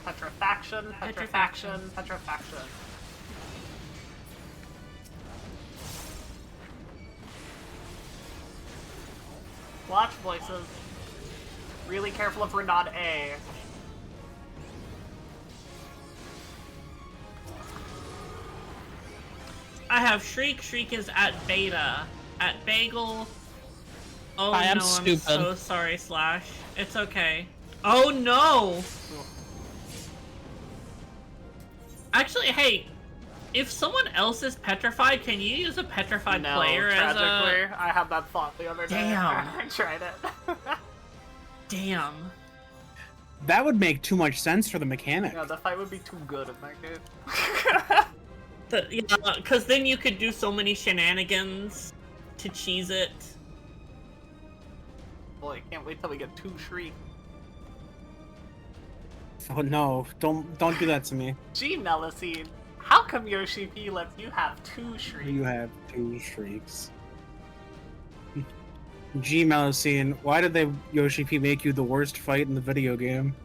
S1: Petrifaction, petrifaction, petrifaction. Watch voices. Really careful if we're not A.
S13: I have Shriek. Shriek is at Beta. At Bagel. Oh
S11: I am
S13: no, I'm
S11: stupid.
S13: so sorry, Slash. It's okay. Oh no! Actually, hey, if someone else is petrified, can you use a petrified
S1: No,
S13: player as
S1: tragically,
S13: a...
S1: I had that thought the other day.
S13: Damn.
S1: I tried it.
S13: Damn.
S9: That would make too much sense for the mechanic.
S1: Yeah, the fight would be too good in that game.
S13: Yeah, because then you could do so many shenanigans to cheese it.
S1: Boy, can't wait till we get 2 Shriek.
S9: Oh no, don't do that to me.
S1: Gee, Melusine, how come Yoshi P lets you have 2 Shriek?
S9: You have 2 Shrieks. Gee, Melusine, why did they Yoshi P make you the worst fight in the video game?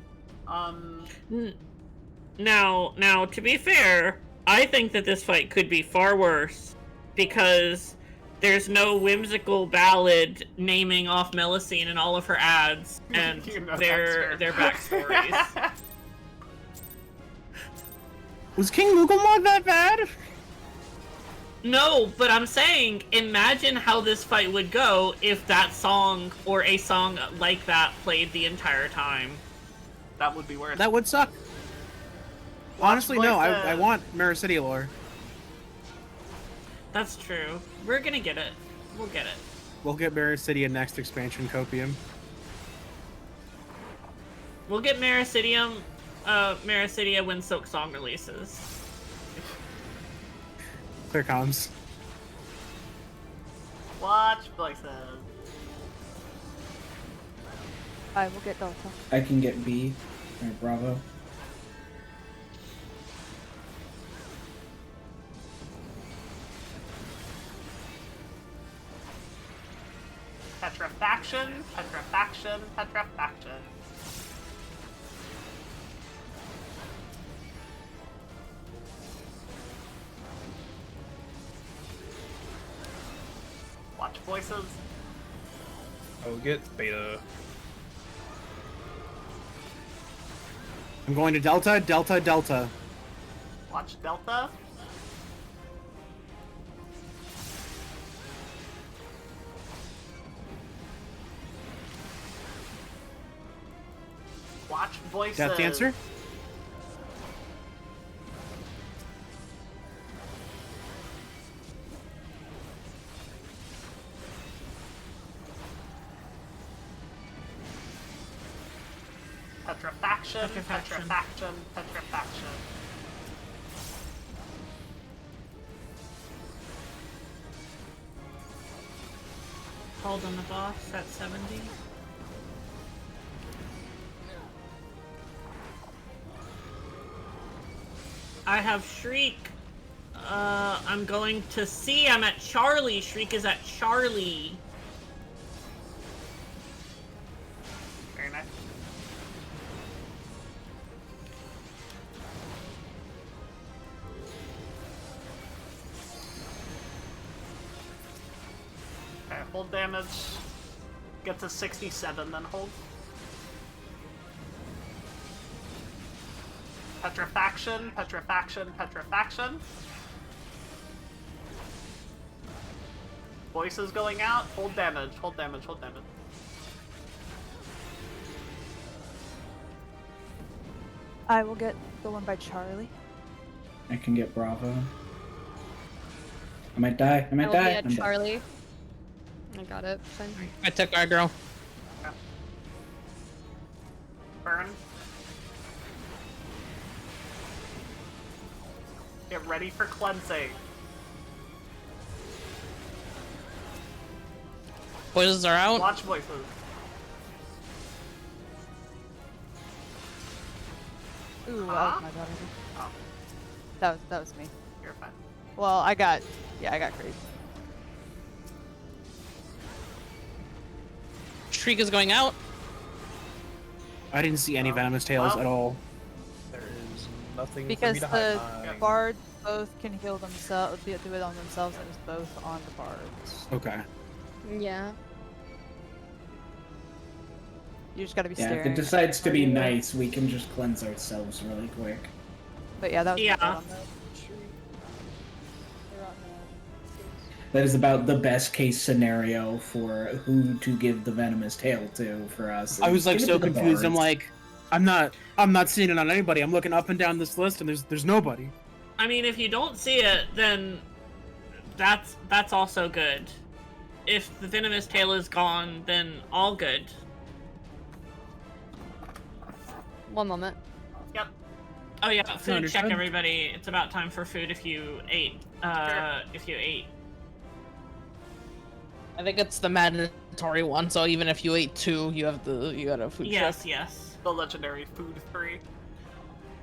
S13: Now, to be fair, I think that this fight could be far worse because there's no whimsical ballad naming off Melusine in all of her ads and
S1: You know
S13: their backstories.
S9: Was King Mugelmod that bad?
S13: No, but I'm saying, imagine how this fight would go if that song or a song like that played the entire time.
S1: That would be worse.
S9: That would suck. Honestly, no, I
S1: voices.
S9: want Mirror City lore.
S13: That's true. We're gonna get it. We'll get it.
S9: We'll get Mirror City in next expansion, Copium.
S13: We'll get Mericidium when Silk Song releases.
S9: Clear comms.
S1: Watch voices.
S12: I will get Delta.
S14: I can get B. Alright, Bravo.
S1: Petrifaction, petrifaction, petrifaction. Watch voices.
S15: Oh, get Beta.
S9: I'm going to Delta, Delta, Delta.
S1: Watch Delta. Watch voices.
S9: That's the answer?
S1: Petrifaction,
S13: Petrifaction.
S1: petrifaction, petrifaction.
S13: Hold on the boss at 70. I have Shriek. I'm going to C. I'm at Charlie. Shriek is at Charlie.
S1: Very nice. hold damage. Get to 67, then hold. Petrifaction, petrifaction, petrifaction. Voices going out. Hold damage, hold damage, hold damage.
S12: I will get the one by Charlie.
S14: I can get Bravo. I might die. I might die.
S10: I'll
S14: I'm
S10: be
S14: dead.
S10: at Charlie. I got it. Fine.
S11: I took our girl.
S1: Burn. Get ready for cleansing.
S11: Voices are out.
S1: Watch voices.
S12: Ooh,
S1: Huh?
S12: oh my god.
S1: Oh,
S12: That was me.
S1: you're fine.
S12: Well, I got crazy.
S11: Shriek is going out.
S9: I didn't see any venomous tails at all.
S15: There is nothing
S12: Because
S15: for me to
S12: the
S15: hide.
S12: bards both can heal themselves, do it on themselves, and it's both on the bards.
S9: Okay.
S10: Yeah.
S12: You just gotta be
S14: Yeah, if
S12: staring.
S14: it decides to be nice, we can just cleanse ourselves really quick.
S12: But yeah, that was
S13: Yeah.
S12: on the
S14: That is about the best case scenario for who to give the venomous tail to for us.
S9: I was like
S14: Give it
S9: so
S14: to the
S9: confused. I'm
S14: bards.
S9: like, I'm not seeing it on anybody. I'm looking up and down this list, and there's nobody.
S13: I mean, if you don't see it, then that's also good. If the venomous tail is gone, then all good.
S10: One moment.
S1: Yep.
S13: Oh yeah, food
S9: Understood.
S13: check everybody. It's about time for food if you ate. If you ate.
S11: I think it's the mandatory one. So even if you ate 2, you got a food
S13: Yes,
S11: check.
S13: yes.
S1: The legendary food 3.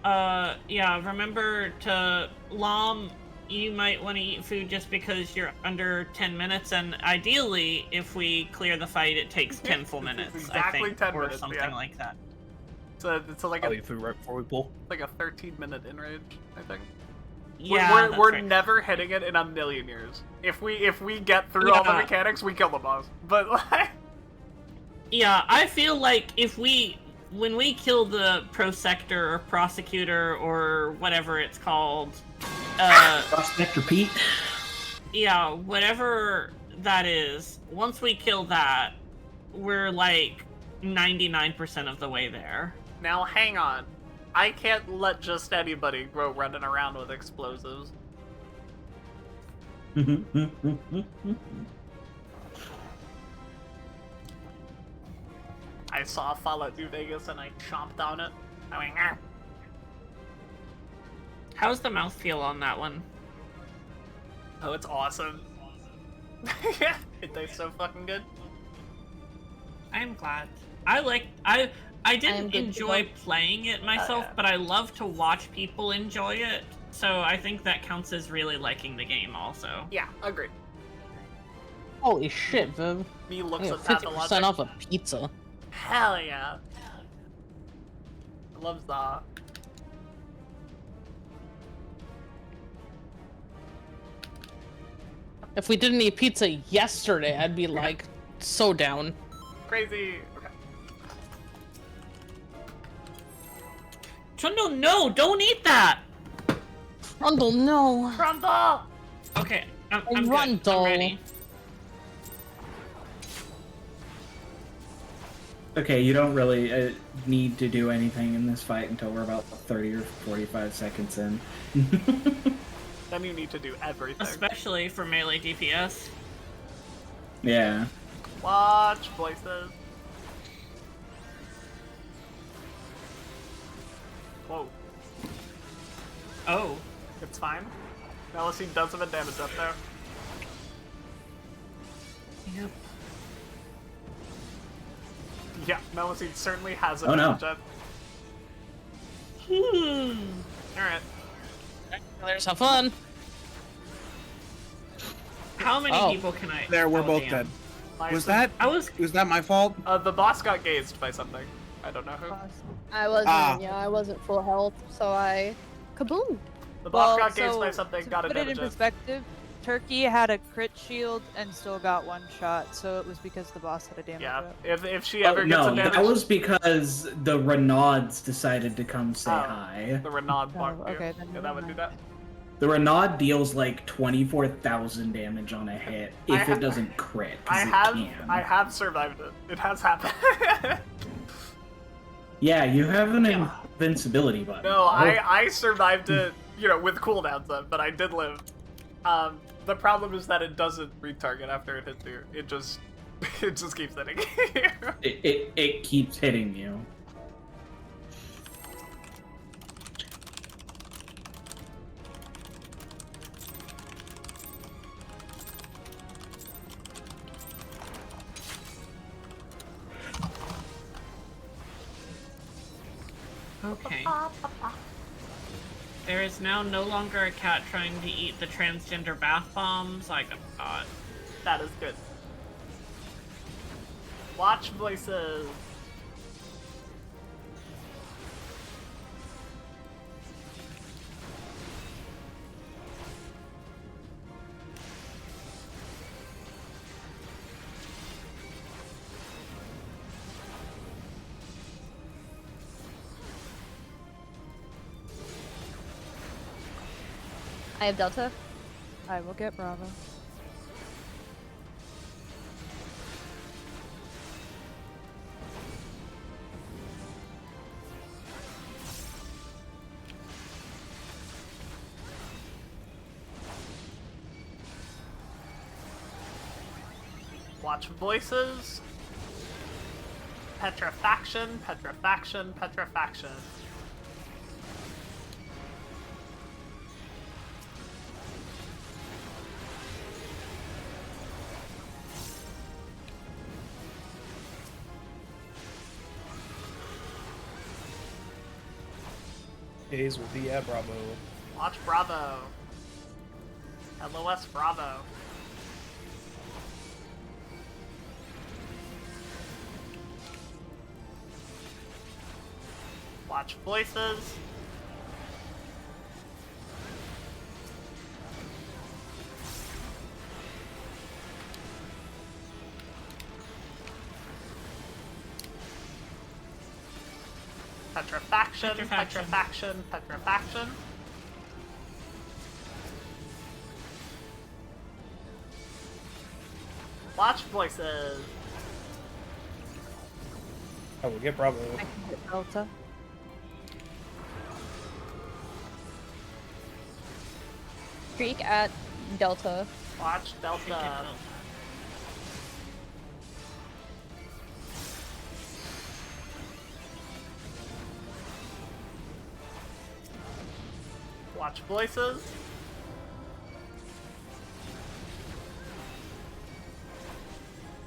S13: Yeah, remember to Lom, you might want to eat food just because you're under 10 minutes, and ideally, if we clear the fight, it takes 10 full minutes,
S1: Exactly
S13: I think,
S1: 10
S13: or
S1: minutes,
S13: something
S1: yeah.
S13: like that.
S1: It's like
S15: I'll
S1: a
S15: eat food right before we pull.
S1: like a 13-minute in range, I think.
S13: Yeah,
S1: we're
S13: that's right.
S1: never hitting it in a million years. If we get through all the
S13: Yeah.
S1: mechanics, we kill the boss. But like,
S13: Yeah, I feel like when we kill the prosector or prosecutor or whatever it's called,
S14: Prospector Pete.
S13: yeah, whatever that is, once we kill that, we're like 99% of the way there.
S1: now hang on. I can't let just anybody go running around with explosives. I saw Fallout New Vegas and I chomped on it. I went, "Ah."
S13: How's the mouthfeel on that one?
S1: Oh, it's awesome. It tastes so fucking good.
S13: I'm glad. I didn't
S10: good to
S13: enjoy
S10: go.
S13: playing it myself,
S1: yeah.
S13: but I love to watch people enjoy it. So I think that counts as really liking the game also.
S1: Yeah, agreed.
S11: Holy shit, Viv.
S1: Me looks
S11: I
S1: at
S11: got 50%
S1: pathologic.
S11: off a pizza.
S1: Hell yeah. I love that.
S11: If we didn't eat pizza yesterday, I'd be like so down.
S1: Crazy. Okay.
S13: Trundle, no! Don't eat that!
S11: Trundle, no.
S1: Trundle!
S13: Okay, I'm good. I'm
S11: Trundle.
S13: ready.
S14: Okay, you don't really need to do anything in this fight until we're about 30 or 45 seconds in.
S1: Then you need to do everything.
S13: Especially for melee DPS.
S14: Yeah.
S1: Watch voices. Whoa.
S13: Oh.
S1: It's fine. Melusine does have a damage up there.
S13: Yep.
S1: Yeah, Melusine certainly has a
S14: Oh, no.
S1: damage up. Alright.
S11: There's have fun.
S13: How many
S9: Oh,
S13: people can I?
S9: There, we're
S13: oh,
S9: both
S13: damn.
S9: dead.
S1: Nice.
S9: Was that my fault?
S1: The boss got gazed by something. I don't know who.
S10: I wasn't.
S9: Ah.
S10: Yeah, I wasn't full health, so I kaboom.
S1: The boss
S12: Well,
S1: got gazed by
S12: so
S1: something,
S12: to
S1: got a
S12: put it in
S1: damage up.
S12: perspective, Turkey had a crit shield and still got one shot, so it was because the boss had a damage
S1: Yeah,
S12: up.
S1: if she ever gets
S14: no,
S1: a damage...
S14: that was because the Renauds decided to come say hi.
S1: The Renaud bark.
S12: okay, then
S1: yeah, that would do that.
S14: The Renaud deals like 24,000 damage on a hit if it doesn't crit, because it can.
S1: I have survived it. It has happened.
S14: Yeah, you have an invincibility button.
S1: No, I survived it, you know, with cooldowns up, but I did live. The problem is that it doesn't retarget after it hits you. It just keeps hitting you.
S14: It keeps hitting you.
S13: Okay. There is now no longer a cat trying to eat the transgender bath bombs like a thought.
S1: That is good. Watch voices.
S10: I have Delta.
S12: I will get Bravo.
S1: Watch voices. Petrifaction, petrifaction, petrifaction.
S15: Days will be at Bravo.
S1: Watch Bravo. LOS Bravo. Watch voices. Petrifaction, petrifaction, petrifaction. Watch voices.
S15: I will get Bravo.
S12: I can get Delta.
S10: Streak at Delta.
S1: Watch Delta. Watch voices.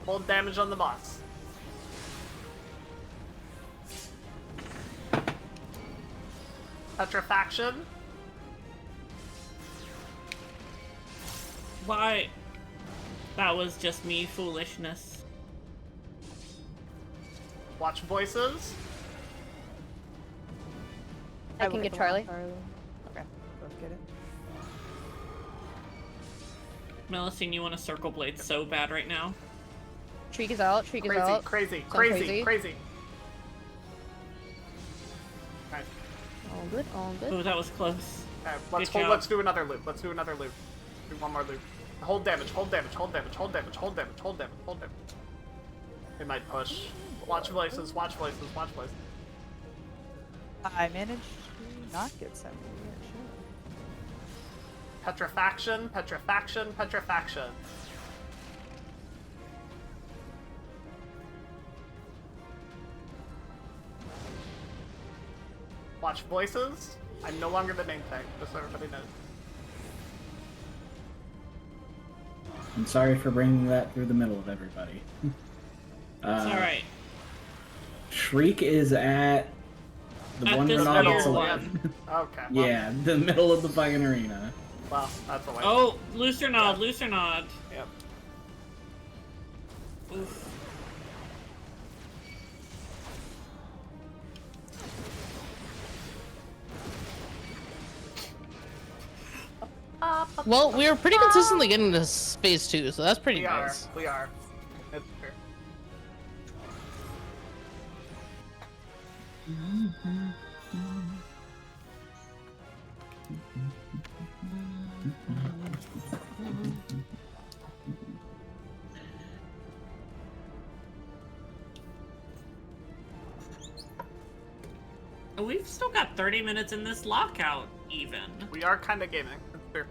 S1: Hold damage on the boss. Petrifaction.
S13: Why? That was just me foolishness.
S1: Watch voices.
S10: I can get Charlie.
S12: Okay, both get it.
S13: Melusine, you want to circle blade so bad right now?
S10: Shriek is out. Shriek is out.
S1: Crazy,
S10: Sound
S1: crazy. Right.
S10: All good, all good.
S13: Oh, that was close.
S1: Okay,
S13: Good job.
S1: let's do another loop. Let's do another loop. Do one more loop. Hold damage, hold damage, hold damage, hold damage, hold damage, hold damage, hold damage. It might push. Watch voices, watch voices, watch voices.
S12: I managed to not get 70.
S1: Petrifaction, petrifaction, petrifaction. Watch voices. I'm no longer the main thing, just so everybody knows.
S14: I'm sorry for bringing that through the middle of everybody.
S13: It's alright.
S14: Shriek is at the
S13: At
S14: one
S13: this
S14: Renaud
S13: weird
S14: that's
S13: one.
S14: alive.
S1: Okay.
S14: Yeah, the middle of the fucking arena.
S1: Well, that's a way.
S13: Oh, loose or nod, loose or nod.
S1: Yep.
S13: Oof.
S11: Well, we are pretty consistently getting to phase 2, so that's pretty nice.
S1: We are. It's fair.
S13: We've still got 30 minutes in this lockout, even.
S1: We are kind of gaming. It's fair.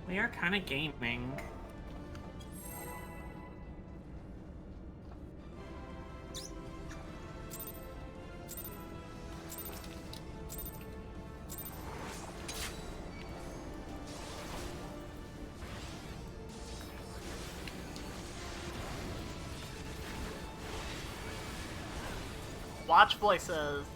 S13: We are kind of gaming.
S1: Watch voices.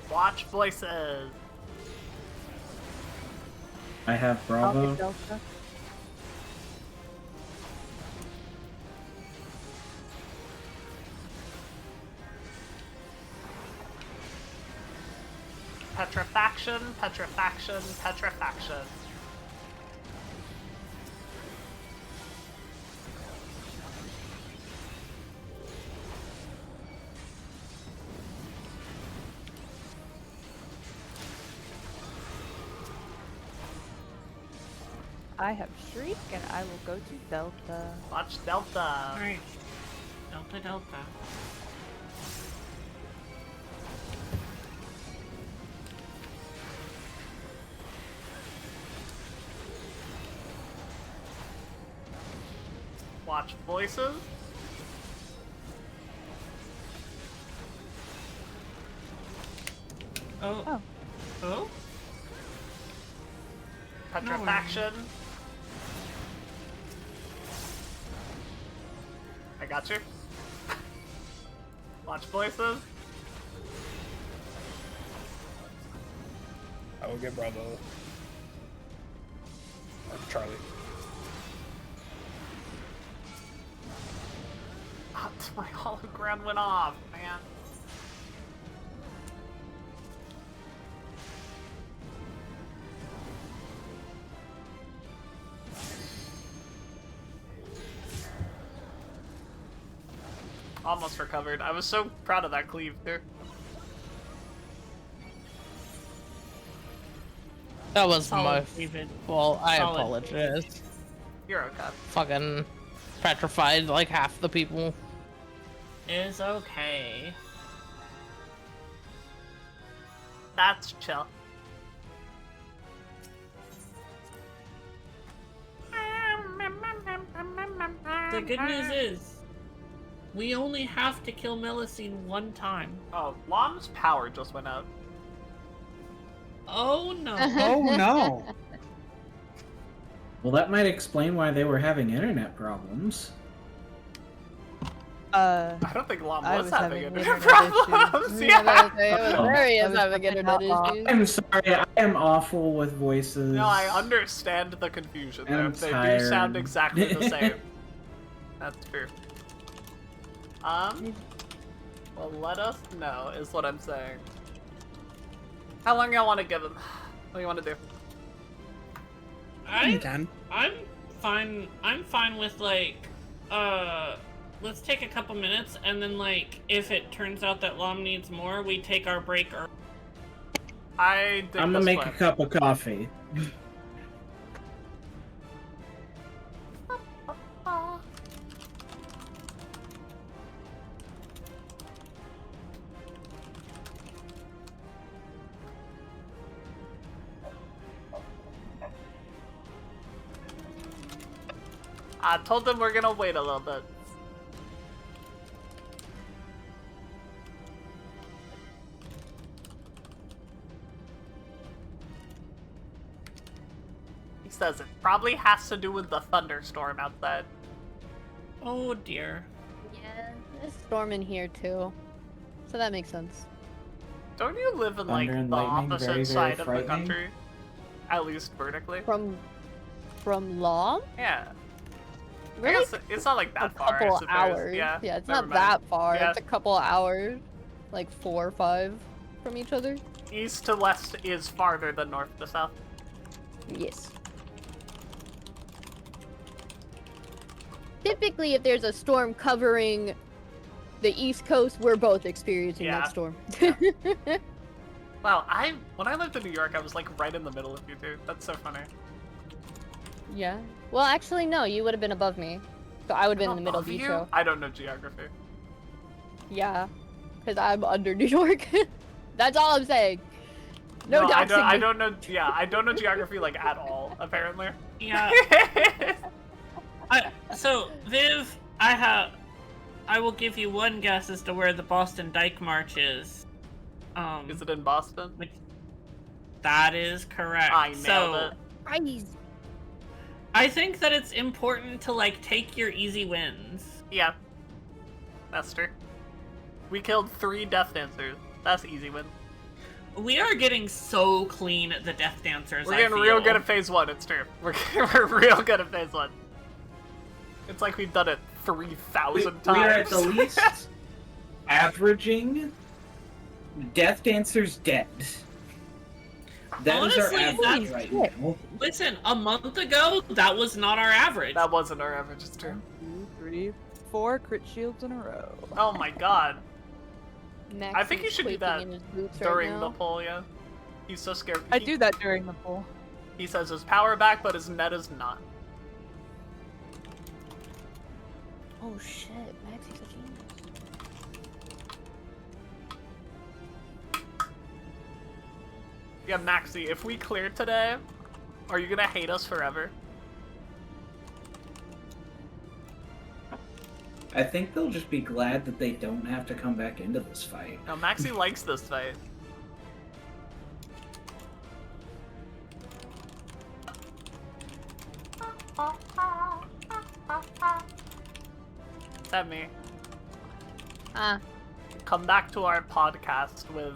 S1: Watch voices.
S14: I have Bravo.
S1: Petrifaction, petrifaction, petrifaction.
S12: I have Shriek, and I will go to Delta.
S1: Watch Delta.
S13: Alright. Delta, Delta.
S1: Watch voices.
S13: Oh. Oh?
S1: Petrifaction. I got you. Watch voices.
S15: I will get Bravo. Or Charlie.
S1: My hologram went off, man. Almost recovered. I was so proud of that cleave, too.
S11: That was
S13: Solid,
S11: my
S13: David.
S11: fault. I
S13: Solid.
S11: apologize.
S1: You're okay.
S11: Fucking petrified like half the people.
S13: Is okay.
S1: That's chill.
S13: The good news is, we only have to kill Melusine one time.
S1: Oh, Lom's power just went out.
S13: Oh no.
S9: Oh no.
S14: Well, that might explain why they were having internet problems.
S1: I don't think Lom
S12: I
S1: was
S12: was
S1: having
S12: having
S1: internet
S12: internet
S1: problems.
S12: issues.
S1: Yeah.
S10: Marius having internet issues.
S14: I'm sorry, I am awful with voices.
S1: No, I understand the confusion there.
S14: I'm
S1: They do
S14: tired.
S1: sound exactly the same. That's true. Well, let us know, is what I'm saying. How long y'all want to give them? What do you want to do?
S11: Mm,
S13: I'm fine with like, let's take a couple minutes and then like, if it turns out that Lom needs more, we take our break early.
S1: I'm
S14: gonna make a cup of coffee.
S1: I told them we're gonna wait a little bit. He says it probably has to do with the thunderstorm outside.
S13: Oh dear.
S10: Yeah, It's storming here too, so that makes sense.
S1: Don't you live in like
S14: Thunder and
S1: the
S14: lightning,
S1: opposite
S14: very, very
S1: side of the
S14: frightening.
S1: country? At least vertically.
S10: From Law?
S1: Yeah.
S10: Really?
S1: I guess it's not like that
S10: A
S1: far. I
S10: couple
S1: suppose.
S10: hours.
S1: Yeah.
S10: It's
S1: never
S10: not
S1: mind.
S10: that far.
S1: Yeah.
S10: It's a couple hours, like 4 or 5 from each other.
S1: East to west is farther than north to south.
S10: Yes. Typically, if there's a storm covering the East Coast, we're both experiencing
S1: Yeah.
S10: that storm.
S1: Wow, when I lived in New York, I was like right in the middle of you two. That's so funny.
S10: Yeah. Well, actually, no. You would have been above me, so I would have been in the middle of
S1: Above
S10: you.
S1: you? I don't know geography.
S10: Yeah, because I'm under New York. That's all I'm saying. No,
S1: I
S10: doxing
S1: don't
S10: me.
S1: know. Yeah, I don't know geography like at all. Apparently.
S13: Yeah. So Viv, I will give you one guess as to where the Boston Dyke March is.
S1: Is it in Boston?
S13: That is correct.
S1: I nailed
S13: it. I think that it's important to like take your easy wins.
S1: Yeah. That's true. We killed 3 Death Dancers. That's easy win.
S13: We are getting so clean at the Death Dancers.
S1: We're getting real good at phase 1, it's true. We're real good at phase 1. It's like we've done it 3,000 times.
S14: We are at the least averaging Death Dancers dead. That is
S13: Honestly,
S14: our average right now.
S13: Listen, a month ago, that was not our average.
S1: That wasn't our average, it's true.
S12: 2, 3, 4 crit shields in a row.
S1: Oh my god.
S10: Max
S1: I think you
S10: is
S1: should do
S10: quaking
S1: that
S10: in his boots
S1: during
S10: right
S1: the
S10: now.
S1: poll, yeah. He's so scared.
S12: I do that during the poll.
S1: He says his power back, but his net is not.
S10: Oh shit, Maxie's a genius.
S1: Yeah, Maxie, if we clear today, are you gonna hate us forever?
S14: I think they'll just be glad that they don't have to come back into this fight.
S1: No, Maxie likes this fight. Is that me? Come back to our podcast with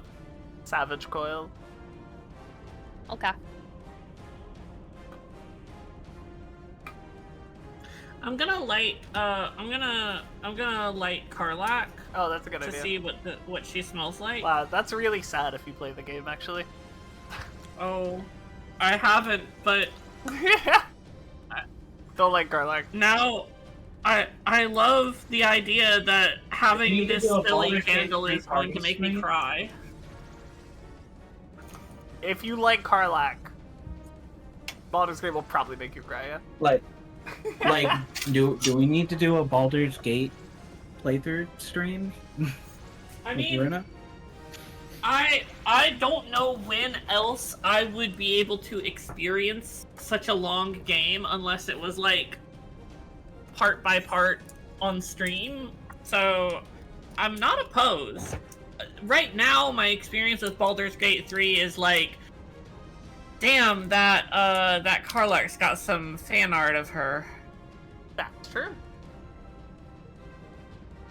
S1: Savage Coil.
S10: Okay.
S13: I'm gonna light. I'm gonna light Karlak.
S1: Oh, that's a good
S13: to
S1: idea.
S13: see what she smells like.
S1: Wow, that's really sad if you play the game, actually.
S13: Oh, I haven't, but
S1: don't like Garlic.
S13: Now, I love the idea that having this silly candle is going to make me cry.
S1: If you like Karlak, Baldur's Gate will probably make you cry, yeah?
S14: Like, do we need to do a Baldur's Gate playthrough stream?
S13: I
S14: with
S13: mean,
S14: Runa?
S13: I don't know when else I would be able to experience such a long game unless it was like part by part on stream. So I'm not opposed. Right now, my experience with Baldur's Gate 3 is like, damn, that Karlak's got some fan art of her.
S1: That's true.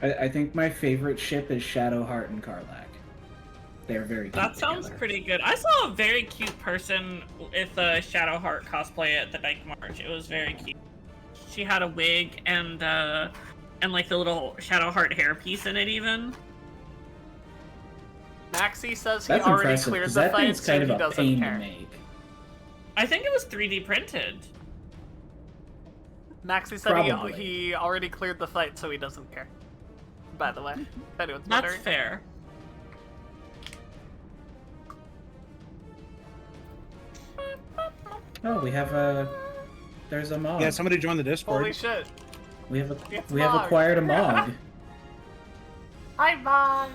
S14: I think my favorite ship is Shadowheart and Karlak. They're very cute
S13: That sounds
S14: together.
S13: pretty good. I saw a very cute person with a Shadowheart cosplay at the Dyke March. It was very cute. She had a wig and like the little Shadowheart hairpiece in it even.
S1: Maxie says he
S14: That's
S1: already
S14: impressive,
S1: cleared
S14: 'cause
S1: the
S14: that
S1: fight,
S14: thing's
S1: so
S14: kind
S1: he
S14: of a
S1: doesn't
S14: pain
S1: care.
S14: to make.
S13: I think it was 3D printed.
S1: Maxie said
S14: Probably.
S1: he already cleared the fight, so he doesn't care. By the way, if anyone's
S13: That's
S1: wondering.
S13: fair.
S14: Oh, we have a. There's a Mog.
S9: Yeah, somebody joined the Discord.
S1: Holy shit.
S14: We have
S1: It's
S14: we have
S1: Mog.
S14: acquired a Mog.
S1: Hi, Mog.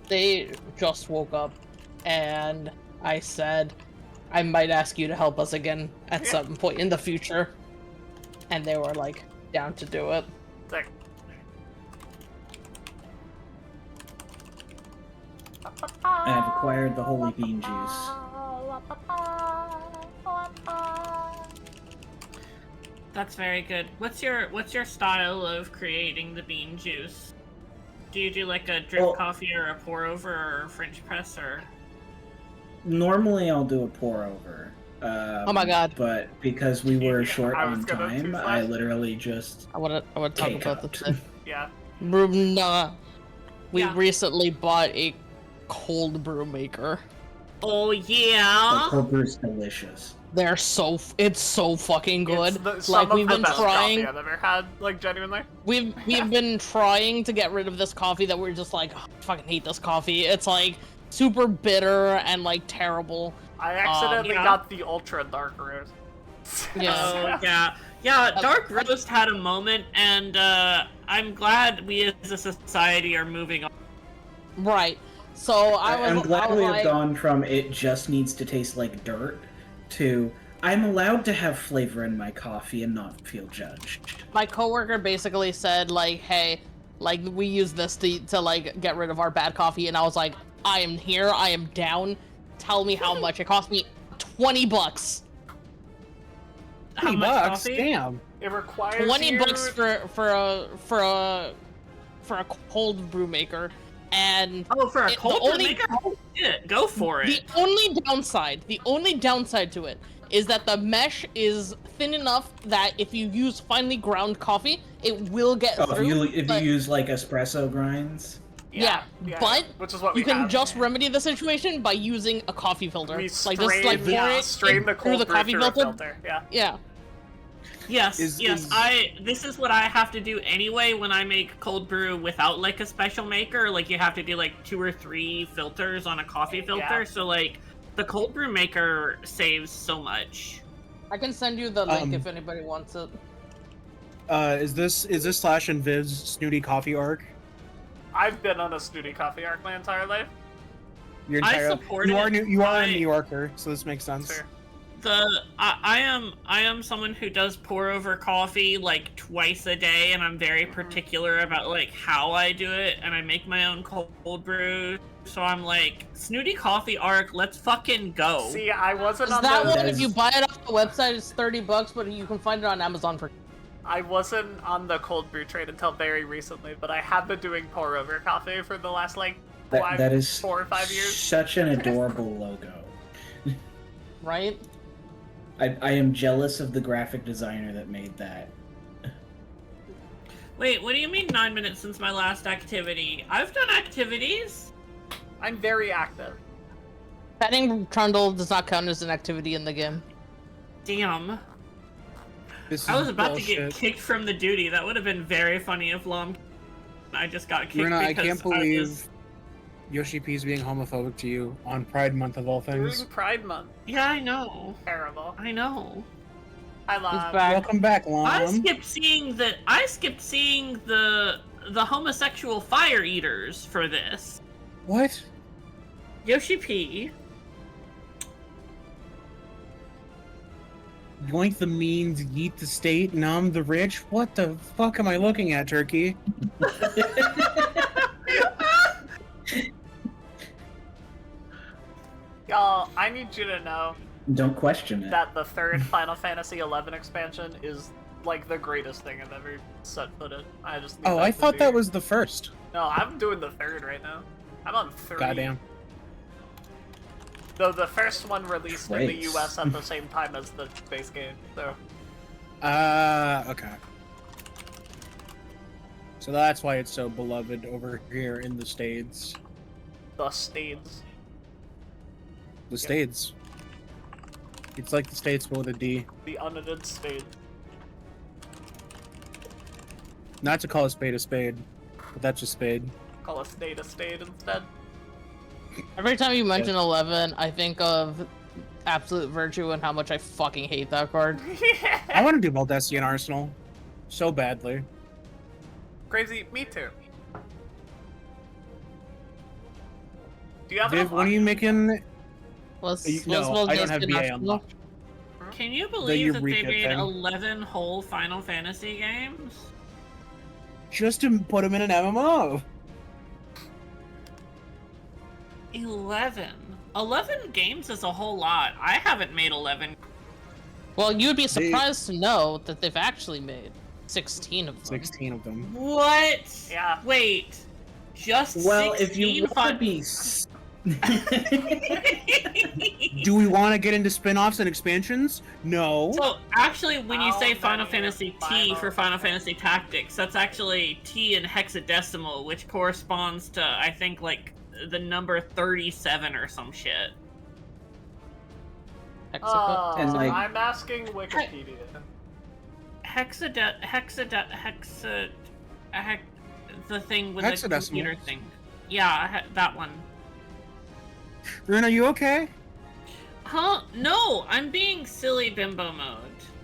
S11: They just woke up, and I said, I might ask you to help us again at some point in the future. And they were like, down to do it.
S1: Sick.
S14: I have acquired the holy bean juice.
S13: That's very good. What's your style of creating the bean juice? Do you do like a drip coffee or a pour over or a French press or?
S14: Normally, I'll do a pour over.
S11: Oh my god!
S14: But because we were short on
S1: gonna
S14: time,
S1: choose
S14: I
S1: that.
S14: literally just.
S11: I want to talk about the thing.
S1: Yeah.
S11: We recently bought a cold brew maker.
S13: Oh yeah.
S14: The cold brew's delicious.
S11: It's so fucking good.
S1: Some
S11: we've
S1: of the
S11: been
S1: best
S11: trying.
S1: coffee I've ever had, like genuinely.
S11: We've been trying to get rid of this coffee that we're just like, oh, I fucking hate this coffee. It's like super bitter and like terrible.
S1: I accidentally got the ultra dark roast.
S11: Yeah.
S13: Oh yeah. Dark roast had a moment, and I'm glad we as a society are moving on.
S11: Right. So
S14: I'm glad we have
S11: like,
S14: gone from it just needs to taste like dirt to I'm allowed to have flavor in my coffee and not feel judged.
S11: My coworker basically said like, hey, like we use this to like get rid of our bad coffee, and I was like, I am here, I am down. Tell me how much. It cost me $20.
S1: How
S9: $20?
S1: much coffee?
S9: Damn.
S1: It requires
S11: $20 for a cold brew maker, and
S13: for a cold brew maker, go for it.
S11: The only downside to it is that the mesh is thin enough that if you use finely ground coffee, it will get through.
S14: If you use like espresso grinds.
S11: Yeah, but
S1: which is what
S11: you
S1: we
S11: can
S1: have.
S11: just remedy the situation by using a coffee filter.
S1: We
S11: Like just like pour it
S1: strain the
S11: through
S1: cold
S11: the
S1: brew
S11: coffee
S1: through a
S11: filter.
S1: filter. Yeah.
S11: Yeah.
S13: Yes, this is what I have to do anyway when I make cold brew without like a special maker. Like you have to do like 2 or 3 filters on a coffee filter.
S1: Yeah.
S13: So like the cold brew maker saves so much.
S11: I can send you the link if anybody wants it.
S9: Is this Slash and Viv's snooty coffee arc?
S1: I've been on a snooty coffee arc my entire life.
S9: Your entire
S13: I support
S9: you are
S13: it.
S9: you are a New Yorker, so this makes sense.
S1: Sure.
S13: I am someone who does pour over coffee like twice a day, and I'm very particular about like how I do it, and I make my own cold brew. So I'm like, snooty coffee arc, let's fucking go.
S1: See, I wasn't on
S11: That
S1: the...
S11: one, if you buy it off the website, it's $30, but you can find it on Amazon for.
S1: I wasn't on the cold brew trade until very recently, but I have been doing pour over coffee for the last like
S14: That is
S1: 4 or 5 years.
S14: Such an adorable logo.
S11: Right?
S14: I am jealous of the graphic designer that made that.
S13: Wait, what do you mean 9 minutes since my last activity? I've done activities.
S1: I'm very active.
S11: Petting Trundle does not count as an activity in the game.
S13: Damn.
S9: This
S13: I was
S9: is
S13: about to get
S9: bullshit.
S13: kicked from the duty. That would have been very funny if I just got kicked
S9: Runa, I
S13: because
S9: can't believe Yoshi P's being homophobic to you on Pride Month of all things.
S1: During Pride Month.
S13: Yeah, I know.
S1: Terrible.
S13: I know.
S1: Hi, Lon.
S9: Welcome back, Lon.
S13: I skipped seeing the homosexual fire eaters for this.
S9: What?
S13: Yoshi P.
S9: Yoink the means, yeet the state, numb the rich? What the fuck am I looking at, Turkey?
S1: Y'all, I need you to know
S14: Don't question it.
S1: that the third Final Fantasy XI expansion is like the greatest thing I've ever set foot in. I just need
S9: Oh,
S1: that
S9: I
S1: to
S9: thought
S1: be-
S9: that was the first.
S1: No, I'm doing the third right now. I'm on 3.
S9: Goddamn.
S1: Though the first one released in the
S14: Trace.
S1: US at the same time as the base game, so...
S9: Okay. So that's why it's so beloved over here in the States.
S1: The Stades.
S9: The States. It's like the States but with a D.
S1: The unedited Stade.
S9: Not to call a spade, but that's a spade.
S1: Call a Stade instead.
S11: Every time you mention 11, I think of Absolute Virtue and how much I fucking hate that card.
S9: I want to do Baldestian Arsenal so badly.
S1: Crazy, me too. Do you have
S9: Viv,
S1: enough
S9: when are you making... No, I don't have BA unlocked.
S13: Can you
S9: The
S13: believe that they
S9: Eureka
S13: made
S9: thing.
S13: 11 whole Final Fantasy games?
S9: Just to put him in an MMO.
S13: 11 games is a whole lot. I haven't made 11.
S11: Well, you'd be surprised to know that they've actually made 16 of them.
S9: 16 of them.
S13: What?
S1: Yeah.
S13: Wait. Just
S14: Well,
S13: 16
S14: if you want to be...
S9: Do we want to get into spin-offs and expansions? No.
S13: So, actually, when you say Final
S1: many
S13: Fantasy T for Final Fantasy Tactics, that's actually T in hexadecimal, which corresponds to, I think, like, the number 37 or some shit.
S14: And, like-
S1: I'm asking Wikipedia. The thing with the
S9: Hexadecimal.
S1: computer thing. Yeah, that one.
S9: Ren, are you okay?
S13: Huh? No, I'm being silly bimbo mode.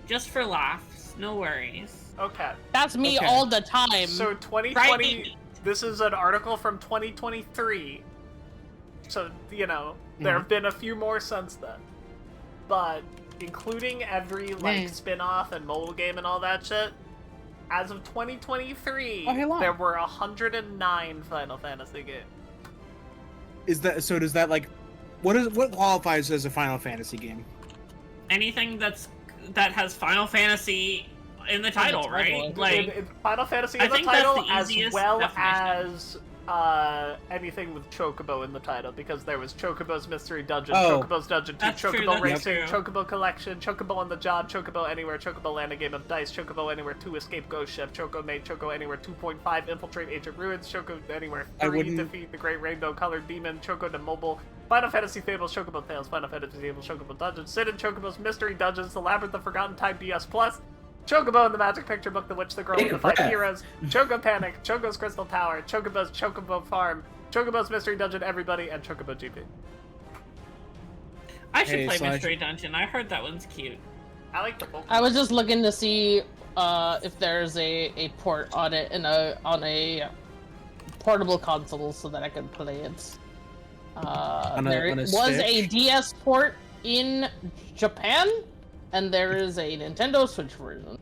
S13: Just for laughs. No worries.
S1: Okay.
S11: That's me
S9: Okay.
S11: all the time.
S1: So 2020,
S13: Right.
S1: this is an article from 2023. So, you know, there have been a few more since then. But including every like spin-off and mobile game and all that shit, as of 2023, there were 109 Final Fantasy games.
S9: Is that so? Does that like what qualifies as a Final Fantasy game?
S13: Anything that has Final Fantasy in the title, right? Like
S1: Final Fantasy
S13: I
S1: in the
S13: think that's
S1: title,
S13: the
S1: as
S13: easiest
S1: well
S13: definition.
S1: as anything with Chocobo in the title, because there was Chocobo's Mystery Dungeon,
S9: Oh.
S1: Chocobo's Dungeon 2,
S13: That's true,
S1: Chocobo
S13: that's
S1: Racing,
S13: true.
S1: Chocobo Collection, Chocobo on the Job, Chocobo Anywhere, Chocobo Land, a Game of Dice, Chocobo Anywhere 2, Escape Ghost Ship, Choco Mate, Choco Anywhere 2.5, Infiltrate Ancient Ruins, Choco Anywhere
S9: I
S1: 3,
S9: wouldn't-
S1: Defeat the Great Rainbow Colored Demon, Choco de Mobile, Final Fantasy Fables, Chocobo Tales, Final Fantasy Fables, Chocobo Dungeons, Sid and Chocobo's Mystery Dungeons, The Labyrinth of Forgotten Time DS Plus, Chocobo and the Magic Picture Book, The Witch, The Girl,
S14: Take
S1: and the
S14: a
S1: Five
S14: breath.
S1: Heroes, Choco Panic, Choco's Crystal Tower, Chocobo's Chocobo Farm, Chocobo's Mystery Dungeon, Everybody, and Chocobo GP.
S13: I should
S9: Hey,
S13: play
S9: Slash.
S13: Mystery Dungeon. I heard that one's cute.
S1: I like the Pokemon.
S11: I was just looking to see if there's a port on it on a portable console so that I could play it. There
S9: on a
S11: was a
S9: Switch?
S11: DS port in Japan, and there is a Nintendo Switch version.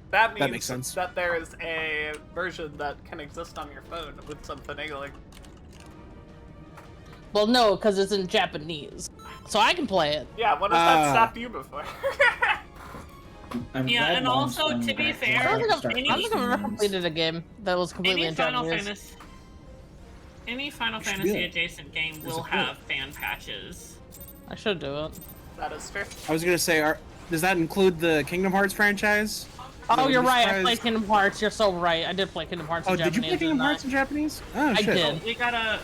S1: That means
S9: makes sense.
S1: that there is a version that can exist on your phone with some finagling.
S11: Well, no, because it's in Japanese, so I can play it.
S1: Yeah, when has that stopped you before?
S14: I'm
S13: Yeah,
S14: glad
S13: and
S14: Mom's
S13: also,
S14: going
S13: to be
S14: back
S13: fair,
S11: I don't think
S14: start
S11: I've ever
S14: playing
S11: completed a game that was completely
S13: Any
S11: in
S13: Final
S11: Japanese.
S13: Fantasy, any Final
S9: You should do
S13: Fantasy
S9: it.
S13: adjacent game
S9: There's
S13: will
S9: a
S13: have fan patches.
S11: I should do it.
S1: That is fair.
S9: I was gonna say, does that include the Kingdom Hearts franchise?
S11: Oh, you're
S9: I'm
S11: right. I
S9: surprised-
S11: played Kingdom Hearts. You're so right. I did play Kingdom Hearts in
S9: Oh, did
S11: Japanese.
S9: you play Kingdom
S11: didn't I?
S9: Hearts in Japanese? Oh,
S11: I
S9: shit.
S11: did.
S13: We gotta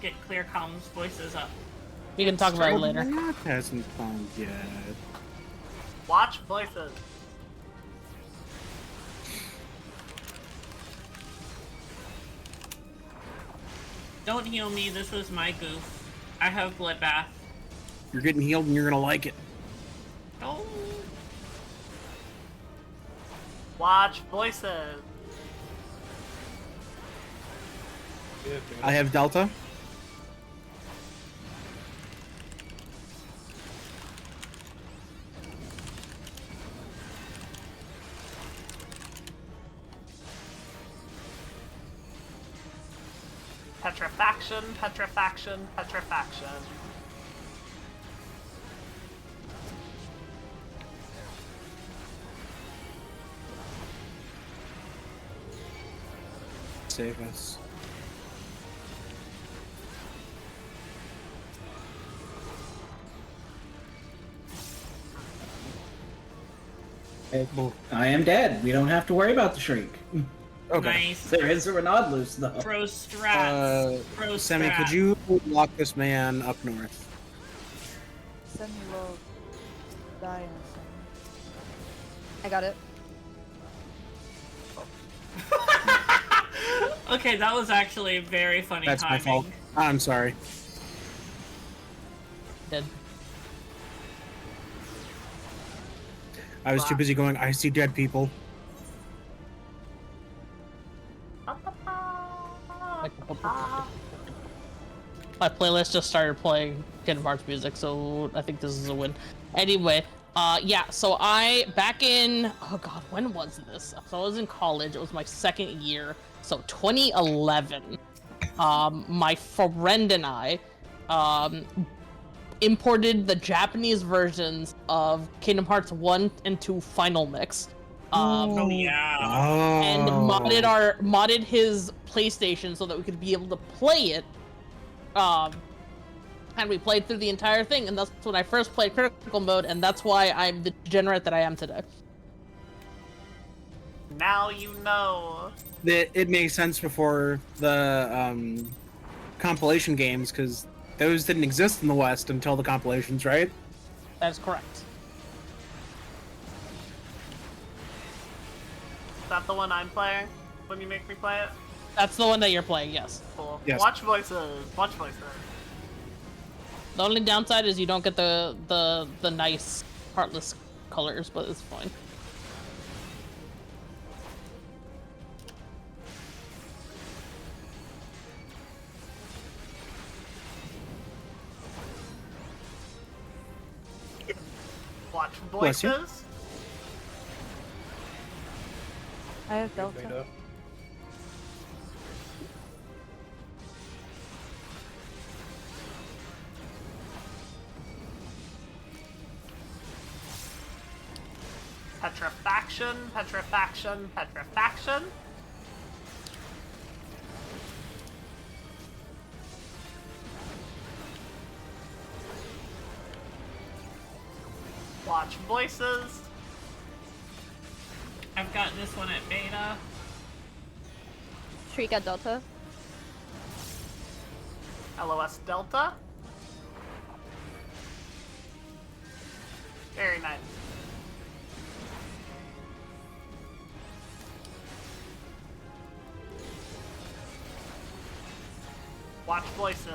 S13: get clear comms voices up.
S11: We can talk about it later.
S9: That hasn't found yet.
S1: Watch voices.
S13: Don't heal me. This was my goof. I have bloodbath.
S9: You're getting healed and you're gonna like it.
S13: Don't.
S1: Watch voices.
S9: I have Delta.
S1: Petrifaction, petrifaction, petrifaction.
S9: Save us.
S14: I am dead. We don't have to worry about the shrink.
S9: Okay.
S13: Nice.
S14: There is a Renaud loose though.
S13: Bro strats. Bro
S9: Sammy,
S13: strats.
S9: could you lock this man up north?
S12: Send me low. Die in a second.
S10: I got it.
S13: Okay, that was actually very funny
S9: That's
S13: timing.
S9: my fault. I'm sorry.
S11: Dead.
S9: I was too busy going, I see dead people.
S11: My playlist just started playing Kingdom Hearts music, so I think this is a win. Anyway, yeah, so back in, oh god, when was this? So I was in college, it was my second year, so 2011. My friend and I, imported the Japanese versions of Kingdom Hearts 1 and 2 Final Mix.
S13: Oh yeah.
S11: And modded his PlayStation so that we could be able to play it. And we played through the entire thing, and that's when I first played Critical Mode, and that's why I'm the degenerate that I am today.
S1: Now you know.
S9: It makes sense before the compilation games, because those didn't exist in the West until the compilations, right?
S11: That is correct.
S1: Is that the one I'm playing when you make me play it?
S11: That's the one that you're playing, yes.
S1: Cool.
S9: Yes.
S1: Watch voices. Watch voices.
S11: The only downside is you don't get the nice heartless colors, but it's fine.
S1: Watch
S9: Bless you.
S1: voices.
S12: I have Delta.
S1: Petrifaction, petrifaction, petrifaction. Watch voices.
S13: I've got this one at beta.
S10: Shriek at Delta.
S1: LOS Delta. Very nice. Watch voices.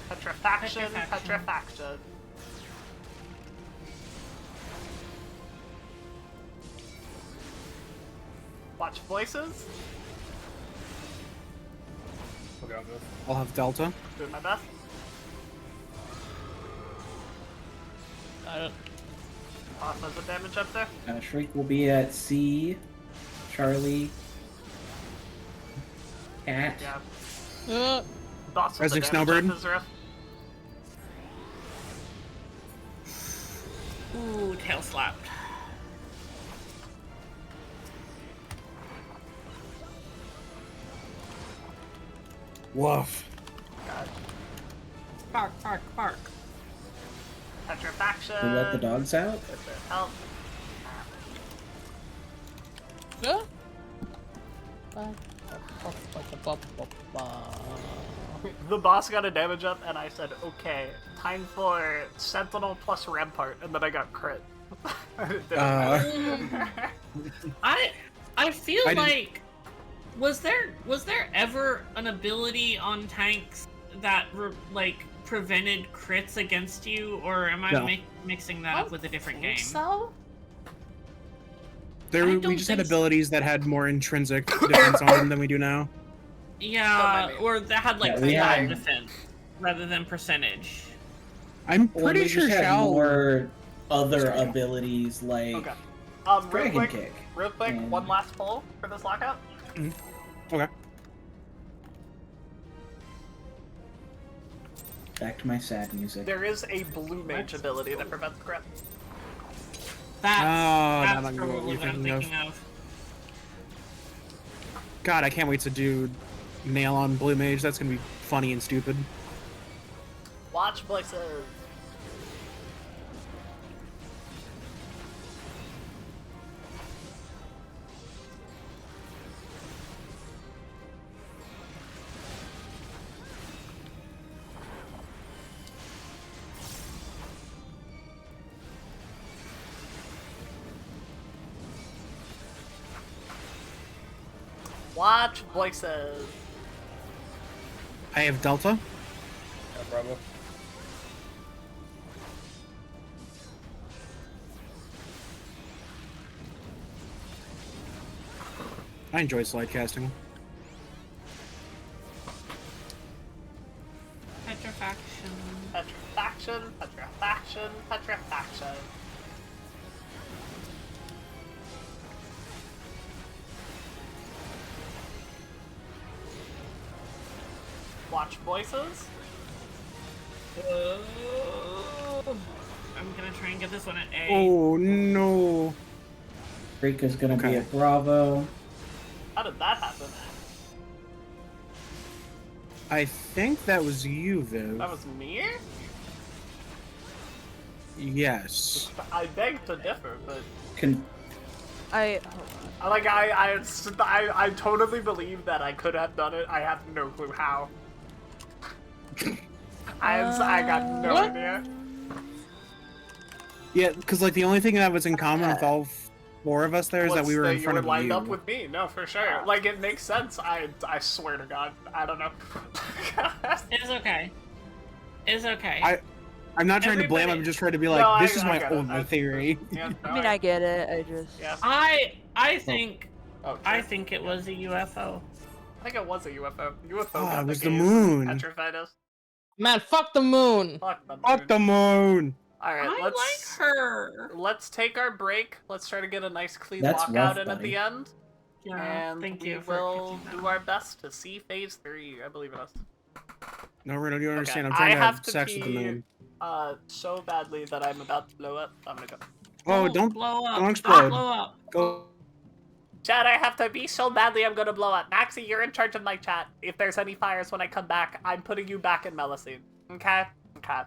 S1: Petrifaction, petrifaction. Watch voices.
S15: Okay, I'll go.
S9: I'll have Delta.
S1: Doing my best. Boss has the damage up there.
S14: Shriek will be at C. Charlie. Cat.
S1: Yeah. Boss with the
S9: Rising
S1: damage
S9: Snowbird.
S1: up is rough.
S13: Ooh, tail slapped.
S9: Woof.
S13: Bark, bark, bark.
S1: Petrifaction.
S14: We let the dogs out?
S1: Help.
S11: Yeah.
S1: The boss got a damage up, and I said, "Okay, time for Sentinel plus Rampart," and then I got crit.
S13: I feel like was there ever an ability on tanks that prevented crits against you, or am I
S9: No.
S13: mixing that up with a different game?
S1: So
S9: We just had abilities that had more intrinsic defense on them than we do now.
S13: Yeah, or that had
S14: Yeah, we had-
S13: defense rather than percentage.
S9: I'm
S14: Well,
S9: pretty
S14: we
S9: sure
S14: just had
S9: Shao.
S14: more other abilities like
S1: okay. Real
S14: Dragon
S1: quick,
S14: Kick.
S1: one last poll for this lockout.
S9: Okay.
S14: Back to my sad music.
S1: There is a blue mage ability that prevents crit.
S13: That's
S9: now I'm
S13: probably
S9: what you're
S13: what I'm
S9: thinking
S13: thinking of.
S9: God, I can't wait to do nail on blue mage. That's gonna be funny and stupid.
S1: Watch voices. Watch voices.
S9: I have Delta.
S15: No problem.
S9: I enjoy slide casting.
S13: Petrifaction.
S1: Petrifaction, petrifaction, petrifaction. Watch voices.
S13: I'm gonna try and get this one at A.
S9: Oh no.
S14: Freak is gonna be
S9: Okay.
S14: a Bravo.
S1: How did that happen?
S9: I think that was you, Viv.
S1: That was me?
S9: Yes.
S1: I beg to differ, but
S12: I
S1: I totally believe that I could have done it. I have no clue how. I got no idea.
S9: Yeah, because like the only thing that was in common with all four of us there is that we were in front of
S1: lined
S9: you.
S1: up with me. No, for sure. Like it makes sense. I swear to God, I don't know.
S13: It's okay. It's okay.
S9: I'm not trying to blame. I'm just trying to be like,
S1: No,
S9: this is
S1: I
S9: my
S1: get it.
S9: only theory.
S1: Yeah,
S12: I mean, I get it. I just.
S1: Yeah.
S13: I think
S1: Oh,
S13: I think it was a UFO.
S1: I think it was a UFO. UFO.
S9: Oh,
S1: got
S9: it was the
S1: gaze,
S9: moon.
S1: Petrified us.
S11: Man, fuck the moon.
S1: Fuck the moon.
S9: Fuck the moon.
S1: All right,
S13: I like her.
S1: Let's take our break. Let's try to get a nice clean
S14: That's
S1: walkout
S14: rough,
S1: in at
S14: buddy.
S1: the end.
S13: Yeah,
S1: And
S13: thank
S1: we
S13: you for
S1: will
S13: catching that.
S1: do our best to see phase 3. I believe in us.
S9: No, Reno, you don't understand. I'm
S1: I
S9: trying to
S1: have
S9: have
S1: to
S9: sex
S1: pee
S9: with the moon.
S1: so badly that I'm about to blow up. I'm gonna go.
S9: Oh, don't
S13: blow up.
S9: don't explode.
S13: Blow up.
S9: Go.
S1: Chat, I have to be so badly I'm gonna blow up. Maxie, you're in charge of my chat. If there's any fires when I come back, I'm putting you back in Melusine. Okay? Okay.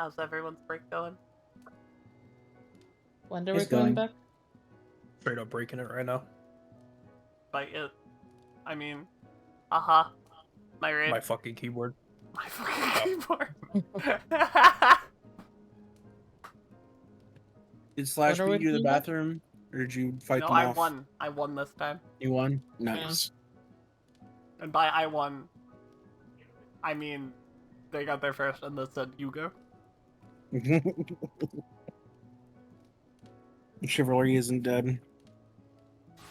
S1: How's everyone's break going?
S11: When are we going back?
S15: Straight up breaking it right now.
S1: By it, I mean, my right?
S15: My fucking keyboard.
S1: My fucking keyboard.
S9: Did Slash
S11: What are we
S9: beat you to the
S11: doing now?
S9: bathroom, or did you fight
S1: No,
S9: them
S1: I
S9: off?
S1: won. I won this time.
S9: You won. Nice.
S1: And by I won, I mean they got there first and they said you go.
S9: Chivalry isn't dead.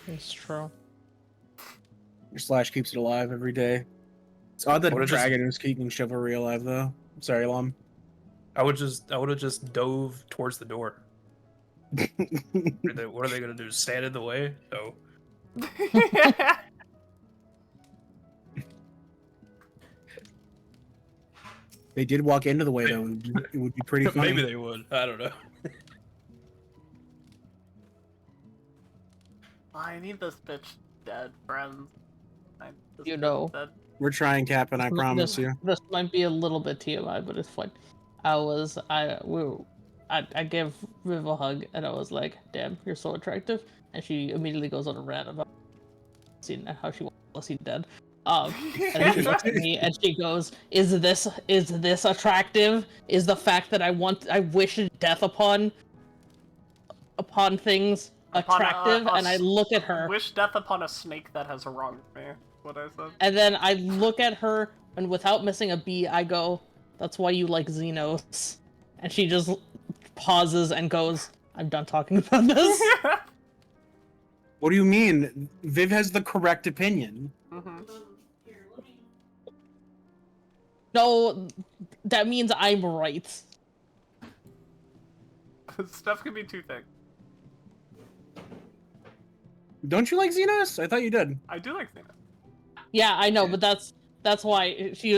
S11: It's true.
S9: Your Slash keeps it alive every day. It's odd that
S15: Would've just-
S9: Dragon is keeping chivalry alive, though. I'm sorry, Lom.
S15: I would have just dove towards the door. What are they gonna do? Stand in the way? No.
S9: They did walk into the way, though. It would be pretty funny.
S15: Maybe they would. I don't know.
S1: I need this bitch dead, friends. This
S11: You
S1: bitch
S11: know.
S1: dead.
S9: We're trying, Captain, I promise you.
S11: This might be a little bit TMI, but it's fine. I gave Viv a hug, and I was like, "Damn, you're so attractive," and she immediately goes on a rant about seeing how she wants to see dead. And then she looks at me and she goes, "Is this attractive? Is the fact that I wish death upon things attractive?" And I look at her.
S1: Wish death upon a snake that has wronged me. What I said.
S11: And then I look at her, and without missing a beat, I go, "That's why you like Xenos." And she just pauses and goes, "I'm done talking about this."
S9: What do you mean? Viv has the correct opinion.
S11: No, that means I'm right.
S1: Stuff can be too thick.
S9: Don't you like Xenos? I thought you did.
S1: I do like Xenos.
S11: Yeah, I know, but that's why she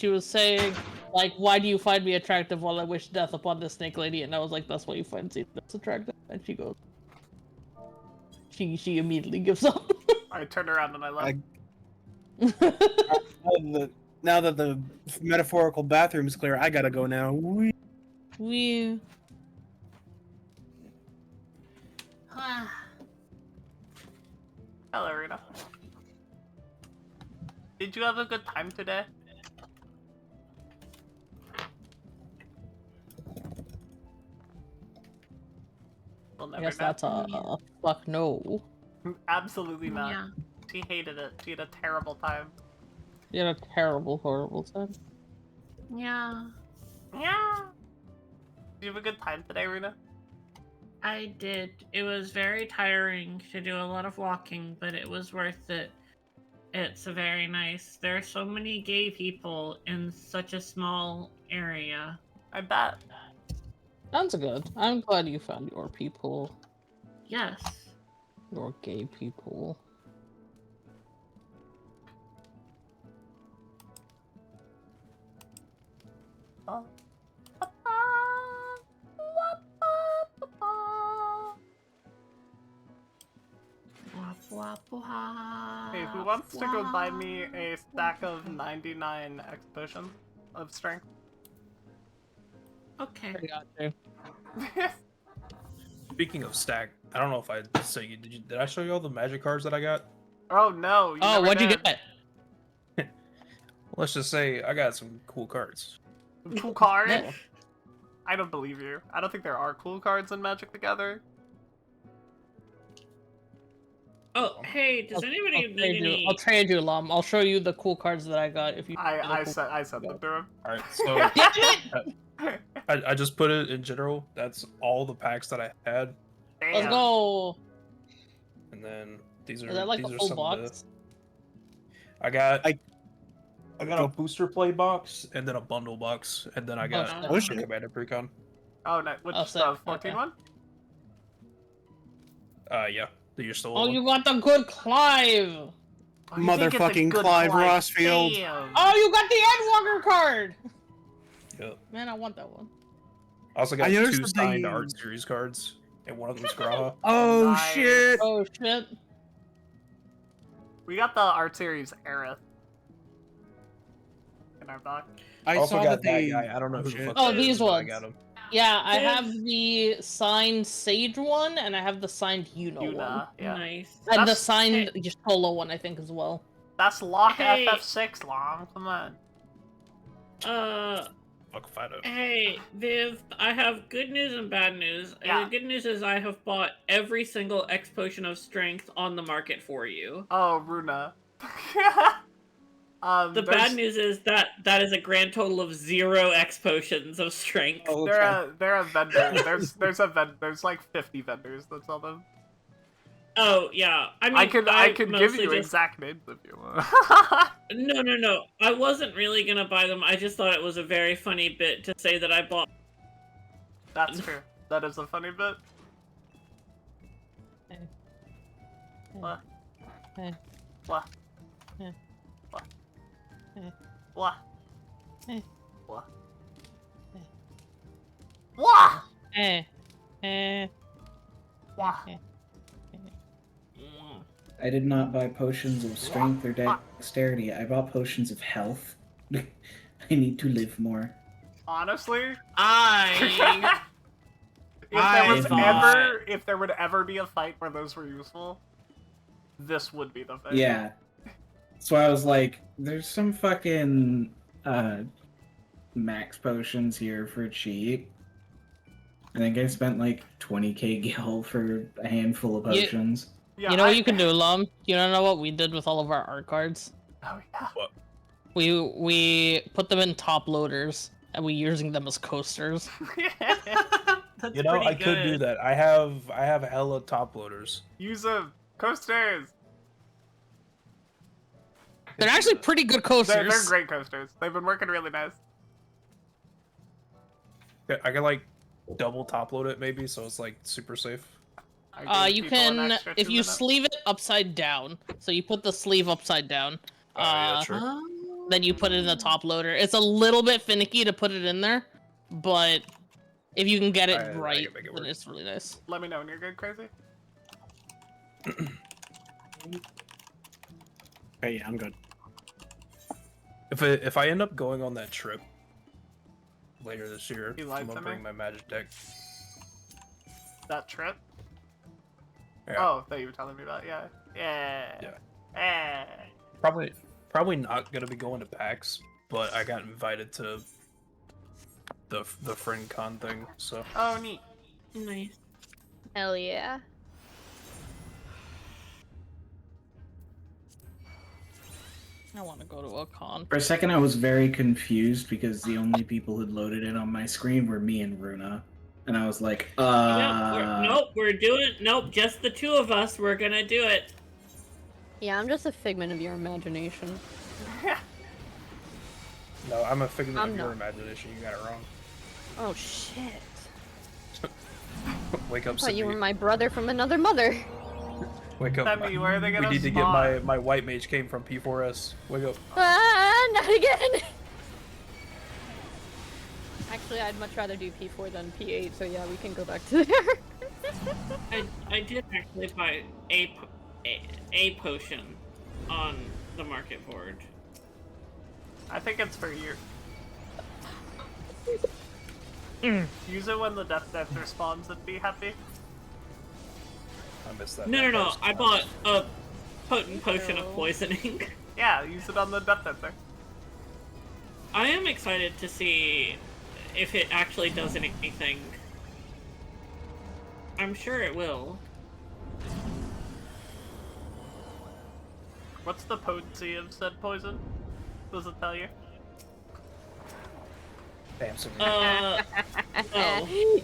S11: was saying, like, "Why do you find me attractive while I wish death upon this snake lady?" And I was like, "That's why you find Xenos attractive." And she goes, she immediately gives up.
S1: I turned around and I left.
S9: Now that the metaphorical bathroom is clear, I gotta go now.
S11: We.
S1: Hello, Rita. Did you have a good time today? We'll
S11: I
S1: never
S11: guess
S1: know.
S11: that's a fuck no.
S1: Absolutely not.
S13: Yeah.
S1: She hated it. She had a terrible time.
S11: You had a terrible, horrible time.
S13: Yeah.
S1: Yeah. Did you have a good time today, Runa?
S13: I did. It was very tiring to do a lot of walking, but it was worth it. It's very nice. There are so many gay people in such a small area.
S1: I bet.
S11: Sounds good. I'm glad you found your people.
S13: Yes.
S11: Your gay people.
S1: Hey, who wants to go buy me a stack of 99 expositions of strength?
S13: Okay.
S11: I got you.
S15: Speaking of stack, I don't know if I say you did I show you all the magic cards that I got?
S1: Oh no!
S11: Oh, what'd you get?
S15: Let's just say I got some cool cards.
S1: Cool cards? I don't believe you. I don't think there are cool cards in Magic the Gathering.
S13: Oh, hey, does anybody need any...
S11: I'll trade you, Lom. I'll show you the cool cards that I got if you.
S1: I said them to him.
S15: All right, so I just put it in general. That's all the packs that I had,
S11: Let's go.
S15: and then these are
S11: Is that like
S15: these
S11: a
S15: are
S11: full
S15: some
S11: box?
S15: of the. I got a booster play box, and then a bundle box, and then I got
S1: Oh,
S15: a
S1: shit.
S15: Commander Precon.
S1: Oh, no. Which
S11: Oh, sick.
S1: 14
S11: Okay.
S1: one?
S15: Yeah, you're still.
S11: Oh, you got the good Clive.
S9: Motherfucking Clive Rossfield.
S11: Oh, you got the Endwalker card.
S15: Yep.
S11: Man, I want that one.
S15: I also got
S9: I noticed
S15: two
S9: that
S15: signed
S9: they-
S15: art series cards, and one of them's Graha.
S9: Oh
S1: Nice.
S9: shit!
S11: Oh shit.
S1: We got the art series Aerith. In our box.
S9: I
S15: also
S9: saw
S15: got
S9: that they.
S15: guy. I don't know who the
S9: shit.
S15: fuck.
S11: Oh,
S15: that
S11: these
S15: is, but I
S11: ones.
S15: got him.
S11: Yeah, I
S13: Viv-
S11: have the signed Sage one, and I have the signed Yuna one.
S1: Yuna, yeah.
S13: Nice.
S11: And the
S1: That's-
S11: signed Solo one, I think, as well.
S1: That's lock
S13: Hey.
S1: FF6 long. Come on.
S15: Fuck Fido.
S13: Hey, Viv, I have good news and bad news.
S1: Yeah.
S13: The good news is I have bought every single X potion of strength on the market for you.
S1: Oh, Runa.
S13: The
S1: there's-
S13: bad news is that is a grand total of 0 X potions of strength.
S15: Oh,
S1: They're a vendor. There's like 50 vendors that sell them.
S13: Oh yeah, I mean
S1: I could give
S13: mostly
S1: you
S13: just...
S1: exact names if you want.
S13: No. I wasn't really gonna buy them. I just thought it was a very funny bit to say that I bought.
S1: That's true. That is a funny bit. What? What? What? What? What? What? What?
S14: I did not buy potions of strength or dexterity. I bought potions of health. I need to live more.
S1: Honestly,
S13: I
S1: if there would ever be a fight where those were useful, this would be the fight.
S14: Yeah. So I was like, there's some fucking max potions here for cheap. I think I spent like 20k gil for a handful of potions.
S1: Yeah,
S11: you know what you can do, Lum? You don't know what we did with all of our art cards?
S1: Oh yeah.
S15: What?
S11: We put them in top loaders, and we using them as coasters.
S13: That's
S15: You know,
S13: pretty
S15: I could do
S13: good.
S15: that. I have hella top loaders.
S1: Use them. Coasters.
S11: They're actually pretty good coasters.
S1: They're great coasters. They've been working really nice.
S15: I can like double top load it maybe, so it's like super safe.
S11: You can, if you sleeve it upside down, so you put the sleeve upside down, then you put it in the top loader. It's a little bit finicky to put it in there, but if you can get it right, then it's really nice.
S1: Let me know when you're good, Crazy.
S9: Hey, yeah, I'm good.
S15: If I end up going on that trip later this year,
S1: You lied
S15: I'm
S1: to
S15: gonna
S1: me?
S15: bring my magic deck.
S1: That trip?
S15: Yeah.
S1: Oh, that you were telling me about. Yeah. Yeah.
S15: Probably not gonna be going to PAX, but I got invited to the friend con thing, so.
S1: Oh, neat.
S13: Nice.
S10: Hell yeah.
S11: I want to go to a con.
S14: For a second, I was very confused because the only people who'd loaded it on my screen were me and Runa. And I was like,
S13: Nope, just the two of us. We're gonna do it.
S10: Yeah, I'm just a figment of your imagination.
S15: No, I'm a figment
S10: I'm
S15: of your
S10: not.
S15: imagination. You got it wrong.
S10: Oh shit.
S15: Wake up,
S10: I thought you were
S15: Sydney.
S10: my brother from another mother.
S15: Wake up.
S1: Sydney, where are they
S15: We
S1: gonna
S15: need to get
S1: spawn?
S15: my white mage came from P4S. Wake up.
S10: Ah, not again! Actually, I'd much rather do P4 than P8, so yeah, we can go back to there.
S13: I did actually buy a potion on the market board.
S1: I think it's for you. Use it when the Death Dancer spawns and be happy.
S15: I missed that.
S13: No. I bought a potent potion of poisoning.
S1: Yeah, use it on the Death Dancer.
S13: I am excited to see if it actually does anything. I'm sure it will.
S1: What's the potency of said poison? Does it tell you?
S15: Damn, Sydney.
S13: No,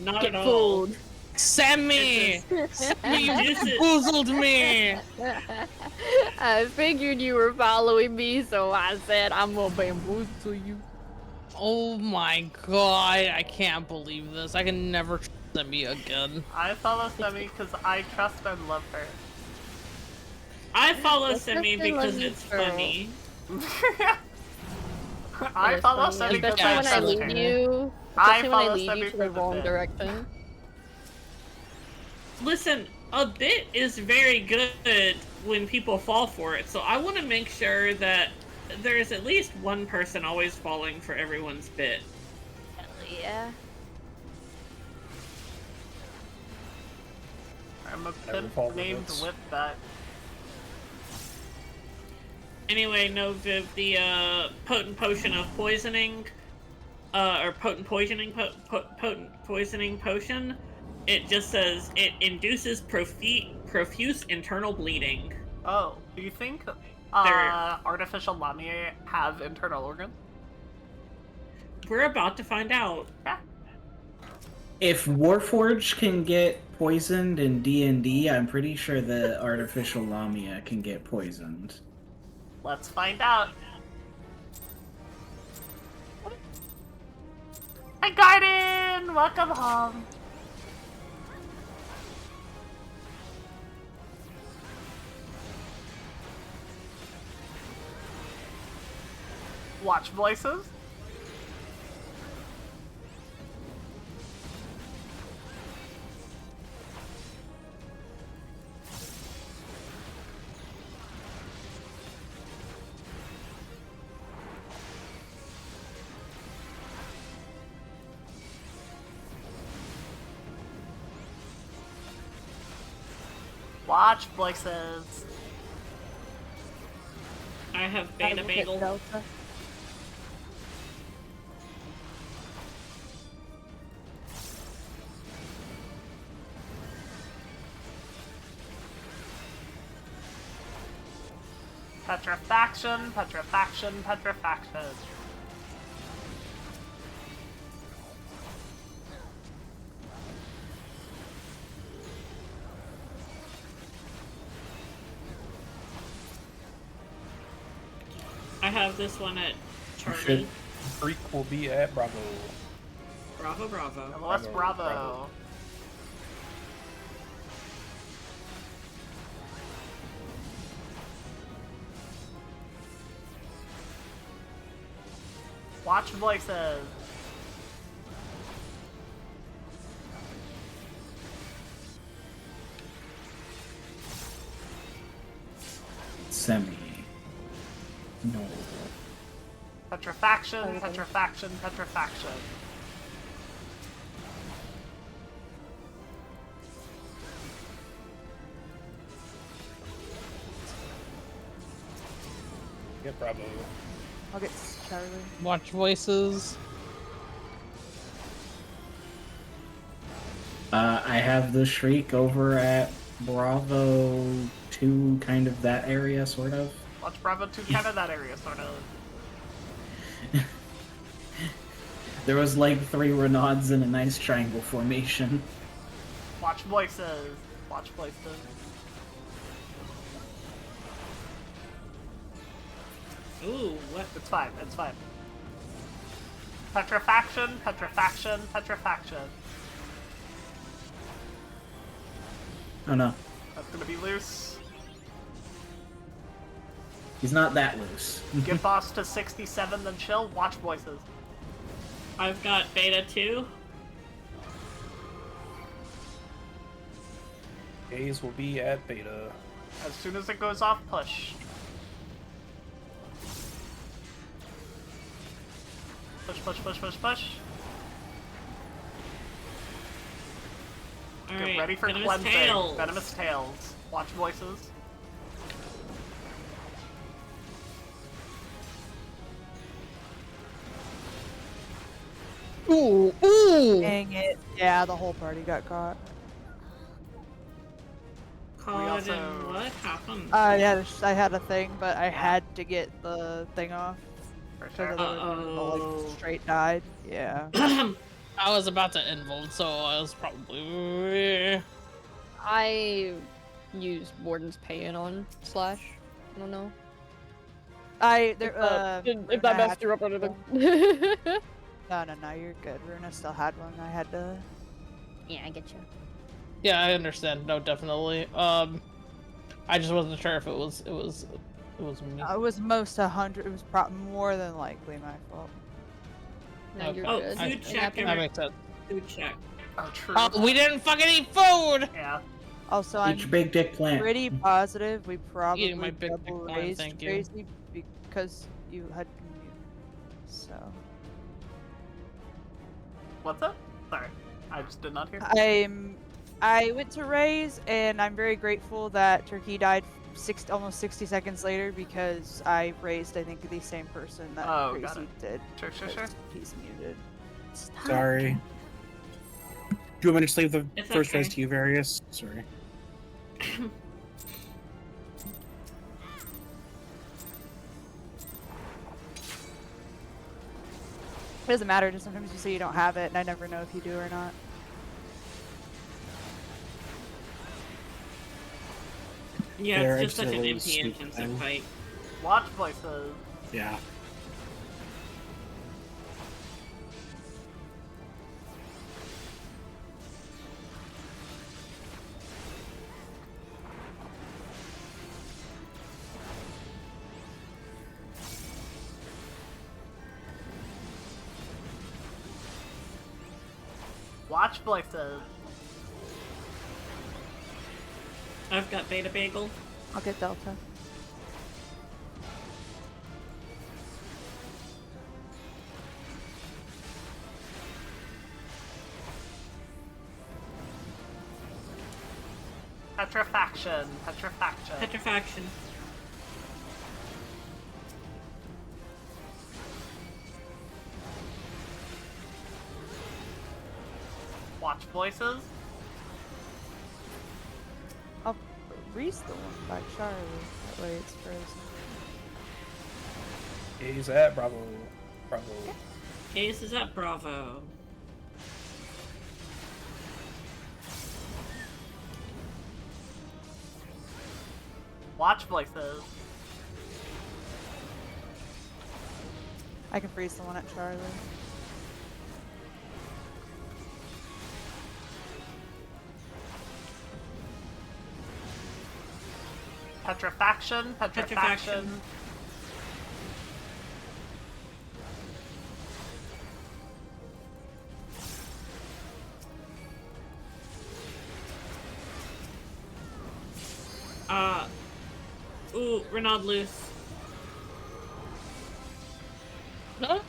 S13: not
S10: Get
S13: at all.
S10: fooled.
S11: Sammy!
S13: You
S11: You bamboozled me!
S10: I figured you were following me, so I said I'm gonna bamboozle you.
S11: Oh my god, I can't believe this. I can never trust Sammy again.
S1: I follow Semi because I trust and love her.
S13: I follow
S10: That's
S13: Semi
S10: just a
S13: because
S10: lovely
S13: it's
S10: girl.
S13: funny.
S1: I
S10: Yes,
S1: follow
S10: funny.
S1: Semi because
S10: Especially
S1: I
S10: when I
S1: trust
S10: lead
S1: her.
S10: you.
S1: I
S10: Especially when I
S1: follow
S10: lead
S1: Semi
S10: you to
S1: for
S10: the
S1: the
S10: wrong
S1: bit.
S10: direction.
S13: Listen, a bit is very good when people fall for it, so I want to make sure that there's at least one person always falling for everyone's bit.
S10: Hell yeah.
S1: I'm a
S15: Never
S1: pimp
S15: fall for
S1: named
S15: this.
S1: Whipbat.
S13: Anyway, no, Viv, the potent potion of poisoning, or potent poisoning potion, it just says it induces profuse internal bleeding.
S1: Oh, do you think artificial Lamia have internal organs?
S13: We're about to find out.
S1: Yeah.
S14: If Warforged can get poisoned in D&D, I'm pretty sure the artificial Lamia can get poisoned.
S1: Let's find out. Hi, Garden! Welcome home. Watch voices. Watch voices.
S13: I have beta bagel.
S1: Petrifaction, petrifaction, petrifaction.
S13: I have this one at Charlie.
S15: Freak will be at Bravo.
S13: Bravo, bravo.
S1: LOS Bravo. Watch voices.
S14: Semi. No.
S1: Petrifaction, petrifaction, petrifaction.
S15: Get Bravo.
S12: I'll get Charlie.
S11: Watch voices.
S14: I have the Shriek over at Bravo 2, kind of that area, sort of.
S1: Watch Bravo 2, kind of that area, sort of.
S14: There was like 3 Renauds in a nice triangle formation.
S1: Watch voices. Watch voices.
S13: Ooh, what?
S1: It's fine, it's fine. Petrifaction, petrifaction, petrifaction.
S14: Oh no.
S1: That's gonna be loose.
S14: He's not that loose.
S1: Get boss to 67, then chill. Watch voices.
S13: I've got beta 2.
S15: Gaze will be at Beta.
S1: As soon as it goes off, push. Push, push, push, push, push.
S13: All
S1: Get
S13: right,
S1: ready for
S13: venomous
S1: cleansing.
S13: tails.
S1: Venomous tails. Watch voices.
S11: Ooh, ooh!
S12: Dang it. Yeah, the whole party got caught.
S13: Caught in what happened?
S12: I had a thing, but I had to get the thing off.
S1: Sure.
S12: Like, straight died. Yeah.
S11: I was about to involt, so I was probably.
S10: I used Warden's Pain on Slash. I don't know.
S12: If
S10: that messed you up or anything.
S12: No, you're good. Runa still had one. I had to.
S10: Yeah, I get you.
S11: Yeah, I understand. No, definitely. I just wasn't sure if it was me.
S12: It was most 100. It was more than likely my fault.
S10: No, you're
S13: Oh,
S10: good.
S13: food check.
S11: That makes sense.
S13: Food check.
S1: Oh, true.
S11: Oh, we didn't fucking eat food!
S1: Yeah.
S12: Also,
S14: Eat your big dick plant.
S12: pretty positive we probably
S11: Eating my big dick
S12: double
S11: plant,
S12: raised
S11: thank you.
S12: Crazy because you had communed. So
S1: What's up? Sorry, I just did not hear.
S12: I went to raise, and I'm very grateful that Turkey died almost 60 seconds later because I raised, I think, the same person that
S1: Oh, got
S12: Crazy
S1: it.
S12: did.
S1: Sure.
S12: because He's muted. Stop.
S9: Sorry. Do you want me to just leave the
S13: It's
S9: first
S13: okay.
S9: raise to you, Various? Sorry.
S12: It doesn't matter, just sometimes you say you don't have it, and I never know if you do or not.
S13: Yeah,
S9: There,
S13: it's just
S9: I
S13: such an
S9: just
S13: empty
S9: sneak
S13: intensive
S9: in.
S13: fight.
S1: Watch voices.
S9: Yeah.
S1: Watch voices.
S13: I've got Beta Bagel.
S12: I'll get Delta.
S1: Petrifaction.
S13: Petrifaction.
S1: Watch voices.
S12: I'll freeze the one by Charlie. That way it's frozen.
S15: He's at Bravo.
S13: Ace is at Bravo.
S1: Watch voices.
S12: I can freeze the one at Charlie.
S1: Petrifaction.
S13: Ooh, Renaud loose.
S11: Huh?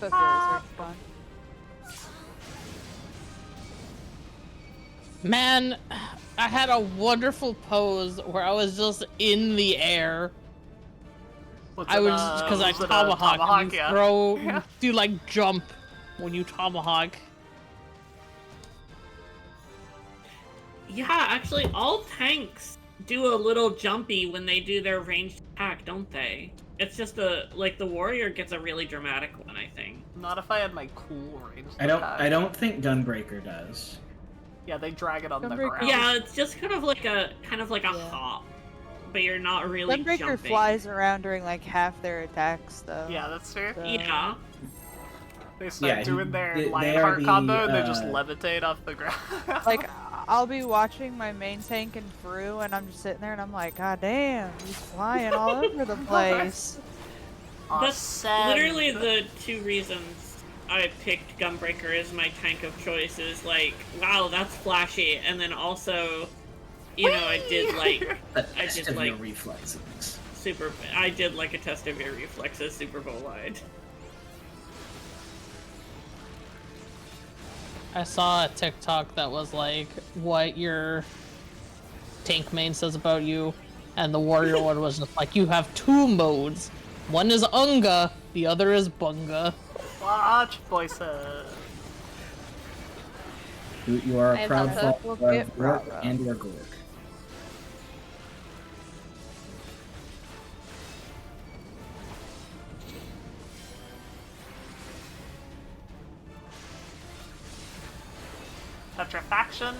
S12: Both are fun.
S11: Man, I had a wonderful pose where I was just in the air. I was because I tomahawk. You
S1: yeah.
S11: throw,
S1: Yeah.
S11: you do like jump when you tomahawk.
S13: Yeah, actually, all tanks do a little jumpy when they do their ranged attack, don't they? It's just the warrior gets a really dramatic one, I think.
S1: Not if I had my cool ranged
S14: I don't.
S1: attack.
S14: I don't think Gunbreaker does.
S1: Yeah, they drag it on the
S12: Gunbreaker-
S1: ground.
S13: Yeah, it's just kind of like a hop, but you're not really
S12: Gunbreaker
S13: jumping.
S12: flies around during like half their attacks, though.
S1: Yeah, that's true.
S12: So-
S13: Yeah.
S1: They start
S14: Yeah,
S1: doing their
S14: they are
S1: Lionheart
S14: the,
S1: combo and they just
S14: uh,
S1: levitate off the ground.
S12: Like, I'll be watching my main tank and through, and I'm just sitting there and I'm like, God damn, he's flying all over the place.
S13: That's literally the two reasons I picked Gunbreaker as my tank of choice. Is like, wow, that's flashy, and then also, you know, I did
S14: Your reflexes.
S13: I did like a test of your reflexes Super Bowl wide.
S11: I saw a TikTok that was like, what your tank main says about you, and the warrior one was just like, you have two modes. One is Unga, the other is Bunga.
S1: Watch voices.
S14: You are
S12: I
S14: a proud
S12: love
S14: follower
S12: it.
S14: of Gork
S12: Bravo.
S14: and or Gork.
S1: Petrifaction.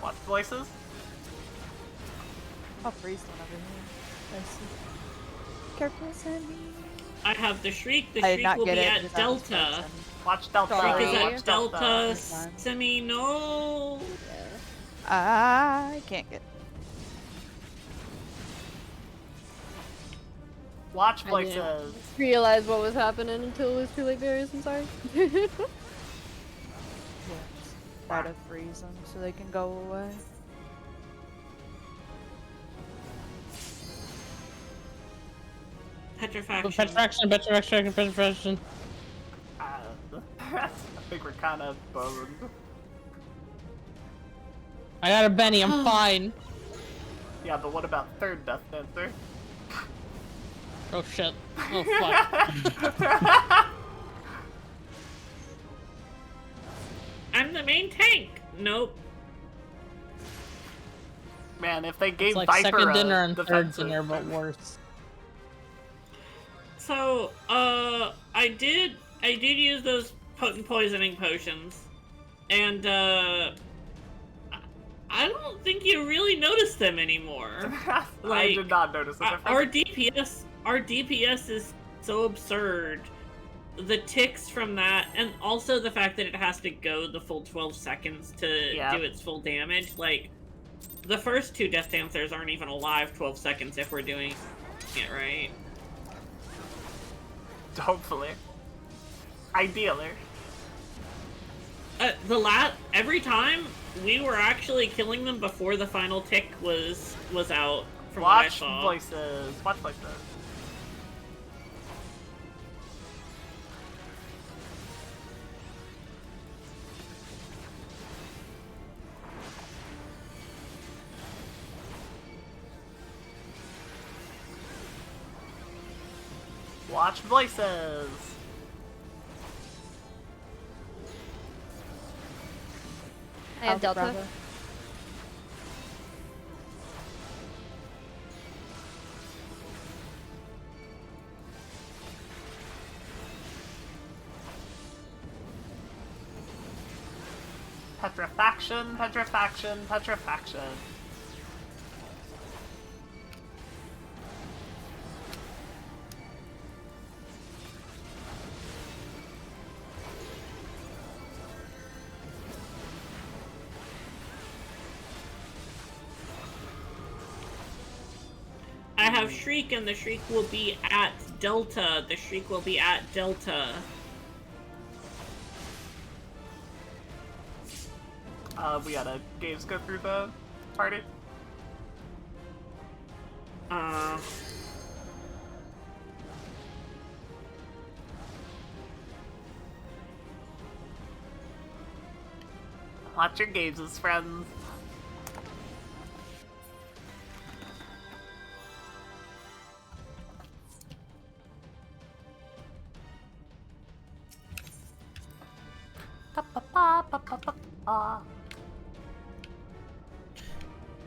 S1: Watch voices.
S12: I'll freeze one over here. I see. Careful, Sandy.
S13: I have the Shriek. The
S12: I did
S13: Shriek
S12: not
S13: will
S12: get
S13: be
S12: it
S13: at
S12: because I was
S13: Delta.
S12: frozen.
S1: Watch Delta.
S12: Sorry.
S13: Shriek is
S1: Watch
S13: at Delta.
S12: Never mind.
S13: Semi, no.
S12: I can't get.
S1: Watch
S10: I
S1: places.
S10: didn't realize what was happening until it was too late, Darius. I'm sorry.
S12: Try to freeze them so they can go away.
S13: Petrifaction.
S11: Petrifaction.
S1: I think we're kind of boned.
S11: I got a Benny, I'm fine.
S1: Yeah, but what about third Death Dancer?
S11: Oh shit. Oh fuck.
S13: I'm the main tank. Nope.
S1: Man, if they gave
S11: It's like
S1: Viper
S11: second
S1: a
S11: dinner and third
S1: defensive-
S11: dinner, but worse.
S13: So, I did use those potent poisoning potions, and I don't think you really notice them anymore.
S1: I did not notice the difference.
S13: Our DPS is so absurd. The ticks from that, and also the fact that it has to go the full 12 seconds to do its full damage. Like, the first two Death Dancers aren't even alive 12 seconds if we're doing it right.
S1: Hopefully. Ideally.
S13: Every time we were actually killing them before the final tick was out. From what I saw.
S1: Voices. Watch voices. Watch voices.
S10: I have Delta.
S12: Bravo.
S1: Petrifaction, petrifaction, petrifaction.
S13: I have Shriek, and the Shriek will be at Delta. The Shriek will be at Delta.
S1: We gotta games go through the party. Watch your games, friends.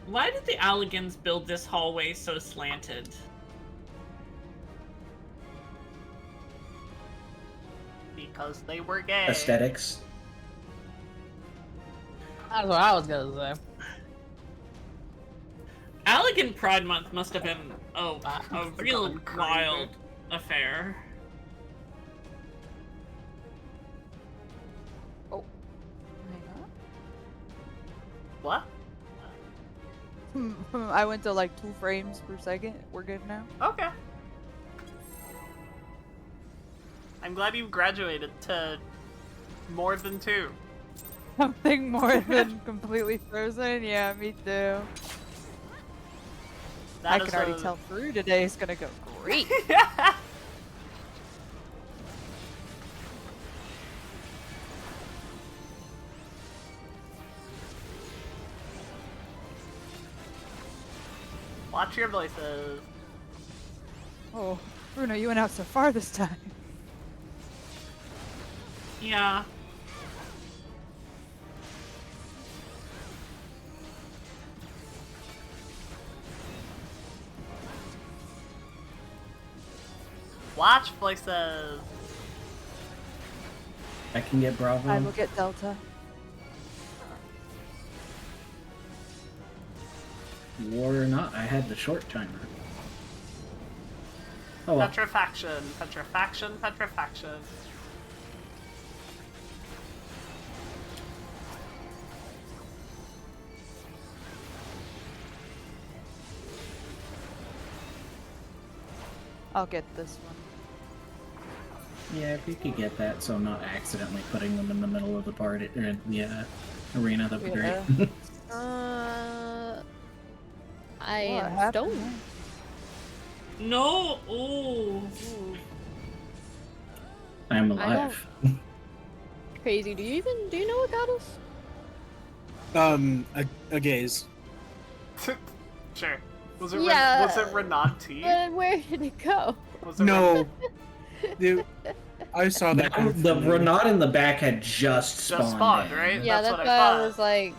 S13: Why did the Alligans build this hallway so slanted?
S1: Because they were gay.
S14: Aesthetics.
S11: That's what I was gonna say.
S13: Alligan Pride Month must have been a real wild affair.
S12: Oh. Hang on.
S1: What?
S12: I went to like 2 frames per second. We're good now.
S1: Okay. I'm glad you graduated to more than 2.
S12: Something more than completely frozen? Yeah, me too. I can already tell through today is gonna go great.
S1: Watch your voices.
S12: Oh, Bruno, you went out so far this time.
S13: Yeah.
S1: Watch voices.
S14: I can get Bravo.
S12: I will get Delta.
S14: War or not, I had the short timer. Oh well.
S1: Petrifaction, petrifaction, petrifaction.
S12: I'll get this one.
S14: Yeah, if you could get that, so I'm not accidentally putting them in the middle of the party or the arena, that'd be great.
S10: I
S12: What
S10: am
S12: happened?
S10: stoned.
S13: No. Ooh.
S14: I'm
S10: I
S14: alive.
S10: Crazy. Do you know what got us?
S9: A gaze.
S1: Sure. Was it
S10: Yeah.
S1: was it Renan T?
S10: Where did it go?
S1: Was it
S9: No. Dude, I saw that.
S14: The Renat in the back had just spawned.
S1: right?
S10: Yeah, that's
S1: what
S10: why
S1: I
S10: I
S1: thought.
S10: was like,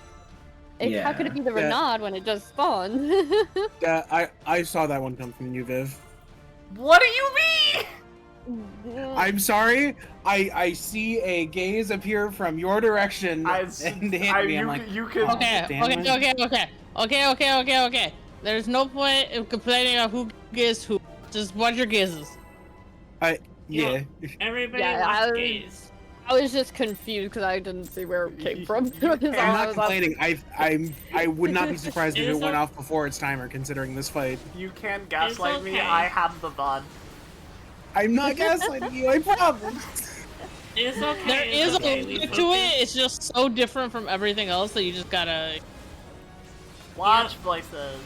S10: how could it be the
S9: Yeah.
S10: Renaud when it just spawned?
S9: Yeah, I saw that one come from you, Viv.
S1: What do you mean?
S9: I'm sorry. I see a gaze appear from your direction and hit me. I'm like,
S1: you can.
S11: Okay, okay. There's no point in complaining on who gets who. Just watch your gazes.
S9: Yeah.
S13: Everybody
S10: I was just confused because I didn't see where it came from.
S9: I'm not complaining. I would not be surprised if it went
S1: okay.
S9: off before its timer, considering this fight.
S1: You can gaslight me.
S13: okay.
S1: I have the VOD.
S9: I'm not gaslighting you. I promise.
S13: It's okay.
S11: There
S13: it's
S11: is
S13: okay,
S11: a
S13: we
S11: look to
S13: focus.
S11: it. It's just so different from everything else that you just gotta.
S1: Watch voices.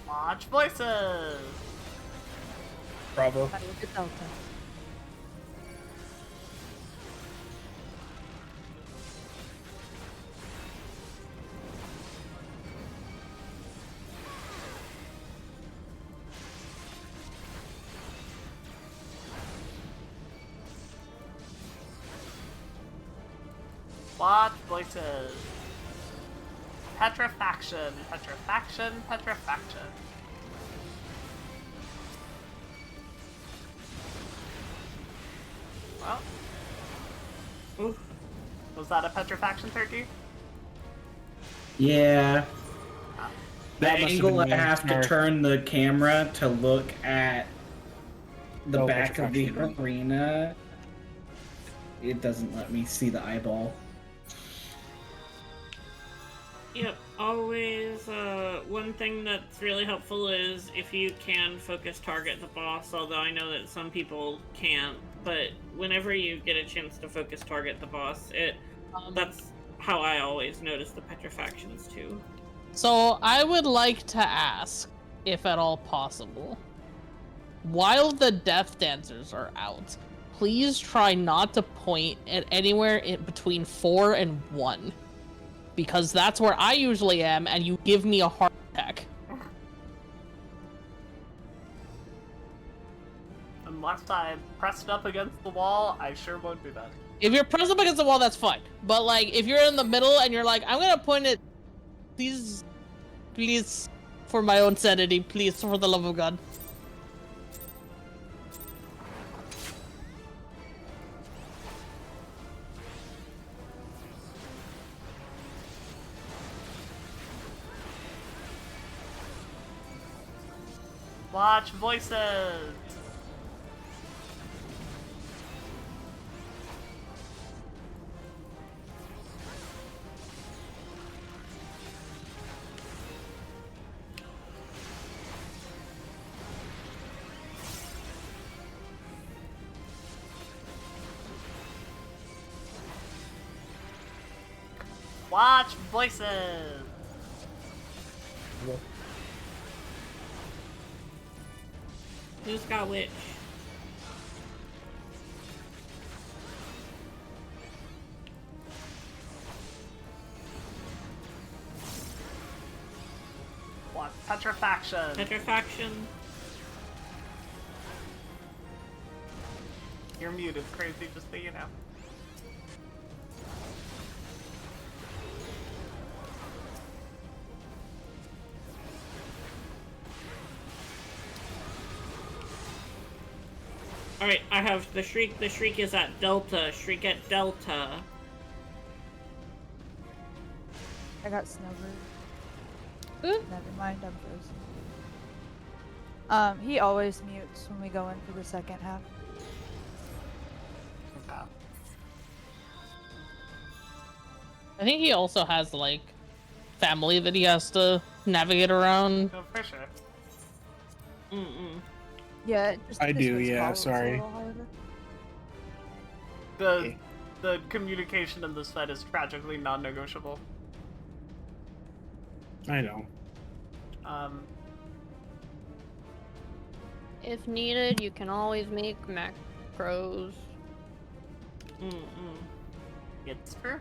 S1: Watch voices.
S15: Bravo.
S1: Watch voices. Petrifaction. Petrifaction. Petrifaction. Well.
S13: Oof.
S1: Was that a petrifaction turkey?
S14: Yeah. The
S9: That must have
S14: angle I
S9: been
S14: have to
S9: Sorry.
S14: turn the camera to look at the
S9: Oh,
S14: back of the
S9: petrifaction.
S14: arena, it doesn't let me see the eyeball.
S13: Yep, always, one thing that's really helpful is if you can focus target the boss, although I know that some people can't, but whenever you get a chance to focus target the boss, that's how I always notice the petrifactions too.
S11: So I would like to ask, if at all possible, while the Death Dancers are out, please try not to point at anywhere in between 4 and 1. Because that's where I usually am, and you give me a heart attack.
S1: Unless I'm pressed up against the wall, I sure won't do that.
S11: If you're pressed up against the wall, that's fine. But, like, if you're in the middle and you're like, I'm gonna point it... Please, for my own sanity, please, for the love of God.
S1: Watch voices. Watch voices.
S13: Who's got which?
S1: Watch petrifaction.
S13: Petrifaction.
S1: You're muted, crazy, just so you know.
S13: Alright, I have the Shriek. The Shriek is at Delta. Shriek at Delta.
S12: I got Snubber. Never mind, I'm frozen. He always mutes when we go in for the second half.
S11: I think he also has like family that he has to navigate around.
S1: No, for sure.
S12: Yeah,
S9: I
S12: this
S9: do,
S12: makes
S9: yeah,
S12: calls a
S9: sorry.
S12: little harder.
S1: The communication in this fight is tragically non-negotiable.
S9: I know.
S10: If needed, you can always make macros.
S1: It's true.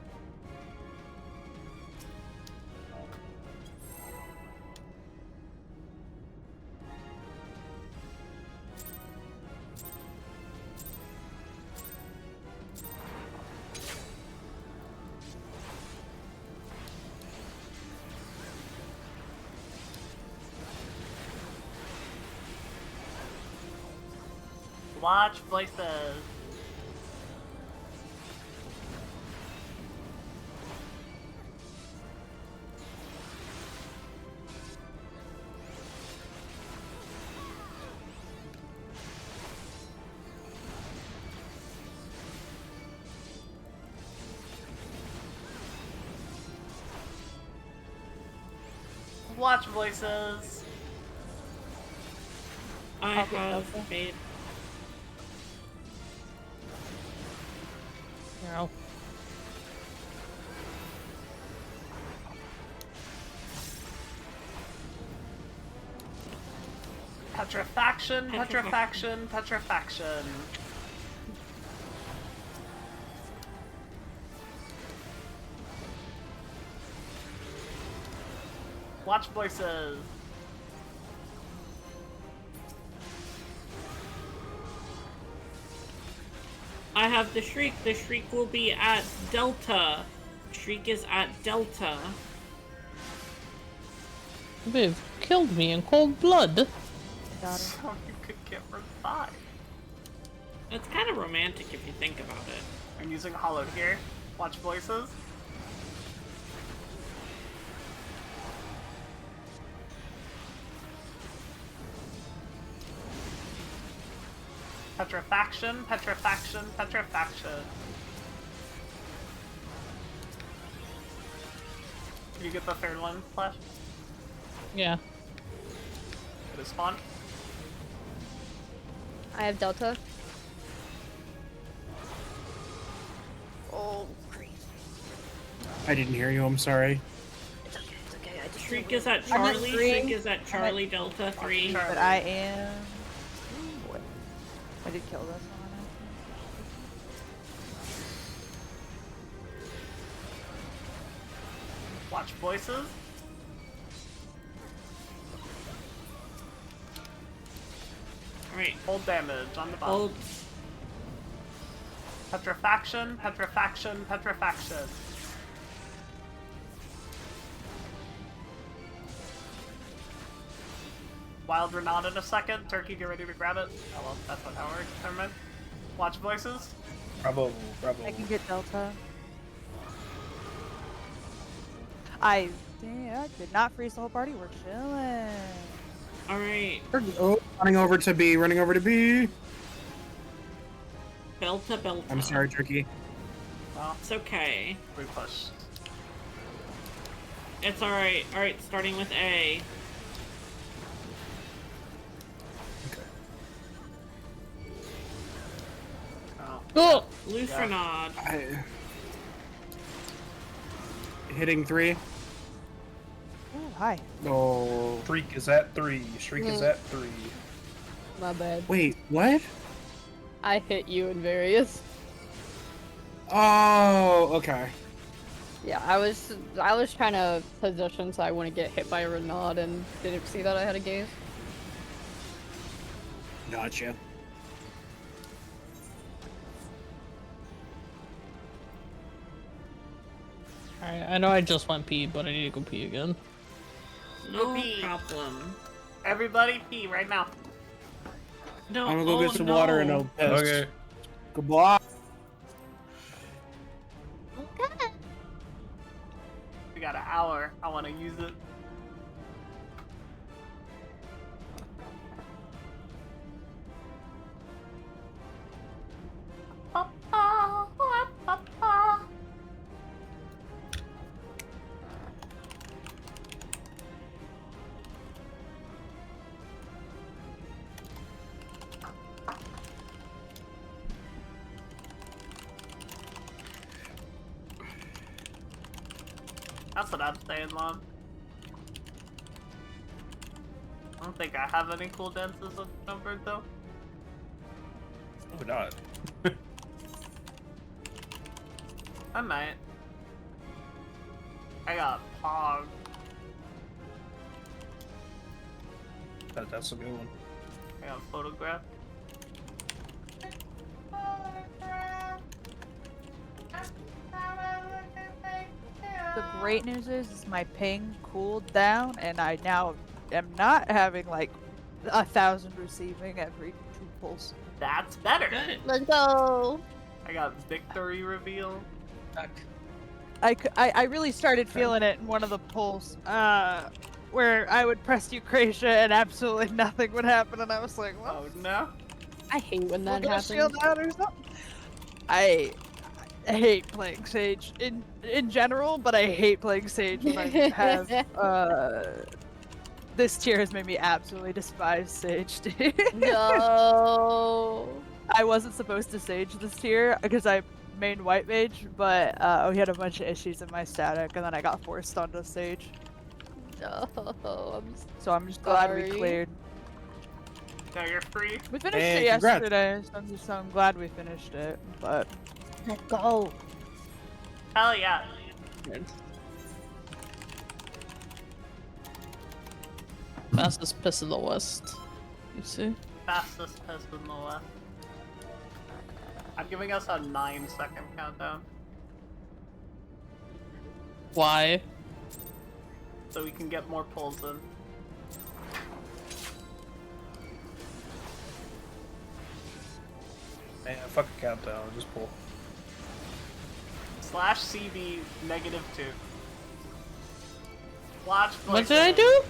S1: Watch voices. Watch voices.
S13: I have faith.
S11: No.
S1: Petrifaction, petrifaction, petrifaction. Watch voices.
S13: I have the Shriek. The Shriek will be at Delta. Shriek is at Delta.
S11: They've killed me in cold blood.
S1: So you could get revived.
S13: It's kind of romantic if you think about it.
S1: I'm using Hollow here. Watch voices. Petrifaction, petrifaction, petrifaction. Can you get the third one, Flash?
S11: Yeah.
S1: It is spawned.
S10: I have Delta. Oh, crazy.
S9: I didn't hear you, I'm sorry.
S10: It's okay, I just
S13: Shriek is at
S12: I'm at
S13: Charlie.
S12: 3.
S13: Shriek is at Charlie Delta 3.
S12: But I am... What? I did kill this one.
S1: Watch voices.
S13: Alright.
S1: Hold damage on the bottom.
S13: Hold.
S1: Petrifaction, petrifaction, petrifaction. Wild Renata in a second. Turkey, get ready to grab it. Oh well, that's not how it works. Never mind. Watch voices.
S15: Bravo, bravo.
S12: I can get Delta. I did not freeze the whole party. We're chilling.
S13: Alright.
S9: Oh, running over to B, running over to B.
S13: Belta, Belta.
S9: I'm sorry, Turkey.
S1: Well,
S13: it's okay.
S1: We push.
S13: It's alright. Alright, starting with A.
S11: Oh!
S13: Loose
S1: Yeah.
S13: Renard.
S9: Hitting 3.
S12: Oh, hi.
S9: Oh.
S15: Shriek is at 3. Shriek is at 3.
S10: My bad.
S9: Wait, what?
S10: I hit you in various.
S9: Oh, okay.
S10: Yeah, I was trying to position so I wouldn't get hit by a Renaud and didn't see that I had a gaze.
S9: Gotcha.
S11: Alright, I know I just went pee, but I need to go pee again.
S13: No
S1: pee.
S13: problem.
S1: Everybody pee right now.
S13: No,
S9: I'm gonna go get some
S13: no.
S9: water and I'll piss.
S15: Okay.
S9: Goodbye.
S1: We got an hour. I want to use it. That's what I'm saying, Mom. I don't think I have any cool dances of Snowbird, though.
S15: Oh, not.
S1: I might. I got Pog.
S15: That's a good one.
S1: I got Photograph.
S12: The great news is my ping cooled down, and I now am not having like 1,000 receiving every 2 pulls.
S1: That's better.
S13: Good.
S10: Let's go.
S1: I got Victory Reveal.
S12: I really started feeling it in one of the pulls, where I would press Eucratia and absolutely nothing would happen, and I was like, well,
S1: Oh no.
S10: I hate when that
S12: we'll
S10: happens.
S12: shield out or something. I hate playing Sage in general, but I hate playing Sage when I have this tier has made me absolutely despise Sage, dude.
S10: No.
S12: I wasn't supposed to Sage this tier because I main White Mage, but we had a bunch of issues in my static, and then I got forced onto Sage.
S10: No,
S12: So I'm just glad we
S10: sorry.
S12: cleared.
S1: Now you're free.
S12: We finished
S9: Hey,
S12: it
S9: congrats.
S12: yesterday, so I'm glad we finished it, but...
S10: Let's go.
S1: Hell yeah.
S11: Fastest piss in the West. You see?
S1: Fastest piss in the West. I'm giving us a 9-second countdown.
S11: Why?
S1: So we can get more pulls in.
S15: Man, fuck a countdown. Just pull.
S1: /CB -2. Watch.
S11: What did I do?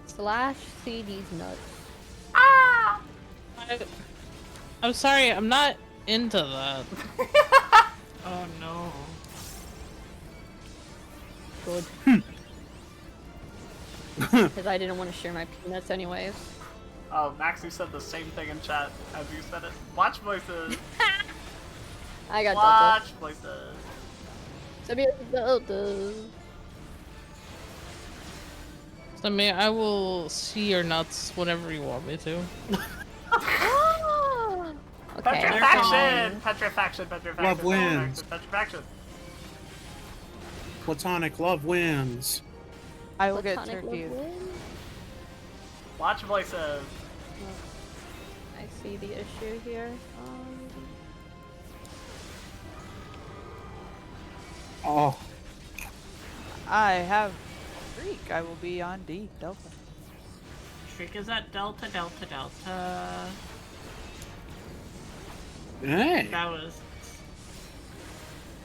S10: /CD's nuts.
S11: I'm sorry, I'm not into that.
S13: Oh no.
S10: Good. Because I didn't want to share my peanuts anyways.
S1: Oh, Maxie said the same thing in chat as you said it. Watch voices.
S10: I got
S1: Watch voices.
S10: Delta.
S11: I mean, I will see your nuts whenever you want me to.
S10: Okay.
S1: Petrifaction! Petrifaction, petrifaction.
S9: Love wins.
S1: Petrifaction.
S9: Platonic love wins.
S12: I will get
S10: Platonic
S12: turkey.
S10: love win?
S1: Watch voices.
S10: I see the issue here.
S9: Oh,
S12: I have Freak. I will be on D, Delta.
S13: Shriek is at Delta.
S9: hey.
S13: That was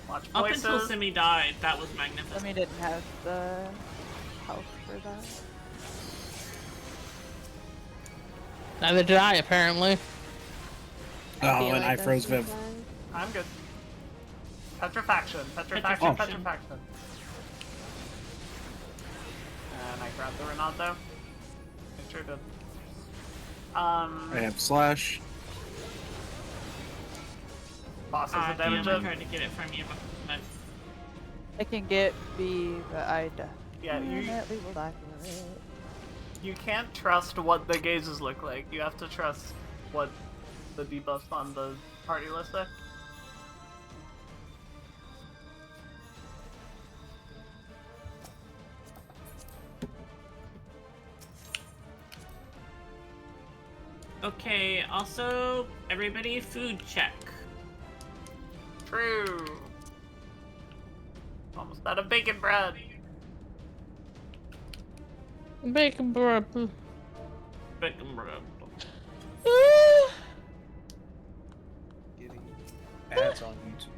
S1: Watch
S13: up
S1: voices.
S13: until Simi died. That was magnificent.
S12: Simi didn't have the health for that.
S11: Neither did I, apparently.
S9: Oh, and I froze Viv.
S1: I'm good. Petrifaction, petrifaction,
S9: Oh.
S1: petrifaction. And I grabbed the Renato. I sure did.
S9: I have slash.
S1: Boss is a
S13: Damn,
S1: damage
S13: I
S1: of.
S13: tried to get it from you, but
S12: I can get B, but I
S1: Yeah,
S12: definitely will die for it.
S1: you can't trust what the gazes look like. You have to trust what the debuffs on the party list are.
S13: okay. Also, everybody, food check.
S1: True. Almost out of bacon bread.
S11: Bacon bread.
S13: Bacon bread.
S15: Getting ads on YouTube.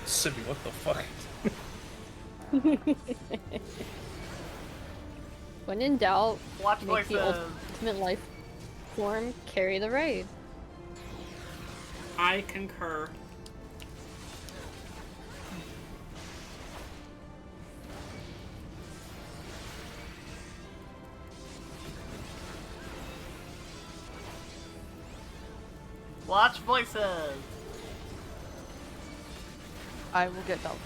S15: Simi, what the fuck?
S10: When in doubt,
S1: Watch
S10: make the
S1: voices.
S10: ultimate life form carry the raid.
S13: I concur.
S1: Watch voices.
S12: I will get Delta.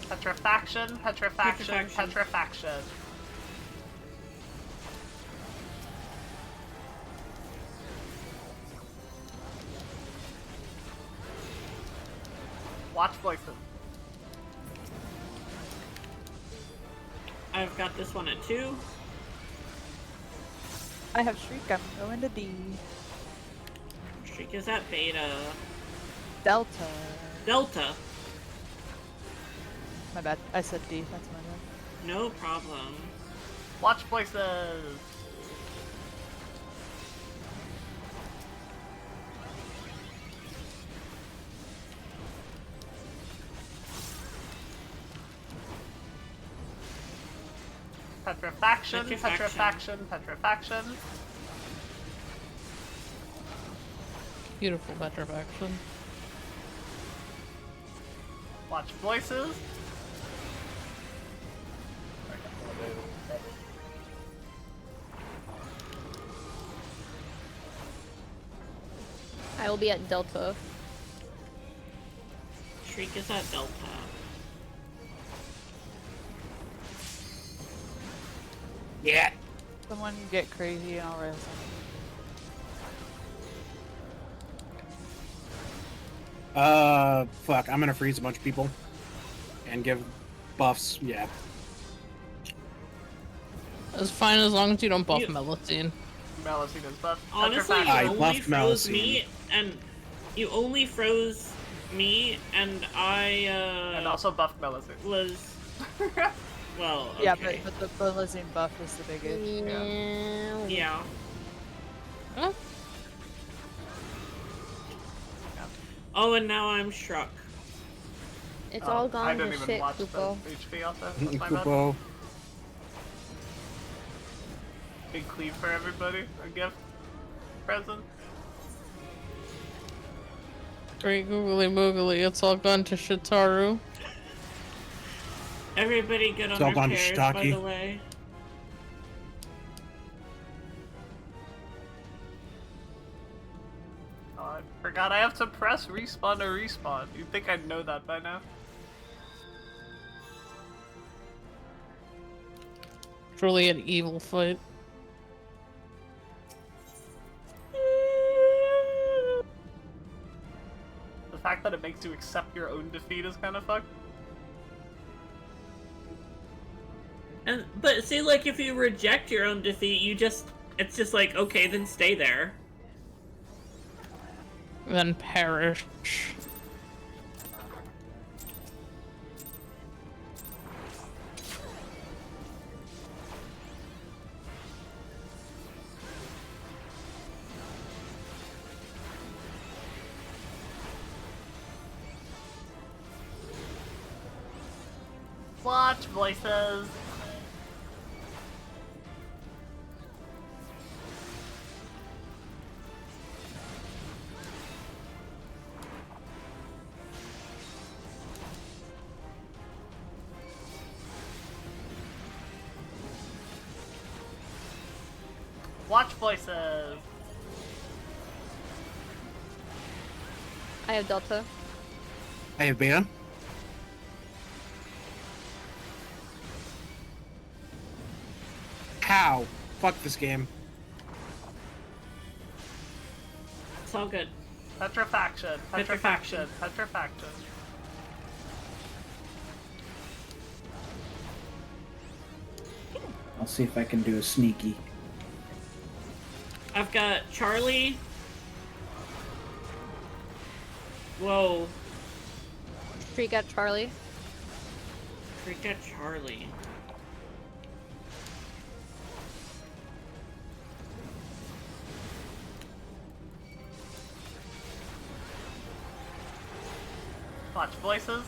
S1: Petrifaction, petrifaction, petrifaction. Watch voices.
S13: I've got this one at 2.
S12: I have Shriek, I'm going to D.
S13: Shriek is at beta.
S12: Delta.
S13: Delta.
S12: My bad. I said D. That's my bad.
S13: No problem.
S1: Watch voices. Petrifaction, petrifaction, petrifaction.
S11: Beautiful petrifaction.
S1: Watch voices.
S10: I will be at Delta.
S13: Shriek is at Delta.
S9: Yeah.
S12: Someone get crazy and I'll raise them.
S9: Fuck. I'm gonna freeze a bunch of people. And give buffs, yeah.
S11: It's fine as long as you don't buff Melusine.
S1: Melusine is buff.
S13: Honestly, you
S9: I
S13: only
S9: buffed
S13: froze
S9: Melusine.
S13: me, and you only froze me, and I
S1: And also buffed Melusine.
S13: was well. Okay.
S12: Yeah, but the Melusine buff is the big issue.
S13: Yeah.
S11: Huh?
S13: Oh, and now I'm struck.
S10: It's all gone
S1: I didn't
S10: to
S1: even
S10: shit,
S1: watch
S10: Kupo.
S1: the HP also. That's my bad.
S9: Kupo.
S1: Big cleave for everybody. A gift. Present.
S11: Great googly moogly, it's all gone to Shitaru.
S13: Everybody good
S9: It's
S13: on
S9: all gone to
S13: repairs, by
S9: Shiitake.
S13: the way.
S1: Oh, I forgot I have to press respawn to respawn. You'd think I'd know that by now.
S11: Truly an evil fight.
S1: The fact that it makes you accept your own defeat is kind of fucked.
S13: But see, like, if you reject your own defeat, it's just like, okay, then stay there.
S11: Then perish.
S1: Watch voices. Watch voices.
S10: I have Delta.
S9: I have beta. How? Fuck this game.
S13: It's all good.
S1: Petrifaction. Petrifaction. Petrifaction.
S14: I'll see if I can do a sneaky.
S13: I've got Charlie. Whoa.
S10: Shriek at Charlie.
S13: Freak at Charlie.
S1: Watch voices.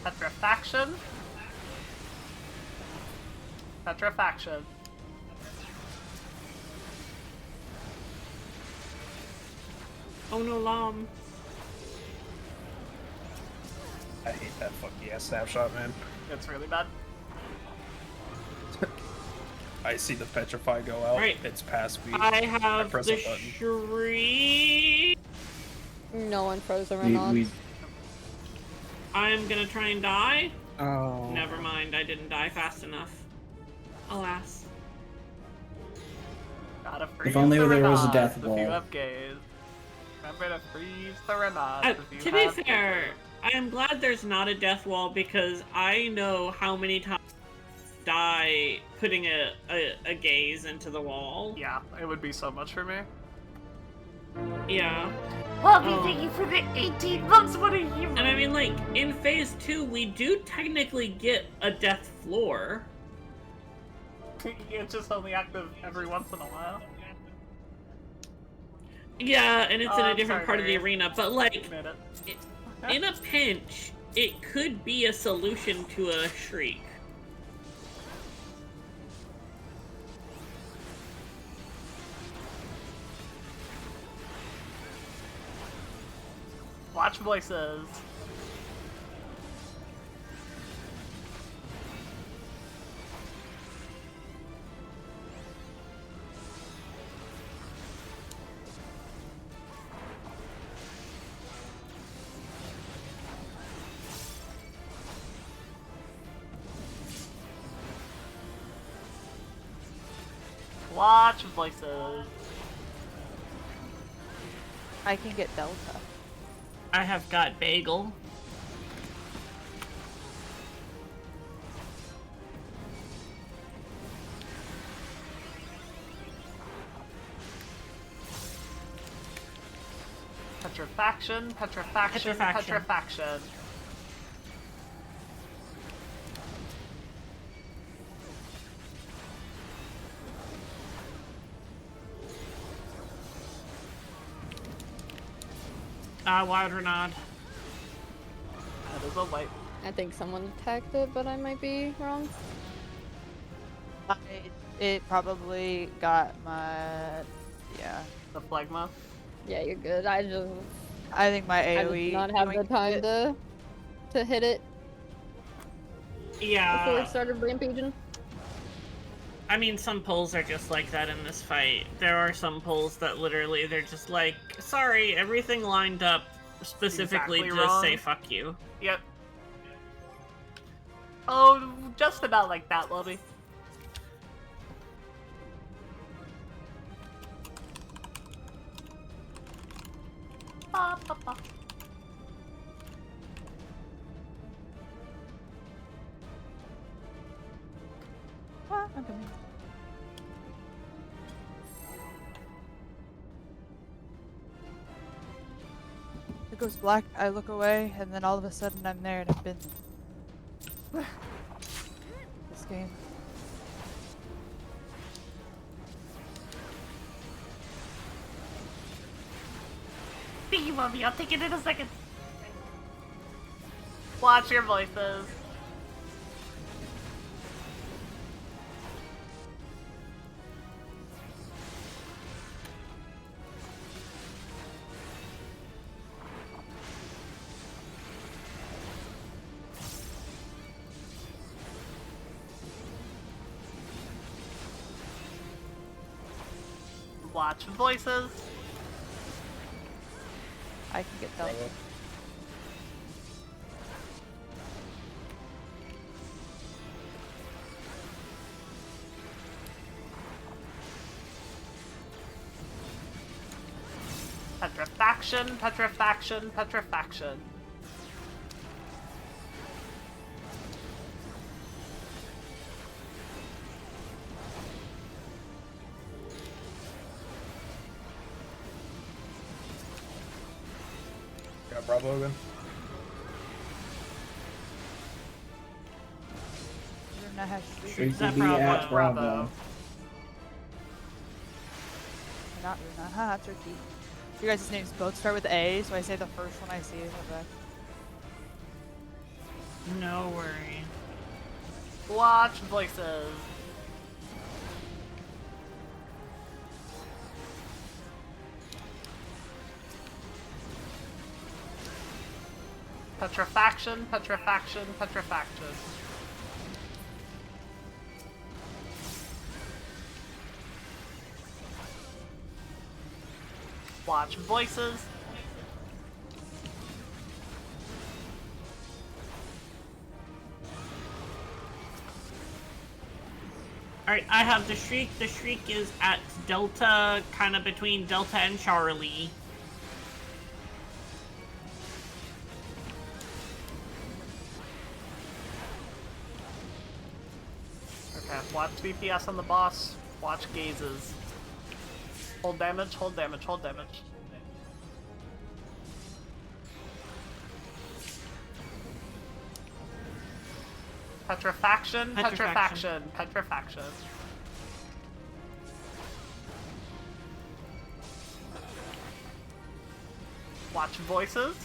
S1: Petrifaction. Petrifaction.
S13: Oh no, Lom.
S15: I hate that fucking ass snapshot, man.
S1: It's really bad.
S15: I see the petrify go out.
S13: Right.
S15: It's past me.
S13: I have
S15: press
S13: the
S15: a button.
S13: shriek.
S10: No one froze a Renault.
S13: I'm gonna try and die.
S9: Oh.
S13: Never mind, I didn't die fast enough. Alas.
S1: Gotta freeze
S14: If only
S1: the
S14: there was a
S1: Renaud
S14: death
S1: if
S14: wall.
S1: you have gaze. Remember to freeze the Renaud if you
S13: To be
S1: have
S13: fair,
S1: gaze.
S13: I am glad there's not a death wall because I know how many times I die putting a gaze into the wall.
S1: Yeah, it would be so much for me.
S13: Yeah.
S8: Well, thank you for the 18 months. What are you?
S13: And I mean, like, in phase 2, we do technically get a death floor.
S1: It's just only active every once in a while.
S13: Yeah, and it's in a
S1: I'm
S13: different
S1: sorry,
S13: part of the
S1: Mary.
S13: arena, but like,
S1: Admit it.
S13: in a pinch, it could be a solution to a shriek.
S1: Watch voices. Watch voices.
S12: I can get Delta.
S13: I have got bagel.
S1: Petrifaction, petrifaction,
S13: Petrifaction.
S1: petrifaction.
S13: Wild Renaud.
S1: That is a wipe.
S10: I think someone attacked it, but I might be wrong.
S12: It probably got my... yeah.
S1: The phlegma.
S10: Yeah, you're good. I
S12: think my
S10: I
S12: AoE...
S10: did not have the
S12: doink
S10: time
S12: it.
S10: to hit it
S13: Yeah.
S10: before it started rampaging.
S13: I mean, some pulls are just like that in this fight. There are some pulls that literally, they're just like, sorry, everything lined up specifically
S1: Exactly
S13: to
S1: wrong.
S13: say fuck you.
S1: Yep. Oh, just about like that, Lobby. Ba, ba, ba.
S12: Ah, I'm coming. It goes black, I look away, and then all of a sudden I'm there and I've been this game.
S8: Thank you, Mommy. I'll take it in a second.
S1: Watch your voices. Watch voices.
S12: I can get Delta.
S1: Petrifaction, petrifaction, petrifaction.
S15: Got Bravo again.
S12: Luna has
S14: Should
S13: That
S14: be
S13: Bravo.
S14: at Bravo.
S12: Not Luna. Haha, Turkey. You guys' names both start with A, so I say the first one I see. Okay.
S13: No worry.
S1: Watch voices. Petrifaction, petrifaction, petrifaction. Watch voices.
S13: Alright, I have the Shriek. The Shriek is at Delta, kind of between Delta and Charlie.
S1: Okay, watch DPS on the boss. Watch gazes. Hold damage, hold damage, hold damage. Petrifaction, petrifaction, petrifaction. Watch voices.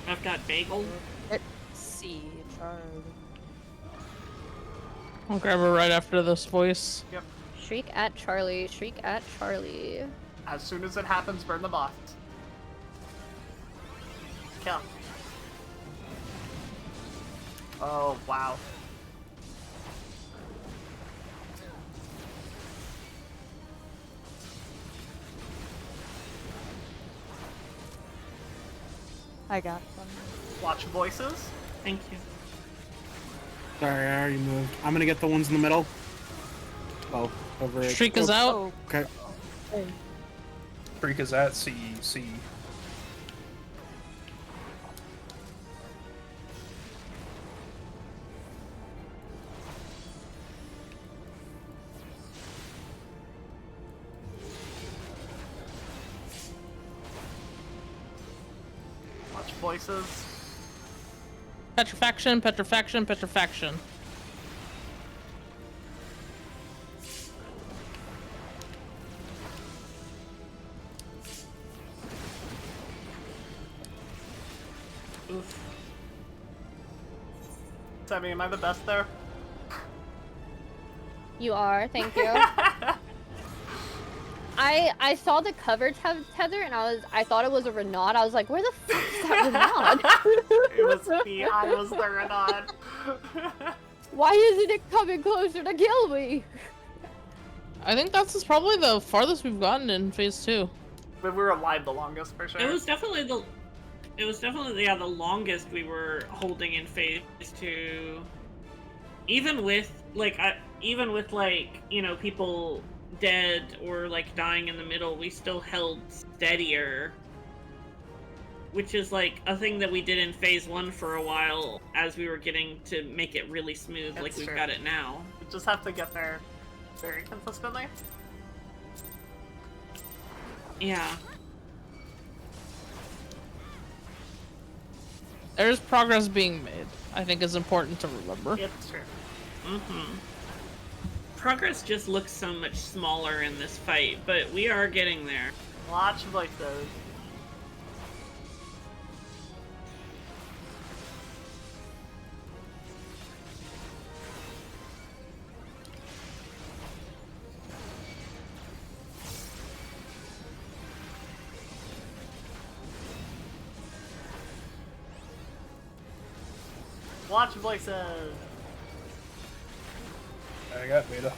S13: I've got Bagel.
S12: Let's see, Charlie.
S11: I'll grab her right after this voice.
S1: Yep.
S10: Shriek at Charlie. Shriek at Charlie.
S1: As soon as it happens, burn the boss. Kill. Oh, wow.
S12: I got one.
S1: Watch voices.
S13: Thank you.
S9: Sorry, I already moved. I'm gonna get the ones in the middle. Oh, over it.
S11: Shriek is out.
S9: Okay.
S15: Freak is at C.
S1: Watch voices.
S11: Petrifaction, petrifaction, petrifaction.
S13: Oof.
S1: Sammy, am I the best there?
S10: You are, thank you. I saw the cover tether and I thought it was a Renaud. I was like, where the fuck is that Renaud?
S1: It was me. I was the Renaud.
S10: Why isn't it coming closer to kill me?
S11: I think that's probably the farthest we've gotten in phase 2.
S1: But we were alive the longest for sure.
S13: It was definitely the longest we were holding in phase 2. Even with you know, people dead or like dying in the middle, we still held steadier, which is like a thing that we did in phase 1 for a while as we were getting to make it really smooth.
S1: That's
S13: like we've
S1: true.
S13: got it now.
S1: We just have to get there very consistently.
S13: Yeah.
S11: There's progress being made. I think is important to remember.
S1: It's true.
S13: Mm-hmm. Progress just looks so much smaller in this fight, but we are getting there.
S1: Watch voices. Watch voices.
S15: I got beta.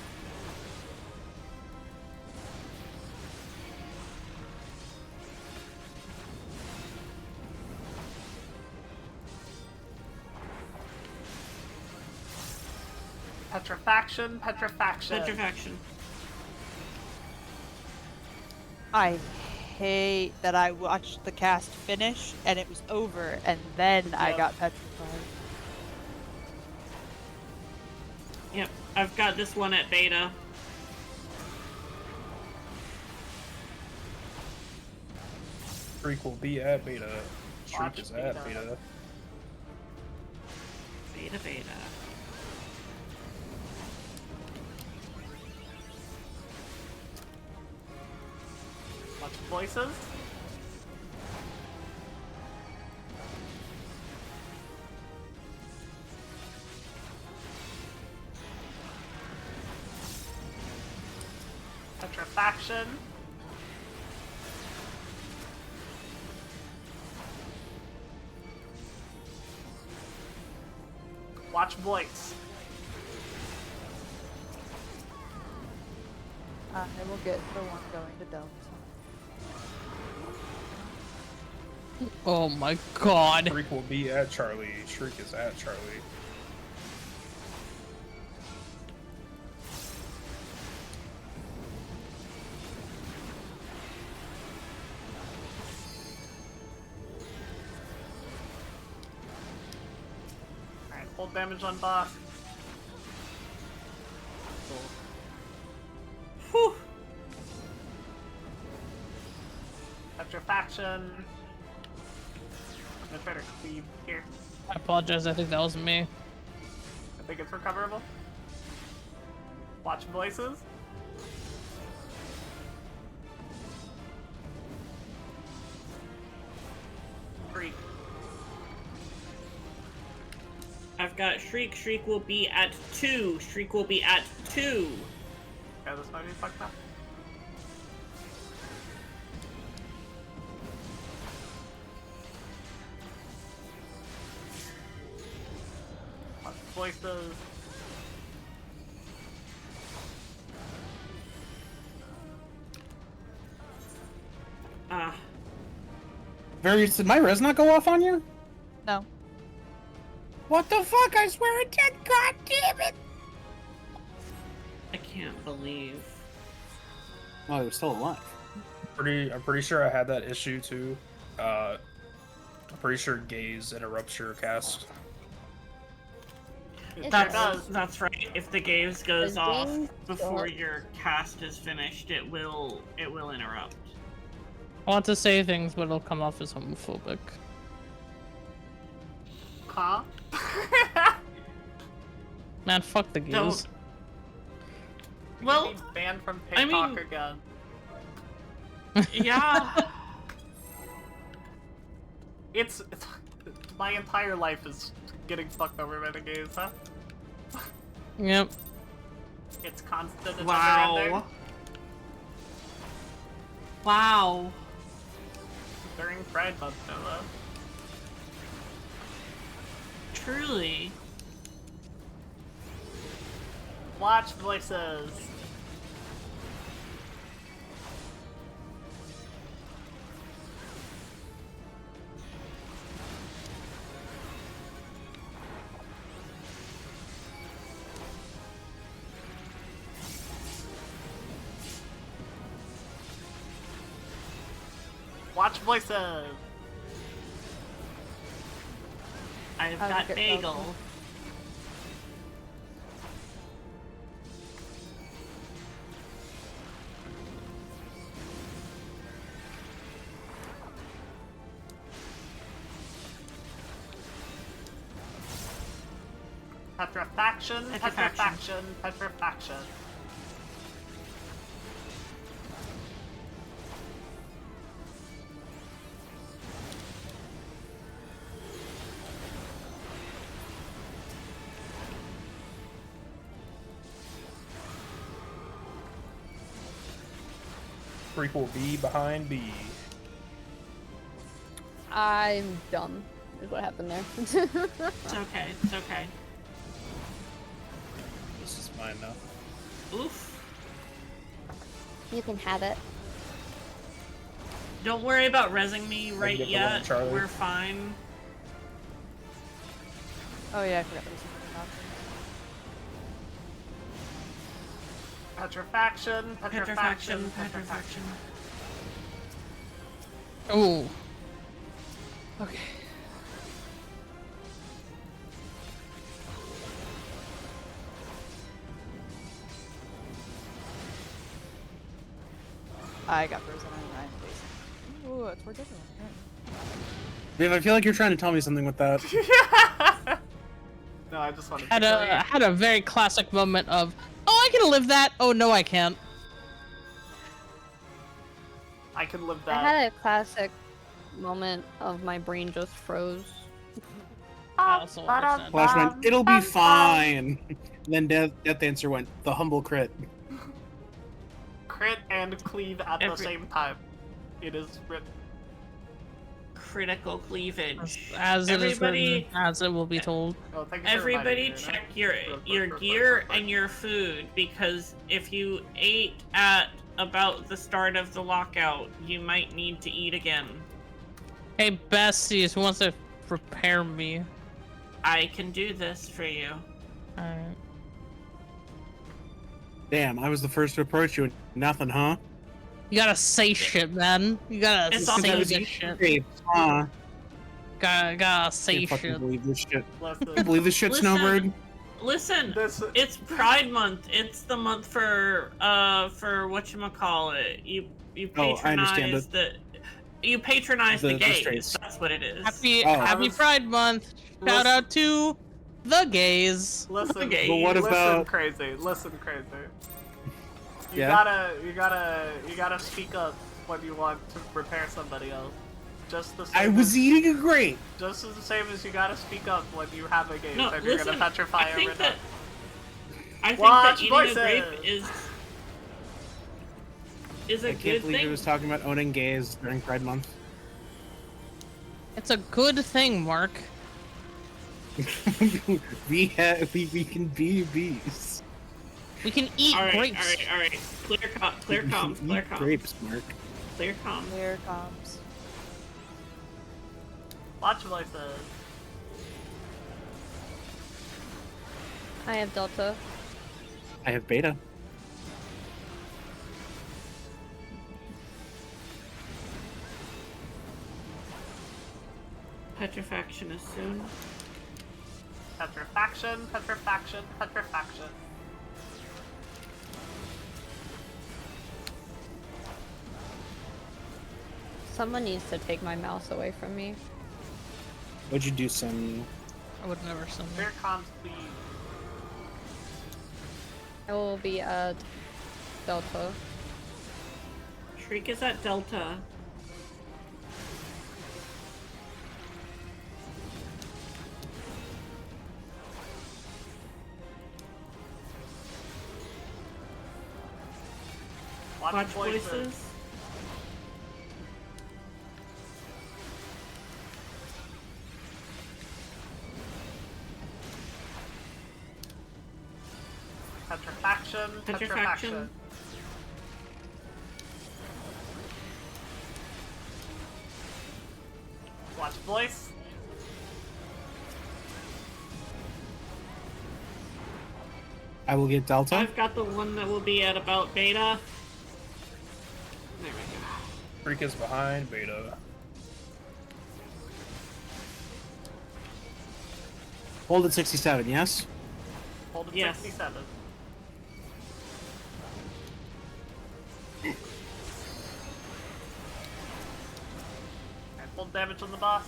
S1: Petrifaction, petrifaction.
S13: Petrifaction.
S12: I hate that I watched the cast finish and it was over and then I got petrified.
S13: Yep, I've got this one at beta.
S15: Freak will be at beta. Shriek
S1: Watch
S15: is at
S1: beta.
S13: Beta, beta.
S1: Watch voices. Petrifaction. Watch voice.
S12: I will get the one going to Delta.
S11: Oh my god.
S15: Shriek will be at Charlie. Shriek is at Charlie.
S1: Alright, hold damage on boss. Whew. Petrifaction. I'm gonna try to cleave here.
S11: I apologize, I think that was me.
S1: I think it's recoverable. Watch voices. Shriek.
S13: I've got Shriek. Shriek will be at 2. Shriek will be at 2.
S1: Yeah, this might be fucked up. Watch voices.
S13: Ah.
S9: Various, did my res not go off on you?
S12: No.
S9: What the fuck? I swear it did. God damn it!
S13: I can't believe.
S9: Oh, it was still alive.
S15: I'm pretty sure I had that issue too. I'm pretty sure gaze interrupts your cast.
S13: That's right. If the gaze goes
S10: The
S13: off
S10: gaze
S13: before
S10: goes-
S13: your cast is finished, it will interrupt.
S11: I want to say things, but it'll come off as homophobic.
S1: Huh?
S11: Man, fuck the
S13: Don't.
S11: gays.
S13: Well,
S1: Be banned from
S13: I
S1: TikTok
S13: mean-
S1: again.
S13: Yeah.
S1: It's my entire life is getting fucked over by the gays, huh?
S11: Yep.
S1: It's constant and
S13: Wow.
S1: never-ending.
S13: Wow.
S1: During Pride Month, no though.
S13: Truly.
S1: Watch voices. Watch voices.
S13: I've
S12: I'll
S13: got
S12: get
S13: bagel.
S12: those.
S1: Petrifaction, petrifaction, petrifaction.
S15: Shriek will be behind B.
S10: I'm dumb, is what happened there.
S13: It's okay. It's okay.
S15: This is mine now.
S13: Oof.
S10: You can have it.
S13: Don't worry about rezzing me right
S15: get the one,
S13: yet.
S15: Charlie.
S13: We're fine.
S12: Oh yeah, I forgot there was something
S1: Petrifaction, petrifaction,
S13: Petrifaction.
S1: petrifaction.
S13: Petrifaction.
S11: Ooh. Okay.
S12: I got frozen on 9 days. Ooh, it's for different.
S9: Viv, I feel like you're trying to tell me something with that.
S1: No, I just wanted to
S11: Had a very classic moment of, oh, I can live that. Oh no, I can't.
S1: I can live
S10: I
S1: that.
S10: had a classic moment of my brain just froze.
S11: I also understand.
S9: Flash went, it'll be fine. And then Death Dancer went, the humble crit.
S1: Crit and cleave at the
S13: Every-
S1: same time. It is written.
S13: critical cleavage.
S11: As it is
S13: Everybody,
S11: written, as it will be told.
S1: Oh, thank you for reminding
S13: everybody
S1: me,
S13: check
S1: Real
S13: your
S1: quick.
S13: gear and your food, because if you ate at about the start of the lockout, you might need to eat again.
S11: Hey, besties, who wants to prepare me?
S13: I can do this for you.
S11: Alright.
S9: Damn, I was the first to approach you. Nothing, huh?
S11: You gotta say shit, man. You gotta
S13: It's
S11: say
S13: all
S11: this
S13: easy.
S11: shit.
S9: Huh?
S11: Gotta say
S9: Can't fucking
S11: shit.
S9: believe this shit.
S1: Listen,
S9: Can't believe this shit, Snowbird.
S13: Listen,
S1: This-
S13: it's Pride Month. It's the month for whatchamacallit. You
S9: Oh, I understand
S13: patronize you patronize the
S9: the
S13: gays.
S9: straights.
S13: That's what it is.
S11: Happy
S9: Oh.
S11: Happy Pride Month. Shout out to the gays.
S1: Listen,
S13: Okay,
S9: But what
S1: listen,
S9: about-
S1: crazy? Listen, crazy. You
S9: Yeah?
S1: gotta speak up when you want to repair somebody else. Just the same.
S9: I was eating a grape.
S1: Just as the same as you gotta speak up when you have a game
S13: No,
S1: and you're
S13: listen,
S1: gonna petrify
S13: I think
S1: over
S13: that I think
S1: Watch
S13: that eating
S1: voices.
S13: a grape is a
S9: I
S13: good
S9: can't believe he
S13: thing.
S9: was talking about owning gays during Pride Month.
S11: It's a good thing, Mark.
S9: we can be bees.
S11: We can eat
S13: All right,
S11: grapes.
S13: all right. Clear comms, clear
S9: We can
S13: comms, clear
S9: eat
S13: comms.
S9: grapes, Mark.
S13: Clear comms.
S12: Here it comes.
S1: Watch voices.
S10: I have Delta.
S9: I have beta.
S13: Petrifaction is soon.
S1: Petrifaction, petrifaction, petrifaction.
S10: Someone needs to take my mouse away from me.
S9: What'd you do, Son?
S11: I would never send them.
S1: Clear comms, please.
S10: I will be at Delta.
S13: Shriek is at Delta.
S1: Watch,
S13: voices.
S1: voices. Petrifaction, petrifaction. Watch voice.
S9: I will get Delta.
S13: I've got the one that will be at about beta. There we go.
S15: Freak is behind beta.
S9: Hold at 67, yes?
S1: Hold at
S13: Yes.
S1: 67. And full damage on the boss.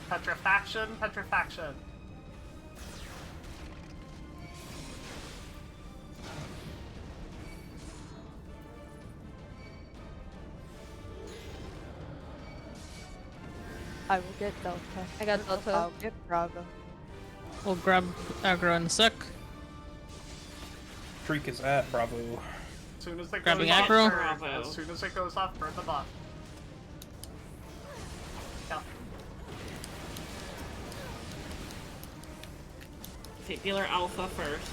S1: Petrifaction, petrifaction.
S12: I will get Delta.
S10: I got Delta.
S12: I'll get Bravo.
S11: We'll grab aggro in a sec.
S15: Freak is at Bravo.
S1: As soon as it
S11: Grabbing
S1: goes
S11: aggro.
S1: off, burn. As soon as it goes off, burn the boss. Yeah.
S13: Particular alpha first.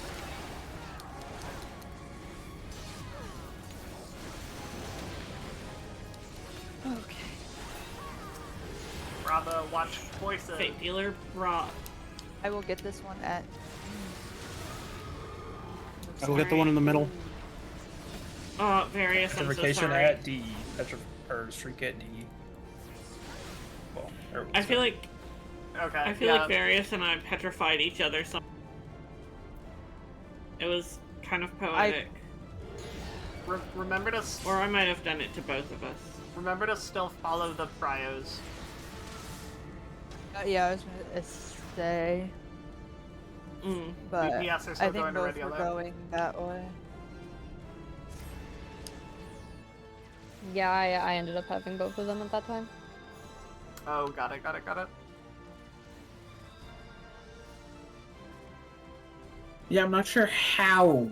S10: Okay.
S1: Bravo, watch voices.
S13: Fate dealer brought.
S12: I will get this one at.
S9: I will get the one in the middle.
S13: Oh, various. I'm so
S15: Petrification
S13: sorry.
S15: at D. Or Shriek at D. Well,
S13: I feel like
S1: Okay.
S13: I feel like Various and I petrified each other. Some. It was kind of poetic.
S1: Remember to.
S13: Or I might have done it to both of us.
S1: Remember to still follow the pryos.
S12: Yeah, I was gonna say. But
S1: Yes, they're
S12: I
S1: still
S12: think
S1: going to
S12: both
S1: red
S12: were
S1: yellow.
S12: going that way.
S10: Yeah, I ended up having both of them at that time.
S1: Oh, got it.
S14: Yeah, I'm not sure how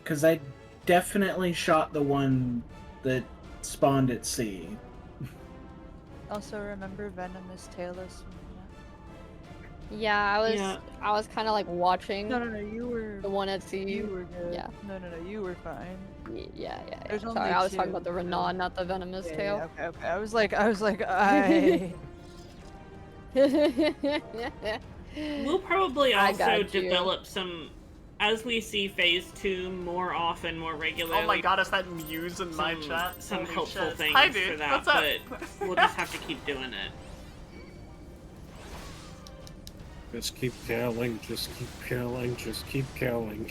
S14: Because I definitely shot the one that spawned at sea.
S12: Also, remember Venomous Tailless.
S10: Yeah,
S13: Yeah.
S10: I was kind of like watching.
S12: No, you were.
S10: The one at sea.
S12: You were good.
S10: Yeah.
S12: No, you were fine.
S10: Yeah.
S12: There's
S10: Sorry,
S12: only
S10: I was
S12: two,
S10: talking about the
S12: so-
S10: Renan, not the venomous tail.
S12: Yeah, okay. I was like, I.
S13: We'll probably
S10: I
S13: also
S10: got you.
S13: develop some, as we see Phase 2 more often, more regularly.
S1: Oh my god, is that Muse in my chat?
S13: Some
S1: Holy
S13: helpful
S1: shit.
S13: things
S1: Hi, dude.
S13: for that,
S1: What's up?
S13: but we'll just have to keep doing it.
S9: Just keep killing, just keep killing, just keep killing.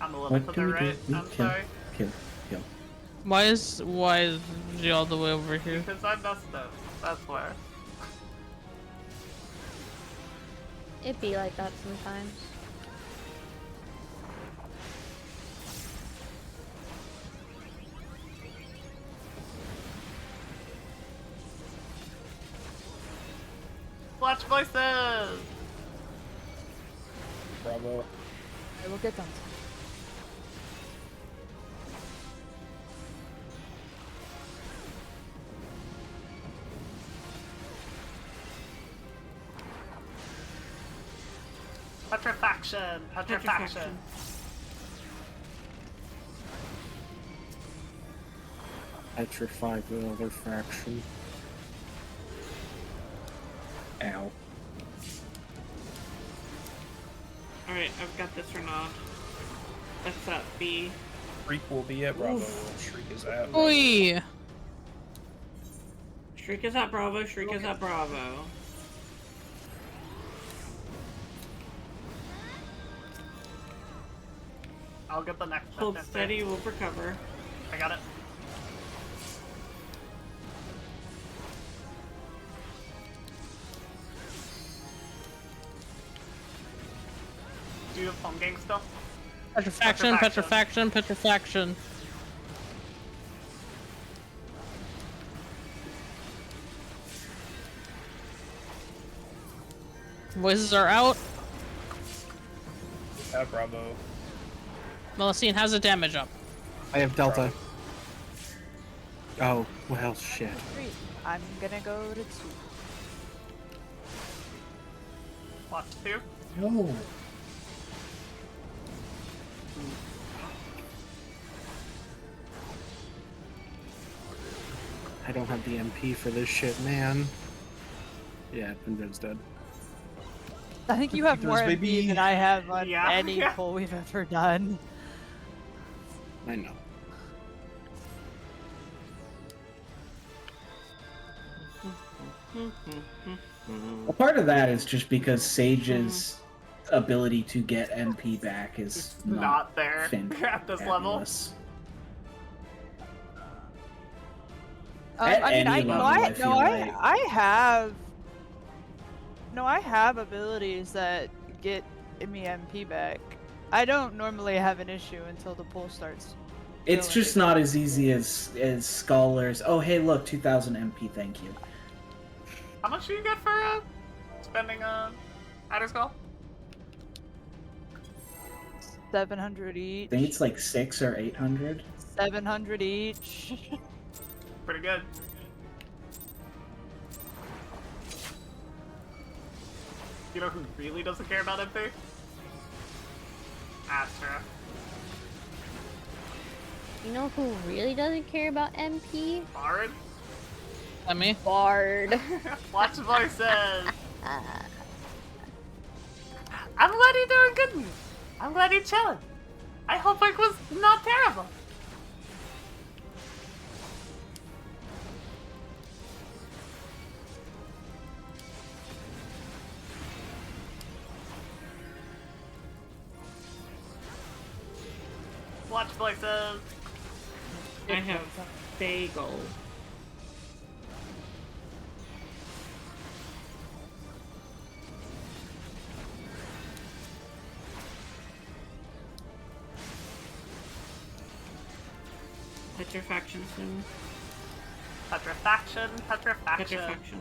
S1: I'm a little to the right. I'm sorry.
S14: Kill.
S11: Why is he all the way over here?
S1: Because I messed up. That's why.
S10: It be like that sometimes.
S1: Watch voices!
S9: Bravo.
S12: I will get them.
S1: Petrifaction! Petrifaction!
S9: Petrify the other faction. Ow.
S13: Alright, I've got this or not. That's up, B.
S15: Shriek will be at Bravo. Shriek is at.
S11: Oi!
S13: Shriek is at Bravo, Shriek is at Bravo.
S1: I'll get the next
S13: Hold
S1: one.
S13: steady, we'll recover.
S1: I got it. Do you have phone gang still?
S11: Petrifaction. Voices are out.
S15: At Bravo.
S11: Melusine, how's the damage up?
S9: I have Delta. Oh, well, shit.
S12: I'm gonna go to 2.
S1: Watch 2.
S14: No.
S9: I don't have the MP for this shit, man. Yeah, Pinvin's dead.
S12: I think you have more
S15: Those
S12: MP
S15: baby.
S12: than I have on
S1: Yeah.
S12: any pull we've ever done.
S9: I know.
S14: A part of that is just because Sage's ability to get MP back is
S1: Not there at this level.
S14: fabulous.
S12: I mean,
S14: any level, I feel like.
S12: I have abilities that get me MP back. I don't normally have an issue until the pull starts.
S14: It's
S12: going.
S14: just not as easy as Scholars. Oh, hey, look, 2,000 MP, thank you.
S1: How much do you get for spending Outer Skull?
S12: 700 each.
S14: I think it's like 600 or 800.
S12: 700 each.
S1: Pretty good. You know who really doesn't care about MP? Astra.
S10: You know who really doesn't care about MP?
S1: Bard?
S11: Let me.
S10: Bard.
S1: Watch voices! I'm glad you're doing good. I'm glad you're chilling. I hope it was not terrible. Watch voices.
S13: I have bagel. Petrifaction soon.
S1: Petrifaction, petrifaction.
S13: Petrifaction.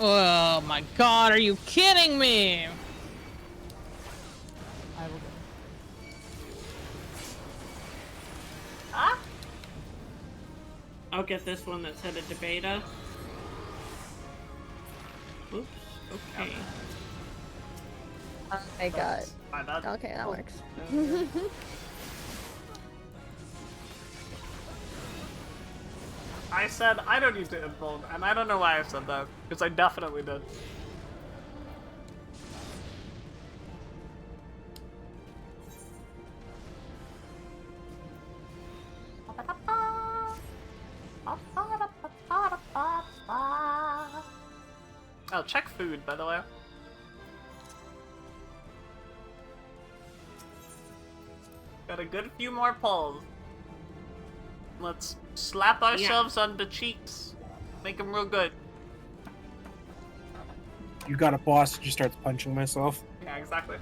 S11: Oh my god, are you kidding me?
S13: I'll get this one that's headed to beta. Oops. Okay.
S10: I got.
S1: My bad.
S10: Okay, that works.
S1: I said I don't need to infold, and I don't know why I said that, because I definitely did. Oh, check food, by the way. Got a good few more pulls. Let's slap ourselves on the cheeks. Make them real good.
S9: You got a boss that just starts punching myself.
S1: Yeah, exactly.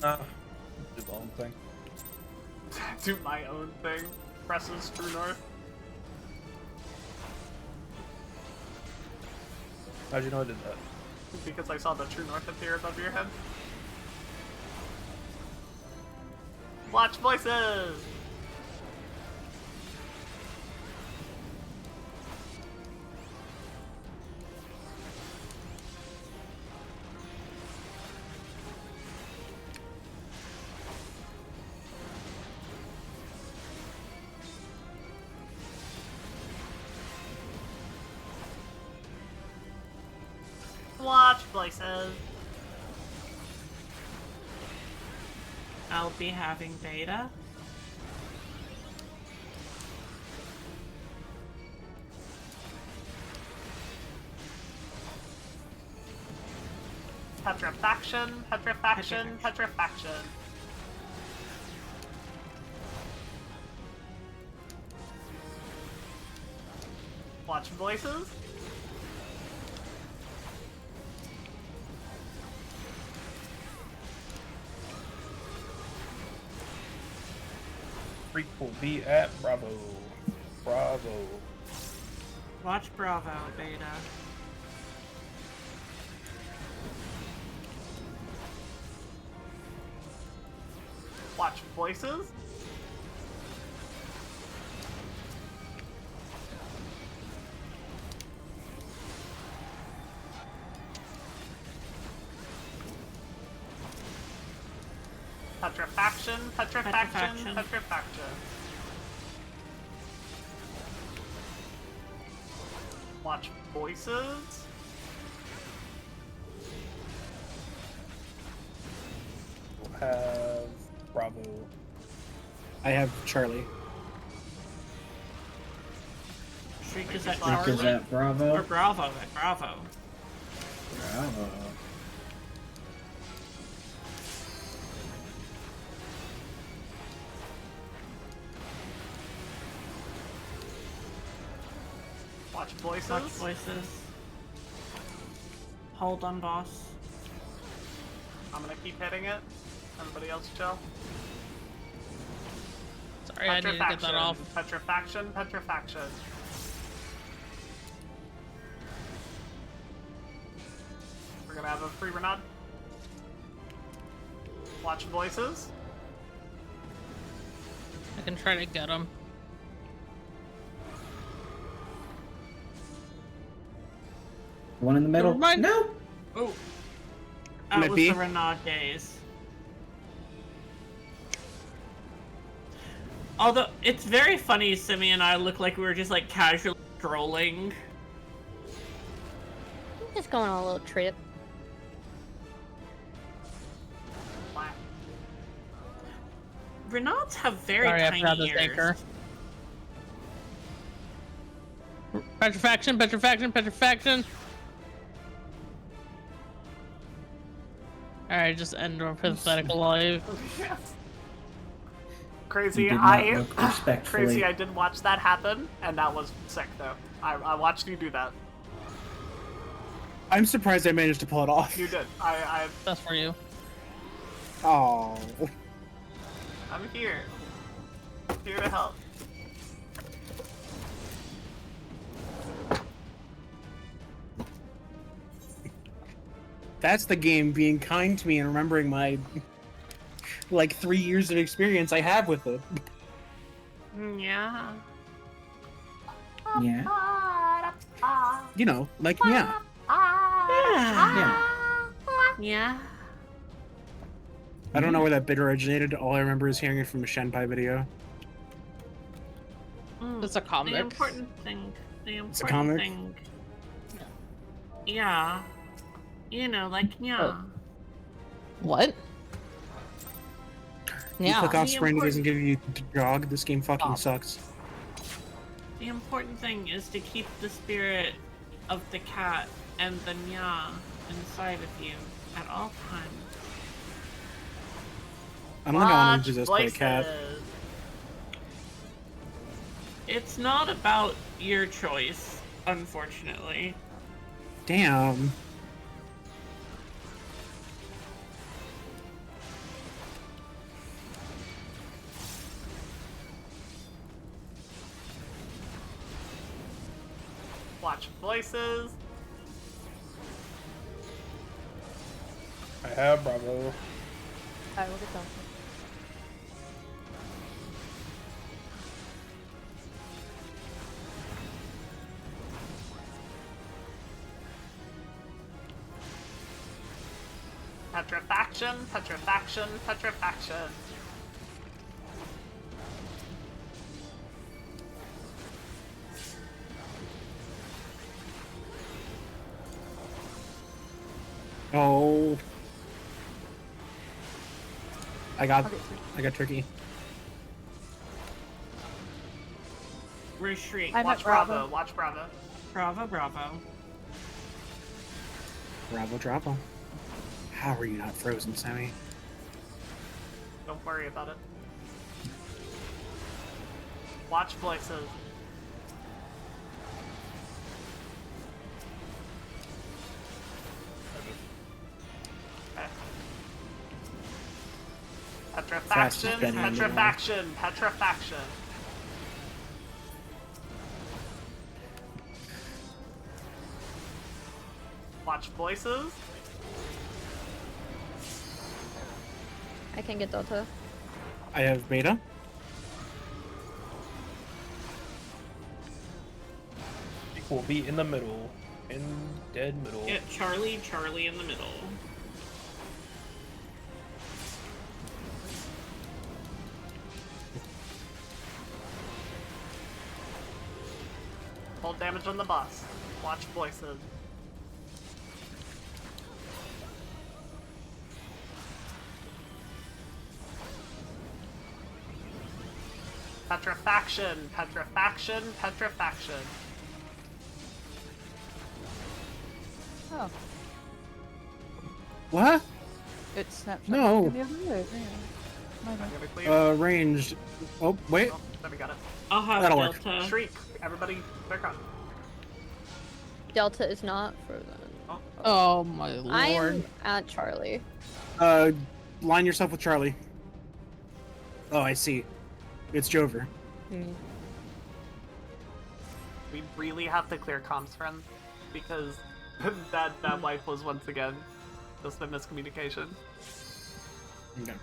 S15: Do the own thing.
S1: Do my own thing. Presses true north.
S15: How'd you know I did that?
S1: Because I saw the true north appear above your head. Watch voices! Watch voices.
S13: I'll be having beta.
S1: Petrifaction, petrifaction, petrifaction. Watch voices.
S15: Freak will be at Bravo. Bravo.
S13: Watch Bravo, beta.
S1: Watch voices. Petrifaction, petrifaction, petrifaction. Watch voices.
S15: We'll have Bravo.
S9: I have Charlie.
S13: Shriek is at
S14: Shriek
S13: Charlie?
S14: is at Bravo.
S13: Or Bravo at Bravo.
S14: Bravo.
S1: Watch voices.
S13: Watch voices. Hold on, boss.
S1: I'm gonna keep hitting it. Everybody else chill.
S11: Sorry, I need to get that off.
S1: Petrifaction, petrifaction. We're gonna have a free Renard. Watch voices.
S11: I can try to get him.
S14: One in the middle. No.
S13: Oh. That was the Renaud days. Although, it's very funny Simi and I look like we were just like casually strolling.
S10: Just going on a little trip.
S13: Renauds have very
S11: Sorry, I
S13: tiny
S11: forgot to
S13: ears.
S11: take her. Petrifaction, petrifaction, petrifaction. Alright, just end our pathetic life.
S1: Crazy,
S14: You did not look respectfully.
S1: Crazy, I did watch that happen, and that was sick though. I watched you do that.
S9: I'm surprised I managed to pull it off.
S1: You did.
S11: That's for you.
S9: Oh.
S1: I'm here. Here to help.
S9: That's the game being kind to me and remembering my like 3 years of experience I have with it.
S13: Yeah.
S14: Yeah.
S9: You know, like yeah.
S13: Yeah. Yeah.
S9: I don't know where that bit originated. All I remember is hearing it from a Shenpai video.
S11: It's a comic.
S13: The important thing. The
S9: It's a
S13: important
S9: comic?
S13: thing. Yeah. You know, like yeah.
S11: What?
S9: You click off
S13: The
S9: sprint, it doesn't
S13: important-
S9: give you to jog. This game fucking sucks.
S13: The important thing is to keep the spirit of the cat and the nya inside of you at all times.
S9: I don't think I want to possessed by a cat.
S1: Voices.
S13: It's not about your choice, unfortunately.
S9: Damn.
S1: Watch voices.
S15: I have Bravo.
S10: I will get done.
S1: Petrifaction, petrifaction, petrifaction.
S9: Oh. I got turkey.
S13: Retreat.
S10: I'm
S1: Watch
S10: at Bravo.
S1: Bravo. Watch Bravo.
S13: Bravo, bravo.
S9: Bravo. How are you not frozen, Sammy?
S1: Don't worry about it. Watch voices. Okay. Petrifaction,
S9: Benny on the wall.
S1: petrifaction, petrifaction. Watch voices.
S10: I can get Delta.
S9: I have beta.
S15: Will be in the middle. In dead middle.
S13: Yeah, Charlie in the middle.
S1: Hold damage on the boss. Watch voices. Petrifaction, petrifaction, petrifaction.
S12: Oh,
S9: What?
S12: it snapped.
S9: No.
S12: The other way. Yeah. My bad.
S1: I'm gonna clear.
S9: Ranged. Oh, wait.
S1: Oh, then we got it.
S13: I'll have
S9: That'll work.
S13: Delta.
S1: Shriek. Everybody, clear con.
S10: Delta is not frozen.
S11: Oh my lord.
S10: I am at Charlie.
S9: Line yourself with Charlie. Oh, I see. It's Jover.
S1: We really have to clear comms, friends, because that wipe was once again just a miscommunication.
S9: Okay.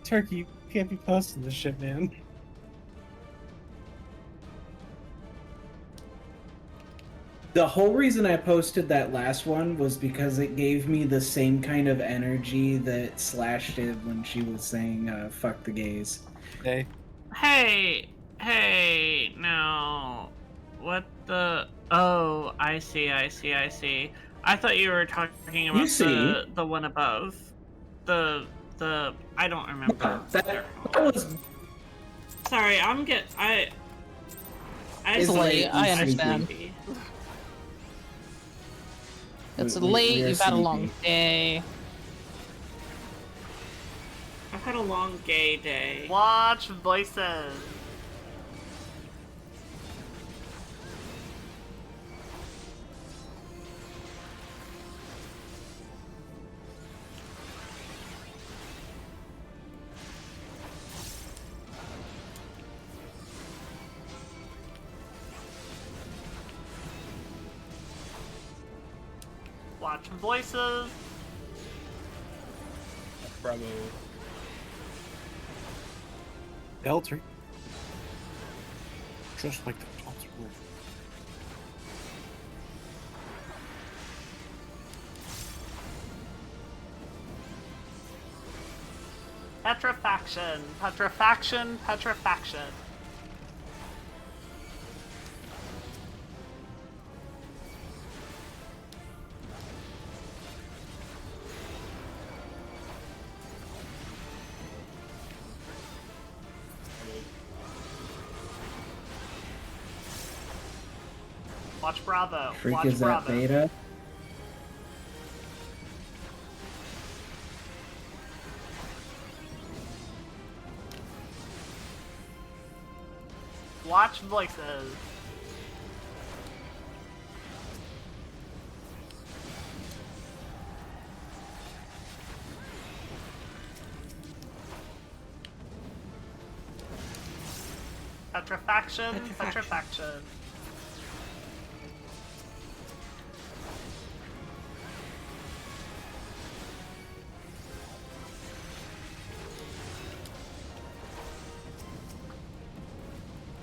S9: Turkey, you can't be posting this shit, man.
S14: The whole reason I posted that last one was because it gave me the same kind of energy that Slash did when she was saying, fuck the gays.
S9: Hey.
S13: Hey, no. What the... Oh, I see. I thought you were talking about the one above. The... I don't remember.
S14: That was...
S13: Sorry,
S11: It's late, I understand. It's late, you've had a long day.
S13: I've had a long gay day.
S1: Watch voices. Watch voices.
S15: Bravo.
S9: Delta. Just like the Delta move.
S1: Petrifaction. Petrifaction. Petrifaction. Watch Bravo.
S14: Freak
S1: Watch
S14: is that
S1: Bravo.
S14: beta?
S1: Watch voices. Petrifaction. Petrifaction.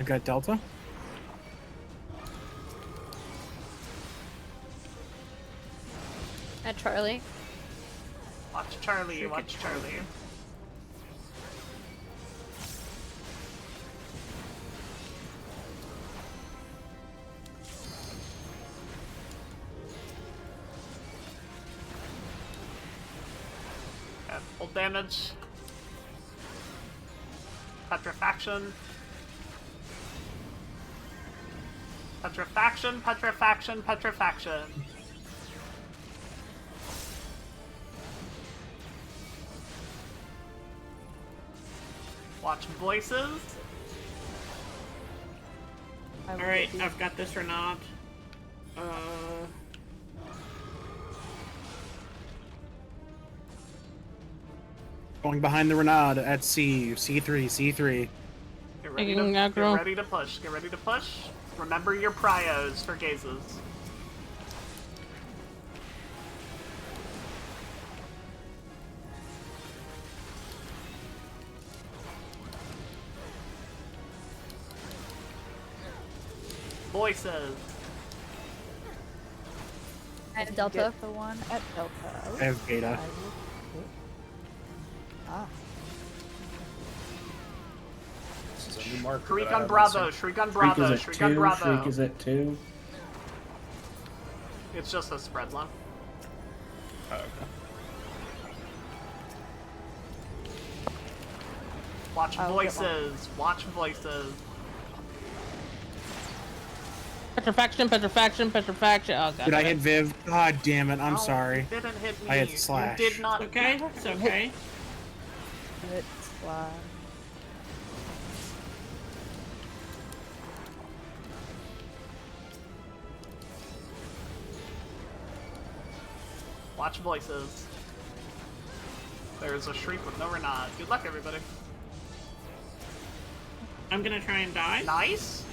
S9: I got Delta.
S10: At Charlie.
S1: Watch Charlie. Watch Charlie. Okay, full damage. Petrifaction. Petrifaction, petrifaction, petrifaction. Watch voices.
S13: Alright, I've got this or not.
S9: Going behind the Renaud at C. C3. C3.
S1: Get ready to push. Get ready to push. Remember your prios for gazes. Voices.
S10: At Delta.
S12: Get the one at Delta.
S9: I have Beta.
S12: Ah.
S15: This is a new marker.
S1: Shriek
S15: that I
S1: on
S15: haven't
S1: Bravo.
S15: seen.
S1: Shriek on Bravo.
S14: Freak is
S1: Shriek
S14: at
S1: on
S14: 2.
S1: Bravo.
S14: Freak is at 2.
S1: It's just a spread line.
S15: Oh, okay.
S1: Watch
S12: I'll get
S1: voices. Watch voices.
S11: Petrifaction, petrifaction, petrifaction. Oh god.
S9: Did I hit Viv? God damn it! I'm
S1: No,
S9: sorry.
S1: You didn't hit me.
S9: I hit Slash.
S1: You did not.
S13: Okay, it's okay.
S12: Hit slash.
S1: Watch voices. There's a shriek with no Renaud. Good luck, everybody.
S13: I'm gonna try and die.
S1: Nice.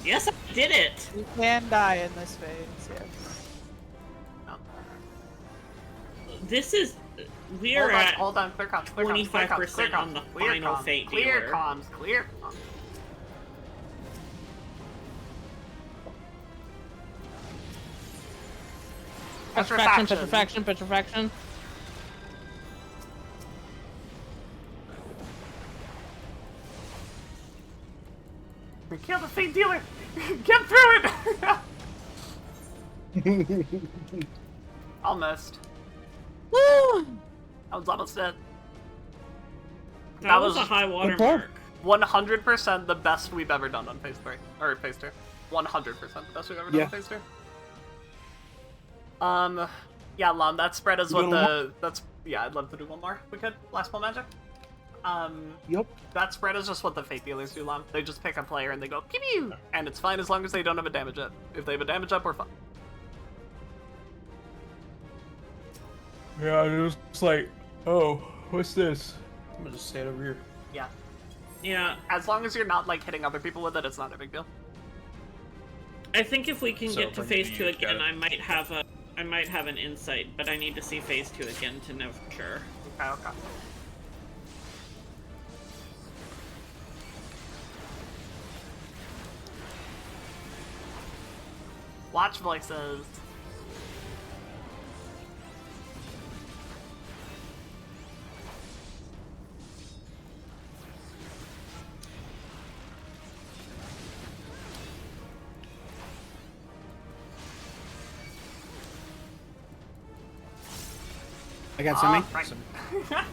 S13: Yes, I did it.
S12: You can die in this phase, yes.
S13: This is. We're at
S1: Hold on. Clear comms. Clear comms. Clear comms.
S13: 25%
S1: Clear
S13: on the
S1: comms. Clear
S13: final
S1: comms.
S13: fate
S1: Clear
S13: dealer.
S1: comms. Clear comms.
S11: Petrifaction, petrifaction, petrifaction.
S1: We killed the fate dealer. Get through it. Almost.
S11: Woo!
S1: I was almost dead.
S13: That was a high water mark.
S1: 100% the best we've ever done on Phase 3. Or Phase 2. 100% the best we've ever done on Phase 2. Yeah, Lon, that spread is what the... That's... Yeah, I'd love to do one more if we could. Last pull magic.
S9: Yep.
S1: That spread is just what the fate dealers do, Lon. They just pick a player and they go, pew pew! And it's fine as long as they don't have a damage up. If they have a damage up, we're fine.
S15: Yeah, it was just like, oh, what's this? I'm gonna just stay over here.
S1: Yeah.
S13: Yeah.
S1: As long as you're not, like, hitting other people with it, it's not a big deal.
S13: I think if we can
S15: So
S13: get to
S15: bring
S13: phase
S15: the
S13: 2
S15: youth,
S13: again,
S15: got it.
S13: I might have a I might have an insight, but I need to see phase 2 again to know for sure.
S1: Okay. Watch voices.
S9: I got Semi.
S1: Right.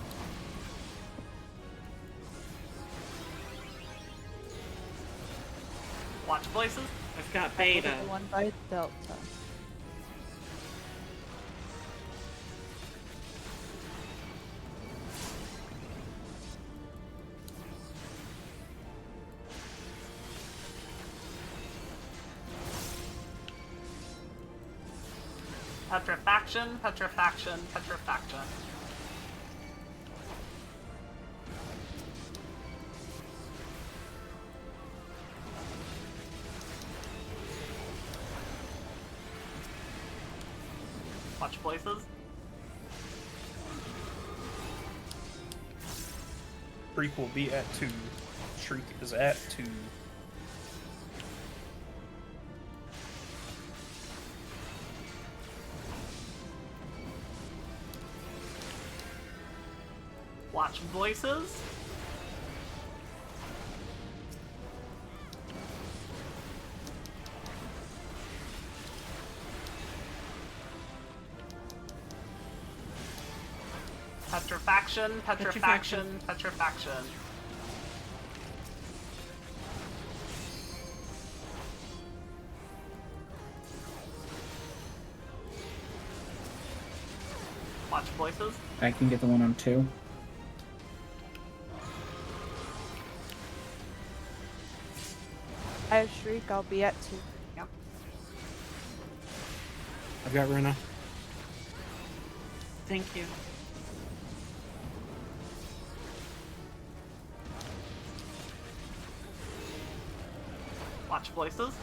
S1: Watch voices.
S13: I've got beta.
S12: One by Delta.
S1: Petrifaction, petrifaction, petrifaction. Watch places.
S15: Freak will be at 2. Shriek is at 2.
S1: Watch voices. Petrifaction, petrifaction, petrifaction. Watch voices.
S14: I can get the one on 2.
S12: I have Shriek, I'll be at 2.
S1: Yep.
S9: I've got Runa.
S13: Thank you.
S1: Watch voices.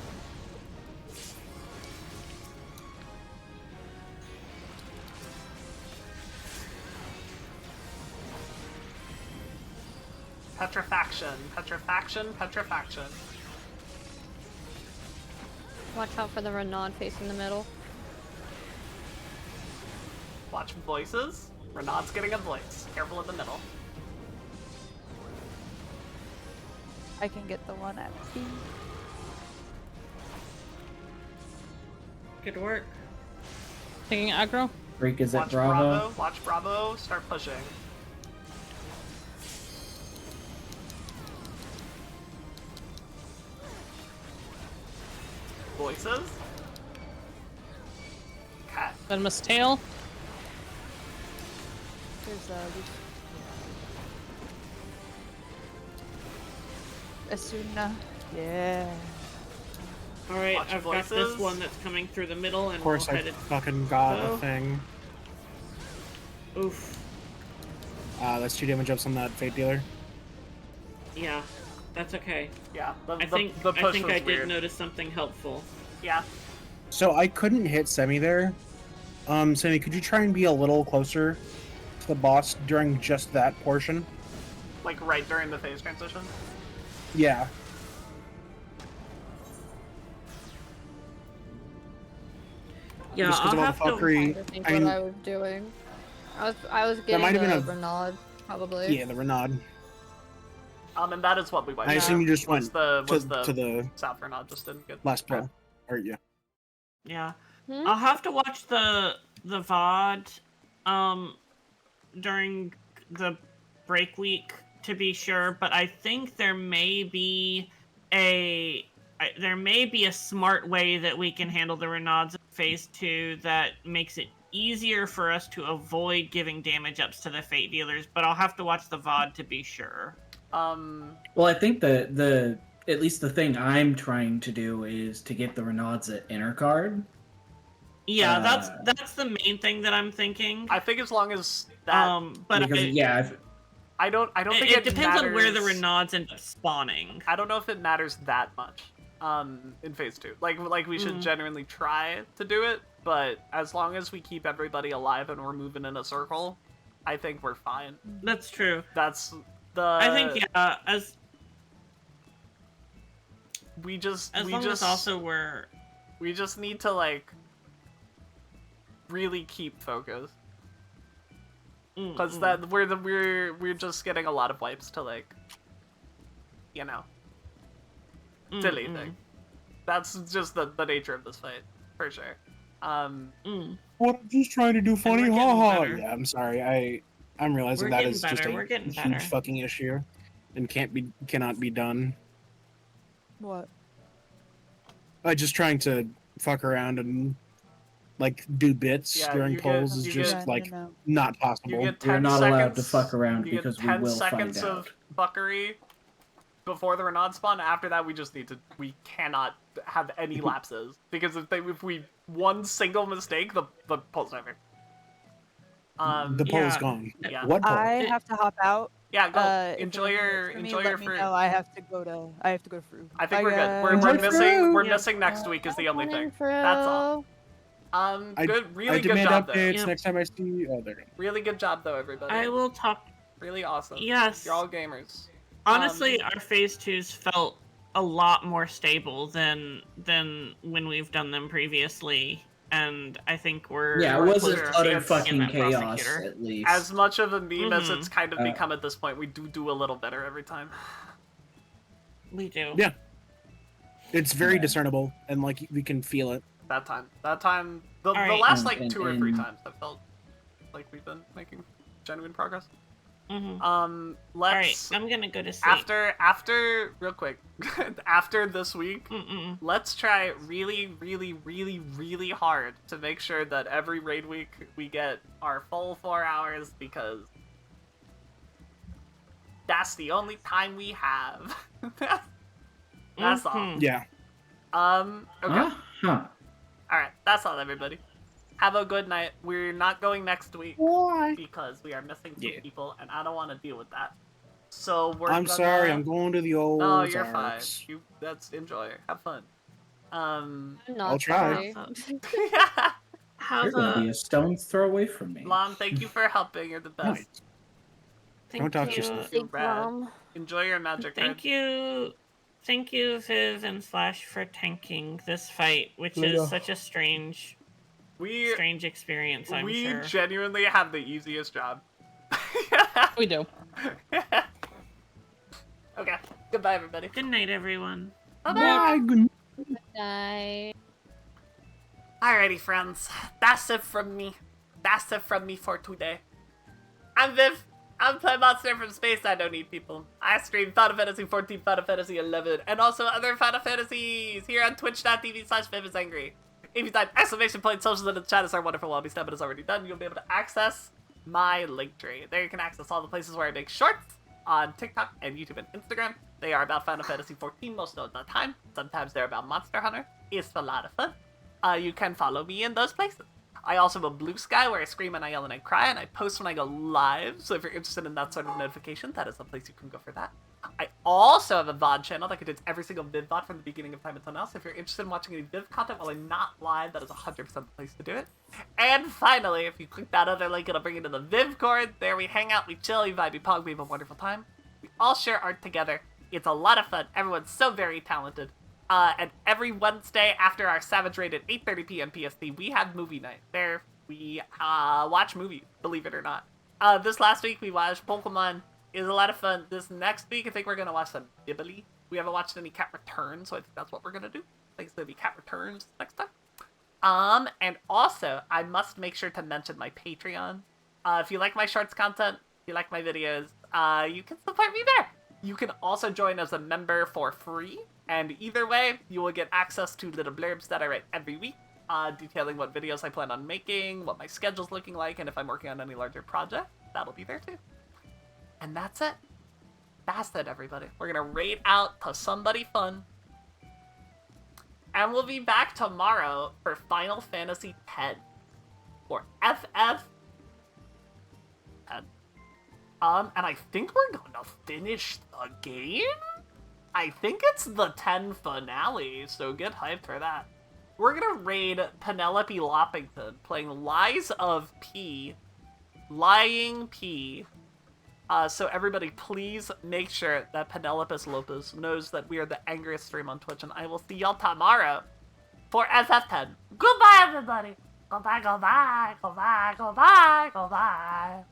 S1: Petrifaction, petrifaction, petrifaction.
S10: Watch out for the Renaud facing the middle.
S1: Watch voices. Renaud's getting a voice. Careful in the middle.
S12: I can get the one at B.
S13: Good work.
S11: Taking aggro.
S14: Freak is at
S1: Watch
S14: Bravo.
S1: Watch Bravo. Start pushing. Voices. Cat.
S11: Venomous tail.
S12: There's Asuna. Yeah.
S13: Alright,
S1: Watch
S13: I've got this
S1: voices.
S13: one that's coming through the middle and
S9: Of course,
S13: we'll
S9: I
S13: head it.
S9: fucking got
S13: Oh.
S9: a thing.
S13: Oof.
S9: That's 2 damage ups on that Fate Dealer.
S13: Yeah, that's okay.
S1: Yeah,
S13: I think
S1: the push was
S13: I did
S1: weird.
S13: notice something helpful.
S1: Yeah.
S9: So I couldn't hit Semi there. Semi, could you try and be a little closer to the boss during just that portion?
S1: Like right during the phase transition.
S9: Yeah.
S13: Yeah,
S9: Just 'cause
S13: I'll
S9: of all
S13: have
S9: the
S13: to.
S9: fuckery.
S10: I think
S9: I
S10: what
S9: mean-
S10: I was doing. I was getting
S9: might have
S10: the
S9: been a-
S10: Renaud, probably.
S9: Yeah, the Renaud.
S1: And that is what we went.
S9: I assume you just
S1: was
S9: went
S1: the
S9: to,
S1: was the
S9: to the
S1: South Renaud just didn't get
S9: last pull. Or yeah.
S13: Yeah.
S10: Hmm?
S13: I'll have to watch the VOD during the break week to be sure, but I think there may be a smart way that we can handle the Renauds in phase 2 that makes it easier for us to avoid giving damage ups to the Fate Dealers, but I'll have to watch the VOD to be sure.
S14: Well, I think the at least the thing I'm trying to do is to get the Renauds at inner card.
S13: Yeah, that's the main thing that I'm thinking.
S1: I think as long as that.
S13: But
S14: Because
S1: I don't think
S13: it depends
S1: matters.
S13: on where the Renauds end up spawning.
S1: I don't know if it matters that much. in phase 2. Like we should genuinely try to do it, but as long as we keep everybody alive and we're moving in a circle, I think we're fine.
S13: That's true.
S1: That's the.
S13: I think as
S1: long
S13: as also we're.
S1: We just need to like really keep focused, because that we're just getting a lot of wipes to like, you know, silly thing. That's just the nature of this fight, for sure.
S9: What, I'm just trying to do funny,
S13: we're
S9: haha.
S13: getting better.
S9: Yeah, I'm sorry. I'm realizing
S13: We're
S9: that
S13: getting
S9: is just
S13: better,
S9: a
S13: we're getting
S9: huge
S13: better.
S9: fucking issue, and cannot be done.
S12: What?
S9: Just trying to fuck around and like do bits
S1: Yeah,
S9: during
S1: you get-
S9: polls is
S1: you
S9: just
S1: get-
S9: like
S12: No.
S9: not possible.
S1: You get
S14: We're
S1: 10
S14: not
S1: seconds,
S14: allowed to fuck around
S1: you get
S14: because we
S1: 10
S14: will
S1: seconds
S14: find
S1: of
S14: out.
S1: fuckery before the Renaud spawn. After that, we cannot have any lapses, because if we one single mistake, the poll's over.
S9: The poll's gone.
S1: Yeah.
S9: What poll?
S12: I have to hop out.
S1: Yeah, go.
S12: If
S1: enjoy
S12: anything
S1: your
S12: works for me,
S1: enjoy
S12: let
S1: your
S12: me
S1: fruit.
S12: know. I have to go to fruit.
S1: I think
S12: Bye,
S1: we're good.
S12: guys.
S1: We're
S10: Yeah.
S1: missing next week is the only thing.
S10: Fruit.
S1: That's all.
S9: I
S1: Really good
S9: demand
S1: job
S9: updates
S1: though.
S9: next time I see you. Oh, there.
S1: Really good job though, everybody.
S13: I will talk.
S1: Really awesome.
S13: Yes.
S1: You're all gamers.
S13: Honestly, our phase 2s felt a lot more stable than when we've done them previously, and I think we're
S14: Yeah, it
S13: we're
S14: wasn't
S13: closer to
S14: utter
S13: seeing
S14: fucking
S13: that
S14: chaos,
S13: prosecutor.
S14: at least.
S1: As much of a meme as it's kind of
S14: Uh,
S1: become at this point, we do a little better every time.
S13: We do.
S9: Yeah. It's very discernible, and like we can feel it.
S1: That time, the
S13: right.
S1: last like
S14: And-
S1: 2 or 3
S14: and-
S1: times, I felt like we've been making genuine progress.
S13: All right,
S1: Let's
S13: I'm gonna go to sleep.
S1: after real quick after this week, let's try really hard to make sure that every raid week we get our full 4 hours, because that's the only time we have. That's all.
S9: Yeah.
S1: Okay.
S14: Huh.
S1: Alright, that's all, everybody. Have a good night. We're not going next week
S9: Why?
S1: because we are missing 2 people, and I don't want to deal with that. So
S9: I'm sorry. I'm going to the old.
S1: No, you're fine.
S9: Arcs.
S1: Enjoy. Have fun.
S10: I'm not
S9: I'll try.
S10: sorry.
S13: Have
S14: You're gonna be a stone's throw away from me.
S1: Mom, thank you for helping. You're the best.
S9: Nice.
S13: Thank
S9: Don't touch
S13: you.
S9: yourself.
S1: You're
S10: Thanks,
S1: rad.
S10: Mom.
S1: Enjoy your magic.
S13: Thank you, Viv and Slash, for tanking this fight, which
S9: Yeah.
S13: is such a strange experience. I'm
S1: we
S13: sure.
S1: genuinely have the easiest job.
S11: We do.
S1: Okay. Goodbye, everybody.
S13: Good night, everyone.
S9: Bye. Good
S10: Night.
S1: Alrighty, friends. That's it from me. That's it from me for today. I'm Viv. I'm Play Monster from Space. I don't need people. I stream Final Fantasy 14, Final Fantasy 11, and also other Final Fantasies here on twitch.tv/VivIsAngry. If you type exclamation point socials in the chat, it's our wonderful lobby step, but it's already done. You'll be able to access my link tree. There you can access all the places where I make shorts on TikTok and YouTube and Instagram. They are about Final Fantasy 14 most of the time. Sometimes they're about Monster Hunter. It's a lot of fun. You can follow me in those places. I also have a Blue Sky where I scream and I yell and I cry, and I post when I go live. So if you're interested in that sort of notification, that is the place you can go for that. I also have a VOD channel that contains every single Viv VOD from the beginning of time until now. So if you're interested in watching any Viv content while I'm not live, that is 100% the place to do it. And finally, if you click that other link, it'll bring you to the Viv Cord. There we hang out, we chill, we vibe, we pog, we have a wonderful time. We all share art together. It's a lot of fun. Everyone's so very talented. And every Wednesday after our Savage Raid at 8:30 p.m. PST, we have movie night. There we watch movies, believe it or not. This last week we watched Pokemon. It was a lot of fun. This next week I think we're gonna watch some Ghibli. We haven't watched any Cat Returns, so I think that's what we're gonna do. I think it's gonna be Cat Returns next time. And also I must make sure to mention my Patreon. If you like my shorts content, if you like my videos, you can support me there. You can also join as a member for free, and either way, you will get access to little blurbs that I write every week, detailing what videos I plan on making, what my schedule's looking like, and if I'm working on any larger project, that'll be there too. And that's it. That's it, everybody. We're gonna raid out to somebody fun. And we'll be back tomorrow for Final Fantasy X. Or FF 10. And I think we're gonna finish the game? I think it's the 10 finale, so get hyped for that. We're gonna raid Penelope Loppington, playing Lies of P. Lying P. So everybody, please make sure that Penelope Lopez knows that we are the angriest stream on Twitch, and I will see y'all tomorrow for SF10. Goodbye, everybody! Goodbye, goodbye, goodbye, goodbye, goodbye.